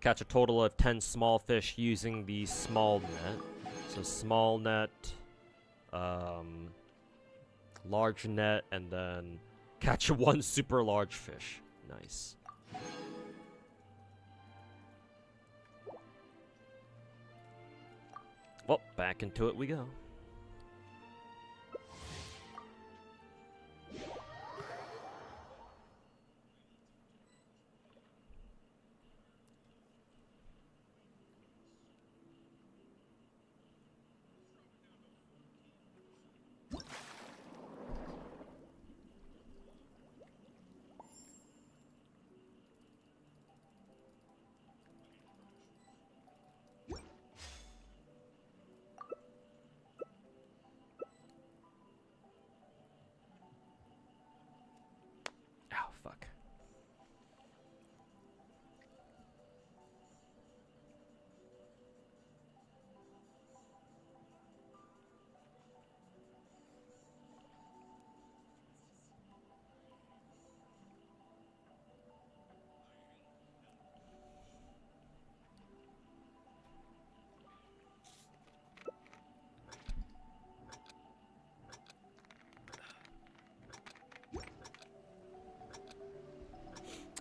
Catch a total of 10 small fish using the small net. So small net, large net, and then catch one super large fish. Nice. Well, back into it we go. Oh, fuck.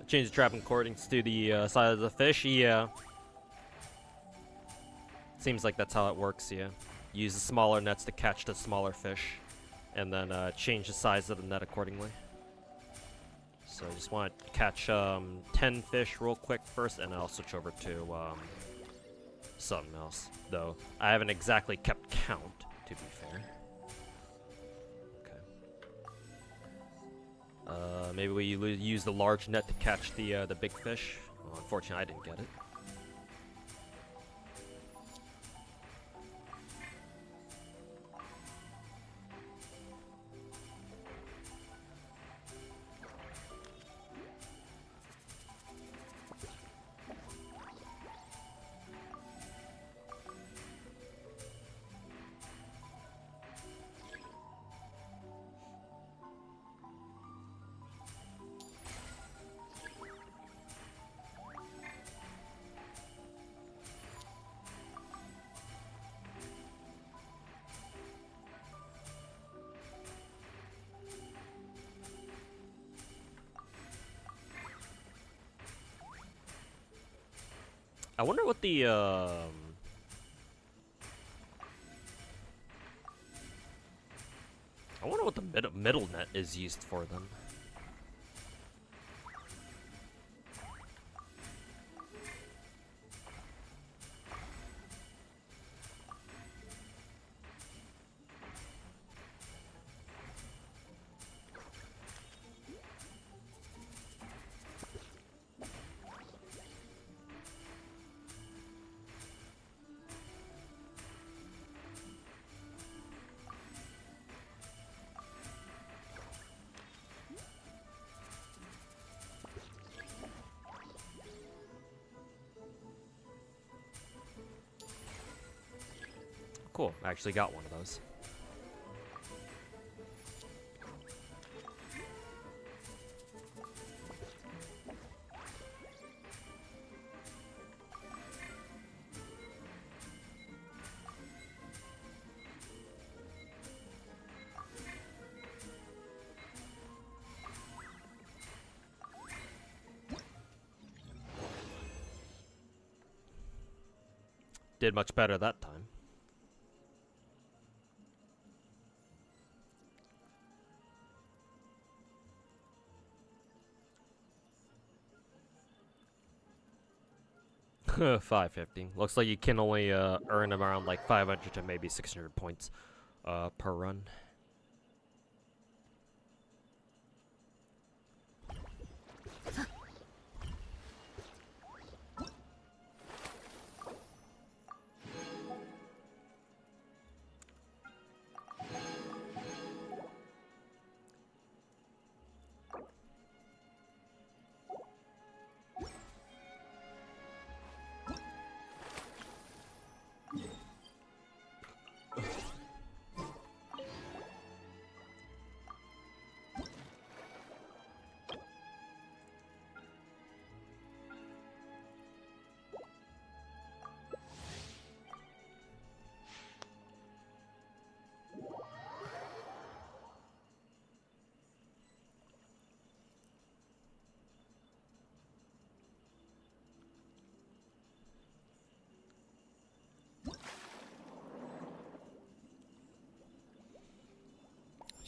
Change the trapping accordance to the size of the fish. Yeah. Seems like that's how it works, yeah. Use the smaller nets to catch the smaller fish. And then change the size of the net accordingly. So I just want to catch 10 fish real quick first, and then I'll switch over to something else. Though I haven't exactly kept count, to be fair. Maybe we use the large net to catch the big fish. Well, unfortunately, I didn't get it. I wonder what the I wonder what the middle net is used for then. Cool, I actually got one of those. Did much better that time. $550. Looks like you can only earn them around like 500 to maybe 600 points per run.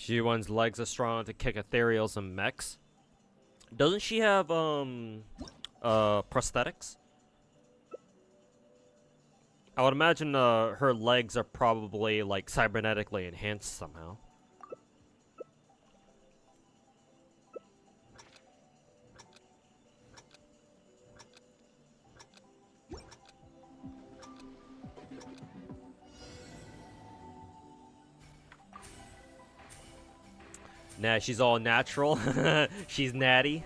G1's legs are strong to kick ethereals and mechs. Doesn't she have prosthetics? I would imagine her legs are probably like cybernetically enhanced somehow. Nah, she's all natural. She's natty.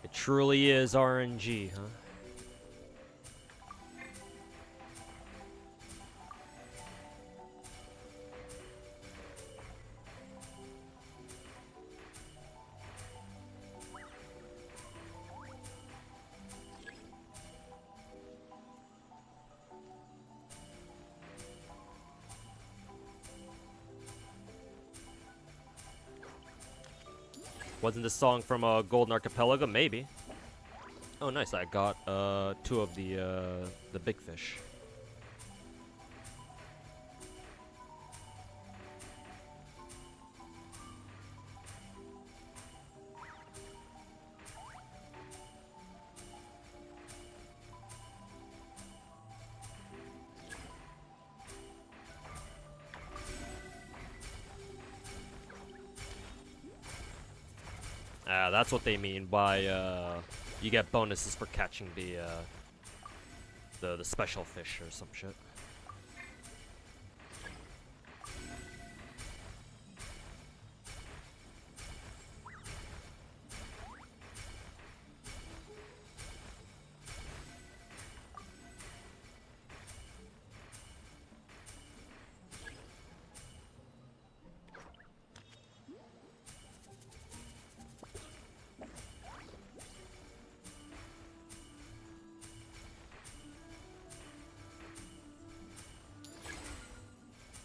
It truly is RNG, huh? Wasn't this song from Golden Archipelago? Maybe. Oh, nice! I got 2 of the big fish. That's what they mean by you get bonuses for catching the special fish or some shit.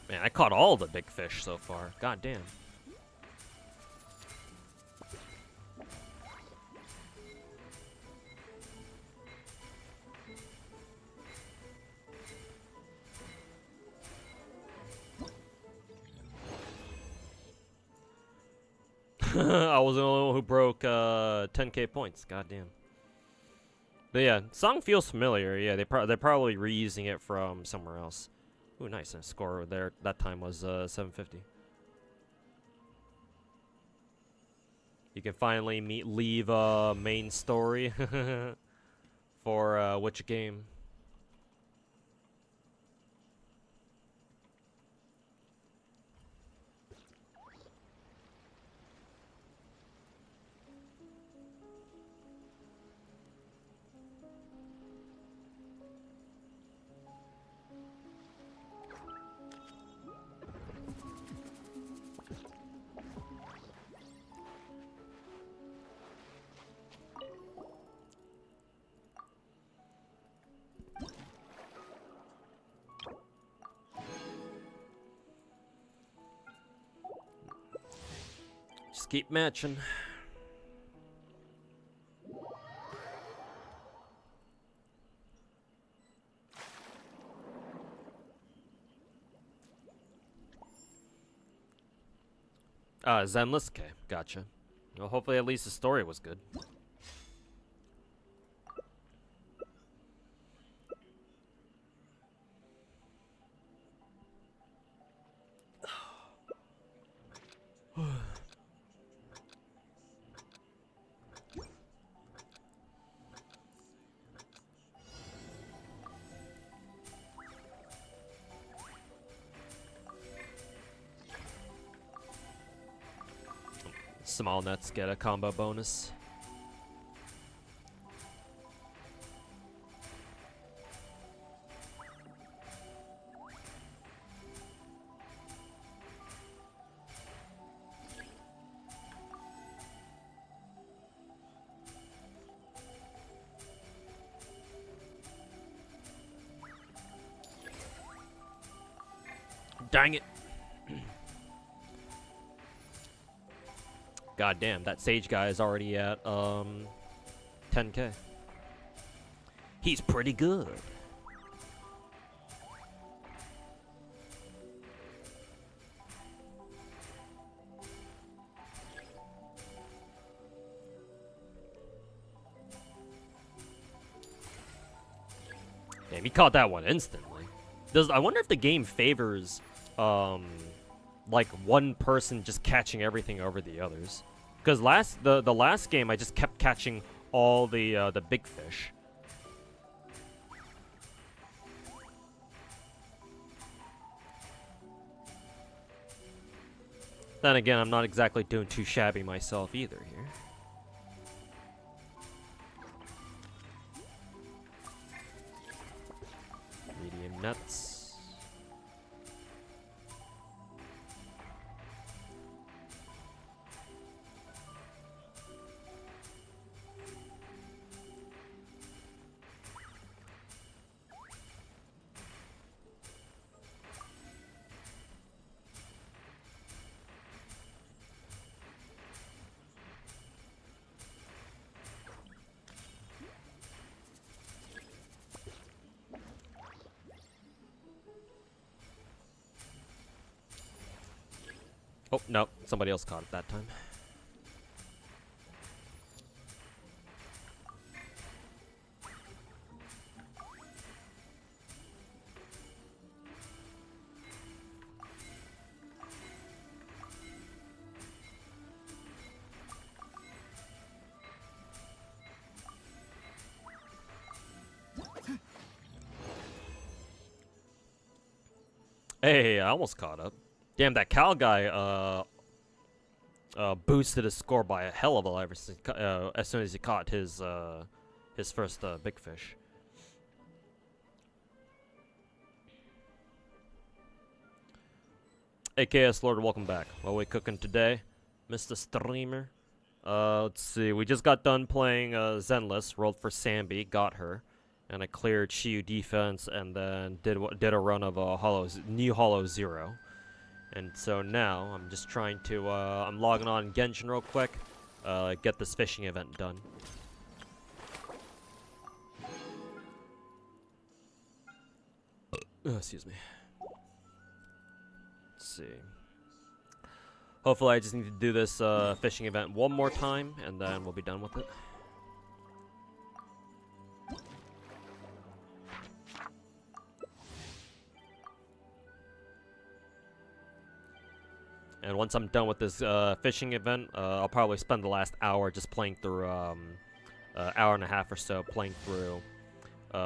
Man, I caught all the big fish so far. God damn. I was the only one who broke 10k points. God damn. But yeah, song feels familiar. Yeah, they're probably reusing it from somewhere else. Ooh, nice. And score there that time was 750. You can finally leave main story for which game? Just keep matching. Zenless? Okay, gotcha. Well, hopefully at least the story was good. Small nets get a combo bonus. Dang it. God damn, that Sage guy is already at 10k. He's pretty good. Damn, he caught that one instantly. I wonder if the game favors like one person just catching everything over the others. Because the last game I just kept catching all the big fish. Then again, I'm not exactly doing too shabby myself either here. Medium nuts. Oh, no. Somebody else caught it that time. Hey, I almost caught up. Damn, that Cal guy boosted his score by a hell of a lot as soon as he caught his first big fish. AKS Lord, welcome back. What are we cooking today, Mr. Streamer? Let's see. We just got done playing Zenless, rolled for Sanby, got her, and I cleared Shiyu defense, and then did a run of New Hollow 0. And so now I'm just trying to I'm logging on Genshin real quick, get this fishing event done. Excuse me. Let's see. Hopefully I just need to do this fishing event one more time, and then we'll be done with it. And once I'm done with this fishing event, I'll probably spend the last hour just playing through, hour and a half or so, playing through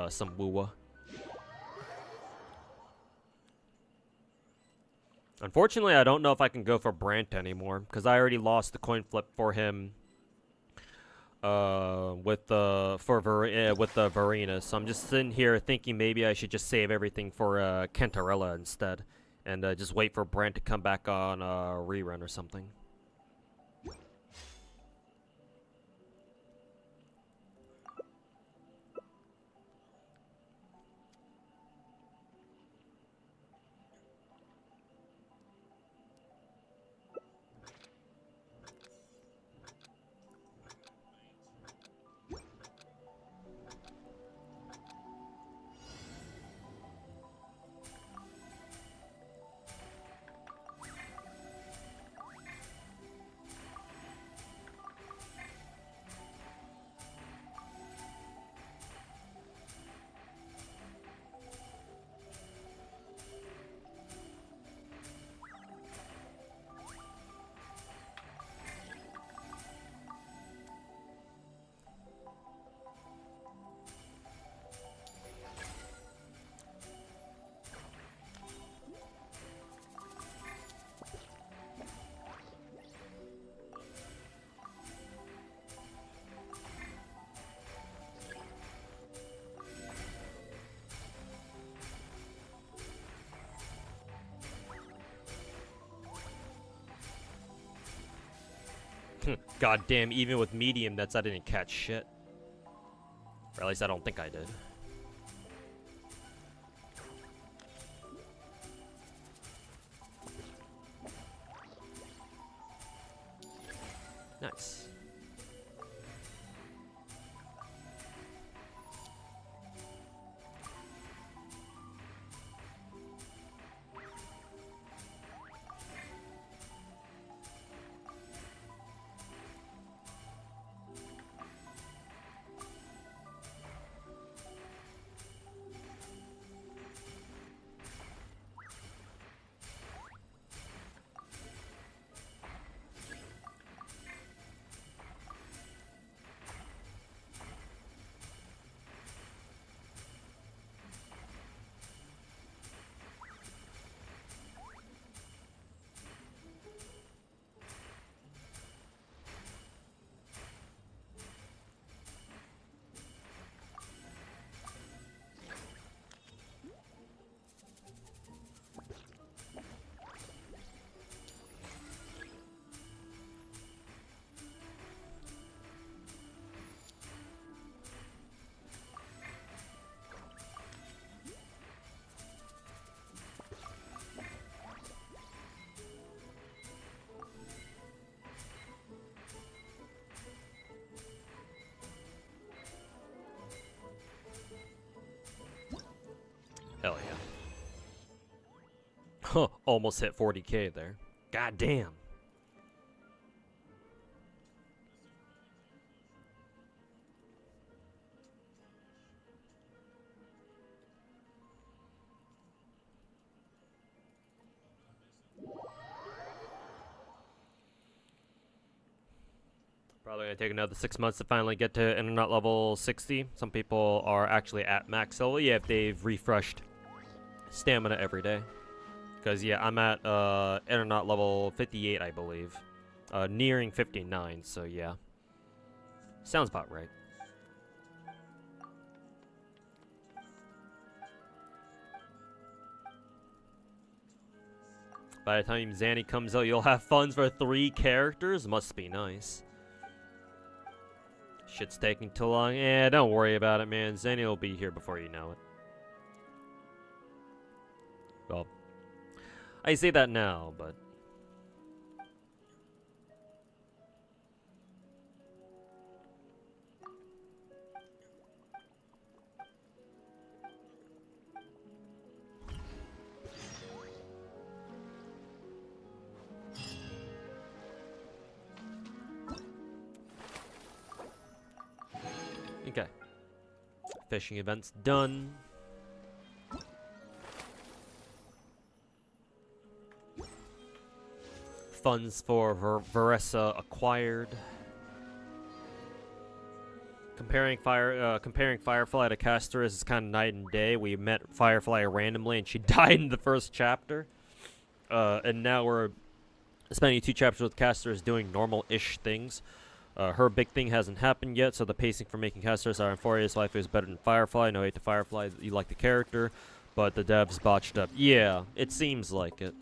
some Wuwa. Unfortunately, I don't know if I can go for Brant anymore, because I already lost the coin flip for him with the Verena. So I'm just sitting here thinking maybe I should just save everything for Cantarella instead. And just wait for Brant to come back on rerun or something. God damn, even with medium, I didn't catch shit. Or at least I don't think I did. Nice. Hell yeah. Huh, almost hit 40k there. God damn. Probably gonna take another 6 months to finally get to internet level 60. Some people are actually at max level, yeah, if they've refreshed stamina every day. Because, yeah, I'm at internet level 58, I believe. Nearing 59, so yeah. Sounds about right. By the time Zanny comes out, you'll have funds for 3 characters? Must be nice. Shit's taking too long. Eh, don't worry about it, man. Zanny will be here before you know it. Well, I say that now, but... Okay. Fishing event's done. Funds for Veressa acquired. Comparing Firefly to Castor is kind of night and day. We met Firefly randomly and she died in the first chapter. And now we're spending 2 chapters with Castor doing normal-ish things. Her big thing hasn't happened yet, so the pacing for making Castor's our Euphoria's life is better than Firefly. No hate to Firefly, you like the character, but the devs botched up. Yeah, it seems like it.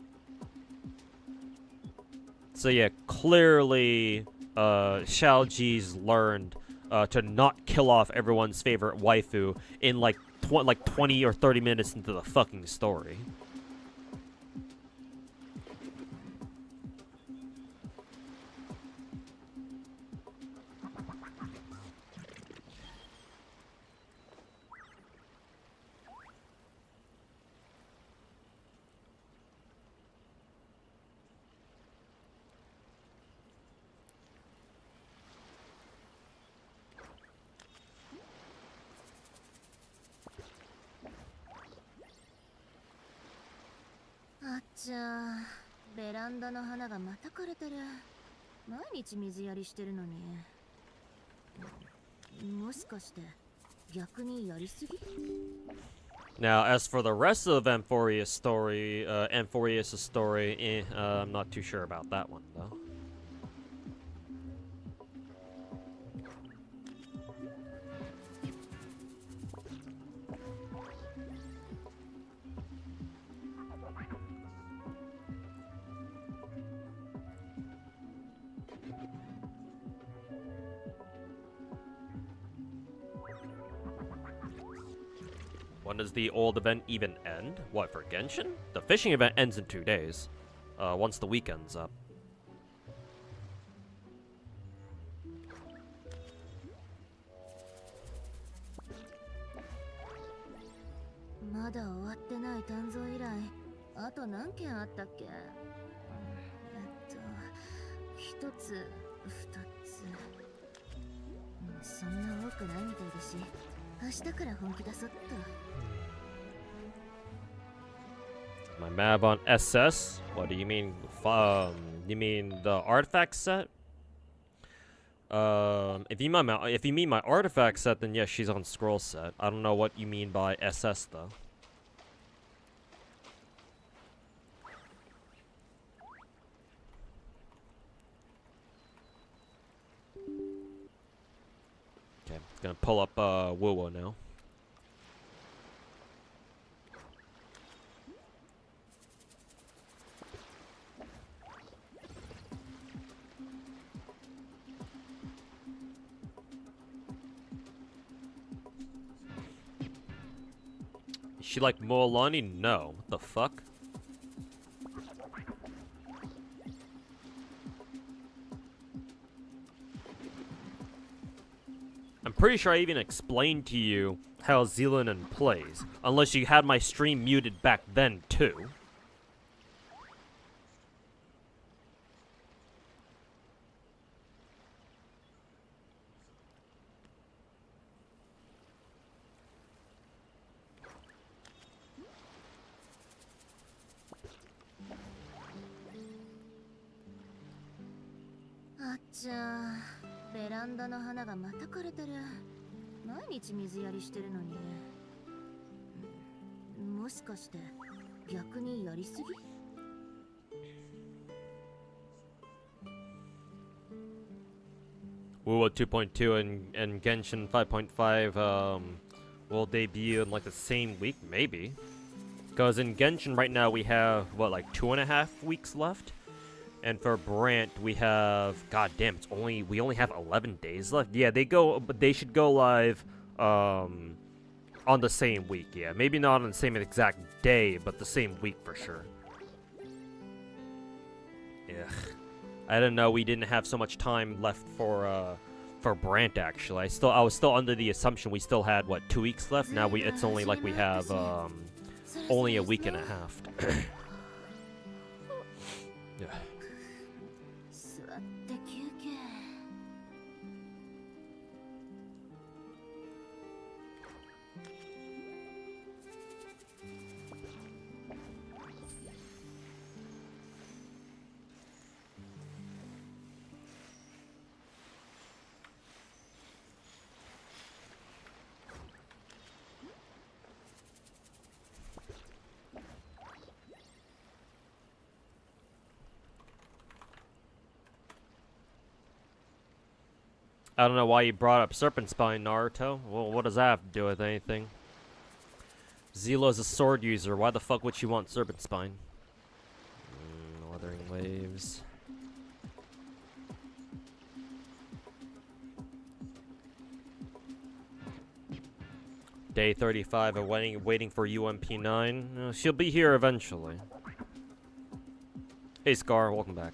So yeah, clearly, Xiaoji's learned to not kill off everyone's favorite waifu in like 20 or 30 minutes into the fucking story. Now, as for the rest of Amphoria's story, I'm not too sure about that one, though. When does the old event even end? What, for Genshin? The fishing event ends in 2 days. Once the weekend's up. まだ終わってない鍛造依頼、あと何件あったっけ？一つ、二つ。そんな多くないみたいだし、明日から本気出そっと。My map on SS? What do you mean? You mean the artifact set? If you mean my artifact set, then yes, she's on scroll set. I don't know what you mean by SS though. Okay, gonna pull up Wuwo now. Is she like Moalani? No. What the fuck? I'm pretty sure I even explained to you how Zealand plays, unless you had my stream muted back then too. Achcha, ベランダの花がまた枯れてる。毎日水やりしてるのに。もしかして逆にやりすぎWuwo 2.2 and Genshin 5.5 will debut in like the same week, maybe. Because in Genshin right now we have what, like 2.5 weeks left, and for Brant we have, god damn, we only have 11 days left. Yeah, they should go live on the same week. Yeah, maybe not on the same exact day, but the same week for sure. Ugh. I didn't know we didn't have so much time left for Brant actually. I was still under the assumption we still had what, 2 weeks left. Now it's only like we have only a week and a half. Yeah. 座って休憩。I don't know why you brought up Serpent Spine, Naruto. Well, what does that have to do with anything? Zilo's a sword user. Why the fuck would she want Serpent Spine? Wuthering Waves. Day 35 of waiting for UMP9. She'll be here eventually. Hey Scar, welcome back.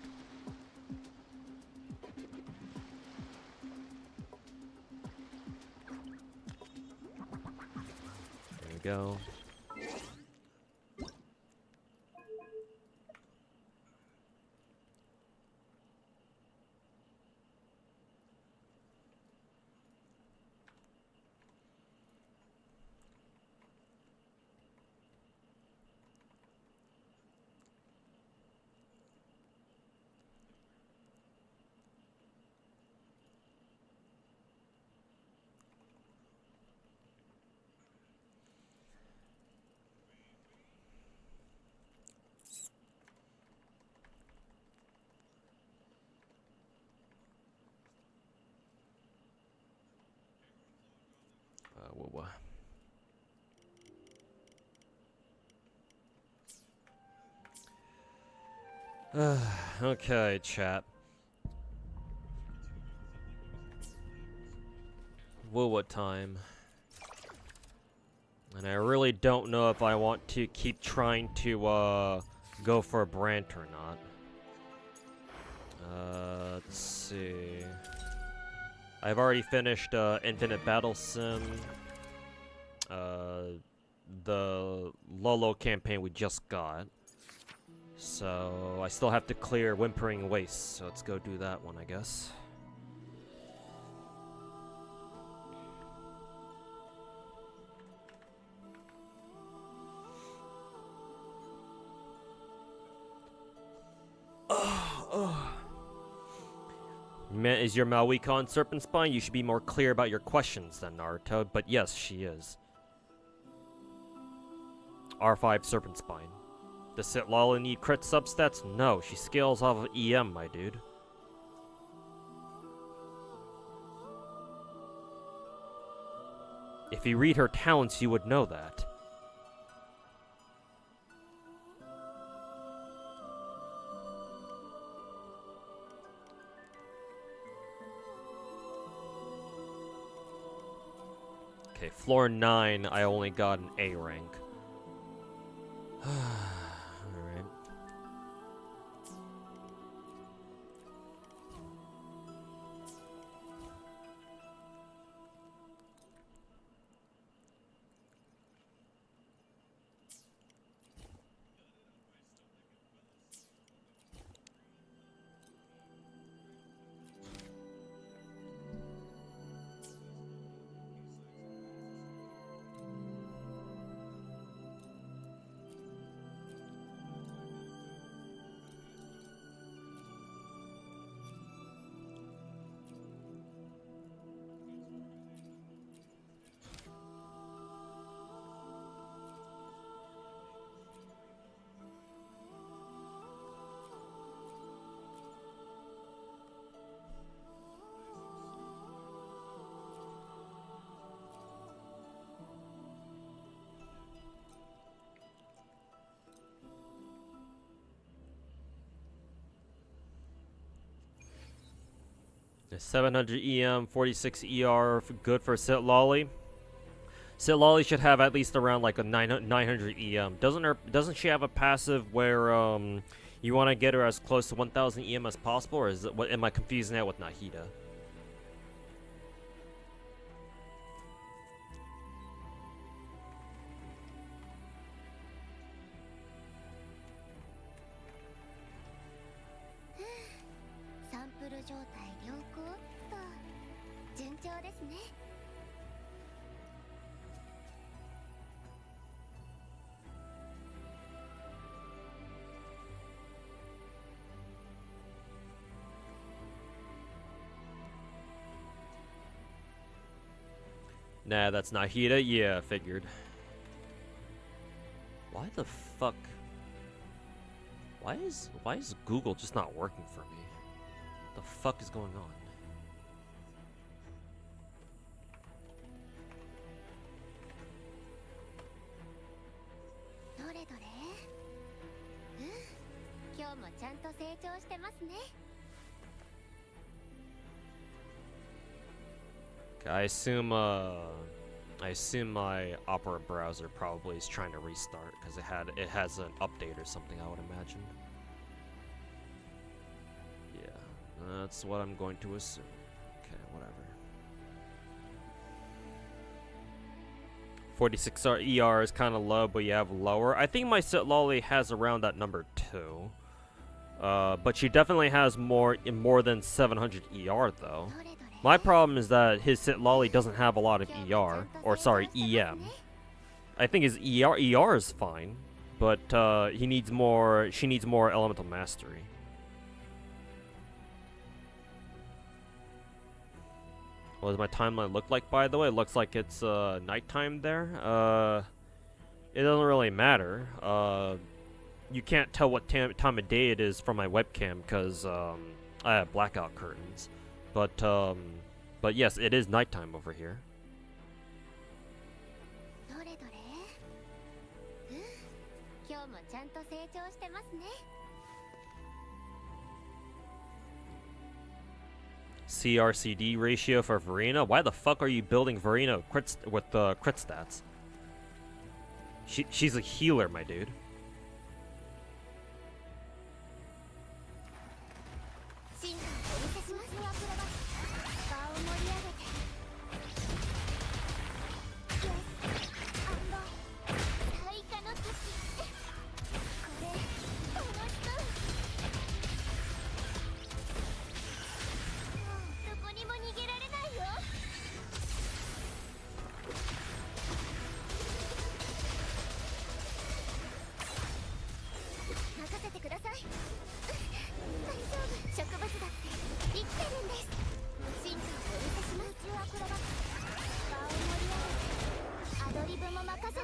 There we go. Okay, chat. What time? And I really don't know if I want to keep trying to go for a Brant or not. Let's see. I've already finished Infinite Battle Sim. the Lolo campaign we just got. So I still have to clear Whimpering Wastes, so let's go do that one, I guess. Is your Malwicon Serpent Spine? You should be more clear about your questions than Naruto, but yes, she is. R5 Serpent Spine. Does Sitlala need crit substats? No, she scales off of EM, my dude. If you read her talents, you would know that. Okay, floor 9, I only got an A rank. Alright. The 700 EM, 46 ER, good for Sitlali. Sitlali should have at least around like a 900 EM. Doesn't she have a passive where you want to get her as close to 1000 EM as possible, or is it, what am I confusing that with Nahida? Nah, that's Nahida. Yeah, figured. Why the fuck? Why is Google just not working for me? What the fuck is going on? Okay, I assume my Opera browser probably is trying to restart because it has an update or something, I would imagine. Yeah, that's what I'm going to assume. Okay, whatever. 46 ER is kind of low, but you have lower. I think my Sitlali has around that number too. But she definitely has more than 700 ER though. My problem is that his Sitlali doesn't have a lot of ER, or sorry, EM. I think his ER is fine, but she needs more elemental mastery. What does my timeline look like, by the way? It looks like it's nighttime there. It doesn't really matter. You can't tell what time of day it is from my webcam because I have blackout curtains. But yes, it is nighttime over here. CRCD ratio for Verena? Why the fuck are you building Verena with crit stats? She's a healer, my dude. せて。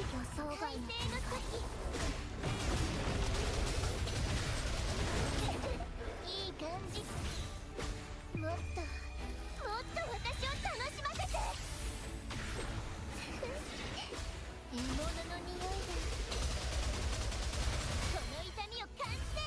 予想外の展開。いい感じ。もっともっと私を楽しませて。獲物の匂いだ。この痛みを感じて。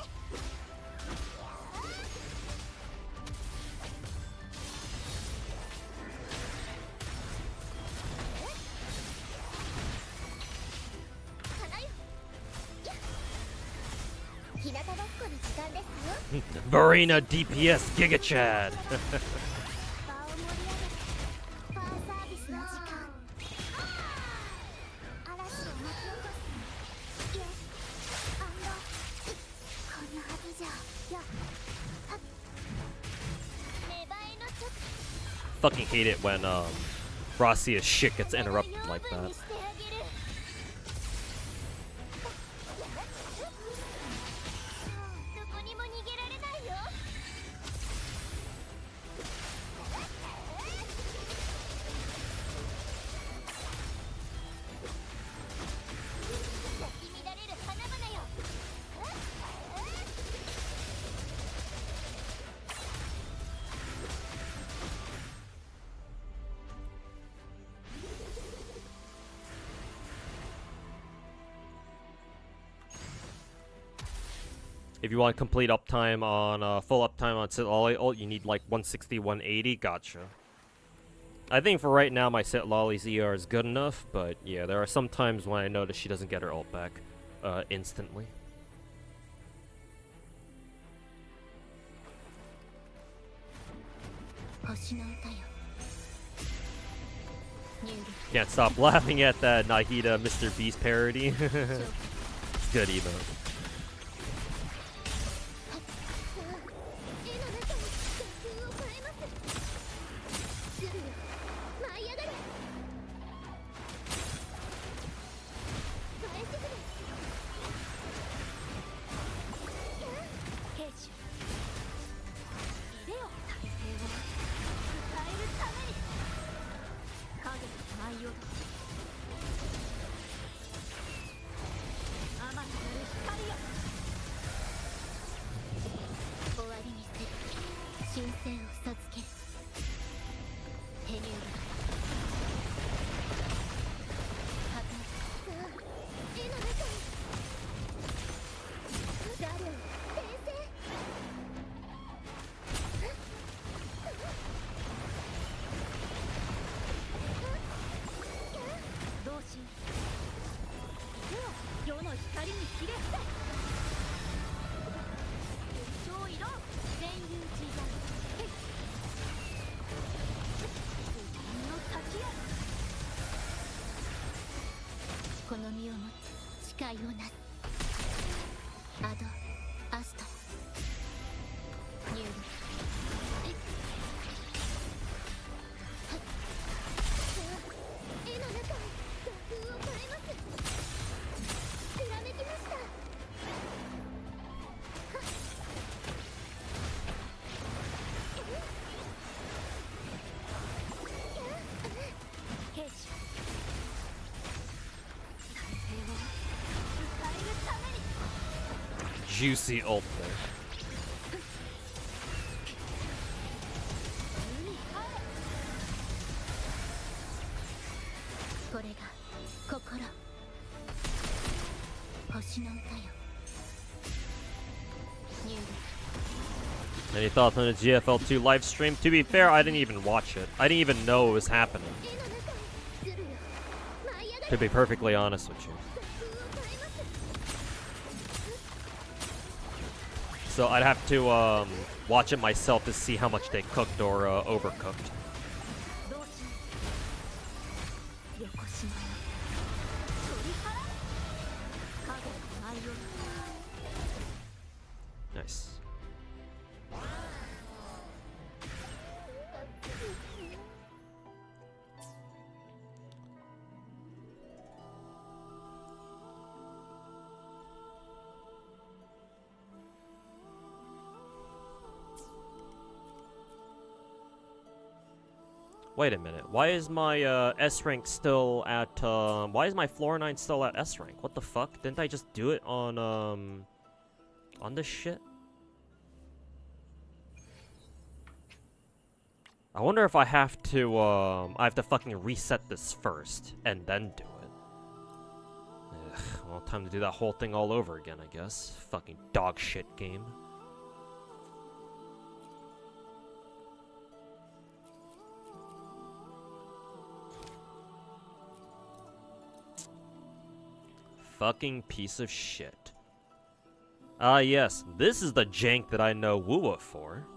花よ。日向ぼっこの時間ですよ。Varina DPS Giga Chad. 場を盛り上げてファンサービスの時間。嵐を巻き起こす。イエスアンドこんなはずじゃ。やはっ芽生えのちょっ Fucking hate it when Rossia's shit gets interrupted like と that. にしてあげる。どこにも逃げられないよ。咲き乱れる花々よ。If you want complete uptime on full uptime on Sitlolly ult, you need like 160, 180. Gotcha. I think for right now my Sitlolly's ER is good enough, but yeah, there are some times when I notice she doesn't get her ult back instantly. 星の歌よ。入力。 Can't stop laughing at that Nahida Mr. Beast parody. It's good even. 絵の中に画風を変えます。するよ。舞い上がれ。返してくれ。兵士。入れよ。体勢を変えるために。影の舞い踊る。甘くなる光よ。終わりにする。神聖を授ける。手入力。破壊。さあ、絵の中に。誰を転生。同心。手を世の光にひれ伏せ。超色全有自在。の先へ。この身を持つ誓いをなす。アドアスト入力。絵の中に画風を変えます。ひらめきました。兵士。体勢を変えるために。 Juicy ult there. これが心。星の歌よ。入力。 Any thoughts on the GFL2 live stream? To be fair, I didn't even watch it. I didn't even know it was happening. 絵の中にするよ。舞い上が To れ。 be perfectly honest with you. 画風を変えます。 So I'd have to watch it myself to see how much they cooked or overcooked. 同心。横島よ。鳥肌。影の舞い踊る。 Nice. Wait a minute. Why is my S rank still at why is my floor 9 still at S rank? What the fuck? Didn't I just do it on this shit? I wonder if I have to fucking reset this first and then do it. Ugh, well, time to do that whole thing all over again, I guess. Fucking dog shit game. Fucking piece of shit. Ah, yes, this is the jank that I know Woowa for.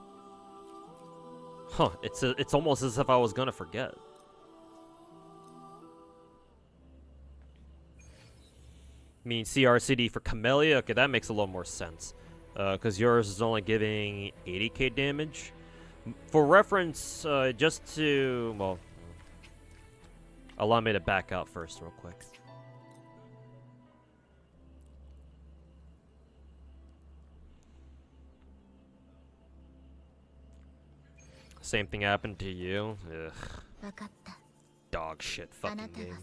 Huh, it's almost as if I was gonna forget. I mean, CRCD for Camellia? Okay, that makes a little more sense. Because yours is only giving 80k damage. For reference, just to... well... allow me to back out first real quick. Same thing happened to you? Ugh. Dog shit fucking game.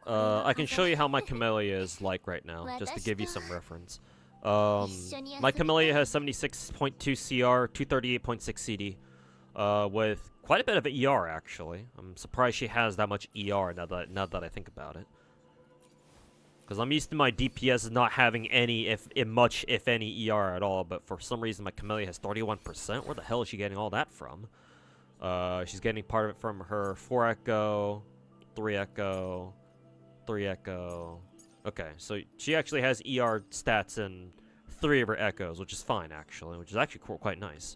I can show you how my Camellia is like right now, just to give you some reference. My Camellia has 76.2 CR, 238.6 CD, with quite a bit of ER actually. I'm surprised she has that much ER now that I think about it. Because I'm used to my DPS not having any, if any, ER at all, but for some reason my Camellia has 31%. Where the hell is she getting all that from? She's getting part of it from her 4 Echo, 3 Echo, 3 Echo. Okay, so she actually has ER stats in 3 of her Echoes, which is fine, actually, which is actually quite nice.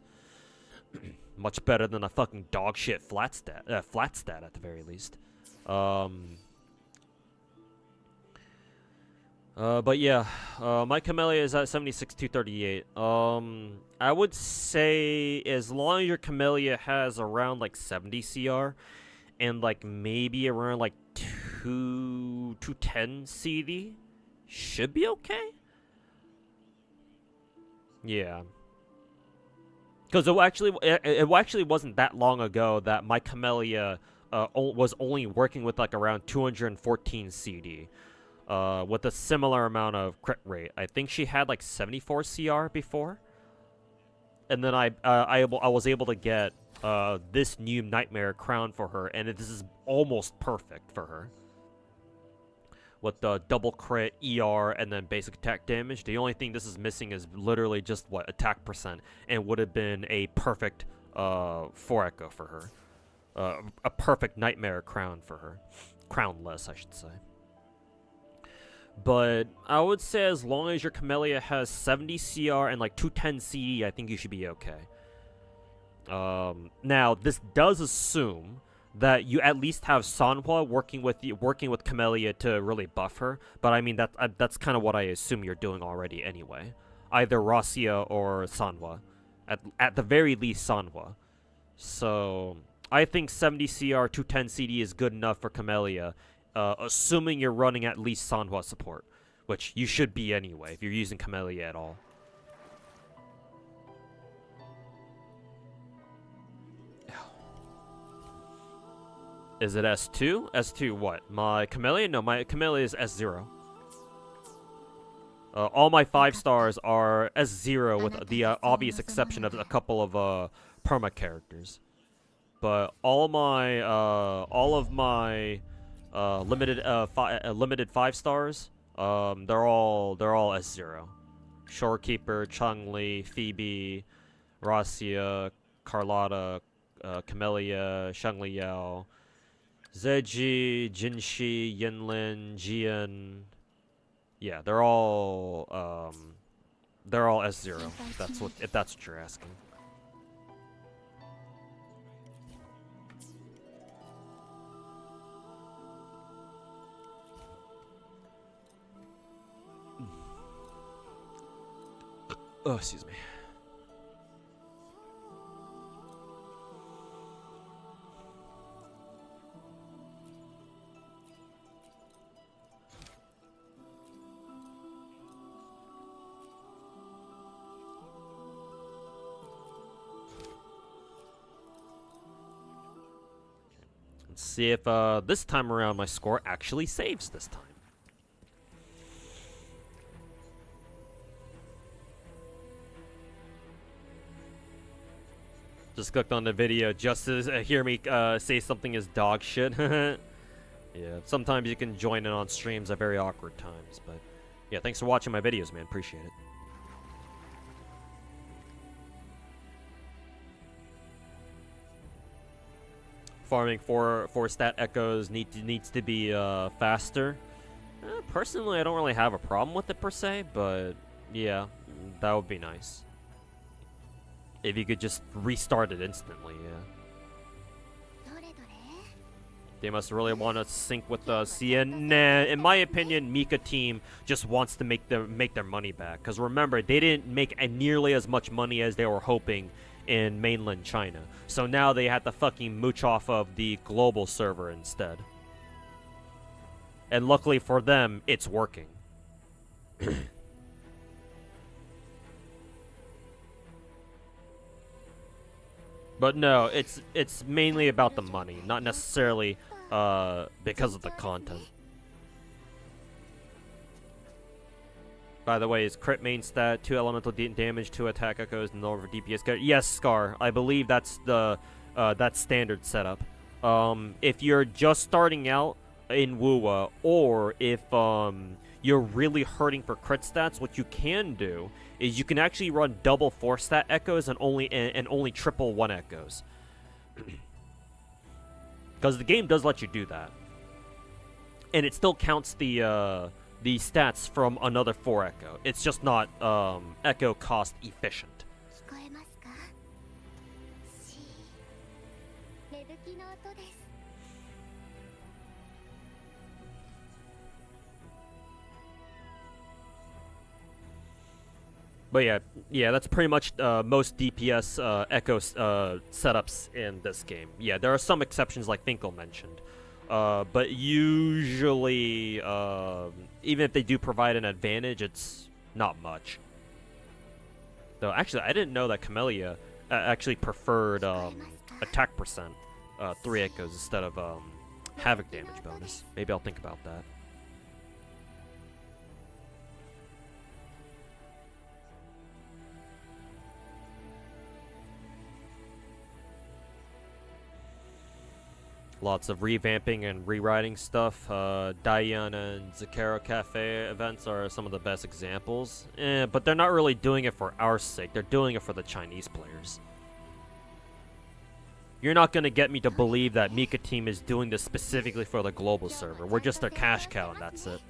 Much better than a fucking dog shit flat stat at the very least. But yeah, my Camellia is at 76,238. I would say as long as your Camellia has around like 70 CR and like maybe around like 210 CD, should be okay. Yeah. Because it actually wasn't that long ago that my Camellia was only working with like around 214 CD. With a similar amount of crit rate. I think she had like 74 CR before. And then I was able to get this new Nightmare crown for her, and this is almost perfect for her. With the double crit, ER, and then basic attack damage. The only thing this is missing is literally just, what, attack percent. And would have been a perfect 4 Echo for her. A perfect Nightmare crown for her. Crownless, I should say. But I would say as long as your Camellia has 70 CR and like 210 CD, I think you should be okay. Now, this does assume that you at least have Sanhua working with Camellia to really buff her. But I mean, that's kind of what I assume you're doing already anyway. Either Rasia or Sanhua. At the very least, Sanhua. So, I think 70 CR, 210 CD is good enough for Camellia. Assuming you're running at least Sanhua support, which you should be anyway if you're using Camellia at all. Is it S2? S2 what? My Camellia? No, my Camellia is S0. All my 5 stars are S0 with the obvious exception of a couple of perma characters. But all of my limited 5 stars, they're all S0. Shorekeeper, Changli, Phoebe, Rasia, Carlotta, Camellia, Shangli Yao, Zeji, Jinshi, Yinlin, Jian. Yeah, they're all S0. If that's what you're asking. Oh, excuse me. Let's see if this time around my score actually saves this time. Just clicked on the video just to hear me say something is dog shit. Yeah, sometimes you can join in on streams at very awkward times, but yeah, thanks for watching my videos, man. Appreciate it. Farming for stat echoes needs to be faster. Personally, I don't really have a problem with it per se, but yeah, that would be nice. If you could just restart it instantly, yeah. They must really want to sync with us. Yeah, nah, in my opinion, Mika team just wants to make their money back. Because remember, they didn't make nearly as much money as they were hoping in mainland China. So now they have to fucking mooch off of the global server instead. And luckily for them, it's working. But no, it's mainly about the money, not necessarily because of the content. By the way, is crit main stat 2 elemental damage, 2 attack echoes, and over DPS? Yes, Scar. I believe that's the that's standard setup. If you're just starting out in Wuwa, or if you're really hurting for crit stats, what you can do is you can actually run double 4-stat echoes and only triple 1 echoes. Because the game does let you do that. And it still counts the stats from another 4 echo. It's just not echo cost efficient. But yeah, that's pretty much most DPS echo setups in this game. Yeah, there are some exceptions like Finkel mentioned. But usually, even if they do provide an advantage, it's not much. Though, actually, I didn't know that Camellia actually preferred attack percent 3 echoes instead of havoc damage bonus. Maybe I'll think about that. Lots of revamping and rewriting stuff. Diana and Zakaro Cafe events are some of the best examples. But they're not really doing it for our sake. They're doing it for the Chinese players. You're not going to get me to believe that Mika team is doing this specifically for the global server. We're just their cash cow and that's it.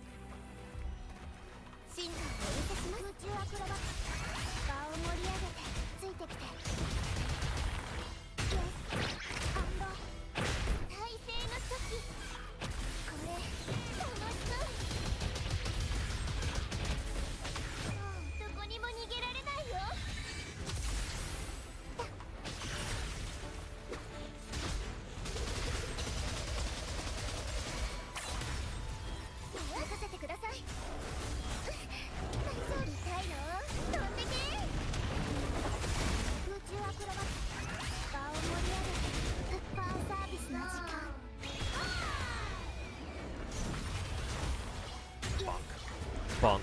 Bonk.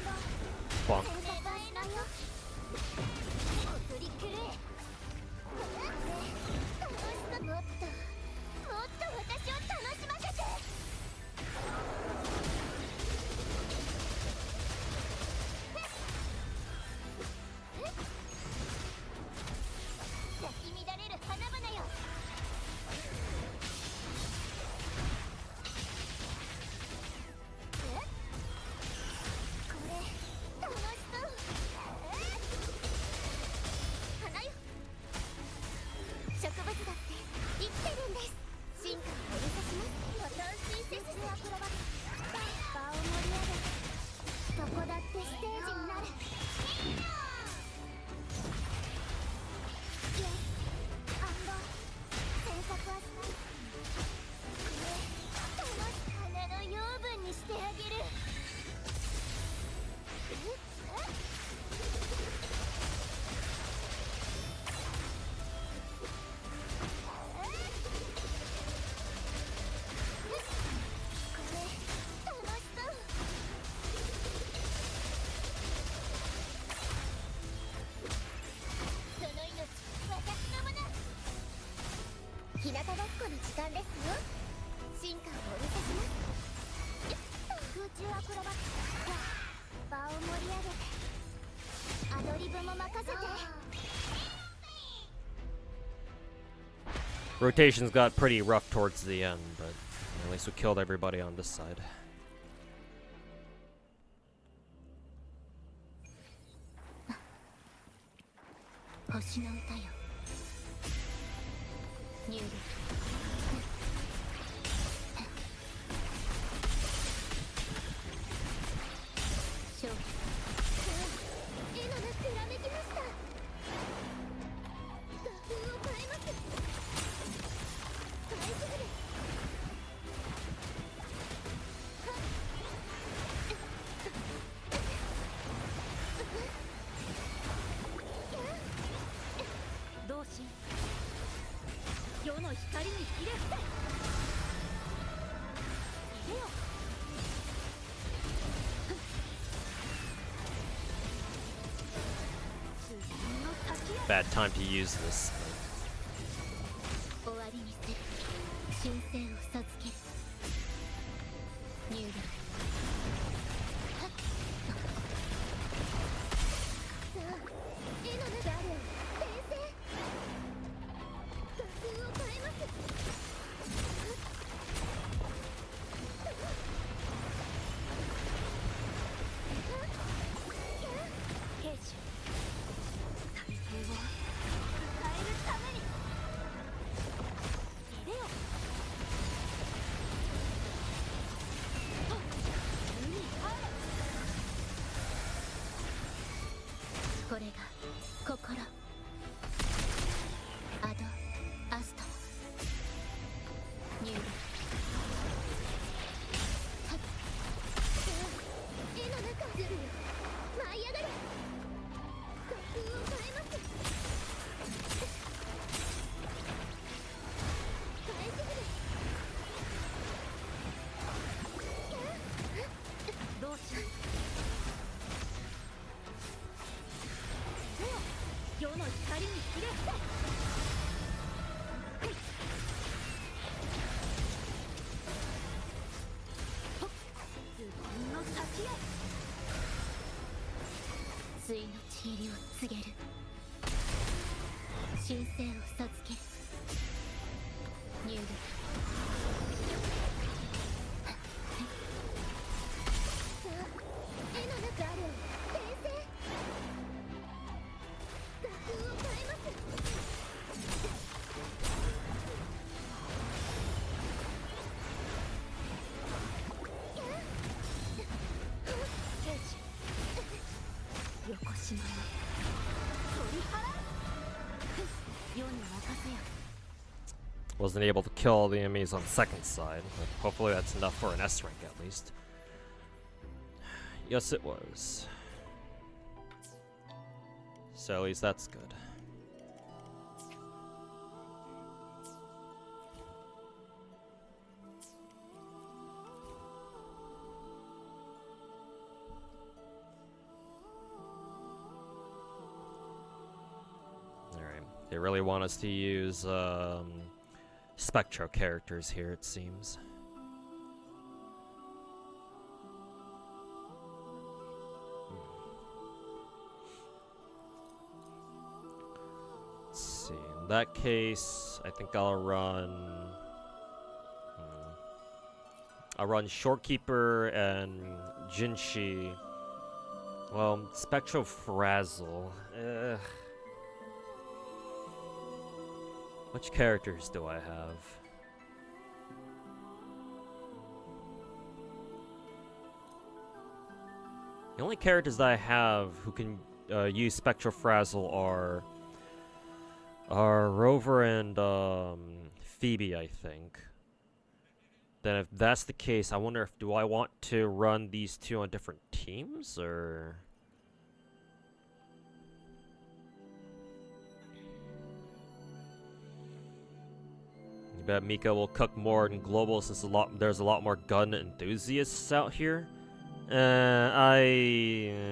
Bonk. 分も任せて。 Rotations got pretty rough towards the end, but at least we killed everybody on this side. 星の歌よ。入力。勝利。絵の中ひらめきました。画風を変えます。大丈夫です。 同心世の光にひれ伏せ。いでよ。 Bad time to use this. 終わりにする。神聖を授ける。入力。はっ。さあ、絵の中ある。転生。画風を変えます。兵士。体制を変えるために。いでよ。 これが心。アドアスト入力。はっ。絵の中ずるよ。舞い上がれ。画風を変えます。大丈夫です。どうしよう。 世の光にひれ伏せ。ズボンの先へ。ついのち入りを告げる。神聖を授ける。入力。さあ、絵の中ある。転生。 画風を変えます。兵士。横島よ。取り払う。世に任せよ。 Wasn't able to kill all the enemies on the second side, but hopefully that's enough for an S rank at least. Yes, it was. So at least that's good. Alright. They really want us to use Spectro characters here, it seems. In that case, I think I'll run. I'll run Shorekeeper and Jinshi. Well, Spectro Frazzle. Which characters do I have? The only characters that I have who can use Spectro Frazzle are Rover and Phoebe, I think. Then if that's the case, I wonder if do I want to run these two on different teams or you bet Mika will cook more in global since there's a lot more gun enthusiasts out here. I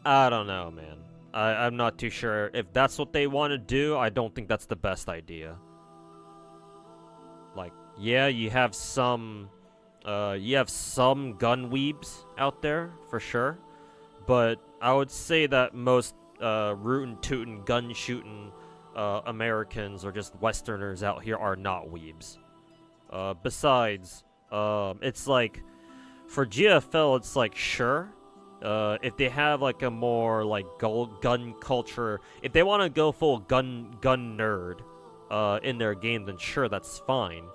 don't know, man. I'm not too sure. If that's what they want to do, I don't think that's the best idea. Like, yeah, you have some gun weebs out there, for sure. but I would say that most rootin' tootin' gun shooting Americans or just Westerners out here are not weebs. Besides, it's like for GFL, it's like sure. If they have like a more like gun culture, if they want to go full gun nerd in their game, then sure, that's fine.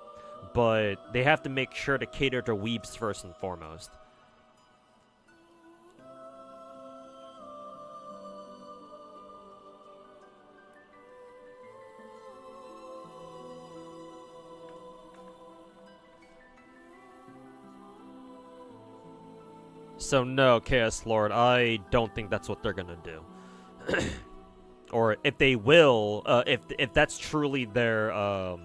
But they have to make sure to cater to weebs first and foremost. So no, KS Lord, I don't think that's what they're gonna do. Or if they will, if that's truly their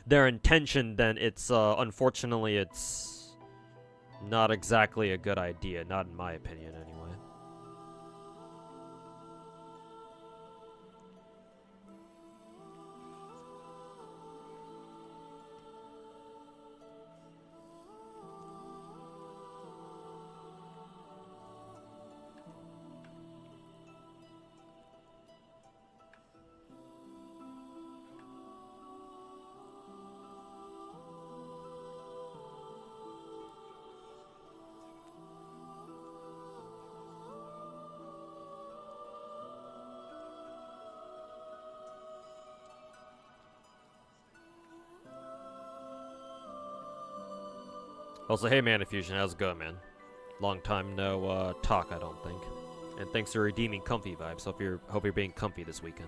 intention, then it's unfortunately it's not exactly a good idea, not in my opinion anyway. Also, hey Manifusion, how's it going, man? Long time no talk, I don't think. And thanks for redeeming comfy vibes. Hope you're being comfy this weekend.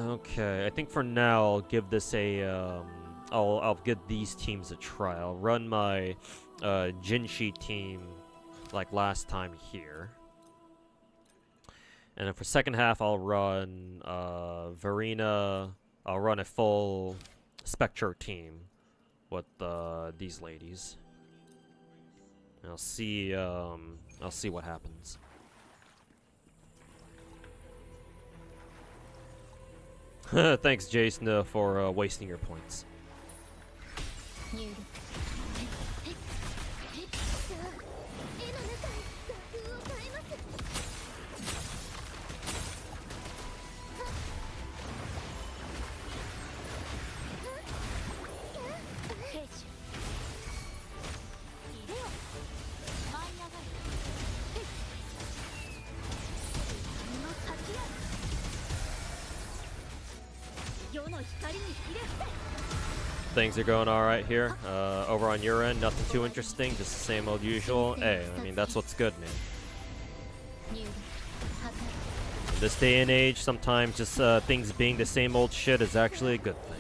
Okay, I think for now I'll give this a I'll give these teams a try. I'll run my Jinshi team like last time here. And then for second half I'll run Verena. I'll run a full Spectre team with these ladies. And I'll see what happens. Thanks, Jason, for wasting your points. Things are going alright here. Over on your end, nothing too interesting, just the same old usual. Hey, I mean, that's what's good, man. In this day and age, sometimes just things being the same old shit is actually a good thing.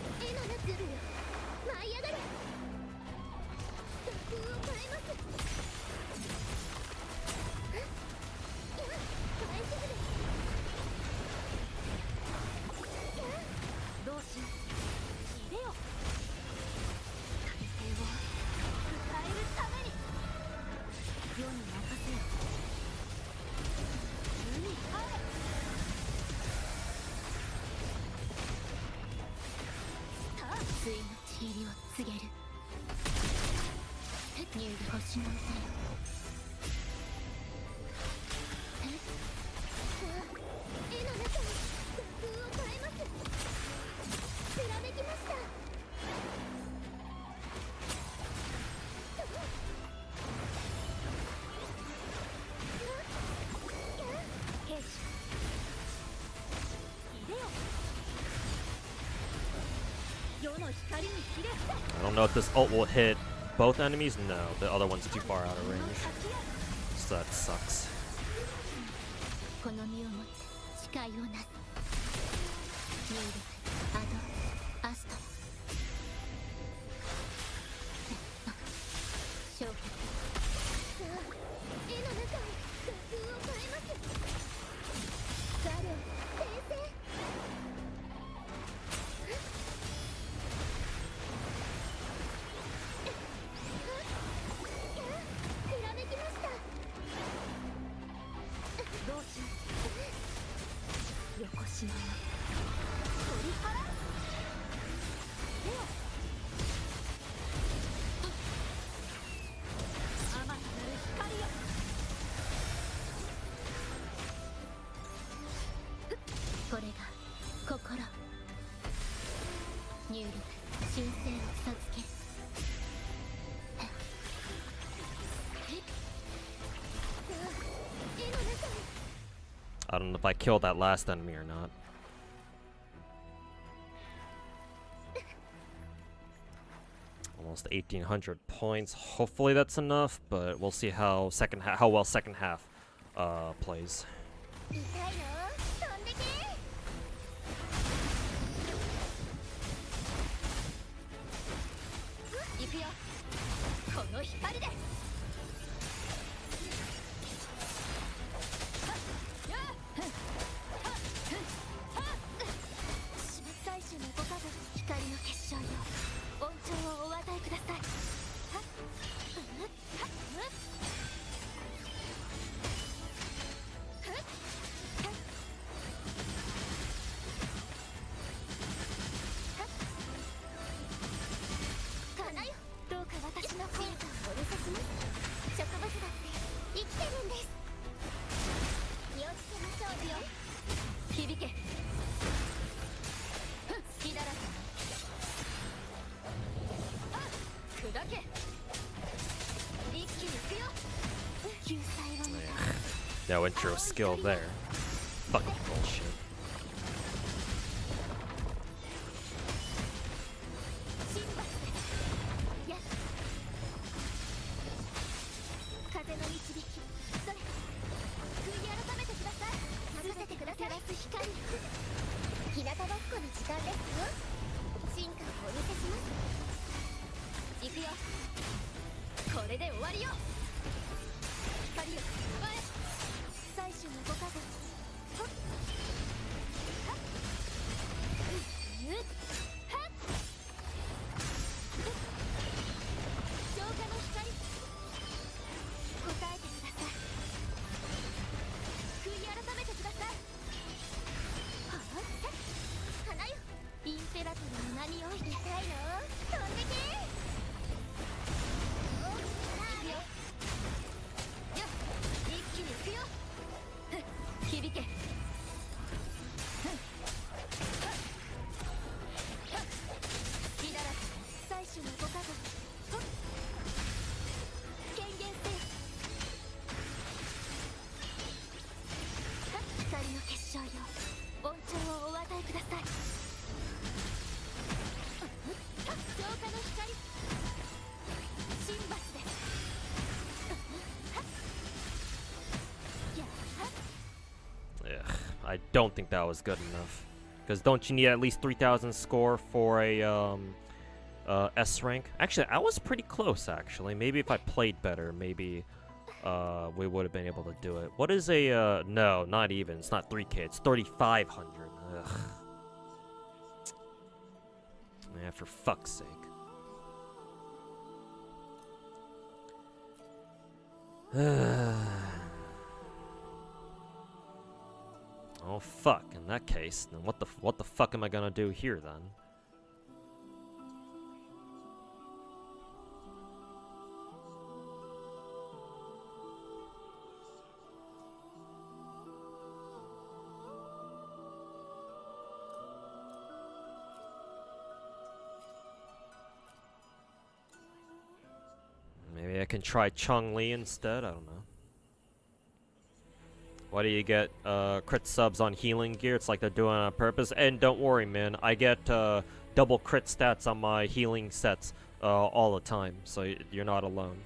I don't know if this ult will hit both enemies. No, the other one's too far out of range. So that sucks. これが心入力神聖を授ける I don't know if I killed that last enemy or not. Almost 1,800 points. Hopefully that's enough, but we'll see how well second half plays. 痛いの飛んでけ行くよこの光で最終のご加護光の結晶よ恩寵をお与えくださいどうか私の声をお寄せします植物だって生きてるんです気をつけましょうよ響け好きだらけ砕け一気に行くよ救済を見た No intro skill there. Fucking bullshit. 神罰ですやっ風の導きそれ悔い改めてください任せてください照らす光日向ぼっこの時間ですよ進化をお見せします行くよこれで終わりよ光よ最終のご加護ほっはっはっ浄化の光答えてください悔い改めてくださいはっ花よインペラトルの名において痛いの飛んでけお行くよよっ一気に行くよ響け好きだら最終のご加護ほっ権限せよ光の結晶よ恩寵をお与えください浄化の光神罰ですやっ Ugh, I don't think that was good enough. Because don't you need at least 3,000 score for a S rank? Actually, I was pretty close. Actually, maybe if I played better, maybe we would have been able to do it. What is a no? Not even. It's not 3K. It's 3,500. Ugh. Yeah, for fuck's sake. Oh fuck! In that case, then what the fuck am I gonna do here then? Maybe I can try Chong-Li instead. I don't know. Why do you get crit subs on healing gear? It's like they're doing it on purpose. And don't worry, man. I get double crit stats on my healing sets all the time. So you're not alone.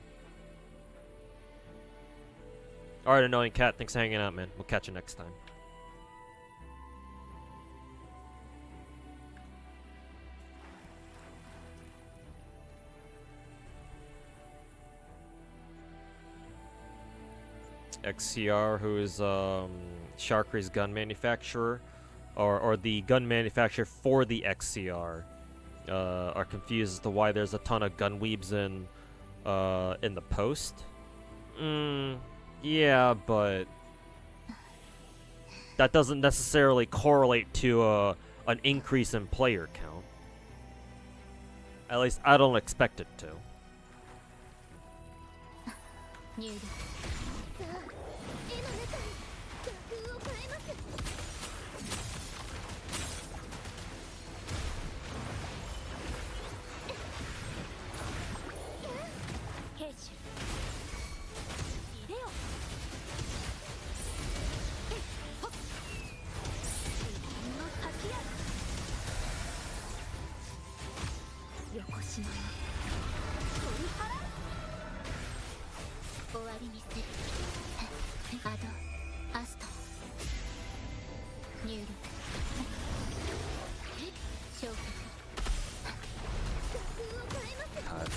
Alright, Annoying Cat. Thanks for hanging out, man. We'll catch you next time. XCR, who is Sharkry's gun manufacturer, or the gun manufacturer for the XCR, are confused as to why there's a ton of gun weebs in the post. Yeah, but that doesn't necessarily correlate to an increase in player count. At least I don't expect it to. さあ絵の中に画風を変えます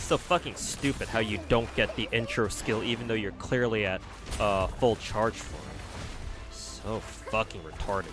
so fucking stupid how you don't get the intro skill even though you're clearly at full charge for it. So fucking retarded, man.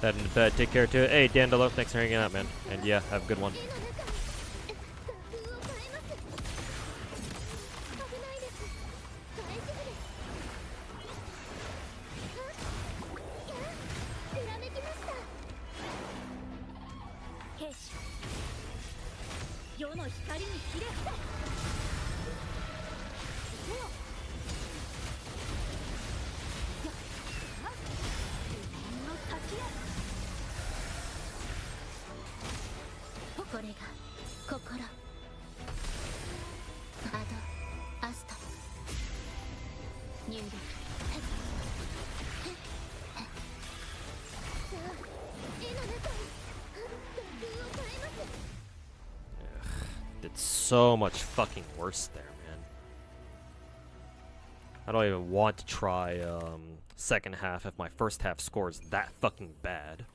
That in bed. Take care too. Hey, Dandelo, thanks for hanging out, man. And yeah, have a good one. Did so much fucking worse there, man. I don't even want to try second half if my first half score is that fucking bad.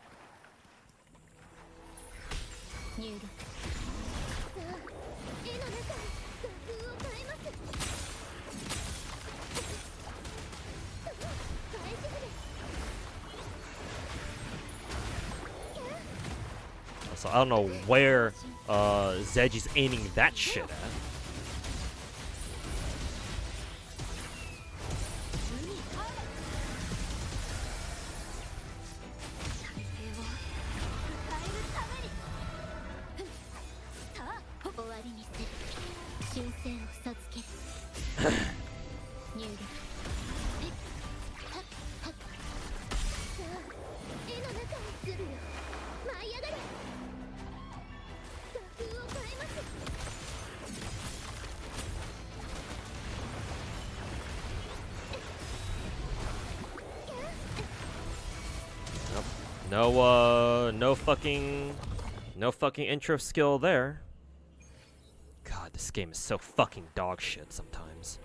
So I don't know where Zeji's aiming that shit at. No fucking intro skill there. God, this game is so fucking dog shit sometimes.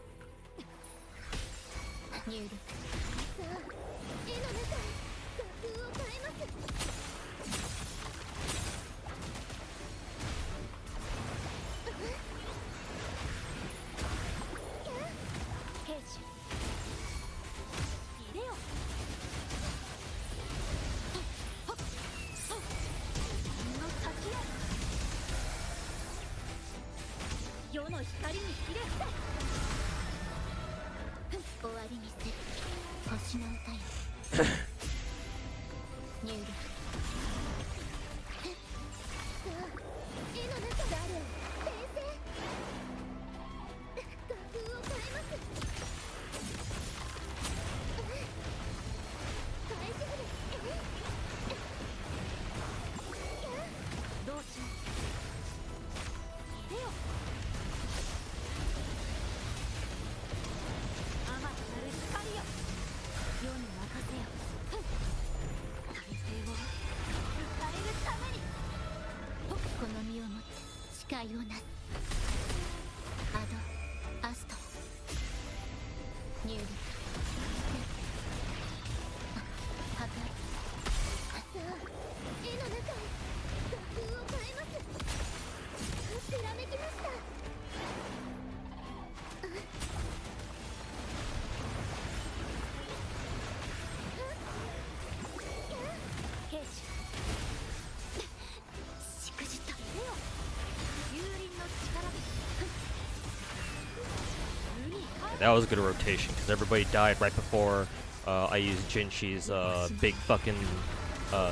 That was a good rotation because everybody died right before I used Jinshi's big fucking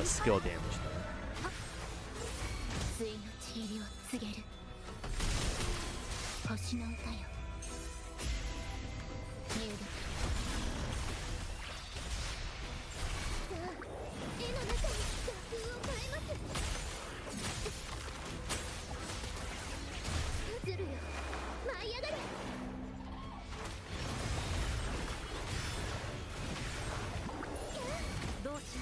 skill damage there. ついのちりを告げる星の歌よ入力さあ絵の中に画風を変えますずるよ舞い上がれどうしよう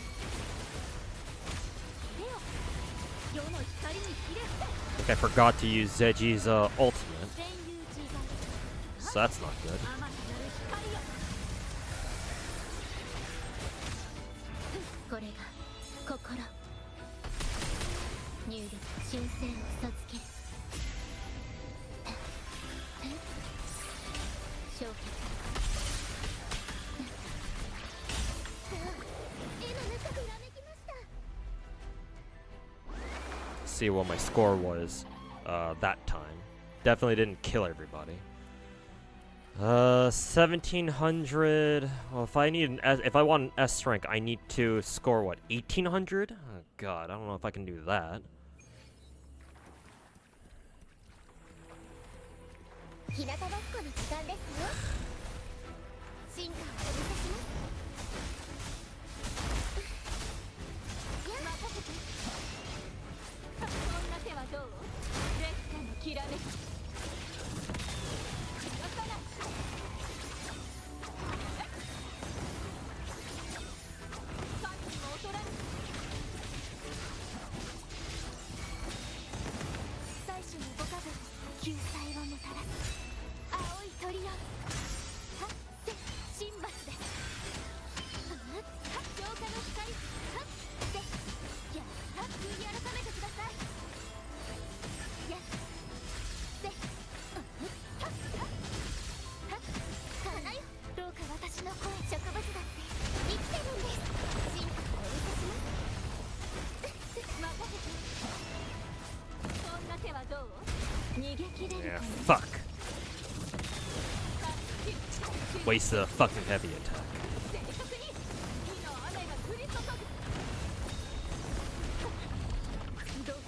世の光にひれ伏せ I think I forgot to use Zeji's ultimate, 全友自在 so that's not good. あまたなる光よこれが心入力神聖を授ける消却さあ絵の中ひらめきました See what my score was that time. Definitely didn't kill everybody. 1700. Well, if I need if I want an S rank, I need to score what 1800. Oh God, I don't know if I can do that. 日向ぼっこの時間ですよ進化をお見せします任せてそんな手はどう劣化のきらめきわからんパンチも劣らぬ最初のご加護救済をもたらす青い鳥よはっせ神罰です浄化の光はっせやはっ悔い改めてくださいやっせはっはっ花よどうか私の声植物だって生きてるんです進化をお見せします任せてそんな手はどう逃げ切れる Yeah, かな fuck. Waste a fucking heavy attack. 正確に火の雨が降り注ぐどうぞ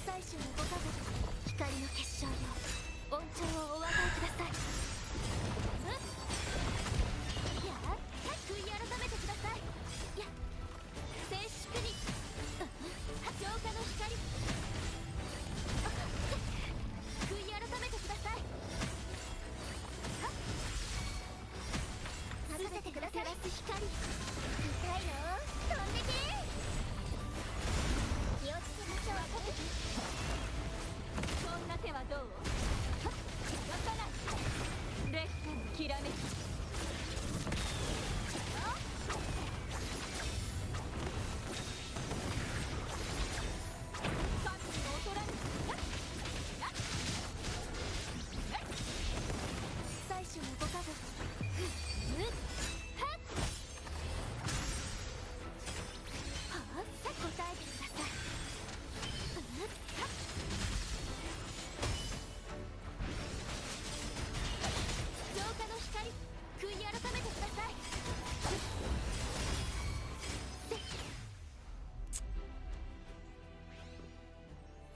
最初のご加護光の結晶よ恩寵をお与えくださいやっ悔い改めてくださいや静粛に浄化の光悔い改めてください任せてください照らす光痛いの飛んでけ気をつけましょうそんな手はどうわからん劣化のきらめきパンチも劣らぬ最初のご加護答えてください浄化の光悔い改めてください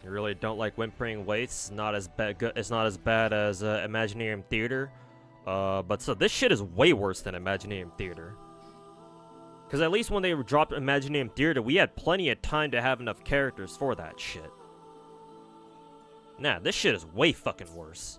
You really don't like Whimpering Waits? Not as bad. It's not as bad as Imaginarium Theater. But so this shit is way worse than Imaginarium Theater. Because at least when they dropped Imaginarium Theater, we had plenty of time to have enough characters for that shit. Nah, this shit is way fucking worse.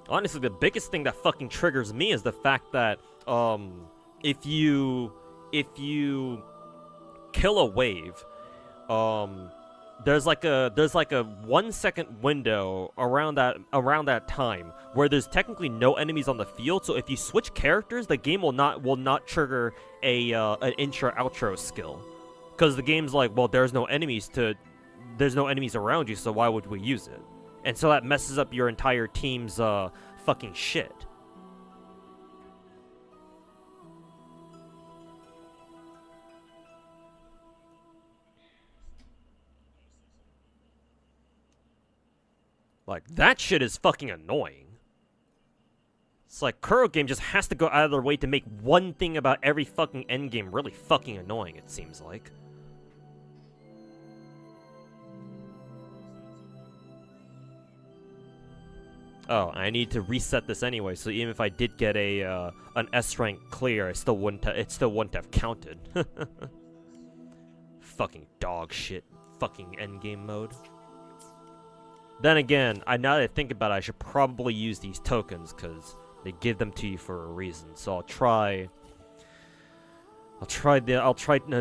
Honestly, the biggest thing that fucking triggers me is the fact that, if you kill a wave, there's like a 1 second window around that time where there's technically no enemies on the field. So if you switch characters, the game will not trigger an intro outro skill, because the game's like, well, there's no enemies around you, so why would we use it? And so that messes up your entire team's fucking shit. Like, that shit is fucking annoying. It's like, Kuro game just has to go out of their way to make one thing about every fucking endgame really fucking annoying, it seems like. Oh, I need to reset this anyway, so even if I did get a an S rank clear, it still wouldn't have counted. Fucking dog shit. Fucking endgame mode. Then again, now that I think about it, I should probably use these tokens, because they give them to you for a reason. So I'll try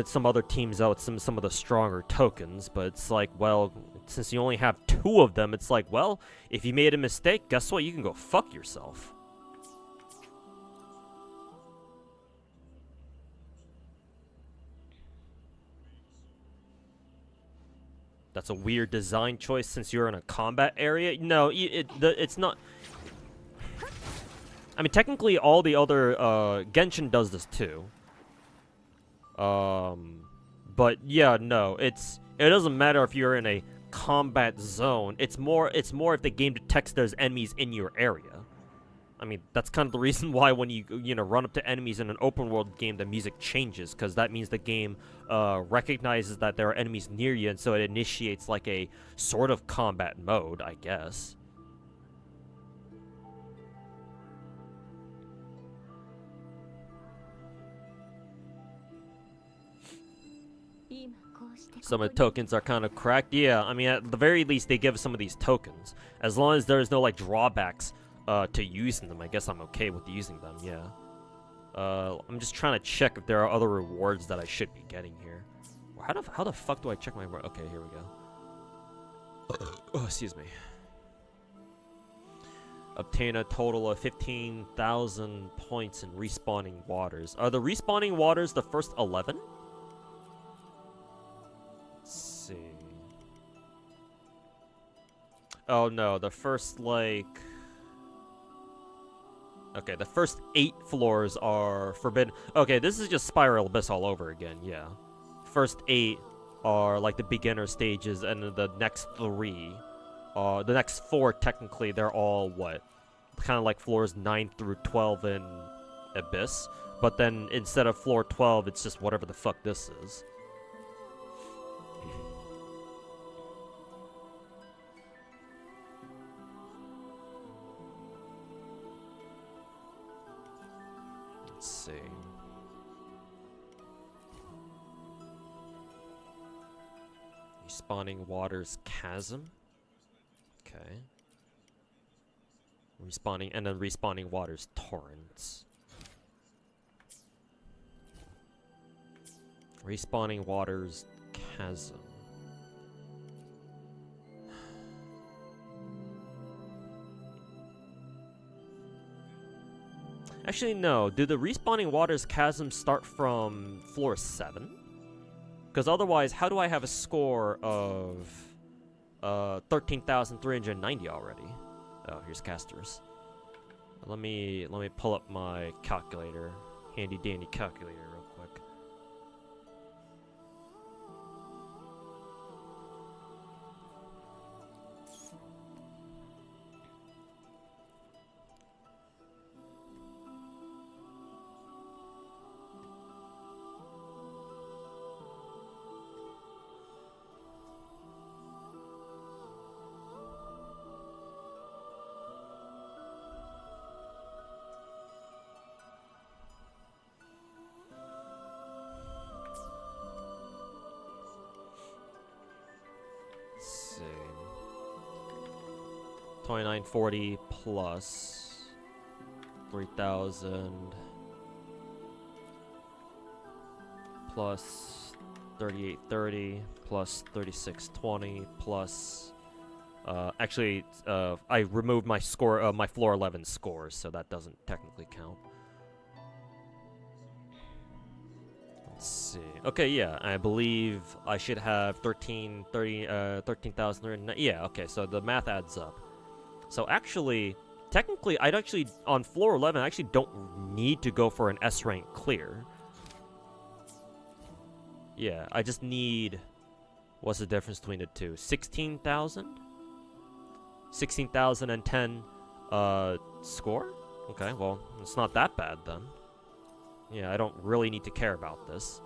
some other teams out with some of the stronger tokens, but it's like, well, since you only have 2 of them, it's like, well, if you made a mistake, guess what? You can go fuck yourself. That's a weird design choice since you're in a combat area. No, it's not. I mean, technically, all the other Genshin does this too. But yeah, no, it doesn't matter if you're in a combat zone. It's more if the game detects there's enemies in your area. I mean, that's kind of the reason why when you run up to enemies in an open world game, the music changes, because that means the game recognizes that there are enemies near you, and so it initiates like a sort of combat mode, I guess. Some of the tokens are kind of cracked. Yeah, I mean, at the very least, they give us some of these tokens. As long as there's no, like, drawbacks to using them, I guess I'm okay with using them, yeah. I'm just trying to check if there are other rewards that I should be getting here. How the fuck do I check my... Okay, here we go. Oh, excuse me. Obtain a total of 15,000 points in respawning waters. Are the respawning waters the first 11? Let's see. Oh no, the first, like... Okay, the first 8 floors are forbidden. Okay, this is just Spiral Abyss all over again, yeah. First 8 are like the beginner stages, and then the next 3, the next 4 technically, they're all what? Kind of like floors 9 through 12 in Abyss. But then instead of floor 12, it's just whatever the fuck this is. Let's see. Respawning Waters Chasm. Okay. Respawning, and then Respawning Waters Torrents. Respawning Waters Chasm. Actually, no. Do the Respawning Waters Chasm start from floor 7? Because otherwise, how do I have a score of 13,390 already? Oh, here's casters. Let me pull up my calculator, handy dandy calculator, real quick. Let's see. 2940 plus 3,000 plus 3830 plus 3620 plus actually I removed my score, my floor 11 scores, so that doesn't technically count. Let's see. Okay, yeah, I believe I should have 13,000. Yeah, okay, so the math adds up. So actually, technically, on floor 11, I actually don't need to go for an S rank clear. Yeah, I just need... What's the difference between the two? 16,000? 16,010 score? Okay, well, it's not that bad then. Yeah, I don't really need to care about this.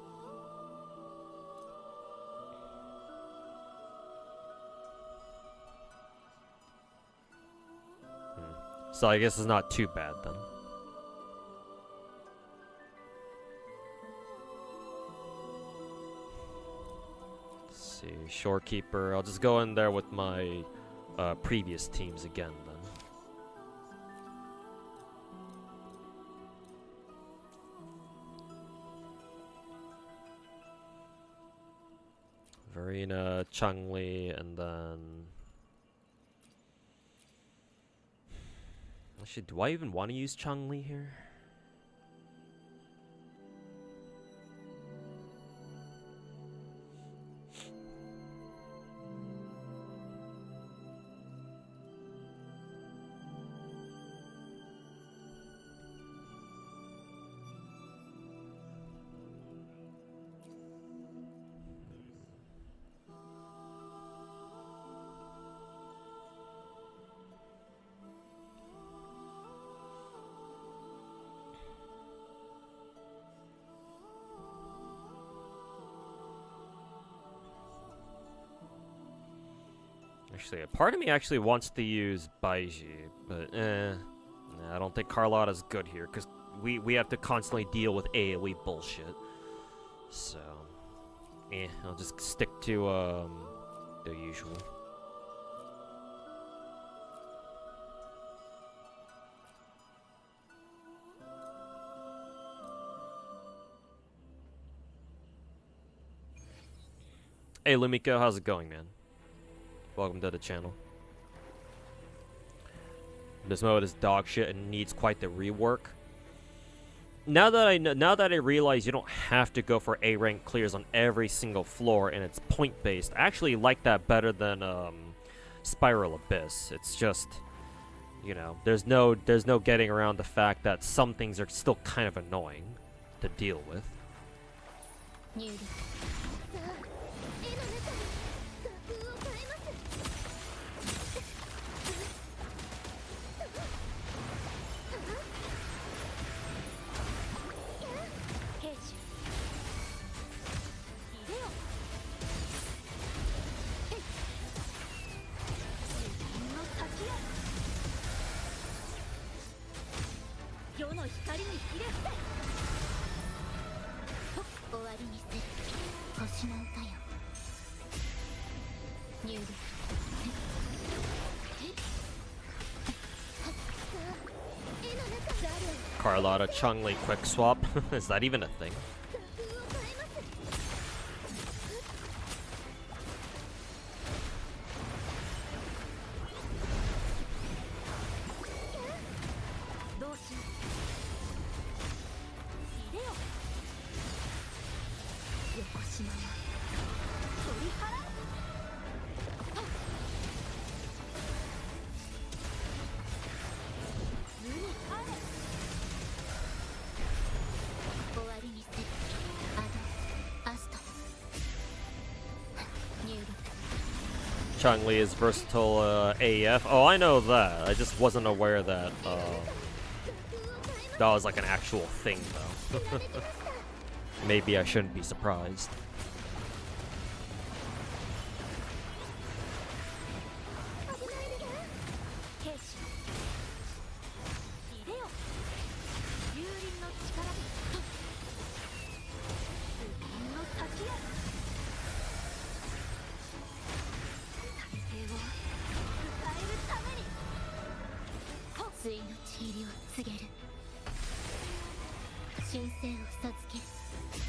So I guess it's not too bad then. Let's see, Shorekeeper. I'll just go in there with my previous teams again then. Verena, Changli, and then... Actually, do I even want to use Changli here? Actually, a part of me actually wants to use Baiji, but nah, I don't think Carlotta's good here, because we have to constantly deal with AoE bullshit. So, I'll just stick to the usual. Hey Lumiko, how's it going, man? Welcome to the channel. This mode is dog shit and needs quite the rework. Now that I realize you don't have to go for A rank clears on every single floor and it's point based, I actually like that better than Spiral Abyss. It's just, you know, there's no getting around the fact that some things are still kind of annoying to deal with. Carlotta Changli quick swap. Is that even a thing? Changli is versatile AF. Oh, I know that. I just wasn't aware that that was like an actual thing, though. Maybe I shouldn't be surprised.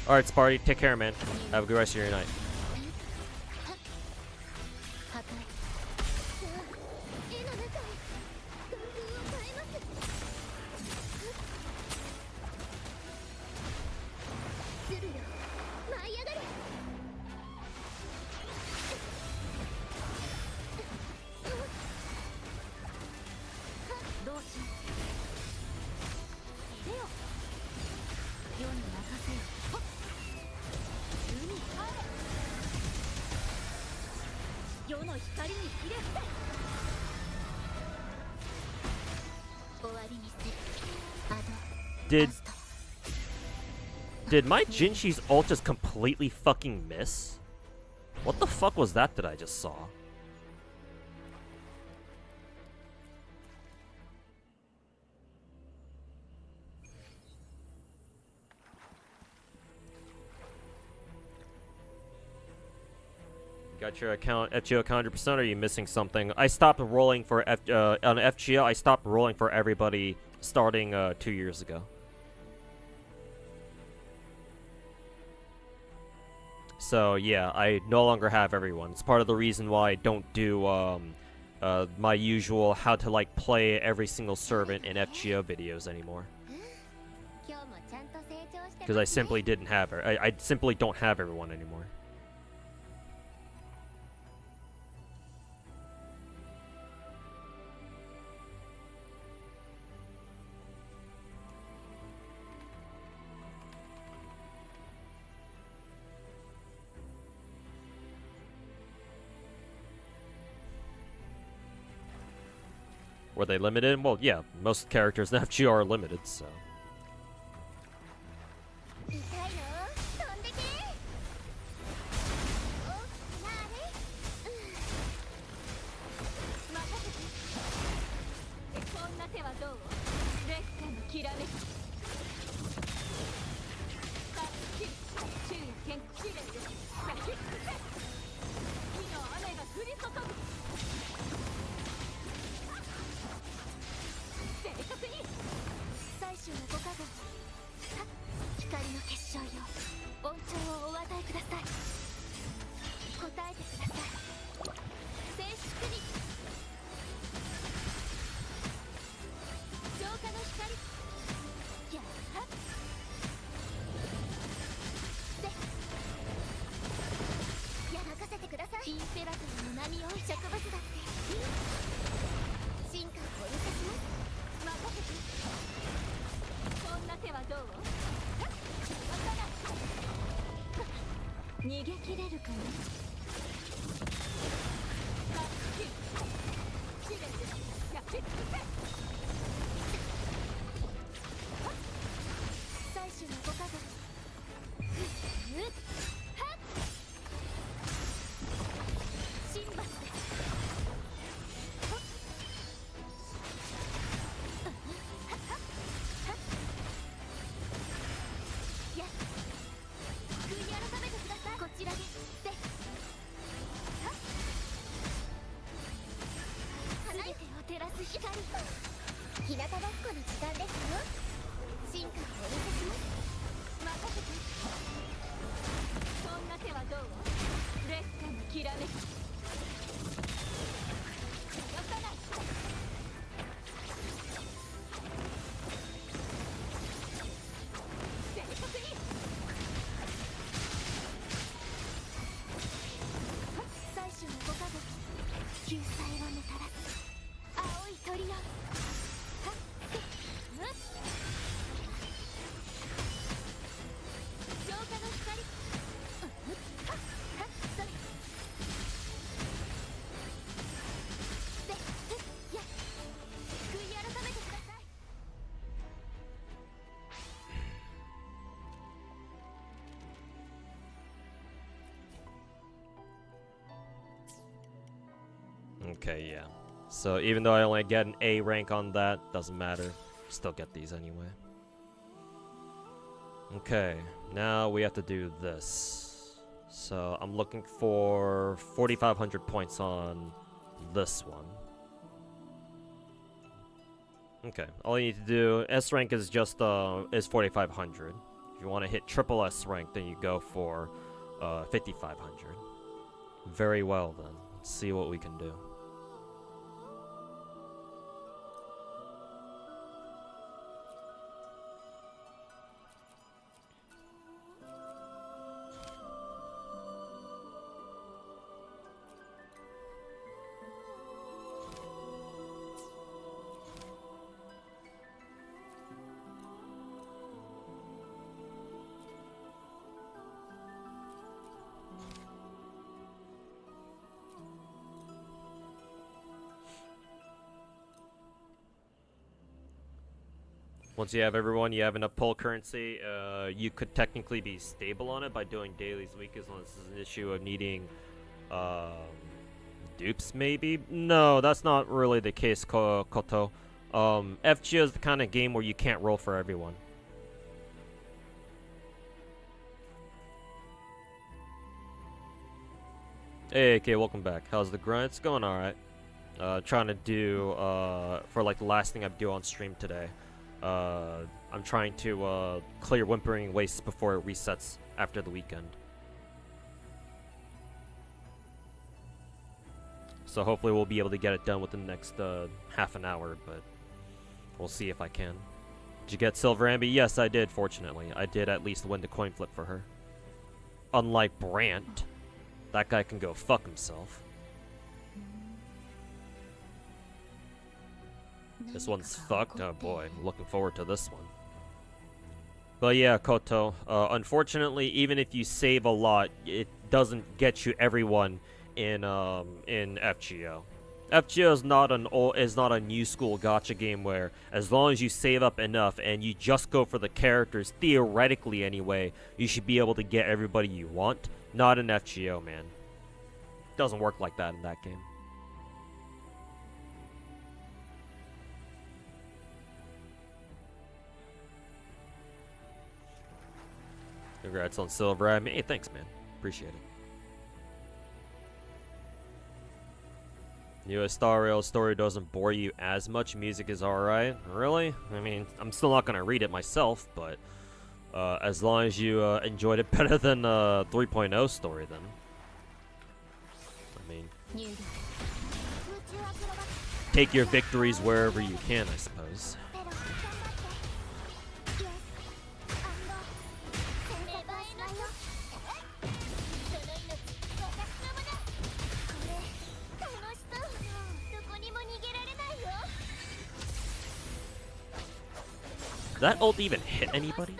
Alright, Sparty, take care, man. Have a good rest of your night. Did my Jinshi's ult just completely fucking miss? What the fuck was that I just saw? Got your account FGO 100%, or are you missing something? I stopped rolling for on FGO. I stopped rolling for everybody starting 2 years ago. So yeah, I no longer have everyone. It's part of the reason why I don't do my usual how to like play every single servant in FGO videos anymore. Because I simply didn't have her. I simply don't have everyone anymore. Were they limited? Well, yeah, most characters in FGO are limited, so. Okay, yeah. So even though I only get an A rank on that, doesn't matter. Still get these anyway. Okay, now we have to do this. So I'm looking for 4,500 points on this one. Okay, all you need to do, S rank is just is 4,500. If you want to hit triple S rank, then you go for 5,500. Very well then. Let's see what we can do. Once you have everyone, you have enough pull currency, you could technically be stable on it by doing dailies, weeklies, unless this is an issue of needing dupes, maybe? No, that's not really the case, Koto. FGO is the kind of game where you can't roll for everyone. Hey, okay, welcome back. How's the grind? It's going alright. Trying to do, for like the last thing I do on stream today. I'm trying to clear Wuthering Waves before it resets after the weekend. So hopefully we'll be able to get it done within the next half an hour, but we'll see if I can. Did you get Silver Amby? Yes, I did, fortunately. I did at least win the coin flip for her. Unlike Brant. That guy can go fuck himself. This one's fucked. Oh boy, I'm looking forward to this one. But yeah, Koto. Unfortunately, even if you save a lot, it doesn't get you everyone in FGO. FGO is not a new school gacha game where as long as you save up enough and you just go for the characters, theoretically anyway, you should be able to get everybody you want. Not in FGO, man. Doesn't work like that in that game. Congrats on Silver. I mean, hey, thanks, man. Appreciate it. US Star Rail story doesn't bore you as much. Music is alright. Really? I mean, I'm still not gonna read it myself, but as long as you enjoyed it better than 3.0 story, then. I mean, take your victories wherever you can, I suppose. Did that ult even hit anybody?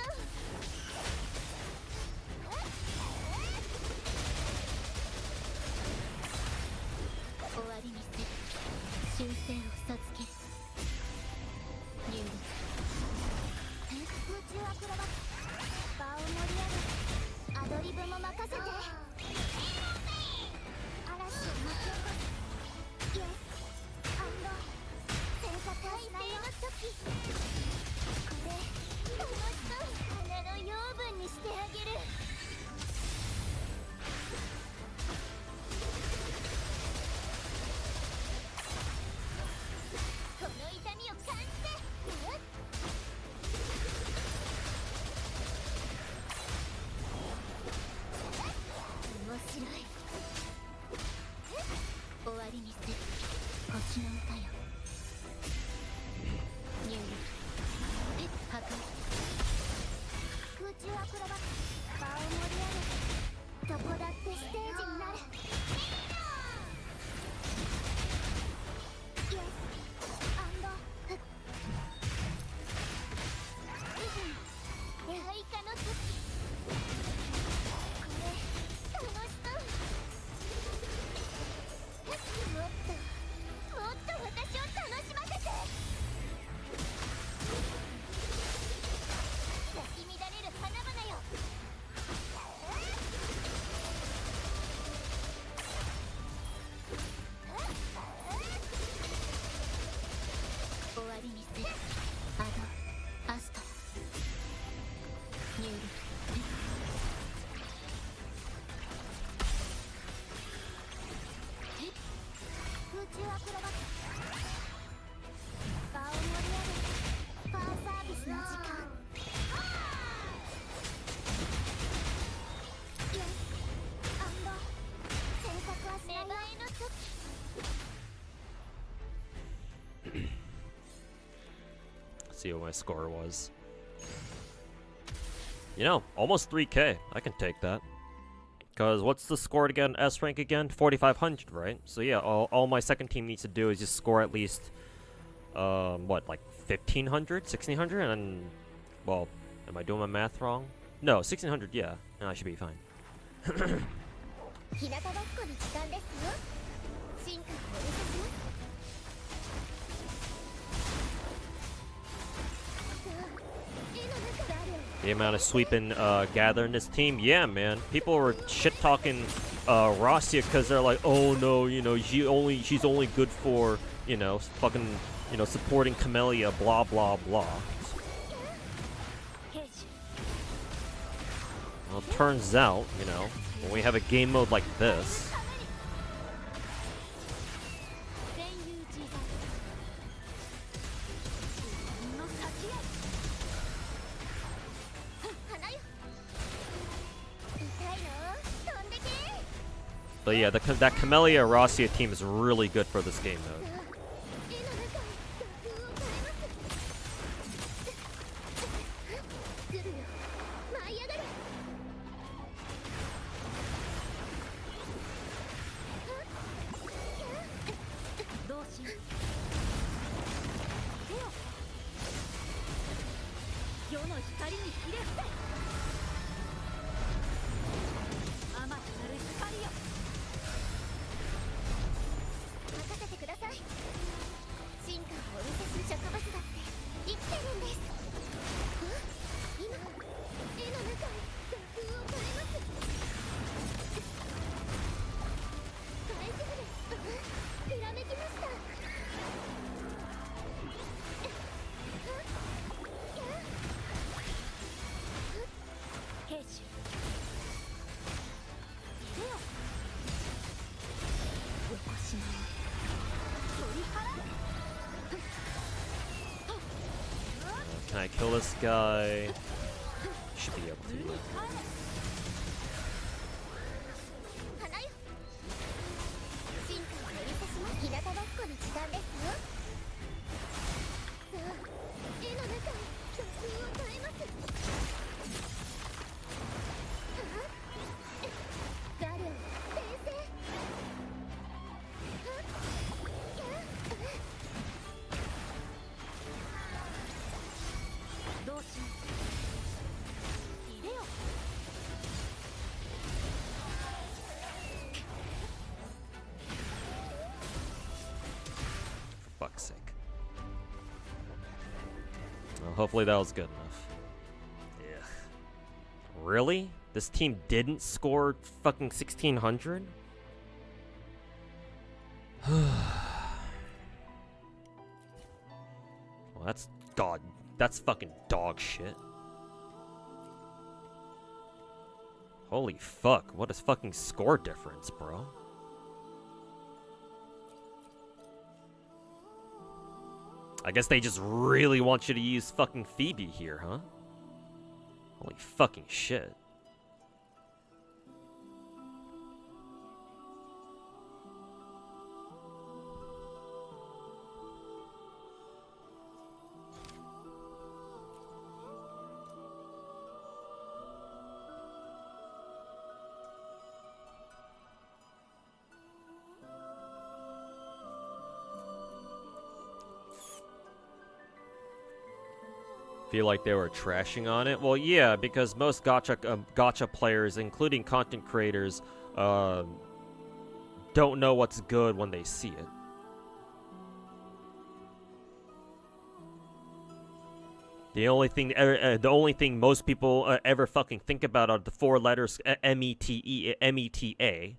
See what my score was. You know, almost 3K. I can take that. Because what's the score to get an S rank again? 4,500, right? So yeah, all my second team needs to do is just score at least, what, like 1,500? 1,600? And then, well, am I doing my math wrong? No, 1,600, yeah. No, I should be fine. The amount of sweeping gather in this team, yeah, man. People were shit talking Rosia because they're like, oh no, you know, she's only good for, you know, fucking, you know, supporting Camellia, blah blah blah. Well, it turns out, you know, when we have a game mode like this. But yeah, that Camellia Rosia team is really good for this game mode. Can I kill this guy? Should be able to. Fuck's sake. Well, hopefully that was good enough. Yeah. Really? This team didn't score fucking 1600? Well, that's fucking dog shit. Holy fuck, what is fucking score difference, bro? I guess they just really want you to use fucking Phoebe here, huh? Holy fucking shit. Feel like they were trashing on it? Well, yeah, because most gacha players, including content creators, don't know what's good when they see it. The only thing most people ever fucking think about are the four letters META, and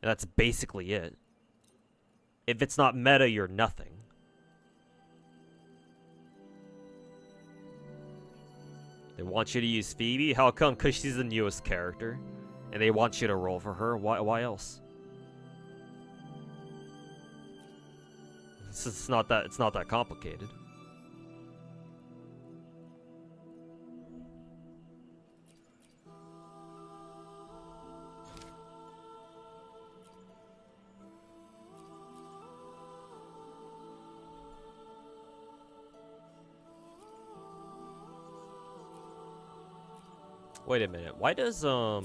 that's basically it. If it's not meta, you're nothing. They want you to use Phoebe? How come? Because she's the newest character. And they want you to roll for her? Why else? It's not that complicated. Wait a minute. Why does you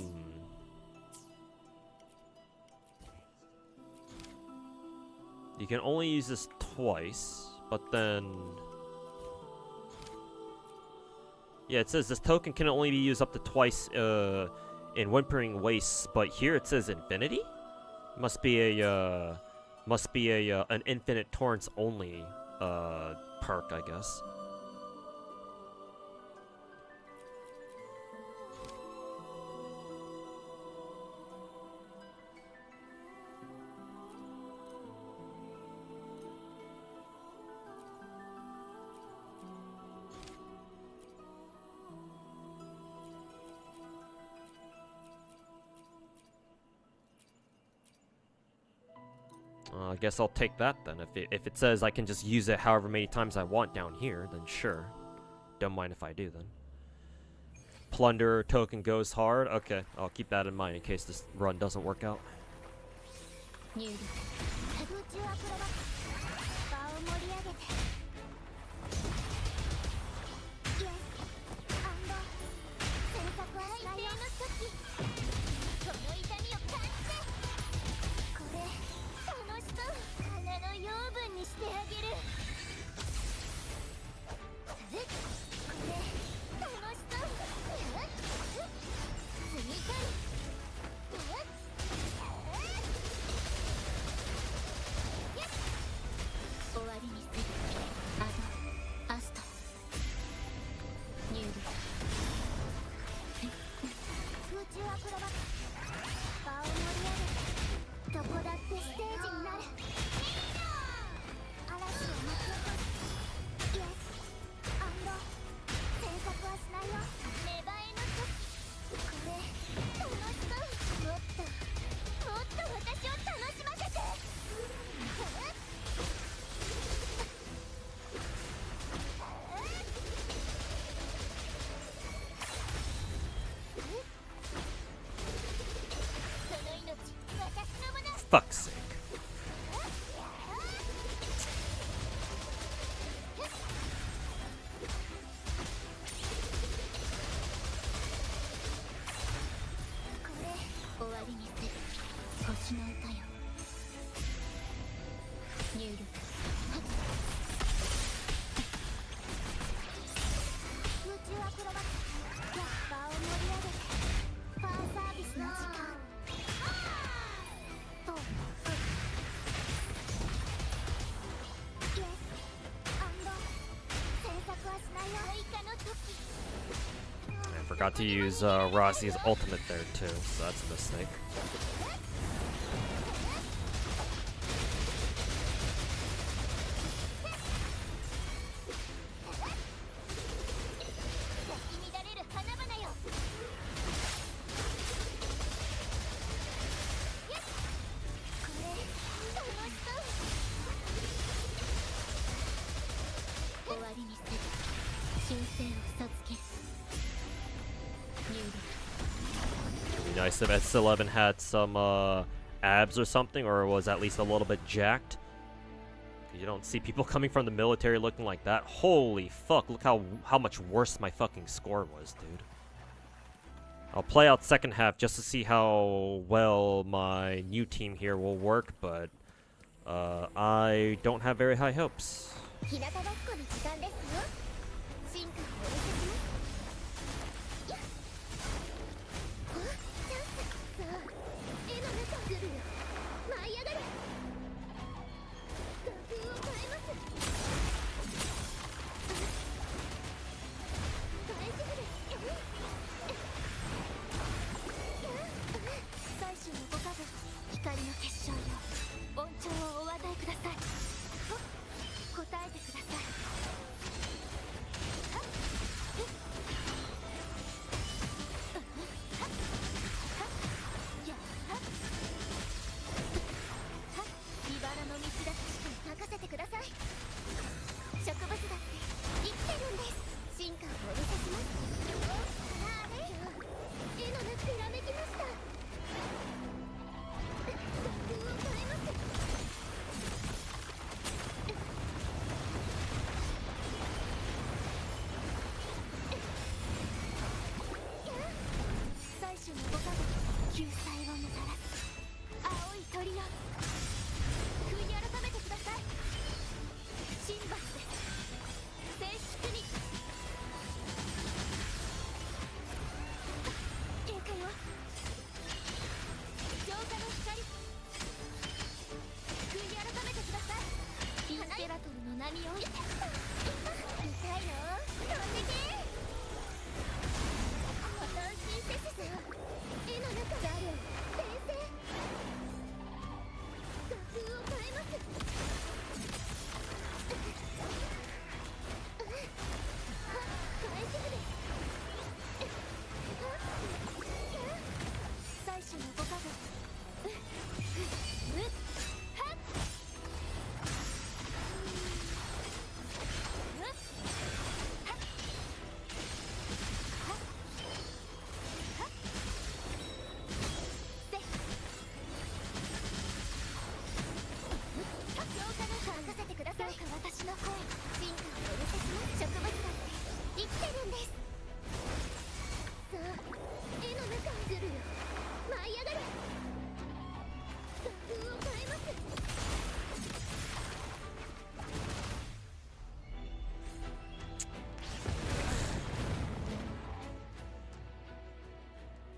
can only use this twice, but then yeah, it says this token can only be used up to twice in Whimpering Wastes, but here it says infinity? Must be an infinite torrents only perk, I guess. I guess I'll take that then. If it says I can just use it however many times I want down here, then sure. Don't mind if I do then. Plunder token goes hard. Okay, I'll keep that in mind in case this run doesn't work out. 入力空中アクロバット場を盛り上げて Yes アンド選択は最低の時この痛みを感じてこれ楽しそう花の養分にしてあげるこれ楽しそう積みたい終わりにするアスト入力空中アクロバット場を盛り上げてどこだってステージになる嵐を巻き起こすイエスアンド詮索はしないよ芽生えの時これ楽しそうもっと私を楽しませてFuck's sake. これ終わりにする星の歌よ入力空中アクロバットや場を盛り上げてファンサービスの時間とイエスアンド詮索はしないよ追加の時 I forgot to use Rossi's ultimate there too, so that's a mistake. 咲き乱れる花々よよしこれ楽しそう終わりにする修正を授ける入力 It'd be nice if S11 had some abs or something, or was at least a little bit jacked. You don't see people coming from the military looking like that. Holy fuck, look how much worse my fucking score was, dude. I'll play out second half just to see how well my new team here will work, but I don't have very high hopes. 日向ぼっこの時間ですよ進化をお見せしますやっあチャンスさあ絵の中来るよ舞い上がれ画風を変えます大丈夫です最終のご加護光の結晶よ恩寵をお与えください答えてください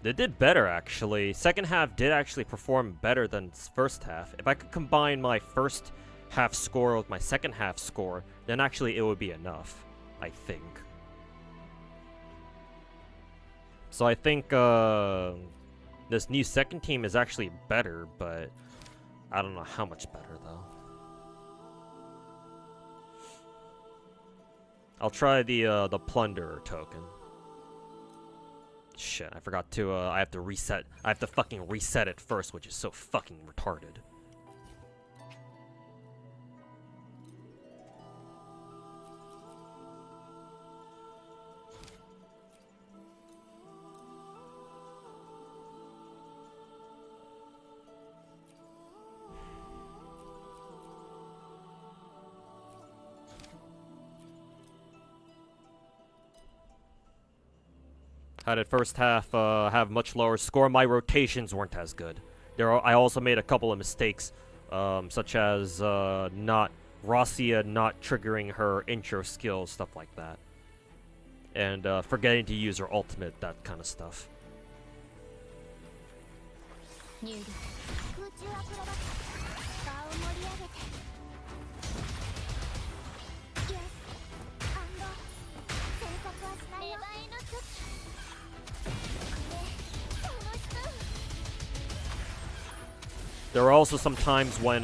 They did better, actually. Second half did actually perform better than first half. If I could combine my first half score with my second half score, then actually it would be enough, I think. So I think this new second team is actually better, but I don't know how much better, though. I'll try the Plunderer token. Shit, I forgot to, I have to reset. I have to fucking reset it first, which is so fucking retarded. How did first half have much lower score? My rotations weren't as good. I also made a couple of mistakes, such as Rosia not triggering her intro skill, stuff like that, and forgetting to use her ultimate, that kind of stuff. There are also some times when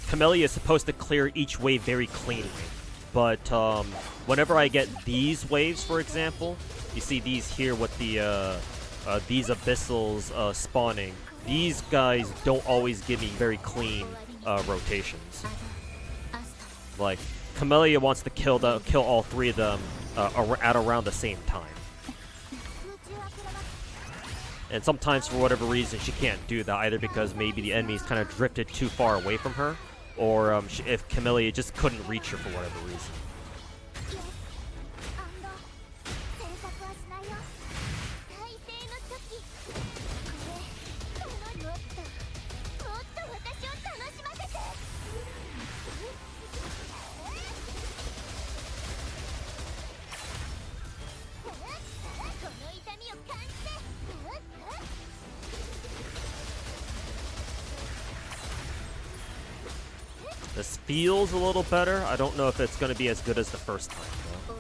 Camellia is supposed to clear each wave very cleanly, but whenever I get these waves, for example, you see these here with the these abyssals spawning. These guys don't always give me very clean rotations. Like Camellia wants to kill all three of them at around the same time. And sometimes, for whatever reason, she can't do that, either because maybe the enemy's kind of drifted too far away from her, or if Camellia just couldn't reach her for whatever reason. This feels a little better. I don't know if it's going to be as good as the first time, though.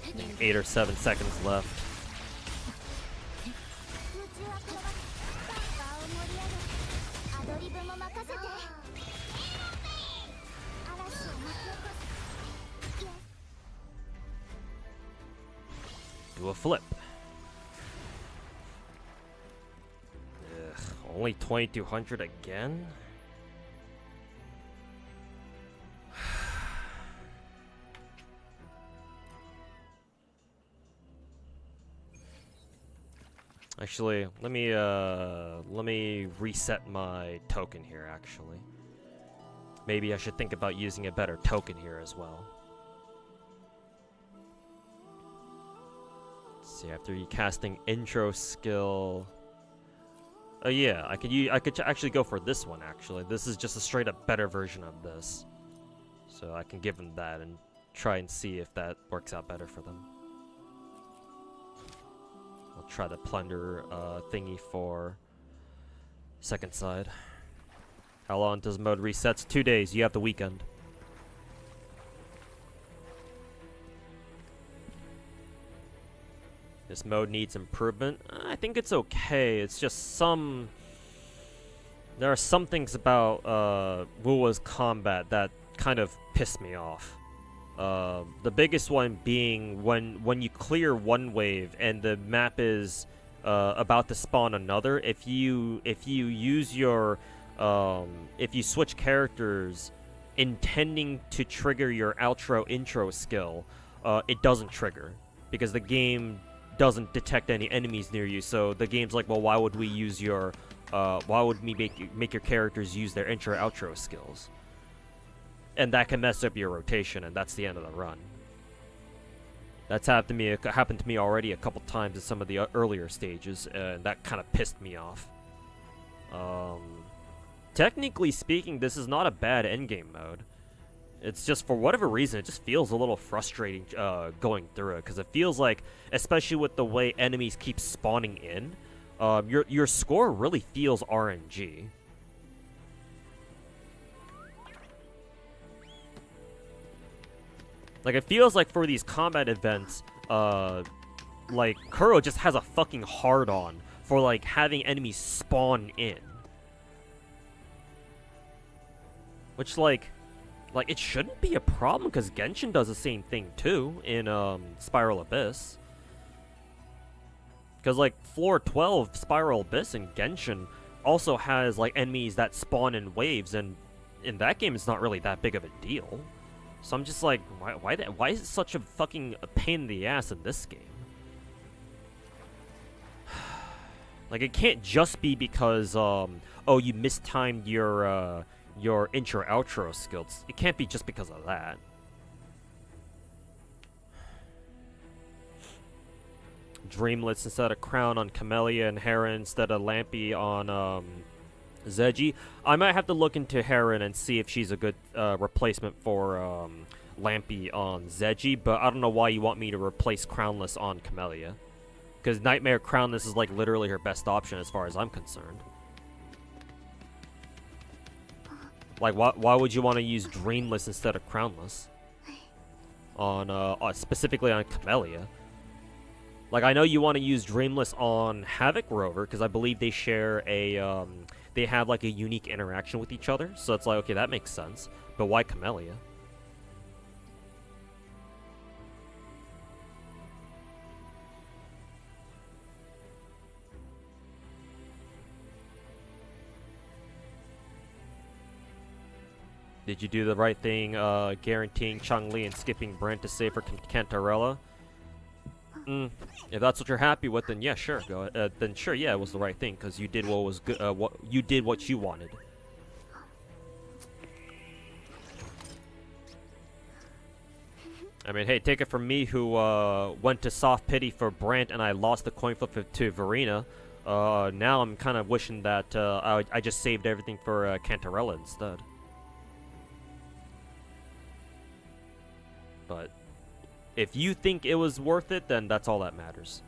I think 8 or 7 seconds left. Do a flip. Ugh, only 2200 again? Actually, let me reset my token here, actually. Maybe I should think about using a better token here as well. Let's see, after you casting intro skill. Oh yeah, I could actually go for this one, actually. This is just a straight up better version of this. So I can give them that and try and see if that works out better for them. I'll try the plunder thingy for second side. How long does mode resets? 2 days. You have the weekend. This mode needs improvement. I think it's okay. It's just some There are some things about Wuwa's combat that kind of piss me off. The biggest one being when you clear one wave and the map is about to spawn another. If you use your if you switch characters intending to trigger your outro intro skill, it doesn't trigger because the game doesn't detect any enemies near you. So the game's like, well, why would we use your why would we make your characters use their intro outro skills? And that can mess up your rotation, and that's the end of the run. That's happened to me already a couple times in some of the earlier stages, and that kind of pissed me off. Technically speaking, this is not a bad endgame mode. It's just, for whatever reason, it just feels a little frustrating going through it, because it feels like, especially with the way enemies keep spawning in, your score really feels RNG. Like, it feels like for these combat events, like, Kuro just has a fucking hard-on for, like, having enemies spawn in. Which, like, it shouldn't be a problem, because Genshin does the same thing, too, in, Spiral Abyss. Because, like, floor 12 Spiral Abyss in Genshin also has, like, enemies that spawn in waves, and in that game it's not really that big of a deal. So I'm just like, why is it such a fucking pain in the ass in this game? Like, it can't just be because, oh, you mistimed your intro outro skills. It can't be just because of that. Dreamless instead of Crown on Camellia, and Hera instead of Lampy on, Zeji. I might have to look into Heron and see if she's a good replacement for Lampy on Zeji, but I don't know why you want me to replace Crownless on Camellia. Because Nightmare Crownless is like literally her best option as far as I'm concerned. Like, why would you want to use Dreamless instead of Crownless? On, specifically on Camellia. Like, I know you want to use Dreamless on Havoc Rover, because I believe they share a, they have, like, a unique interaction with each other. So it's like, okay, that makes sense. But why Camellia? Did you do the right thing, guaranteeing Changli and skipping Brant to save for Cantarella? If that's what you're happy with, then yeah, sure, go. Then sure, yeah, it was the right thing because you did what was good. You did what you wanted. I mean, hey, take it from me, who went to soft pity for Brant, and I lost the coin flip to Verena. Now I'm kind of wishing that I just saved everything for Cantarella instead. But if you think it was worth it, then that's all that matters.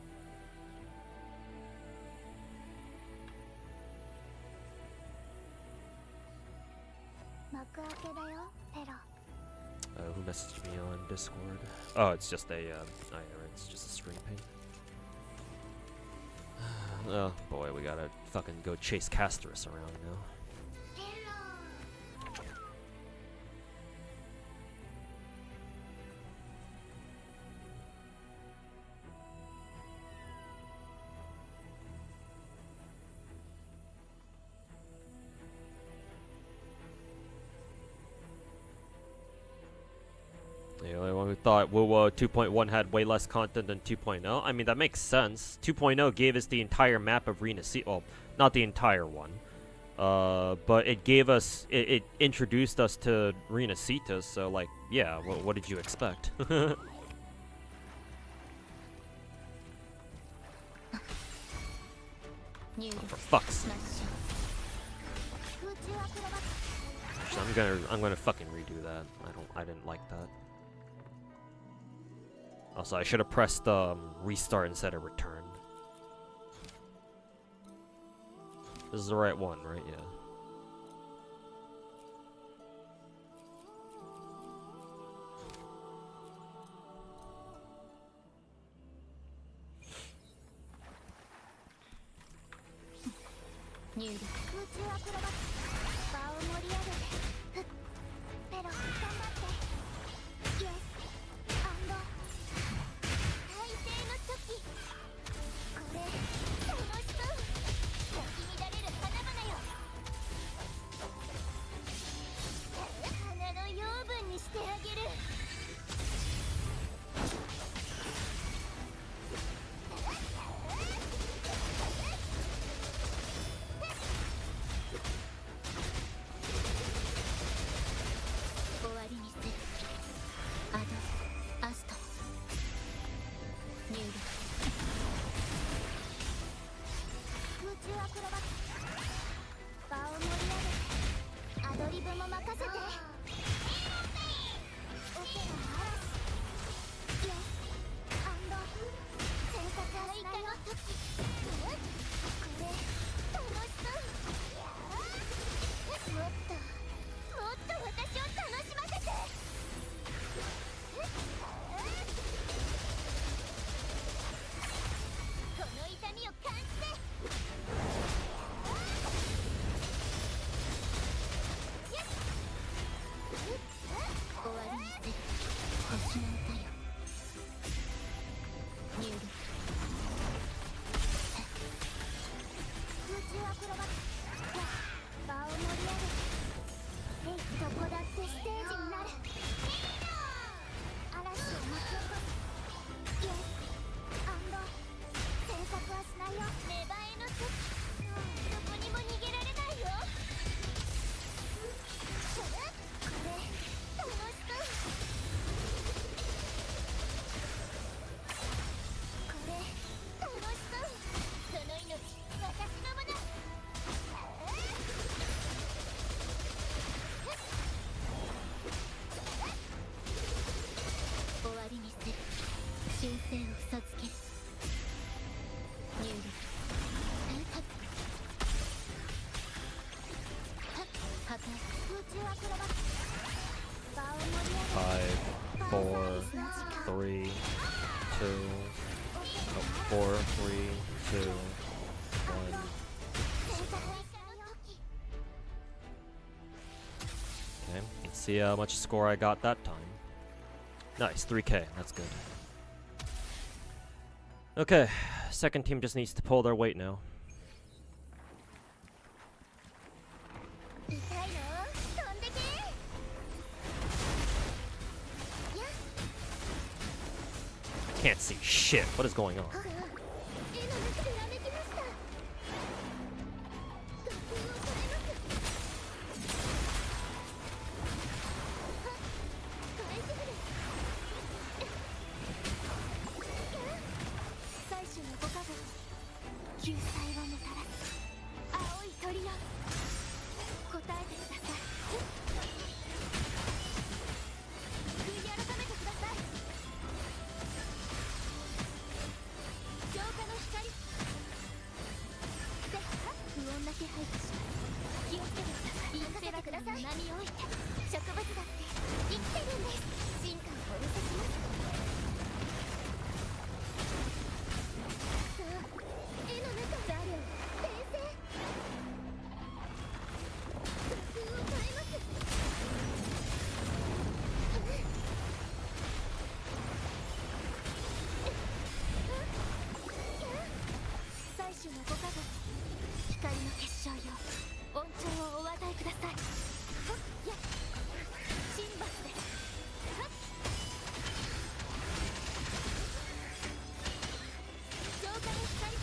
Who messaged me on Discord? Oh, it's just a, it's just a screen ping. Oh boy, we gotta fucking go chase Casterus around now. The only one who thought WoW 2.1 had way less content than 2.0. I mean, that makes sense. 2.0 gave us the entire map of Renacita. Well, not the entire one. But it gave us... It introduced us to Renacita, so, like, yeah, what did you expect? Oh, for fuck's sake. Actually, I'm gonna fucking redo that. I didn't like that. Also, I should have pressed restart instead of return. This is the right one, right? Yeah. 入力空中アクロバット場を盛り上げてふっペロ頑張ってイエスアンド体勢の時これ楽しそう咲き乱れる花々よ花の養分にしてあげる終わりにするアドアスト入力空中アクロバット場を盛り上げてアドリブも任せてオケの嵐イエスアンド詮索はしないよこれ楽しそうもっと私を楽しませてこの痛みを感じて終わりにする星の歌よ入力空中アクロバット場を盛り上げてどこだってステージになる嵐を巻き起こすイエスアンド詮索はしないよ芽生えの時どこにも逃げられないよこれ楽しそうこれ楽しそうその命私のもの終わりにする神聖を授ける入力破壊空中アクロバット場を盛り上げる 5, 4, 3, 2, no, 4, 3, 2, 1. Okay, let's see how much score I got that time. Nice, 3k, that's good. Okay, second team just needs to pull their weight now. 痛いの飛んでけや Can't see shit. What is going on? 絵の中でやめきました特訓をされます返してくる最初のご加護救済をもたらす青い鳥の答えてください食い改めてください浄化の光で不穏な気配がします気をつけてくださいインセラクルの波を置いて植物だって生きてるんです進化をお見せしますさあ絵の中ザリョ転生作風を変えます最終のご加護光の結晶よ恩寵をお与えくださいや神罰です浄化の光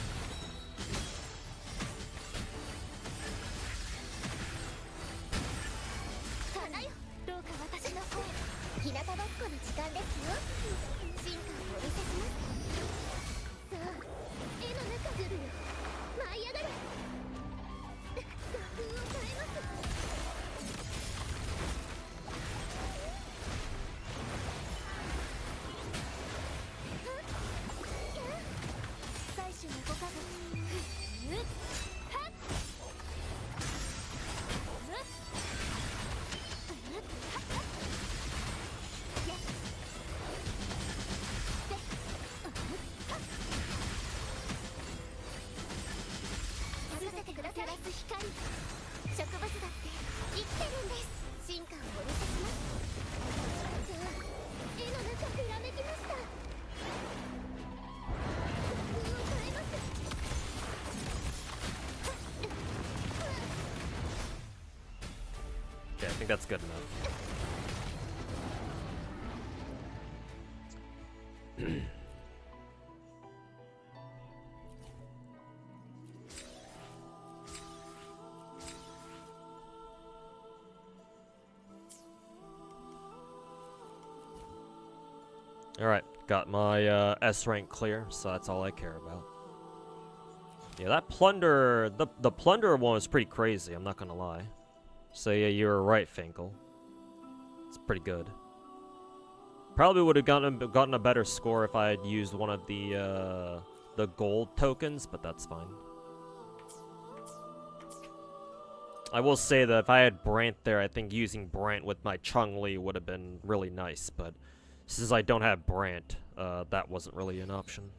花よどうか私の声日向ぼっこの時間ですよ進化をお見せしますさあ絵の中ずるよ舞い上がれ作風を変えます最終のご加護はっ think that's good enough. Alright, got my S rank clear, so that's all I care about. Yeah, that plunder, the plunder one was pretty crazy, I'm not gonna lie. So yeah, you were right, Finkel. It's pretty good. Probably would have gotten a better score if I had used one of the gold tokens, but that's fine. I will say that if I had Brant there, I think using Brant with my Chun-Li would have been really nice, but since I don't have Brant, that wasn't really an option.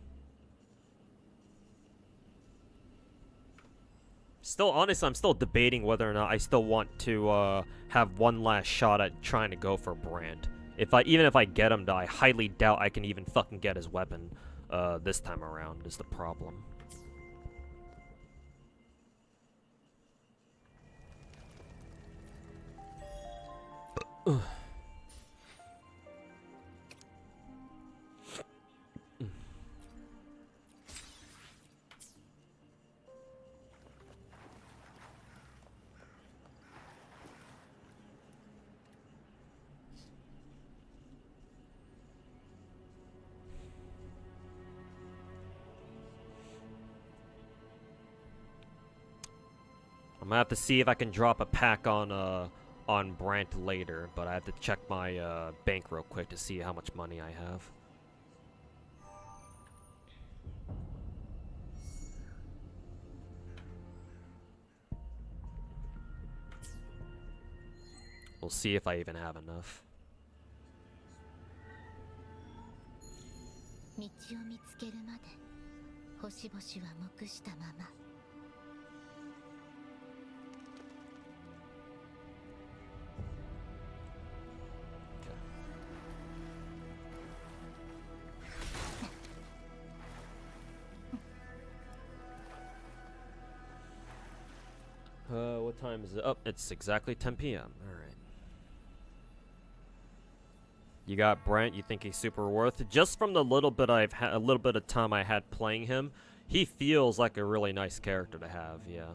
Still, honestly, I'm still debating whether or not I still want to have one last shot at trying to go for Brant. Even if I get him, though, I highly doubt I can even fucking get his weapon this time around, is the problem. I'm gonna have to see if I can drop a pack on Brant later, but I have to check my bank real quick to see how much money I have. We'll see if I even have enough. 道を見つけるまで星々は黙したまま What time is it? Oh, it's exactly 10 p.m. Alright. You got Brant, you think he's super worth it? Just from the little bit of time I had playing him, he feels like a really nice character to have, yeah.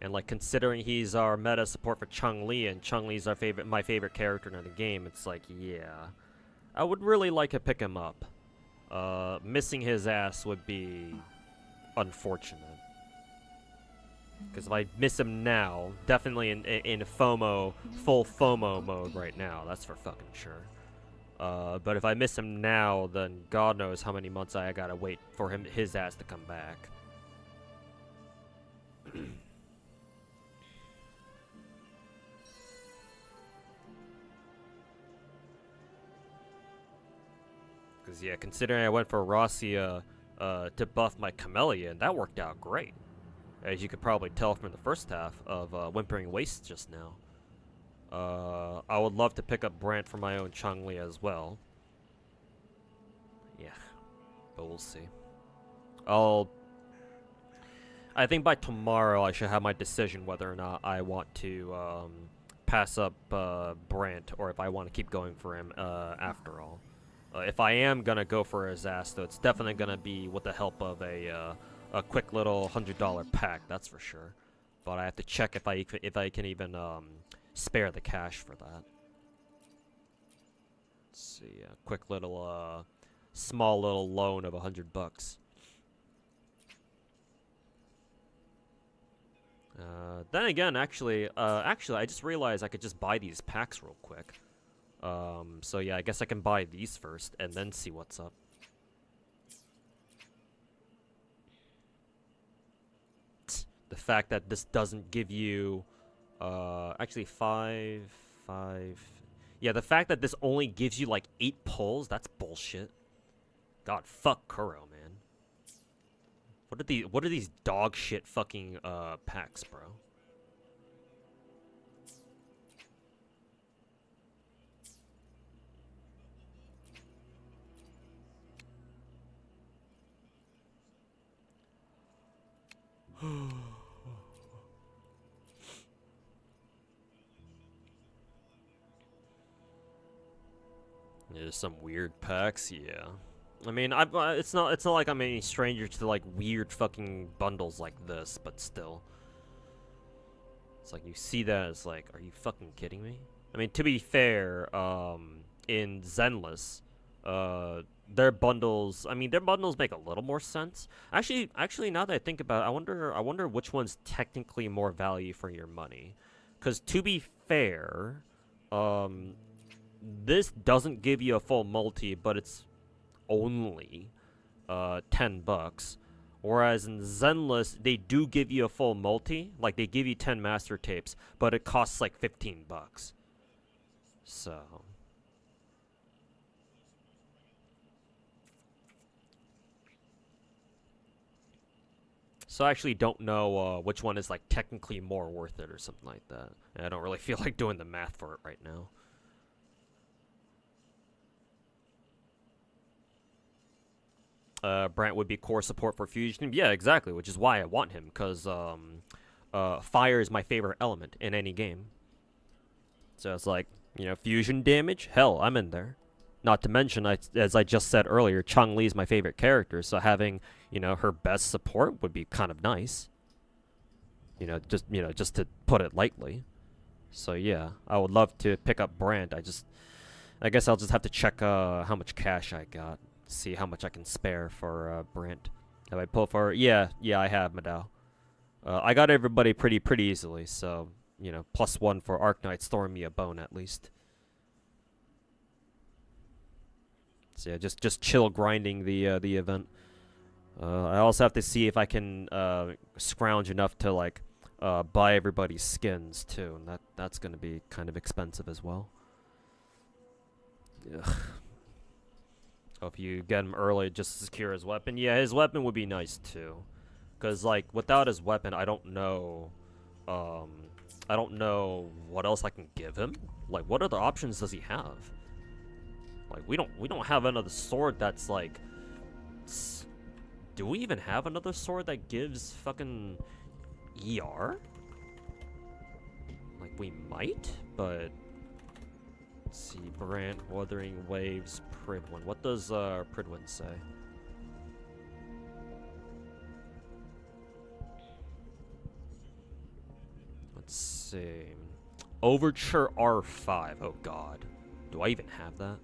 And like considering he's our meta support for Chun-Li and Chun-Li's my favorite character in the game, it's like, yeah. I would really like to pick him up. Missing his ass would be unfortunate. Because if I miss him now, definitely in FOMO, full FOMO mode right now, that's for fucking sure. But if I miss him now, then God knows how many months I gotta wait for his ass to come back. Because yeah, considering I went for Rossiya to buff my Chameleon, that worked out great. As you could probably tell from the first half of Whimpering Waste just now. I would love to pick up Brant for my own Chun-Li as well. Yeah, but we'll see. I think by tomorrow I should have my decision whether or not I want to pass up Brant or if I want to keep going for him after all. If I am gonna go for his ass, though, it's definitely gonna be with the help of a quick little $100 pack, that's for sure. But I have to check if I can even spare the cash for that. Let's see, a quick little small little loan of $100. Then again, actually, I just realized I could just buy these packs real quick. So yeah, I guess I can buy these first and then see what's up. The fact that this doesn't give you, actually 5. Yeah, the fact that this only gives you like 8 pulls, that's bullshit. God, fuck Kuro, man. What are these dog shit fucking packs, bro? There's some weird packs, yeah. I mean, it's not like I'm any stranger to like weird fucking bundles like this, but still. It's like you see that, it's like, are you fucking kidding me? I mean, to be fair, in Zenless, their bundles, their bundles make a little more sense. Actually, now that I think about it, I wonder which one's technically more value for your money. Because to be fair, this doesn't give you a full multi, but it's only $10. Whereas in Zenless, they do give you a full multi, like they give you 10 master tapes, but it costs like $15. So I actually don't know which one is like technically more worth it or something like that. I don't really feel like doing the math for it right now. Brant would be core support for fusion. Yeah, exactly, which is why I want him, because fire is my favorite element in any game. So it's like, you know, fusion damage, hell, I'm in there. Not to mention, as I just said earlier, Chun-Li is my favorite character, so having, you know, her best support would be kind of nice. You know, just to put it lightly. So yeah, I would love to pick up Brant. I guess I'll just have to check how much cash I got. See how much I can spare for Brant. Have I pulled for? Yeah, I have, Madao. I got everybody pretty easily, so, you know, +1 for Arknights throwing me a bone at least. So yeah, just chill grinding the event. I also have to see if I can scrounge enough to like buy everybody's skins too, and that's gonna be kind of expensive as well. Ugh. Oh, if you get him early, just to secure his weapon. Yeah, his weapon would be nice too, cause like without his weapon, I don't know what else I can give him. Like, what other options does he have? Like, we don't have another sword that's like. Do we even have another sword that gives fucking ER? Like, we might, but. Let's see, Brant, Wuthering Waves, Pridwin. What does Pridwin say? Let's see. Overture R5. Oh god. Do I even have that?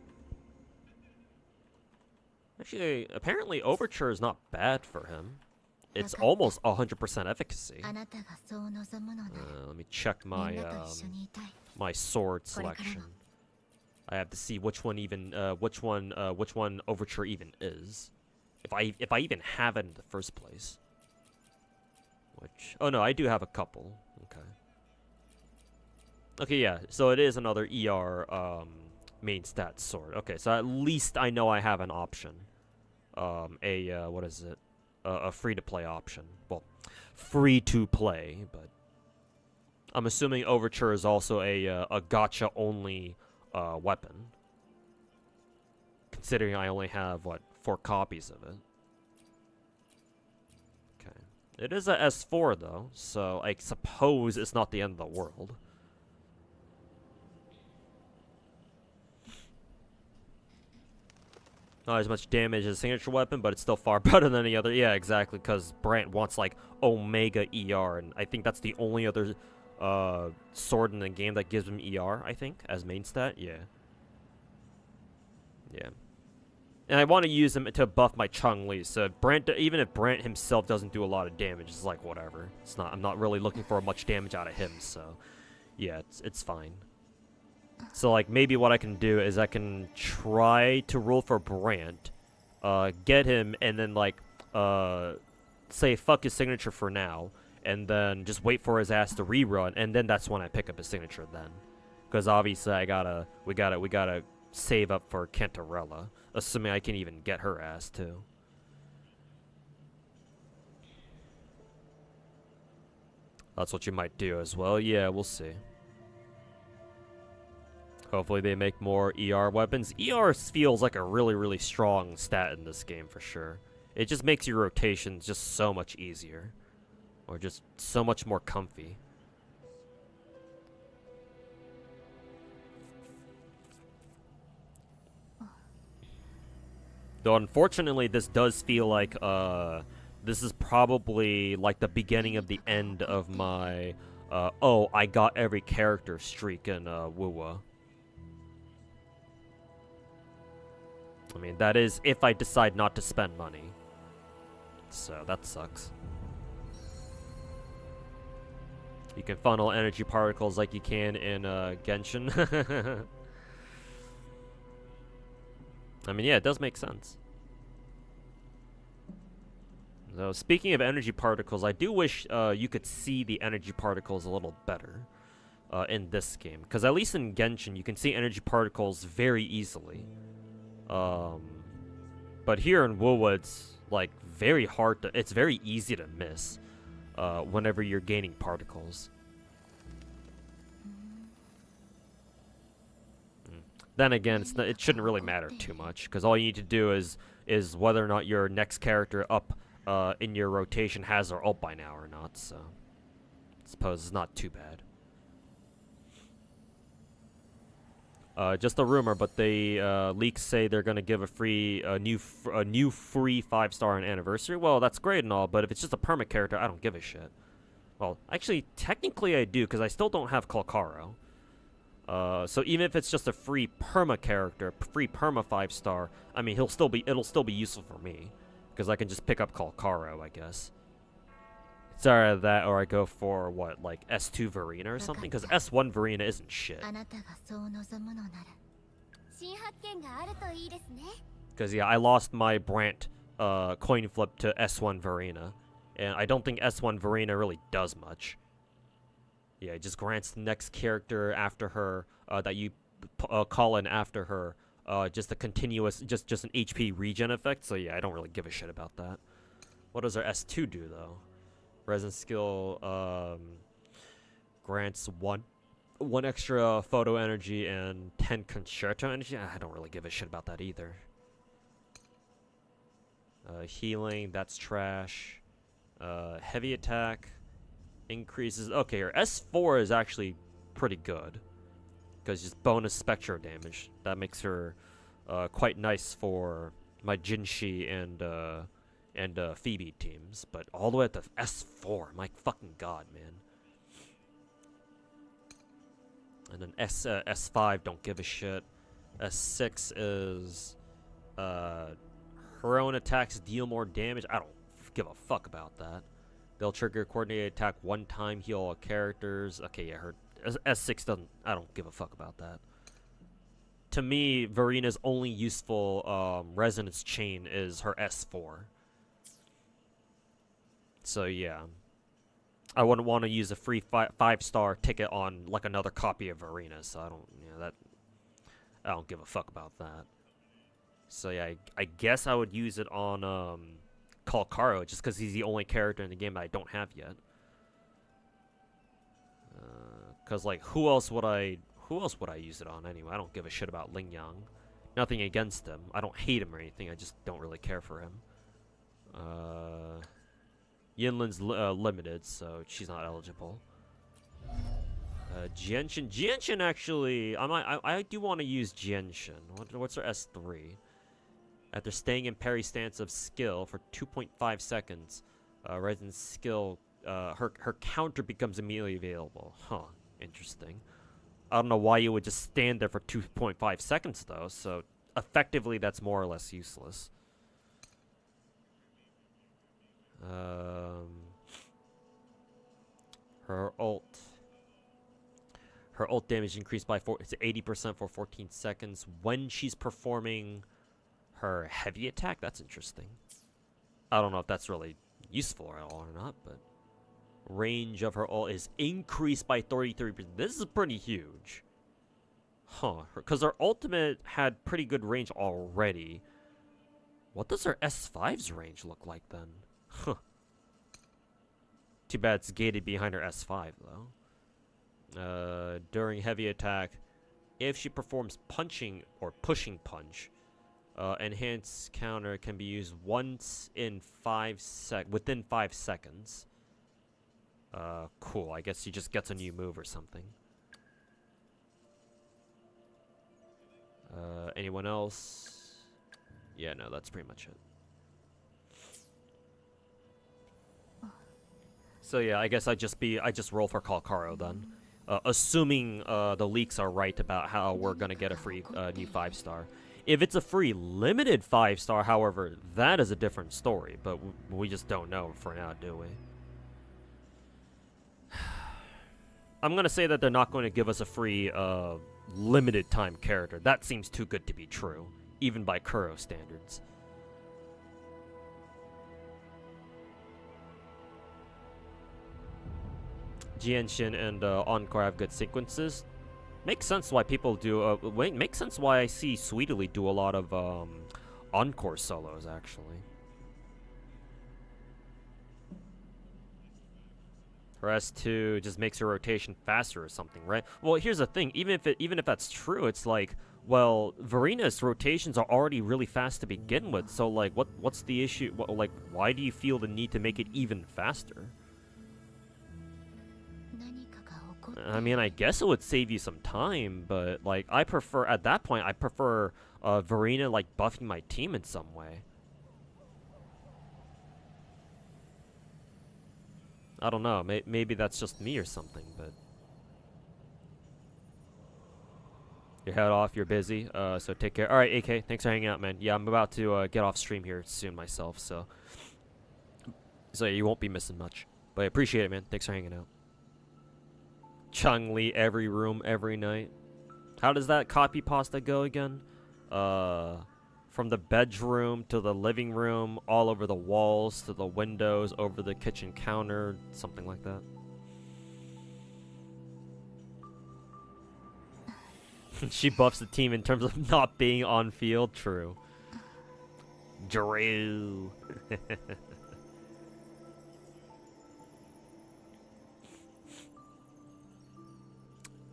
Actually, apparently Overture is not bad for him. It's almost 100% efficacy. Let me check my my sword selection. I have to see which one even which one Overture even is. If I even have it in the first place. Which, oh no, I do have a couple. Okay. Okay, yeah. So it is another ER main stat sword. Okay, so at least I know I have an option. What is it? A free-to-play option. Well, free-to-play, but I'm assuming Overture is also a gacha-only weapon. Considering I only have, what, 4 copies of it. Okay. It is a S4, though, so I suppose it's not the end of the world. Not as much damage as a signature weapon, but it's still far better than any other. Yeah, exactly, because Brant wants, like, Omega ER, and I think that's the only other sword in the game that gives him ER, I think, as main stat. Yeah. Yeah. And I want to use him to buff my Chun-Li, so Brant, even if Brant himself doesn't do a lot of damage, it's like, whatever. It's not, I'm not really looking for much damage out of him, so yeah, it's fine. So, like, maybe what I can do is I can try to roll for Brant, get him, and then, like, say fuck his signature for now, and then just wait for his ass to rerun, and then that's when I pick up his signature then. Because obviously we gotta save up for Cantarella, assuming I can even get her ass too. That's what you might do as well. Yeah, we'll see. Hopefully they make more ER weapons. ER feels like a really strong stat in this game for sure. It just makes your rotations just so much easier. Or just so much more comfy. Though unfortunately, this does feel like this is probably like the beginning of the end of my oh, I got every character streak in WoWa. I mean, that is if I decide not to spend money. So that sucks. You can funnel energy particles like you can in Genshin. I mean, yeah, it does make sense. So, speaking of energy particles, I do wish you could see the energy particles a little better in this game. Because at least in Genshin, you can see energy particles very easily. But here in WoWa, it's like very hard to... It's very easy to miss whenever you're gaining particles. Then again, it shouldn't really matter too much, because all you need to do is whether or not your next character up in your rotation has their ult by now or not, so I suppose it's not too bad. Just a rumor, but they leaks say they're gonna give a new free 5-star on anniversary. Well, that's great and all, but if it's just a perma character, I don't give a shit. Well, actually, technically I do, because I still don't have Kalkaro. So even if it's just a free perma character, free perma 5-star, I mean, it'll still be useful for me, because I can just pick up Kalkaro, I guess. It's either that, or I go for what, like S2 Verena or something, because S1 Verena isn't shit. Because yeah, I lost my Brant coin flip to S1 Verena, and I don't think S1 Verena really does much. Yeah, it just grants the next character after her that you call in after her just a continuous, just an HP regen effect. So yeah, I don't really give a shit about that. What does our S2 do though? Resin skill grants one extra photo energy and 10 concerto energy. I don't really give a shit about that either. Healing, that's trash. Heavy attack. Increases. Okay, her S4 is actually pretty good because just bonus spectro damage. That makes her quite nice for my Jinshi and Phoebe teams. But all the way up to S4, my fucking god, man. And then S5, don't give a shit. S6 is her own attacks deal more damage. I don't give a fuck about that. They'll trigger coordinated attack one time, heal all characters. Okay, yeah, her S6 doesn't... I don't give a fuck about that. To me, Verena's only useful resonance chain is her S4. So, yeah. I wouldn't want to use a free 5-star ticket on, like, another copy of Verena, so I don't... Yeah, I don't give a fuck about that. So, yeah, I guess I would use it on, Kalkaro, just because he's the only character in the game that I don't have yet. Because like, who else would I use it on anyway? I don't give a shit about Ling Yang. Nothing against him. I don't hate him or anything. I just don't really care for him. Yinlin's limited, so she's not eligible. Jianshin actually, I do want to use Jianshin. What's her S3? After staying in parry stance of skill for 2.5 seconds, Resin's skill, her counter becomes immediately available. Huh, interesting. I don't know why you would just stand there for 2.5 seconds, though, so effectively that's more or less useless. Her ult damage increased by 80% for 14 seconds when she's performing her heavy attack. That's interesting. I don't know if that's really useful at all or not, but range of her ult is increased by 33%. This is pretty huge. Huh. Because her ultimate had pretty good range already. What does her S5's range look like then? Huh. Too bad it's gated behind her S5 though. During heavy attack, if she performs punching or pushing punch, enhanced counter can be used once in within 5 seconds. Cool. I guess she just gets a new move or something. Anyone else? Yeah, no, that's pretty much it. So yeah, I guess I just roll for Kalkaro then. Assuming the leaks are right about how we're gonna get a free new 5-star. If it's a free limited 5-star, however, that is a different story. But we just don't know for now, do we? I'm gonna say that they're not going to give us a free limited time character. That seems too good to be true, even by Kuro standards. Jienshin and Encore have good sequences. Makes sense why people do. Makes sense why I see Sweetly do a lot of Encore solos, actually. Rest 2 just makes her rotation faster or something, right? Well, here's the thing. Even if that's true, it's like, well, Verina's rotations are already really fast to begin with. So like, what's the issue? Like, why do you feel the need to make it even faster? I mean, I guess it would save you some time, but like, at that point, I prefer Verina like buffing my team in some way. I don't know. Maybe that's just me or something, but your head off. You're busy, so take care. All right, AK. Thanks for hanging out, man. Yeah, I'm about to get off stream here soon myself, so yeah, you won't be missing much. But I appreciate it, man. Thanks for hanging out. Chun-Li every room every night. How does that copy pasta go again? From the bedroom to the living room, all over the walls to the windows, over the kitchen counter, something like that. She buffs the team in terms of not being on field. True. Drew.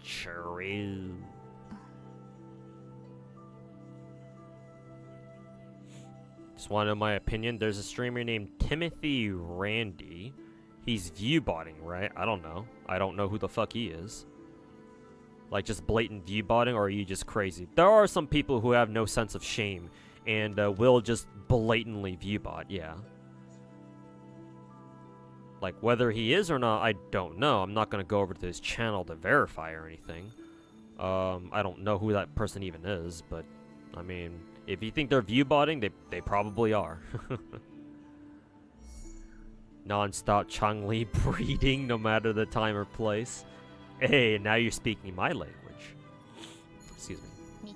True. Just want to know my opinion. There's a streamer named Timothy Randy. He's viewbotting, right? I don't know. I don't know who the fuck he is. Like, just blatant viewbotting, or are you just crazy? There are some people who have no sense of shame and will just blatantly viewbot, yeah. Like, whether he is or not, I don't know. I'm not going to go over to his channel to verify or anything. I don't know who that person even is, but, I mean, if you think they're viewbotting, they probably are. Non-stop Chun-Li breeding, no matter the time or place. Hey, now you're speaking my language. Excuse me.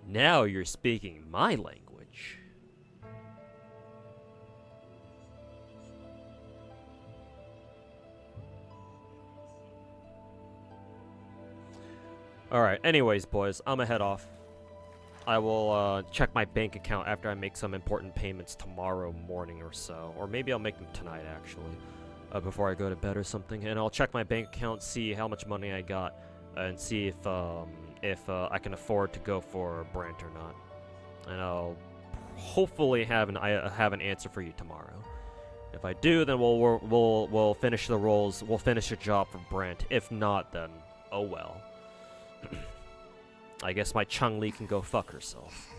Now you're speaking my language. Alright, anyways, boys, I'm gonna head off. I will check my bank account after I make some important payments tomorrow morning or so. Or maybe I'll make them tonight, actually. Before I go to bed or something. And I'll check my bank account, see how much money I got, and see if I can afford to go for Brant or not. And I'll hopefully have an answer for you tomorrow. If I do, then we'll finish the roles. We'll finish the job for Brant. If not, then oh well. I guess my Chun-Li can go fuck herself.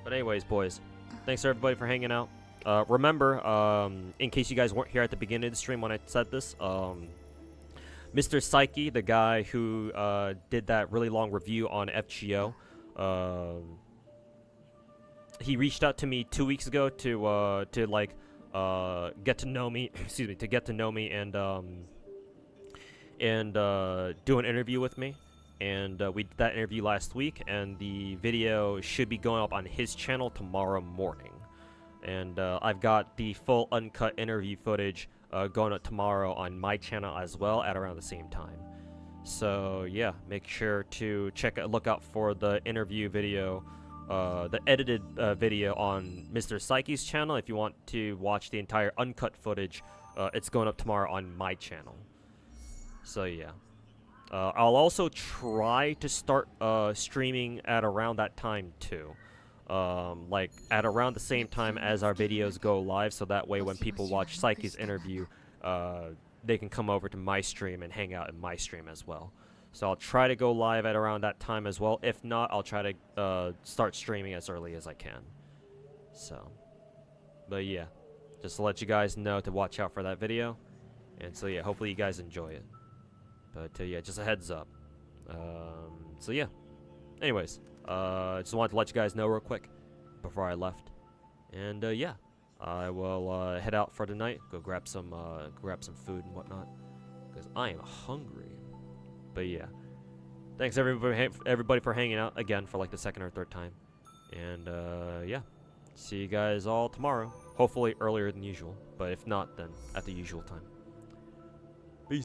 But anyways, boys, thanks everybody for hanging out. Remember, in case you guys weren't here at the beginning of the stream when I said this, Mr. Psyche, the guy who did that really long review on FGO, he reached out to me 2 weeks ago to get to know me. Excuse me, to get to know me and do an interview with me. And we did that interview last week, and the video should be going up on his channel tomorrow morning. And I've got the full uncut interview footage going up tomorrow on my channel as well at around the same time. So yeah, make sure to look out for the interview video, the edited video on Mr. Psyche's channel. If you want to watch the entire uncut footage, it's going up tomorrow on my channel. So yeah. I'll also try to start streaming at around that time too. Like at around the same time as our videos go live, so that way when people watch Psyche's interview, they can come over to my stream and hang out in my stream as well. So I'll try to go live at around that time as well. If not, I'll try to start streaming as early as I can. So, but yeah, just to let you guys know to watch out for that video. And so yeah, hopefully you guys enjoy it. But yeah, just a heads up. So yeah. Anyways, just wanted to let you guys know real quick before I left. And yeah, I will head out for tonight. Go grab some food and whatnot, because I am hungry. But yeah, thanks everybody for hanging out again for like the second or third time. And yeah, see you guys all tomorrow. Hopefully earlier than usual, but if not, then at the usual time.